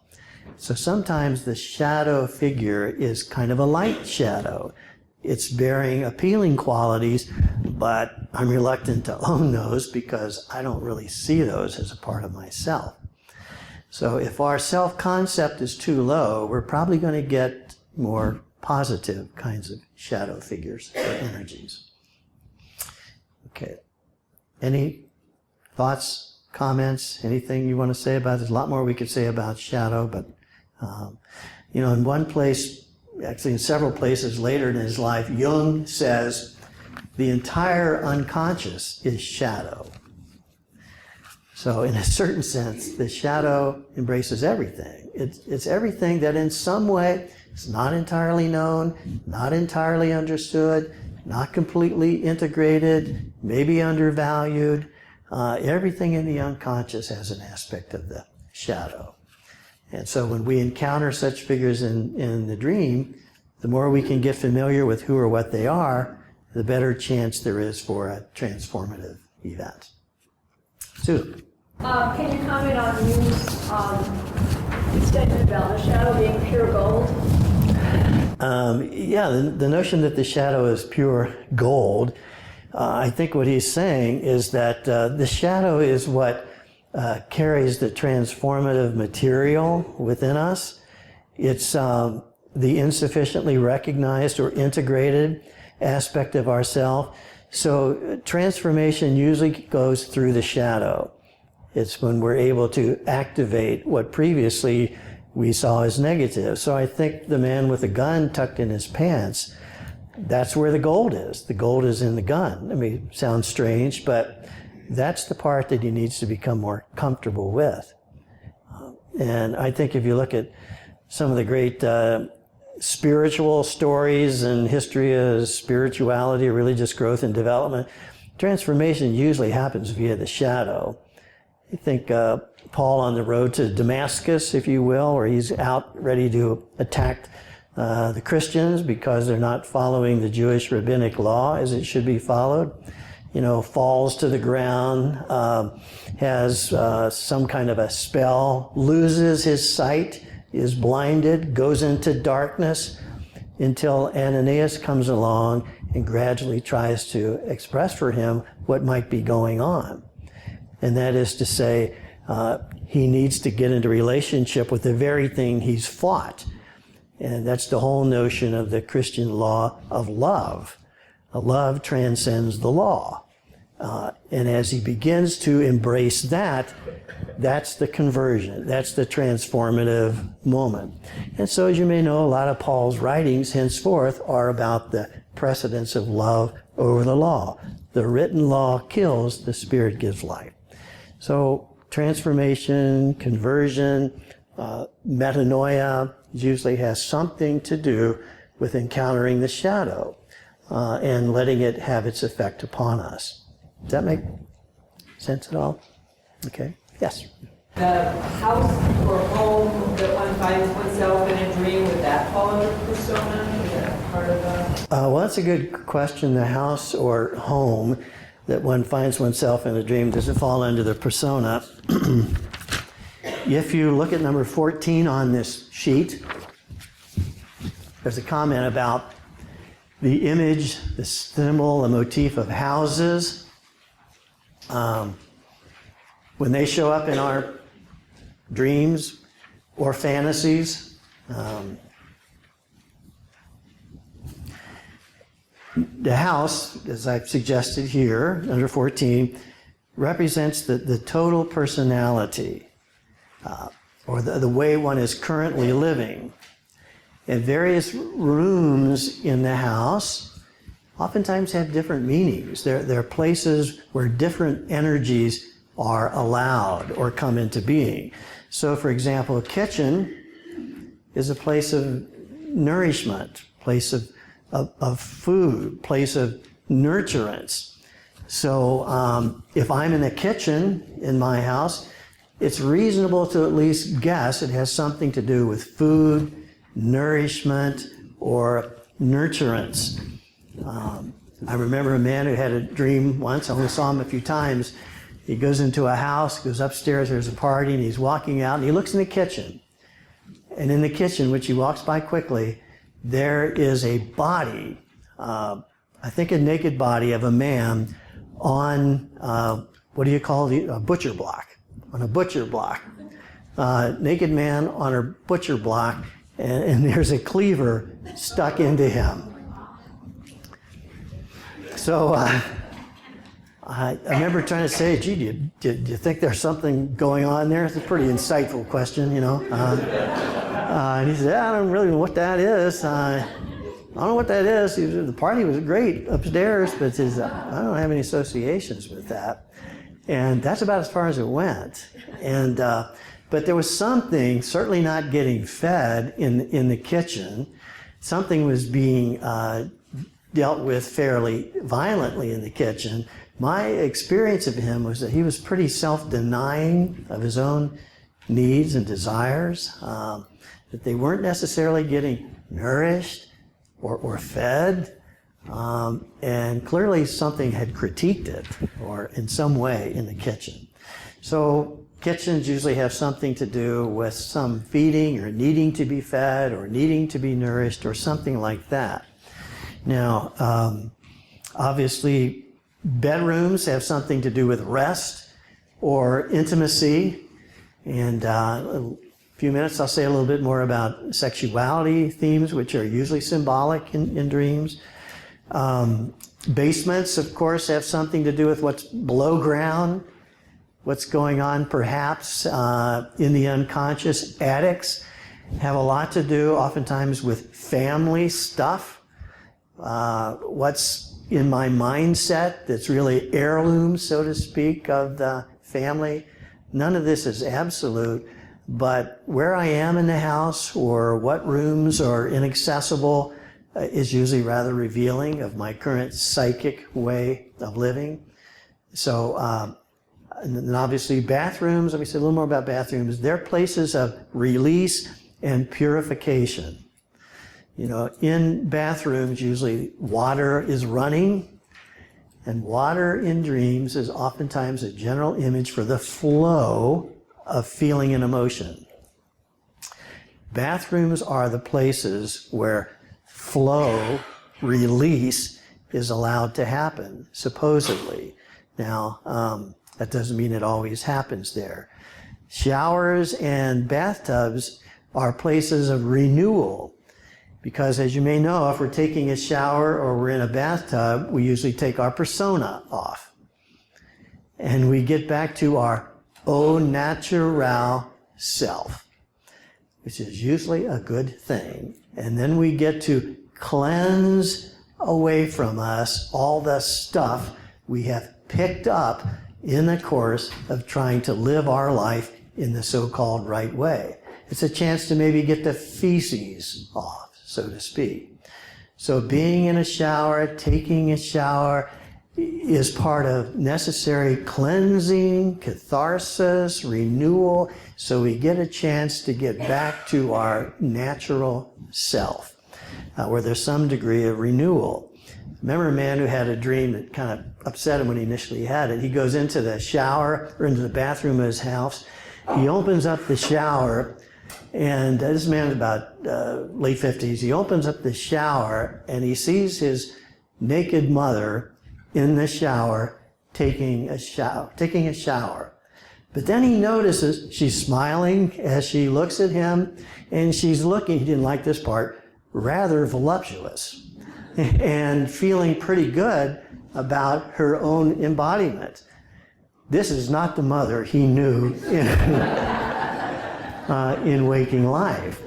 So sometimes the shadow figure is kind of a light shadow. It's bearing appealing qualities, but I'm reluctant to own those because I don't really see those as a part of myself. So if our self-concept is too low, we're probably going to get more positive kinds of shadow figures or energies. Okay. Any thoughts, comments, anything you want to say about it? There's a lot more we could say about shadow, but in one place, actually in several places later in his life, Jung says the entire unconscious is shadow. So in a certain sense, the shadow embraces everything. It's everything that in some way is not entirely known, not entirely understood, not completely integrated, maybe undervalued. Everything in the unconscious has an aspect of the shadow. And so when we encounter such figures in the dream, the more we can get familiar with who or what they are, the better chance there is for a transformative event. Sue? Can you comment on Jung's statement about the shadow being pure gold? Yeah, the notion that the shadow is pure gold, I think what he's saying is that the shadow is what carries the transformative material within us. It's the insufficiently recognized or integrated aspect of ourself. So transformation usually goes through the shadow. It's when we're able to activate what previously we saw as negative. So I think the man with the gun tucked in his pants, that's where the gold is. The gold is in the gun. I mean, it sounds strange, but that's the part that he needs to become more comfortable with. And I think if you look at some of the great spiritual stories and history of spirituality, religious growth and development, transformation usually happens via the shadow. I think Paul on the road to Damascus, if you will, where he's out ready to attack the Christians because they're not following the Jewish rabbinic law as it should be followed, falls to the ground, has some kind of a spell, loses his sight, is blinded, goes into darkness until Ananias comes along and gradually tries to express for him what might be going on. And that is to say, he needs to get into relationship with the very thing he's fought. And that's the whole notion of the Christian law of love. Love transcends the law. And as he begins to embrace that, that's the conversion. That's the transformative moment. And so, as you may know, a lot of Paul's writings henceforth are about the precedence of love over the law. The written law kills, the Spirit gives life. So transformation, conversion, metanoia usually has something to do with encountering the shadow and letting it have its effect upon us. Does that make sense at all? Okay. Yes. The house or home that one finds oneself in a dream, would that fall under persona? Is that part of the... Well, that's a good question. The house or home that one finds oneself in a dream, does it fall under the persona? If you look at number 14 on this sheet, there's a comment about the image, the symbol, the motif of houses. When they show up in our dreams or fantasies, the house, as I've suggested here, under 14, represents the total personality, or the way one is currently living. And various rooms in the house oftentimes have different meanings. They're places where different energies are allowed or come into being. So, for example, a kitchen is a place of nourishment, place of food, place of nurturance. So if I'm in a kitchen in my house, it's reasonable to at least guess it has something to do with food, nourishment, or nurturance. I remember a man who had a dream once, I only saw him a few times. He goes into a house, goes upstairs, there's a party, and he's walking out, and he looks in the kitchen. And in the kitchen, which he walks by quickly, there is a body, I think a naked body of a man on, what do you call it, a butcher block, on a butcher block. Naked man on a butcher block, and there's a cleaver stuck into him. So I remember trying to say, gee, do you think there's something going on there? It's a pretty insightful question, you know. And he said, I don't really know what that is. I don't know what that is. The party was great upstairs, but I don't have any associations with that. And that's about as far as it went. And but there was something, certainly not getting fed in the kitchen. Something was being dealt with fairly violently in the kitchen. My experience of him was that he was pretty self-denying of his own needs and desires, that they weren't necessarily getting nourished or fed, and clearly something had critiqued it or in some way in the kitchen. So kitchens usually have something to do with some feeding or needing to be fed or needing to be nourished or something like that. Now, obviously, bedrooms have something to do with rest or intimacy. And a few minutes, I'll say a little bit more about sexuality themes, which are usually symbolic in dreams. Basements, of course, have something to do with what's below ground, what's going on perhaps in the unconscious. Attics have a lot to do oftentimes with family stuff. What's in my mindset that's really heirloom, so to speak, of the family. None of this is absolute, but where I am in the house or what rooms are inaccessible is usually rather revealing of my current psychic way of living. So, and obviously bathrooms, let me say a little more about bathrooms. They're places of release and purification. You know, in bathrooms, usually water is running, and water in dreams is oftentimes a general image for the flow of feeling and emotion. Bathrooms are the places where flow, release, is allowed to happen, supposedly. Now, that doesn't mean it always happens there. Showers and bathtubs are places of renewal. Because as you may know, if we're taking a shower or we're in a bathtub, we usually take our persona off. And we get back to our au natural self, which is usually a good thing. And then we get to cleanse away from us all the stuff we have picked up in the course of trying to live our life in the so-called right way. It's a chance to maybe get the feces off, so to speak. So being in a shower, taking a shower is part of necessary cleansing, catharsis, renewal, so we get a chance to get back to our natural self, where there's some degree of renewal. Remember a man who had a dream that kind of upset him when he initially had it. He goes into the shower or into the bathroom of his house. He opens up the shower, and this man's about late 50s. He opens up the shower and he sees his naked mother in the shower taking a shower. But then he notices she's smiling as she looks at him, and she's looking, he didn't like this part, rather voluptuous and feeling pretty good about her own embodiment. This is not the mother he knew in waking life.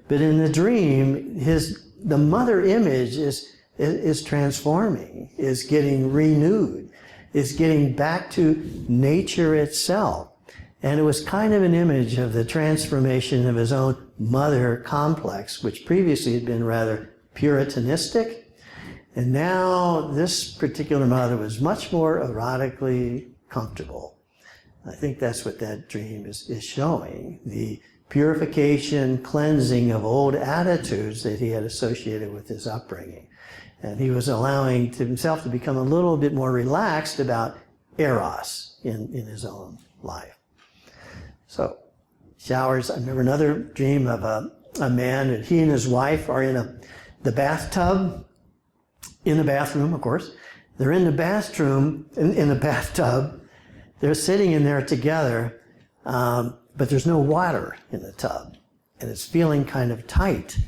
But in the dream, the mother image is transforming, is getting renewed, is getting back to nature itself. And it was kind of an image of the transformation of his own mother complex, which previously had been rather puritanistic. And now this particular mother was much more erotically comfortable. I think that's what that dream is showing. The purification, cleansing of old attitudes that he had associated with his upbringing. And he was allowing himself to become a little bit more relaxed about eros in his own life. So, showers. I remember another dream of a man, and he and his wife are in the bathtub, in the bathroom, of course. They're in the bathroom, in the bathtub. They're sitting in there together, but there's no water in the tub, and it's feeling kind of tight.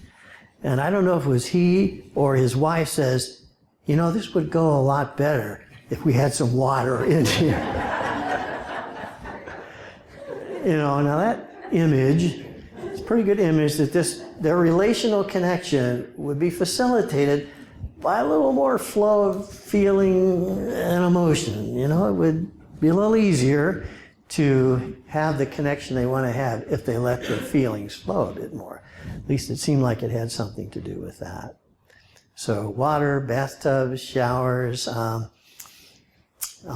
And I don't know if it was he or his wife says, you know, this would go a lot better if we had some water in here. You know, now that image, it's a pretty good image that their relational connection would be facilitated by a little more flow of feeling and emotion. You know, it would be a little easier to have the connection they want to have if they let their feelings flow a bit more. At least it seemed like it had something to do with that. So water, bathtubs, showers. I'll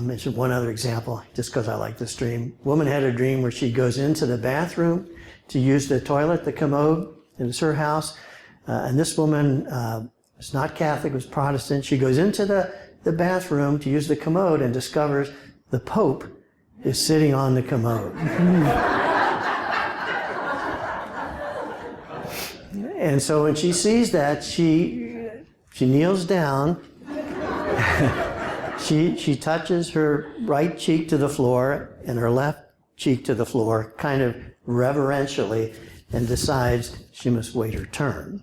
mention one other example just because I like this dream. Woman had a dream where she goes into the bathroom to use the toilet, the commode. It was her house. And this woman was not Catholic, was Protestant. She goes into the bathroom to use the commode and discovers the Pope is sitting on the commode. And so when she sees that, she kneels down. She touches her right cheek to the floor and her left cheek to the floor, kind of reverentially, and decides she must wait her turn.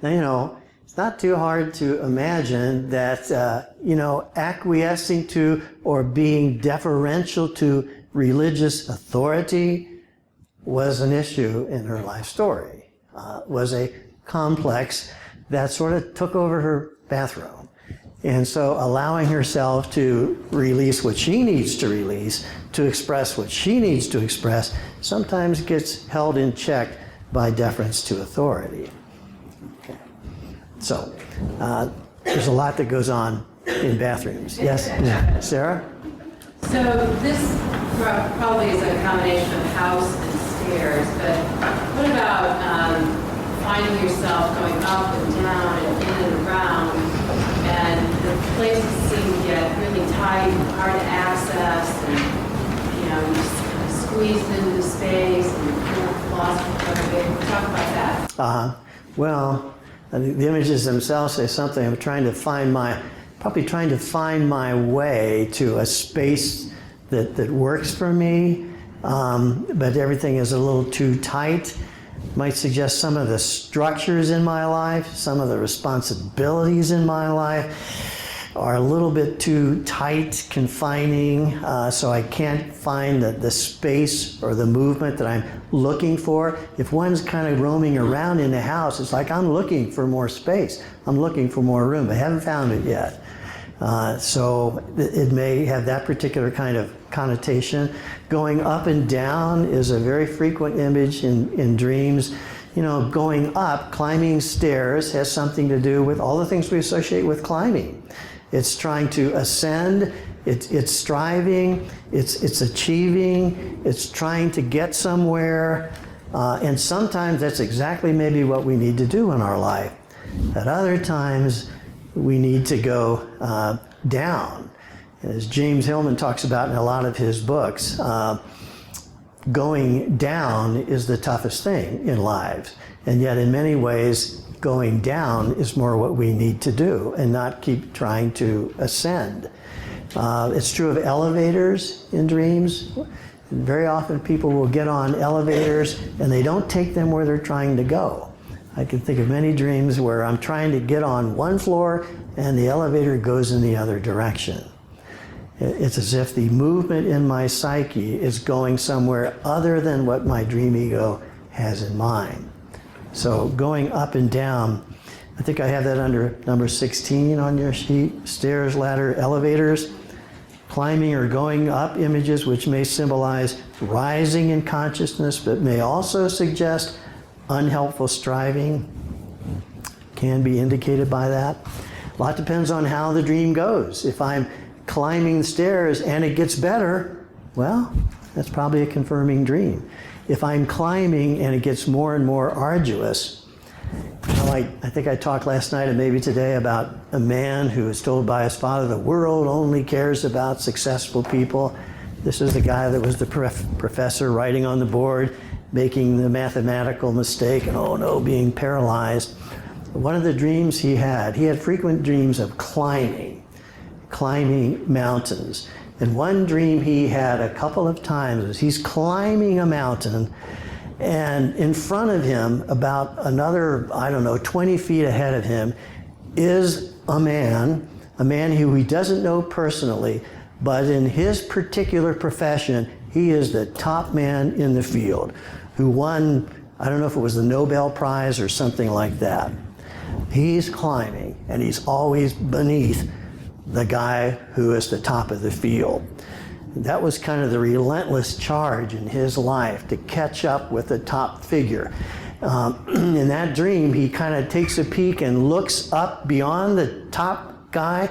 Now, it's not too hard to imagine that, acquiescing to or being deferential to religious authority was an issue in her life story, was a complex that sort of took over her bathroom. And so allowing herself to release what she needs to release, to express what she needs to express, sometimes gets held in check by deference to authority. Okay. So there's a lot that goes on in bathrooms. Yes, Sarah? So this probably is a combination of house and stairs, but what about finding yourself going up and down and in and around, and the places seem to get really tight and hard to access, and you're squeezed into the space and lost everything. Talk about that. Well, I think the images themselves say something. I'm probably trying to find my way to a space that works for me, but everything is a little too tight. Might suggest some of the structures in my life, some of the responsibilities in my life are a little bit too tight, confining, so I can't find the space or the movement that I'm looking for. If one's kind of roaming around in the house, it's like I'm looking for more space. I'm looking for more room. I haven't found it yet. So it may have that particular kind of connotation. Going up and down is a very frequent image in dreams. Going up, climbing stairs has something to do with all the things we associate with climbing. It's trying to ascend, it's striving, it's achieving, it's trying to get somewhere, and sometimes that's exactly maybe what we need to do in our life. At other times, we need to go down. As James Hillman talks about in a lot of his books, going down is the toughest thing in lives. And yet in many ways, going down is more what we need to do and not keep trying to ascend. It's true of elevators in dreams. Very often people will get on elevators and they don't take them where they're trying to go. I can think of many dreams where I'm trying to get on one floor and the elevator goes in the other direction. It's as if the movement in my psyche is going somewhere other than what my dream ego has in mind. So going up and down, I think I have that under number 16 on your sheet, stairs, ladder, elevators, climbing or going up images which may symbolize rising in consciousness but may also suggest unhelpful striving, can be indicated by that. A lot depends on how the dream goes. If I'm climbing the stairs and it gets better, well, that's probably a confirming dream. If I'm climbing and it gets more and more arduous, I think I talked last night and maybe today about a man who was told by his father, the world only cares about successful people. This is the guy that was the professor writing on the board, making the mathematical mistake, and oh no, being paralyzed. One of the dreams he had frequent dreams of climbing mountains. And one dream he had a couple of times was he's climbing a mountain, and in front of him, about another, 20 feet ahead of him, is a man who he doesn't know personally, but in his particular profession, he is the top man in the field, who won, I don't know if it was the Nobel Prize or something like that. He's climbing, and he's always beneath the guy who is the top of the field. That was kind of the relentless charge in his life, to catch up with the top figure. In that dream, he kind of takes a peek and looks up beyond the top guy,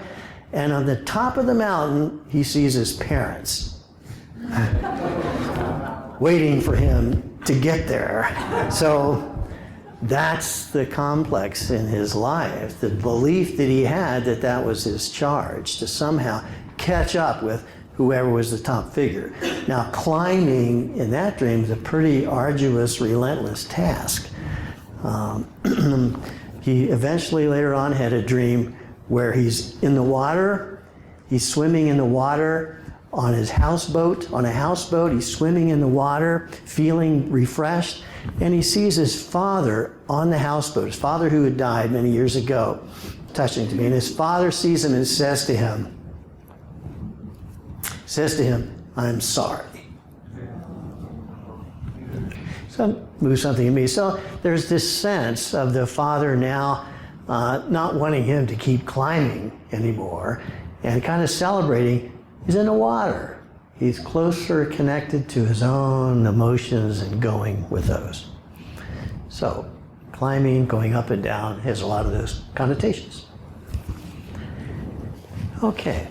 and on the top of the mountain, he sees his parents waiting for him to get there. So that's the complex in his life, the belief that he had that was his charge, to somehow catch up with whoever was the top figure. Now, climbing in that dream is a pretty arduous, relentless task. He eventually later on had a dream where he's in the water, he's swimming in the water on his houseboat, he's swimming in the water, feeling refreshed, and he sees his father on the houseboat, his father who had died many years ago, touching to me, and his father sees him and says to him, I'm sorry. So moves something in me. So there's this sense of the father now not wanting him to keep climbing anymore and kind of celebrating he's in the water. He's closer connected to his own emotions and going with those. So climbing, going up and down has a lot of those connotations. Okay.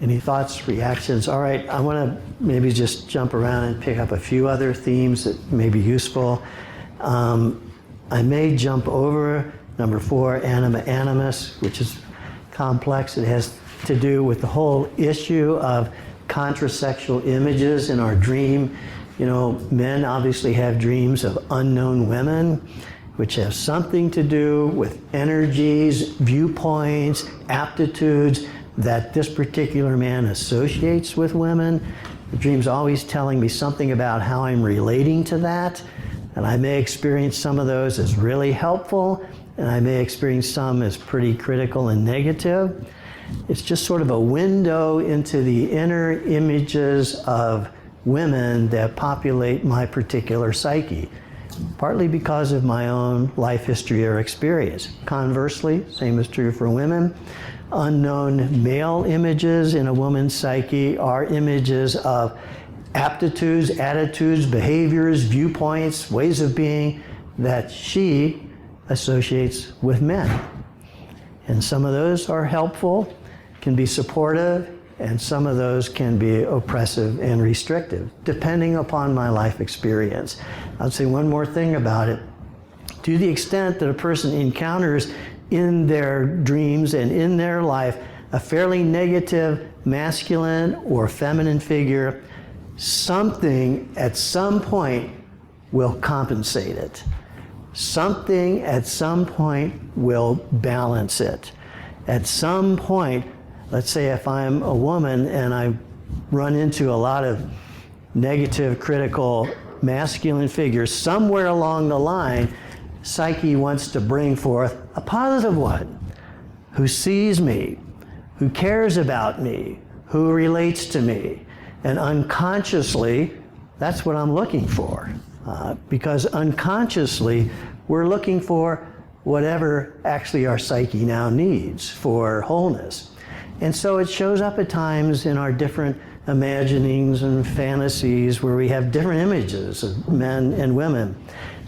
Any thoughts, reactions? All right, I want to maybe just jump around and pick up a few other themes that may be useful. I may jump over number 4, anima animus, which is complex. It has to do with the whole issue of contrasexual images in our dream. You know, men obviously have dreams of unknown women, which have something to do with energies, viewpoints, aptitudes that this particular man associates with women. The dream's always telling me something about how I'm relating to that, and I may experience some of those as really helpful, and I may experience some as pretty critical and negative. It's just sort of a window into the inner images of women that populate my particular psyche, partly because of my own life history or experience. Conversely, same is true for women. Unknown male images in a woman's psyche are images of aptitudes, attitudes, behaviors, viewpoints, ways of being that she associates with men. And some of those are helpful, can be supportive, and some of those can be oppressive and restrictive, depending upon my life experience. I'll say one more thing about it. To the extent that a person encounters in their dreams and in their life a fairly negative masculine or feminine figure, something at some point will compensate it. Something at some point will balance it. At some point, let's say if I'm a woman and I run into a lot of negative, critical, masculine figures, somewhere along the line, psyche wants to bring forth a positive one who sees me, who cares about me, who relates to me. And unconsciously, that's what I'm looking for. Because unconsciously, we're looking for whatever actually our psyche now needs for wholeness. And so it shows up at times in our different imaginings and fantasies where we have different images of men and women.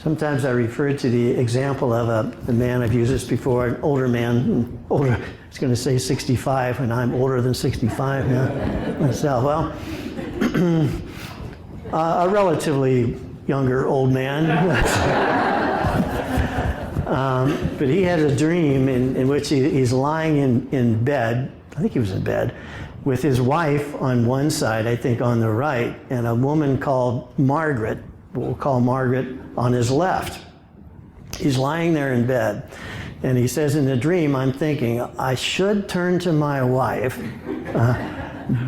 Sometimes I refer to the example of a man, I've used this before, an older man, older, I was going to say 65, and I'm older than 65 now myself. Well, a relatively younger old man. But he had a dream in which he's lying in bed, I think he was in bed, with his wife on one side, I think on the right, and a woman called Margaret, we'll call Margaret, on his left. He's lying there in bed, and he says in the dream, I'm thinking, I should turn to my wife,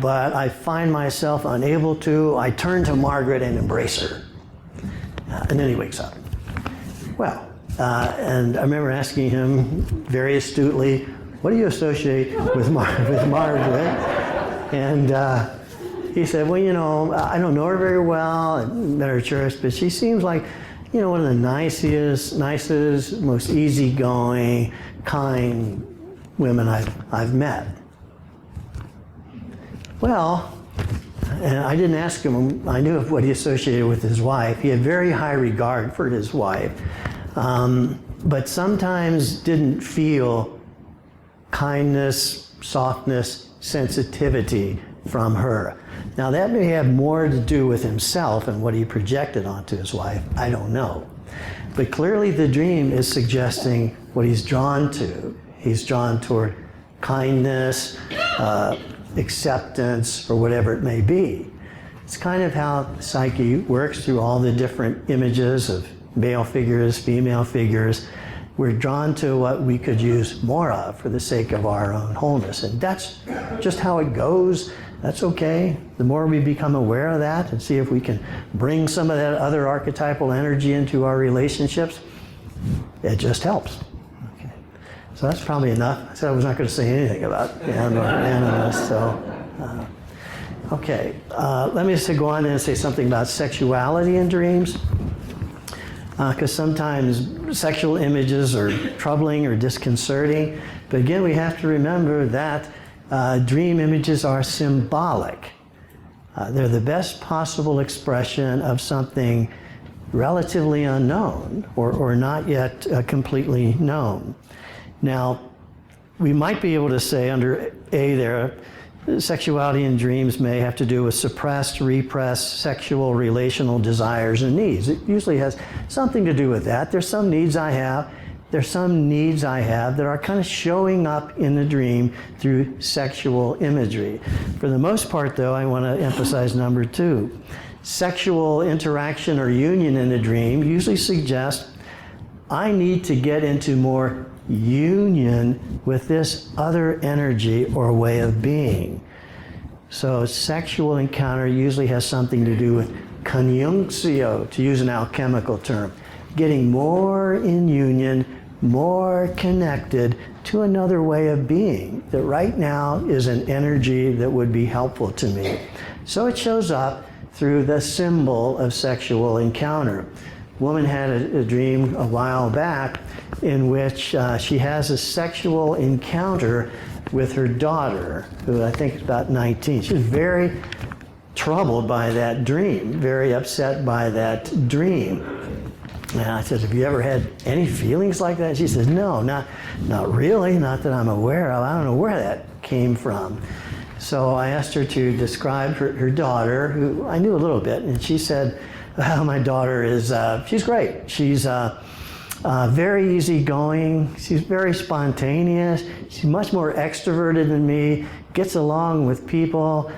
but I find myself unable to. I turn to Margaret and embrace her. And then he wakes up. Well, and I remember asking him very astutely, what do you associate with Margaret? And he said, well, you know, I don't know her very well, I met her at church, but she seems like, you know, one of the nicest, most easygoing, kind women I've met. Well, and I didn't ask him, I knew what he associated with his wife. He had very high regard for his wife, but sometimes didn't feel kindness, softness, sensitivity from her. Now that may have more to do with himself and what he projected onto his wife, I don't know. But clearly the dream is suggesting what he's drawn to. He's drawn toward kindness, acceptance, or whatever it may be. It's kind of how the psyche works through all the different images of male figures, female figures. We're drawn to what we could use more of for the sake of our own wholeness. And that's just how it goes. That's okay. The more we become aware of that and see if we can bring some of that other archetypal energy into our relationships, it just helps. Okay. So that's probably enough. I said I was not going to say anything about animals. So, okay. Let me just go on and say something about sexuality in dreams. Because sometimes sexual images are troubling or disconcerting. But again, we have to remember that dream images are symbolic. They're the best possible expression of something relatively unknown or not yet completely known. Now, we might be able to say under A there, sexuality in dreams may have to do with suppressed, repressed sexual relational desires and needs. It usually has something to do with that. There's some needs I have. There's some needs I have that are kind of showing up in the dream through sexual imagery. For the most part, though, I want to emphasize number 2. Sexual interaction or union in the dream usually suggests I need to get into more union with this other energy or way of being. So sexual encounter usually has something to do with conjunctio, to use an alchemical term, getting more in union, more connected to another way of being that right now is an energy that would be helpful to me. So it shows up through the symbol of sexual encounter. Woman had a dream a while back in which she has a sexual encounter with her daughter, who I think is about 19. She's very troubled by that dream, very upset by that dream. And I said, have you ever had any feelings like that? She says, no, not really, not that I'm aware of. I don't know where that came from. So I asked her to describe her daughter, who I knew a little bit, and she said, well, my daughter is, she's great. She's very easygoing. She's very spontaneous. She's much more extroverted than me, gets along with people.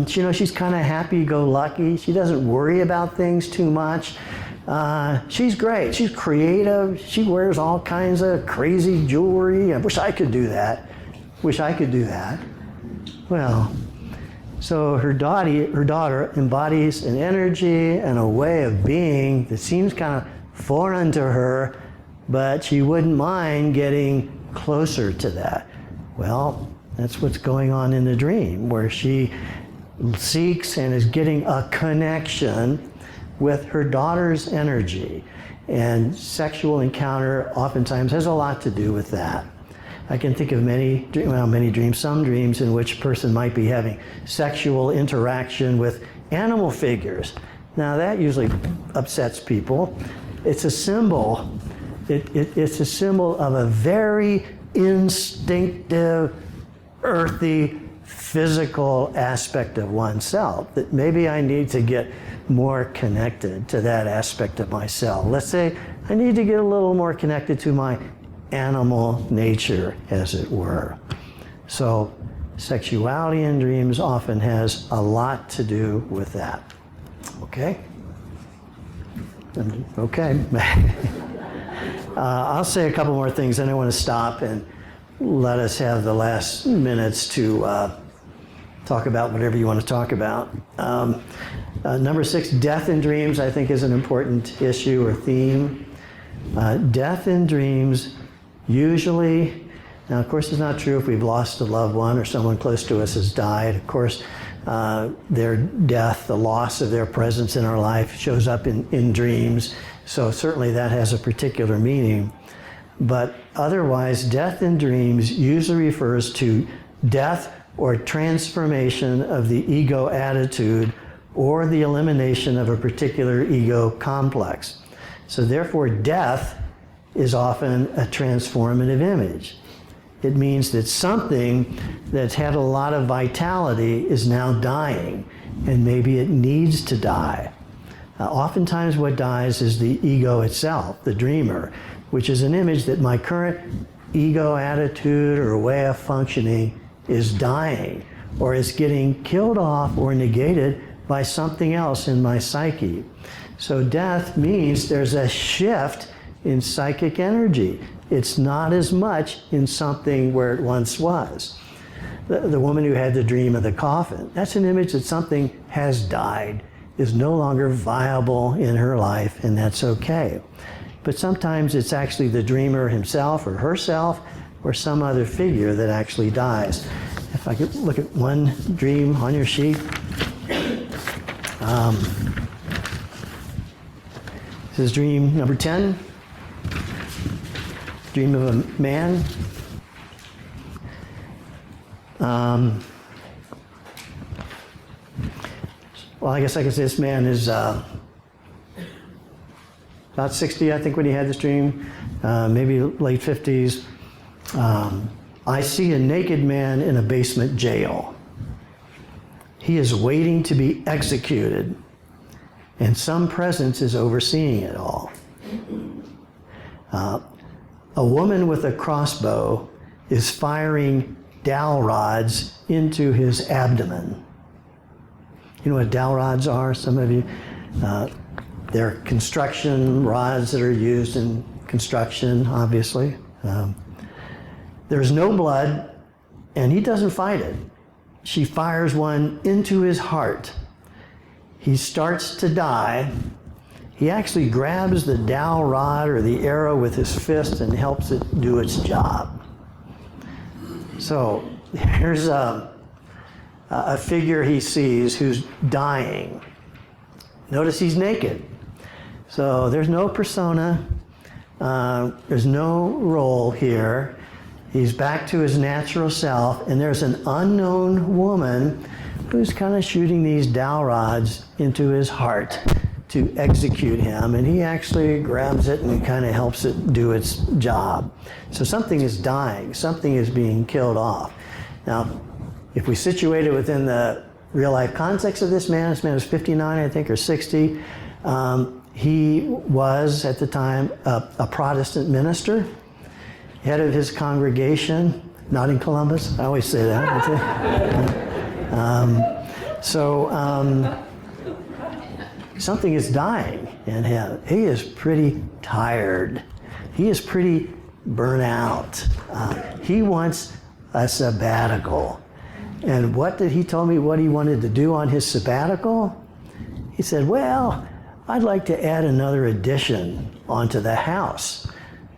She's kind of happy-go-lucky. She doesn't worry about things too much. She's great. She's creative. She wears all kinds of crazy jewelry. I wish I could do that. Wish I could do that. Well, so her daughter embodies an energy and a way of being that seems kind of foreign to her, but she wouldn't mind getting closer to that. Well, that's what's going on in the dream, where she seeks and is getting a connection with her daughter's energy. And sexual encounter oftentimes has a lot to do with that. I can think of some dreams in which a person might be having sexual interaction with animal figures. Now that usually upsets people. It's a symbol. It's a symbol of a very instinctive, earthy, physical aspect of oneself that maybe I need to get more connected to that aspect of myself. Let's say I need to get a little more connected to my animal nature, as it were. So sexuality in dreams often has a lot to do with that. Okay? Okay. I'll say a couple more things, and I want to stop and let us have the last minutes to talk about whatever you want to talk about. Number 6, death in dreams, I think, is an important issue or theme. Death in dreams usually, now of course it's not true if we've lost a loved one or someone close to us has died. Of course, their death, the loss of their presence in our life shows up in dreams. So certainly that has a particular meaning. But otherwise, death in dreams usually refers to death or transformation of the ego attitude or the elimination of a particular ego complex. So therefore, death is often a transformative image. It means that something that's had a lot of vitality is now dying, and maybe it needs to die. Oftentimes what dies is the ego itself, the dreamer, which is an image that my current ego attitude or way of functioning is dying, or is getting killed off or negated by something else in my psyche. So death means there's a shift in psychic energy. It's not as much in something where it once was. The woman who had the dream of the coffin, that's an image that something has died, is no longer viable in her life, and that's okay. But sometimes it's actually the dreamer himself or herself or some other figure that actually dies. If I could look at one dream on your sheet. This is dream number 10. Dream of a man. Well, I guess I could say this man is about 60, I think, when he had this dream, maybe late 50s. I see a naked man in a basement jail. He is waiting to be executed, and some presence is overseeing it all. A woman with a crossbow is firing dowel rods into his abdomen. You know what dowel rods are, some of you? They're construction rods that are used in construction, obviously. There's no blood, and he doesn't fight it. She fires one into his heart. He starts to die. He actually grabs the dowel rod or the arrow with his fist and helps it do its job. So here's a figure he sees who's dying. Notice he's naked. So there's no persona. There's no role here. He's back to his natural self, and there's an unknown woman who's kind of shooting these dowel rods into his heart to execute him, and he actually grabs it and kind of helps it do its job. So something is dying, something is being killed off. Now, if we situate it within the real life context of this man was 59, I think, or 60. He was, at the time, a Protestant minister, head of his congregation, not in Columbus, I always say that. Something is dying in him. He is pretty tired. He is pretty burnt out. He wants a sabbatical. And what did he tell me what he wanted to do on his sabbatical? He said, well, I'd like to add another addition onto the house.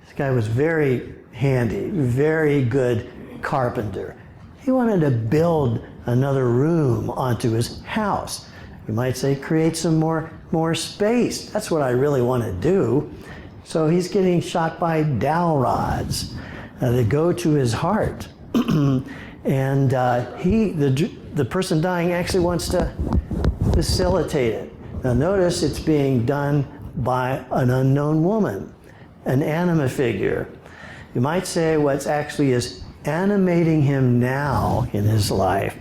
This guy was very handy, very good carpenter. He wanted to build another room onto his house. You might say, create some more space. That's what I really want to do. So he's getting shot by dowel rods that go to his heart. And the person dying actually wants to facilitate it. Now notice it's being done by an unknown woman, an anima figure. You might say what's actually is animating him now in his life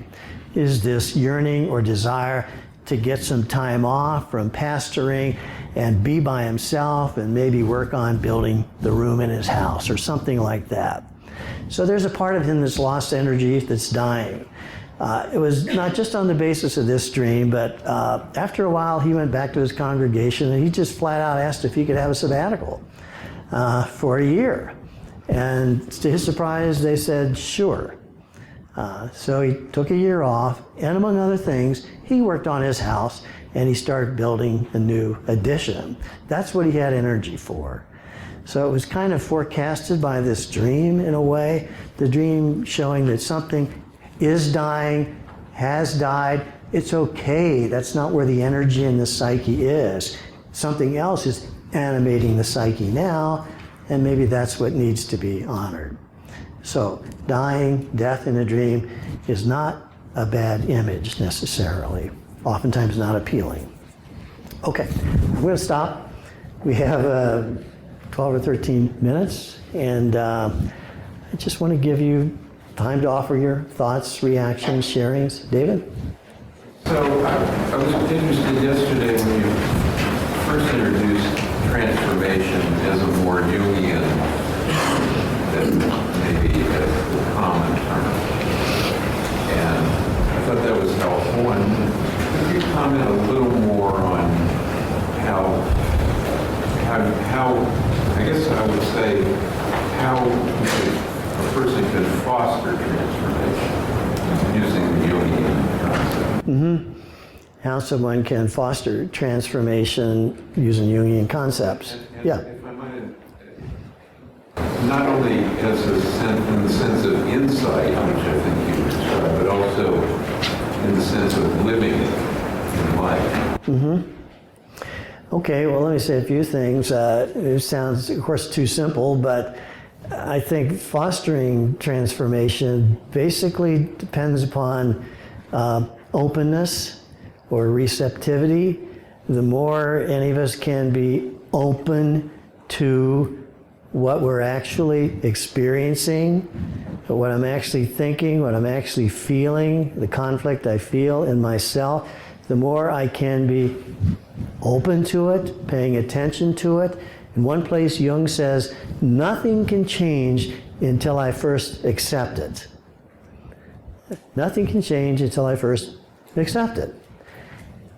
is this yearning or desire to get some time off from pastoring and be by himself and maybe work on building the room in his house or something like that. So there's a part of him that's lost energy, that's dying. It was not just on the basis of this dream, but after a while he went back to his congregation and he just flat out asked if he could have a sabbatical for a year. And to his surprise, they said, sure. So he took a year off, and among other things, he worked on his house and he started building a new addition. That's what he had energy for. So it was kind of forecasted by this dream in a way, the dream showing that something is dying, has died. It's okay. That's not where the energy in the psyche is. Something else is animating the psyche now, and maybe that's what needs to be honored. So dying, death in a dream is not a bad image necessarily, oftentimes not appealing. Okay, I'm going to stop. We have 12 or 13 minutes, and I just want to give you time to offer your thoughts, reactions, sharings. David? So I was interested yesterday when you first introduced transformation as a more Jungian than maybe a common term. how, I guess I would say, how a person can foster transformation using the Jungian concept. Mm-hmm. How someone can foster transformation using Jungian concepts. Yeah. If I might, not only as a in the sense of insight, which I think you described, but also in the sense of living it in life. Mm-hmm. Okay, well, let me say a few things. It sounds, of course, too simple, but I think fostering transformation basically depends upon openness or receptivity. The more any of us can be open to what we're actually experiencing, what I'm actually thinking, what I'm actually feeling, the conflict I feel in myself, the more I can be open to it, paying attention to it. In one place, Jung says, nothing can change until I first accept it. Nothing can change until I first accept it.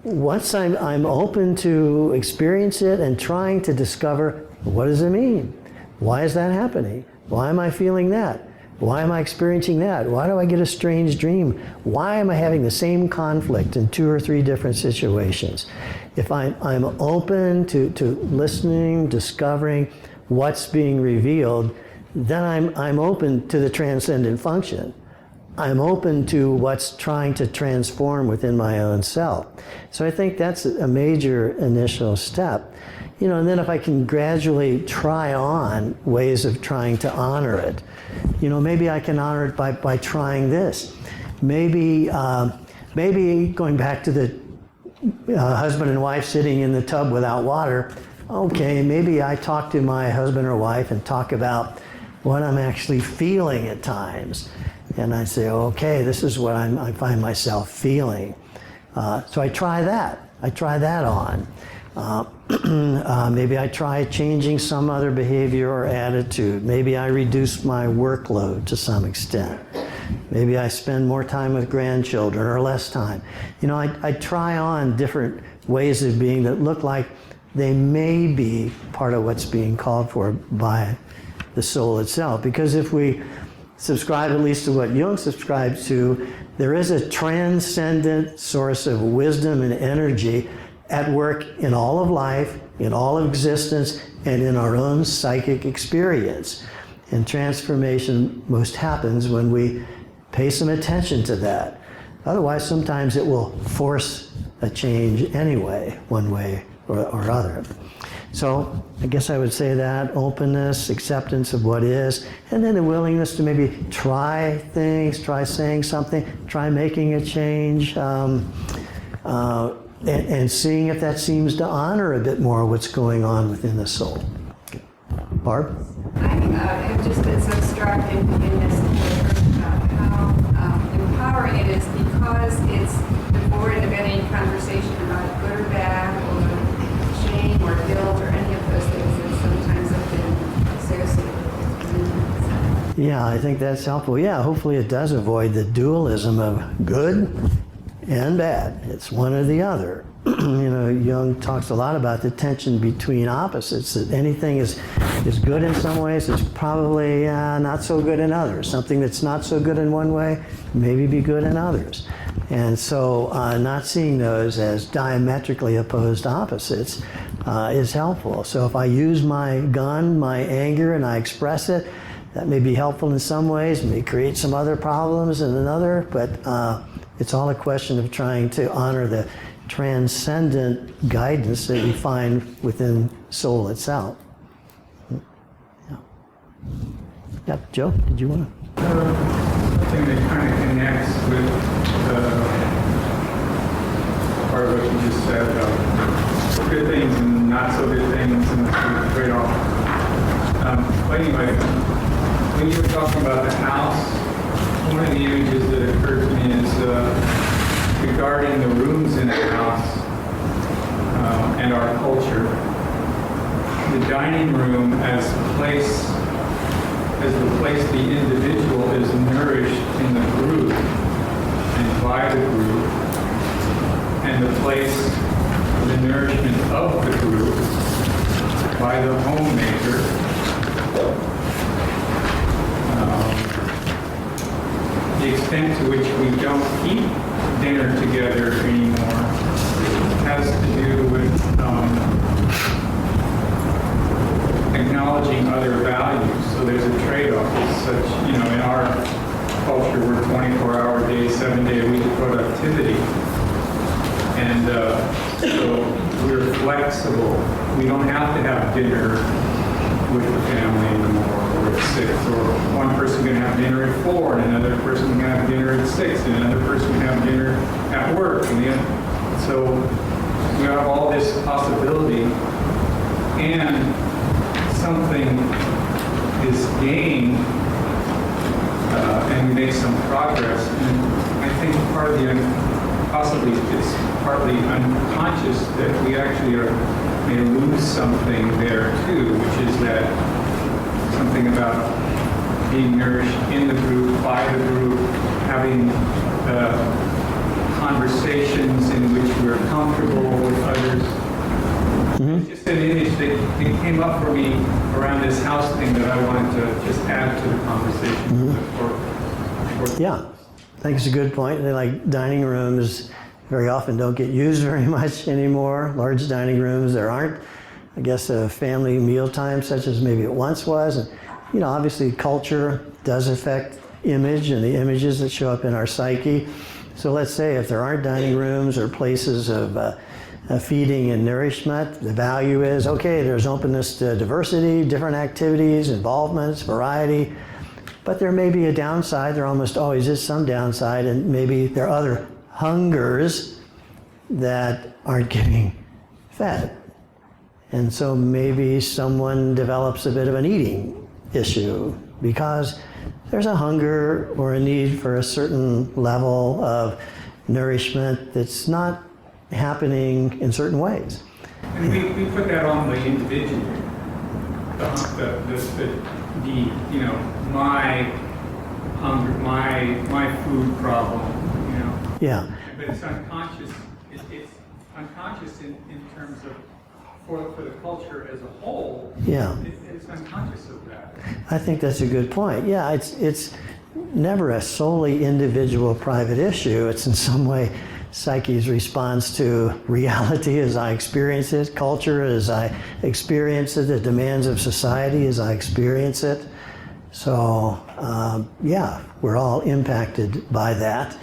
Once I'm open to experience it and trying to discover, what does it mean? Why is that happening? Why am I feeling that? Why am I experiencing that? Why do I get a strange dream? Why am I having the same conflict in 2 or 3 different situations? If I'm open to listening, discovering what's being revealed, then I'm open to the transcendent function. I'm open to what's trying to transform within my own self. So I think that's a major initial step. You know, and then if I can gradually try on ways of trying to honor it, you know, maybe I can honor it by trying this. Maybe going back to the husband and wife sitting in the tub without water, okay, maybe I talk to my husband or wife and talk about what I'm actually feeling at times. And I say, okay, this is what I find myself feeling. So I try that. I try that on. Maybe I try changing some other behavior or attitude. Maybe I reduce my workload to some extent. Maybe I spend more time with grandchildren or less time. You know, I try on different ways of being that look like they may be part of what's being called for by the soul itself. Because if we subscribe at least to what Jung subscribes to, there is a transcendent source of wisdom and energy at work in all of life, in all of existence, and in our own psychic experience. And transformation most happens when we pay some attention to that. Otherwise, sometimes it will force a change anyway, one way or other. So I guess I would say that, openness, acceptance of what is, and then the willingness to maybe try things, try saying something, try making a change, and seeing if that seems to honor a bit more what's going on within the soul. Barb? I have just been so struck in this about how empowering it is because it's devoid of any conversation about good or bad or shame or guilt or any of those things that sometimes have been associated with. Yeah, I think that's helpful. Yeah, hopefully it does avoid the dualism of good and bad. It's one or the other. You know, Jung talks a lot about the tension between opposites, that anything is good in some ways, it's probably not so good in others. Something that's not so good in one way, maybe be good in others. And so not seeing those as diametrically opposed opposites is helpful. So if I use my gun, my anger, and I express it, that may be helpful in some ways, may create some other problems in another, but it's all a question of trying to honor the transcendent guidance that we find within soul itself. Yeah. Yeah, Joe, did you want to? Something that kind of connects with part of what you just said about good things and not so good things and the trade-off. But anyway, when you were talking about the house, one of the images that occurred to me is regarding the rooms in a house and our culture. The dining room as the place the individual is nourished in the group and by the group, and the place the nourishment of the group by the homemaker. The extent to which we don't eat dinner together anymore has to do with acknowledging other values. So there's a trade-off. It's such, in our culture, we're 24-hour days, 7-day-a-week productivity. And so we're flexible. We don't have to have dinner with the family anymore, or at 6, or one person can have dinner at 4, and another person can have dinner at 6, and another person can have dinner at work. And so we have all this possibility, and something is gained, and we make some progress. And I think part of possibly it's partly unconscious that we actually may lose something there too, which is that something about being nourished in the group, by the group, having conversations in which we're comfortable with others. It's just an image that it came up for me around this house thing that I wanted to just add to the conversation. Yeah, I think it's a good point. Like dining rooms very often don't get used very much anymore. Large dining rooms, there aren't, I guess, a family mealtime such as maybe it once was. And, obviously culture does affect image and the images that show up in our psyche. So let's say if there aren't dining rooms or places of feeding and nourishment, the value is, okay, there's openness to diversity, different activities, involvements, variety, but there may be a downside. There almost always is some downside, and maybe there are other hungers that aren't getting fed. And so maybe someone develops a bit of an eating issue because there's a hunger or a need for a certain level of nourishment that's not happening in certain ways. And we put that on the individual. My hunger, my food problem, Yeah. But it's unconscious. It's unconscious in terms of for the culture as a whole. Yeah. It's unconscious of that. I think that's a good point. Yeah, it's never a solely individual private issue. It's in some way psyche's response to reality as I experience it, culture as I experience it, the demands of society as I experience it. So, yeah, we're all impacted by that.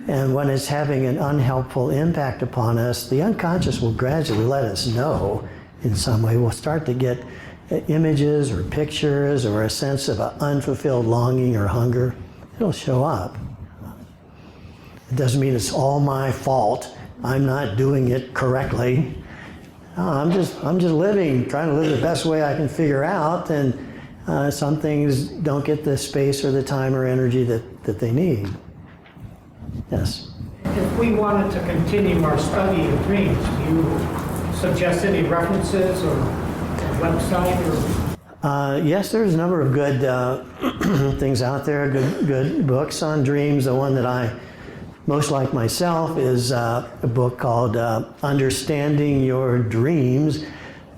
And when it's having an unhelpful impact upon us, the unconscious will gradually let us know in some way. We'll start to get images or pictures or a sense of an unfulfilled longing or hunger. It'll show up. It doesn't mean it's all my fault. I'm not doing it correctly. No, I'm just living, trying to live the best way I can figure out, and some things don't get the space or the time or energy that they need. Yes. If we wanted to continue our study of dreams, do you suggest any references or website or? Yes, there's a number of good things out there, good books on dreams. The one that I most like myself is a book called Understanding Your Dreams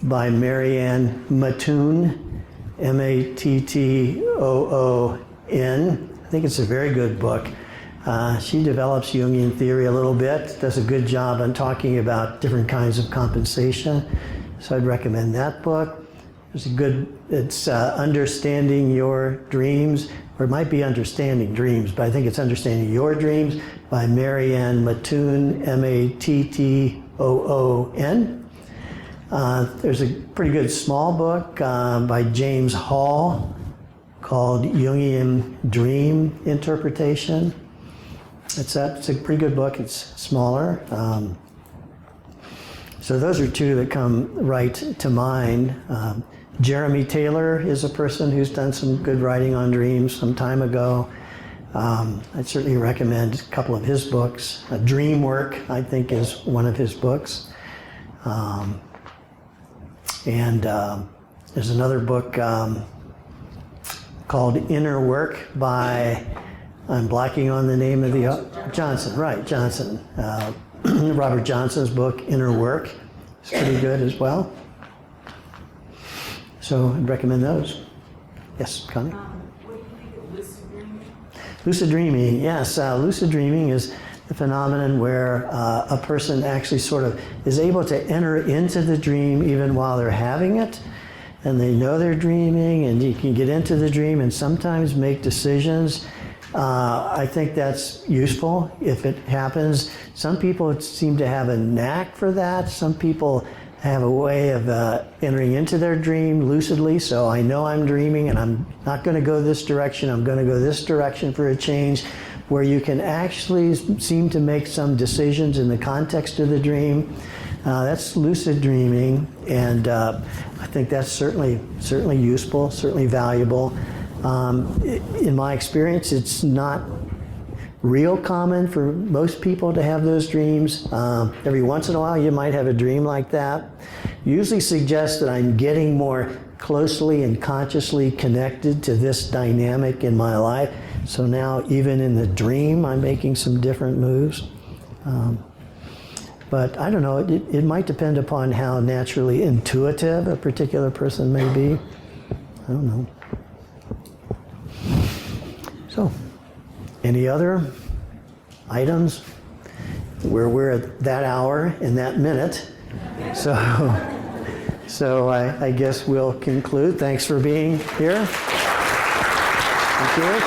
by Marianne Mattoon, M-A-T-T-O-O-N. I think it's a very good book. She develops Jungian theory a little bit, does a good job on talking about different kinds of compensation. So I'd recommend that book. It's Understanding Your Dreams, or it might be Understanding Dreams, but I think it's Understanding Your Dreams by Marianne Mattoon, M-A-T-T-O-O-N. There's a pretty good small book by James Hall called Jungian Dream Interpretation. It's a pretty good book. It's smaller. So those are two that come right to mind. Jeremy Taylor is a person who's done some good writing on dreams some time ago. I'd certainly recommend a couple of his books. Dream Work, I think, is one of his books. And there's another book called Inner Work by, I'm blacking on the name of the, Johnson, right, Johnson. Robert Johnson's book, Inner Work, is pretty good as well. So I'd recommend those. Yes, Connie? What do you think of lucid dreaming? Lucid dreaming, yes. Lucid dreaming is the phenomenon where a person actually sort of is able to enter into the dream even while they're having it. And they know they're dreaming, and you can get into the dream and sometimes make decisions. I think that's useful if it happens. Some people seem to have a knack for that. Some people have a way of entering into their dream lucidly, so I know I'm dreaming and I'm not going to go this direction, I'm going to go this direction for a change, where you can actually seem to make some decisions in the context of the dream. That's lucid dreaming, and I think that's certainly useful, certainly valuable. In my experience, it's not real common for most people to have those dreams. Every once in a while you might have a dream like that. Usually suggests that I'm getting more closely and consciously connected to this dynamic in my life. So now even in the dream I'm making some different moves. But I don't know, it might depend upon how naturally intuitive a particular person may be. I don't know. So, any other items? We're at that hour and that minute. So I guess we'll conclude. Thanks for being here. Thank you.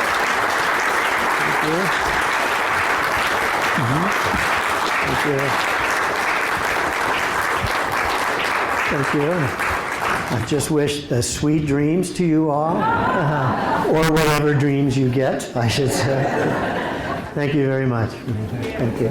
Thank you. Thank you. Thank you. I just wish sweet dreams to you all, or whatever dreams you get, I should say. Thank you very much. Thank you.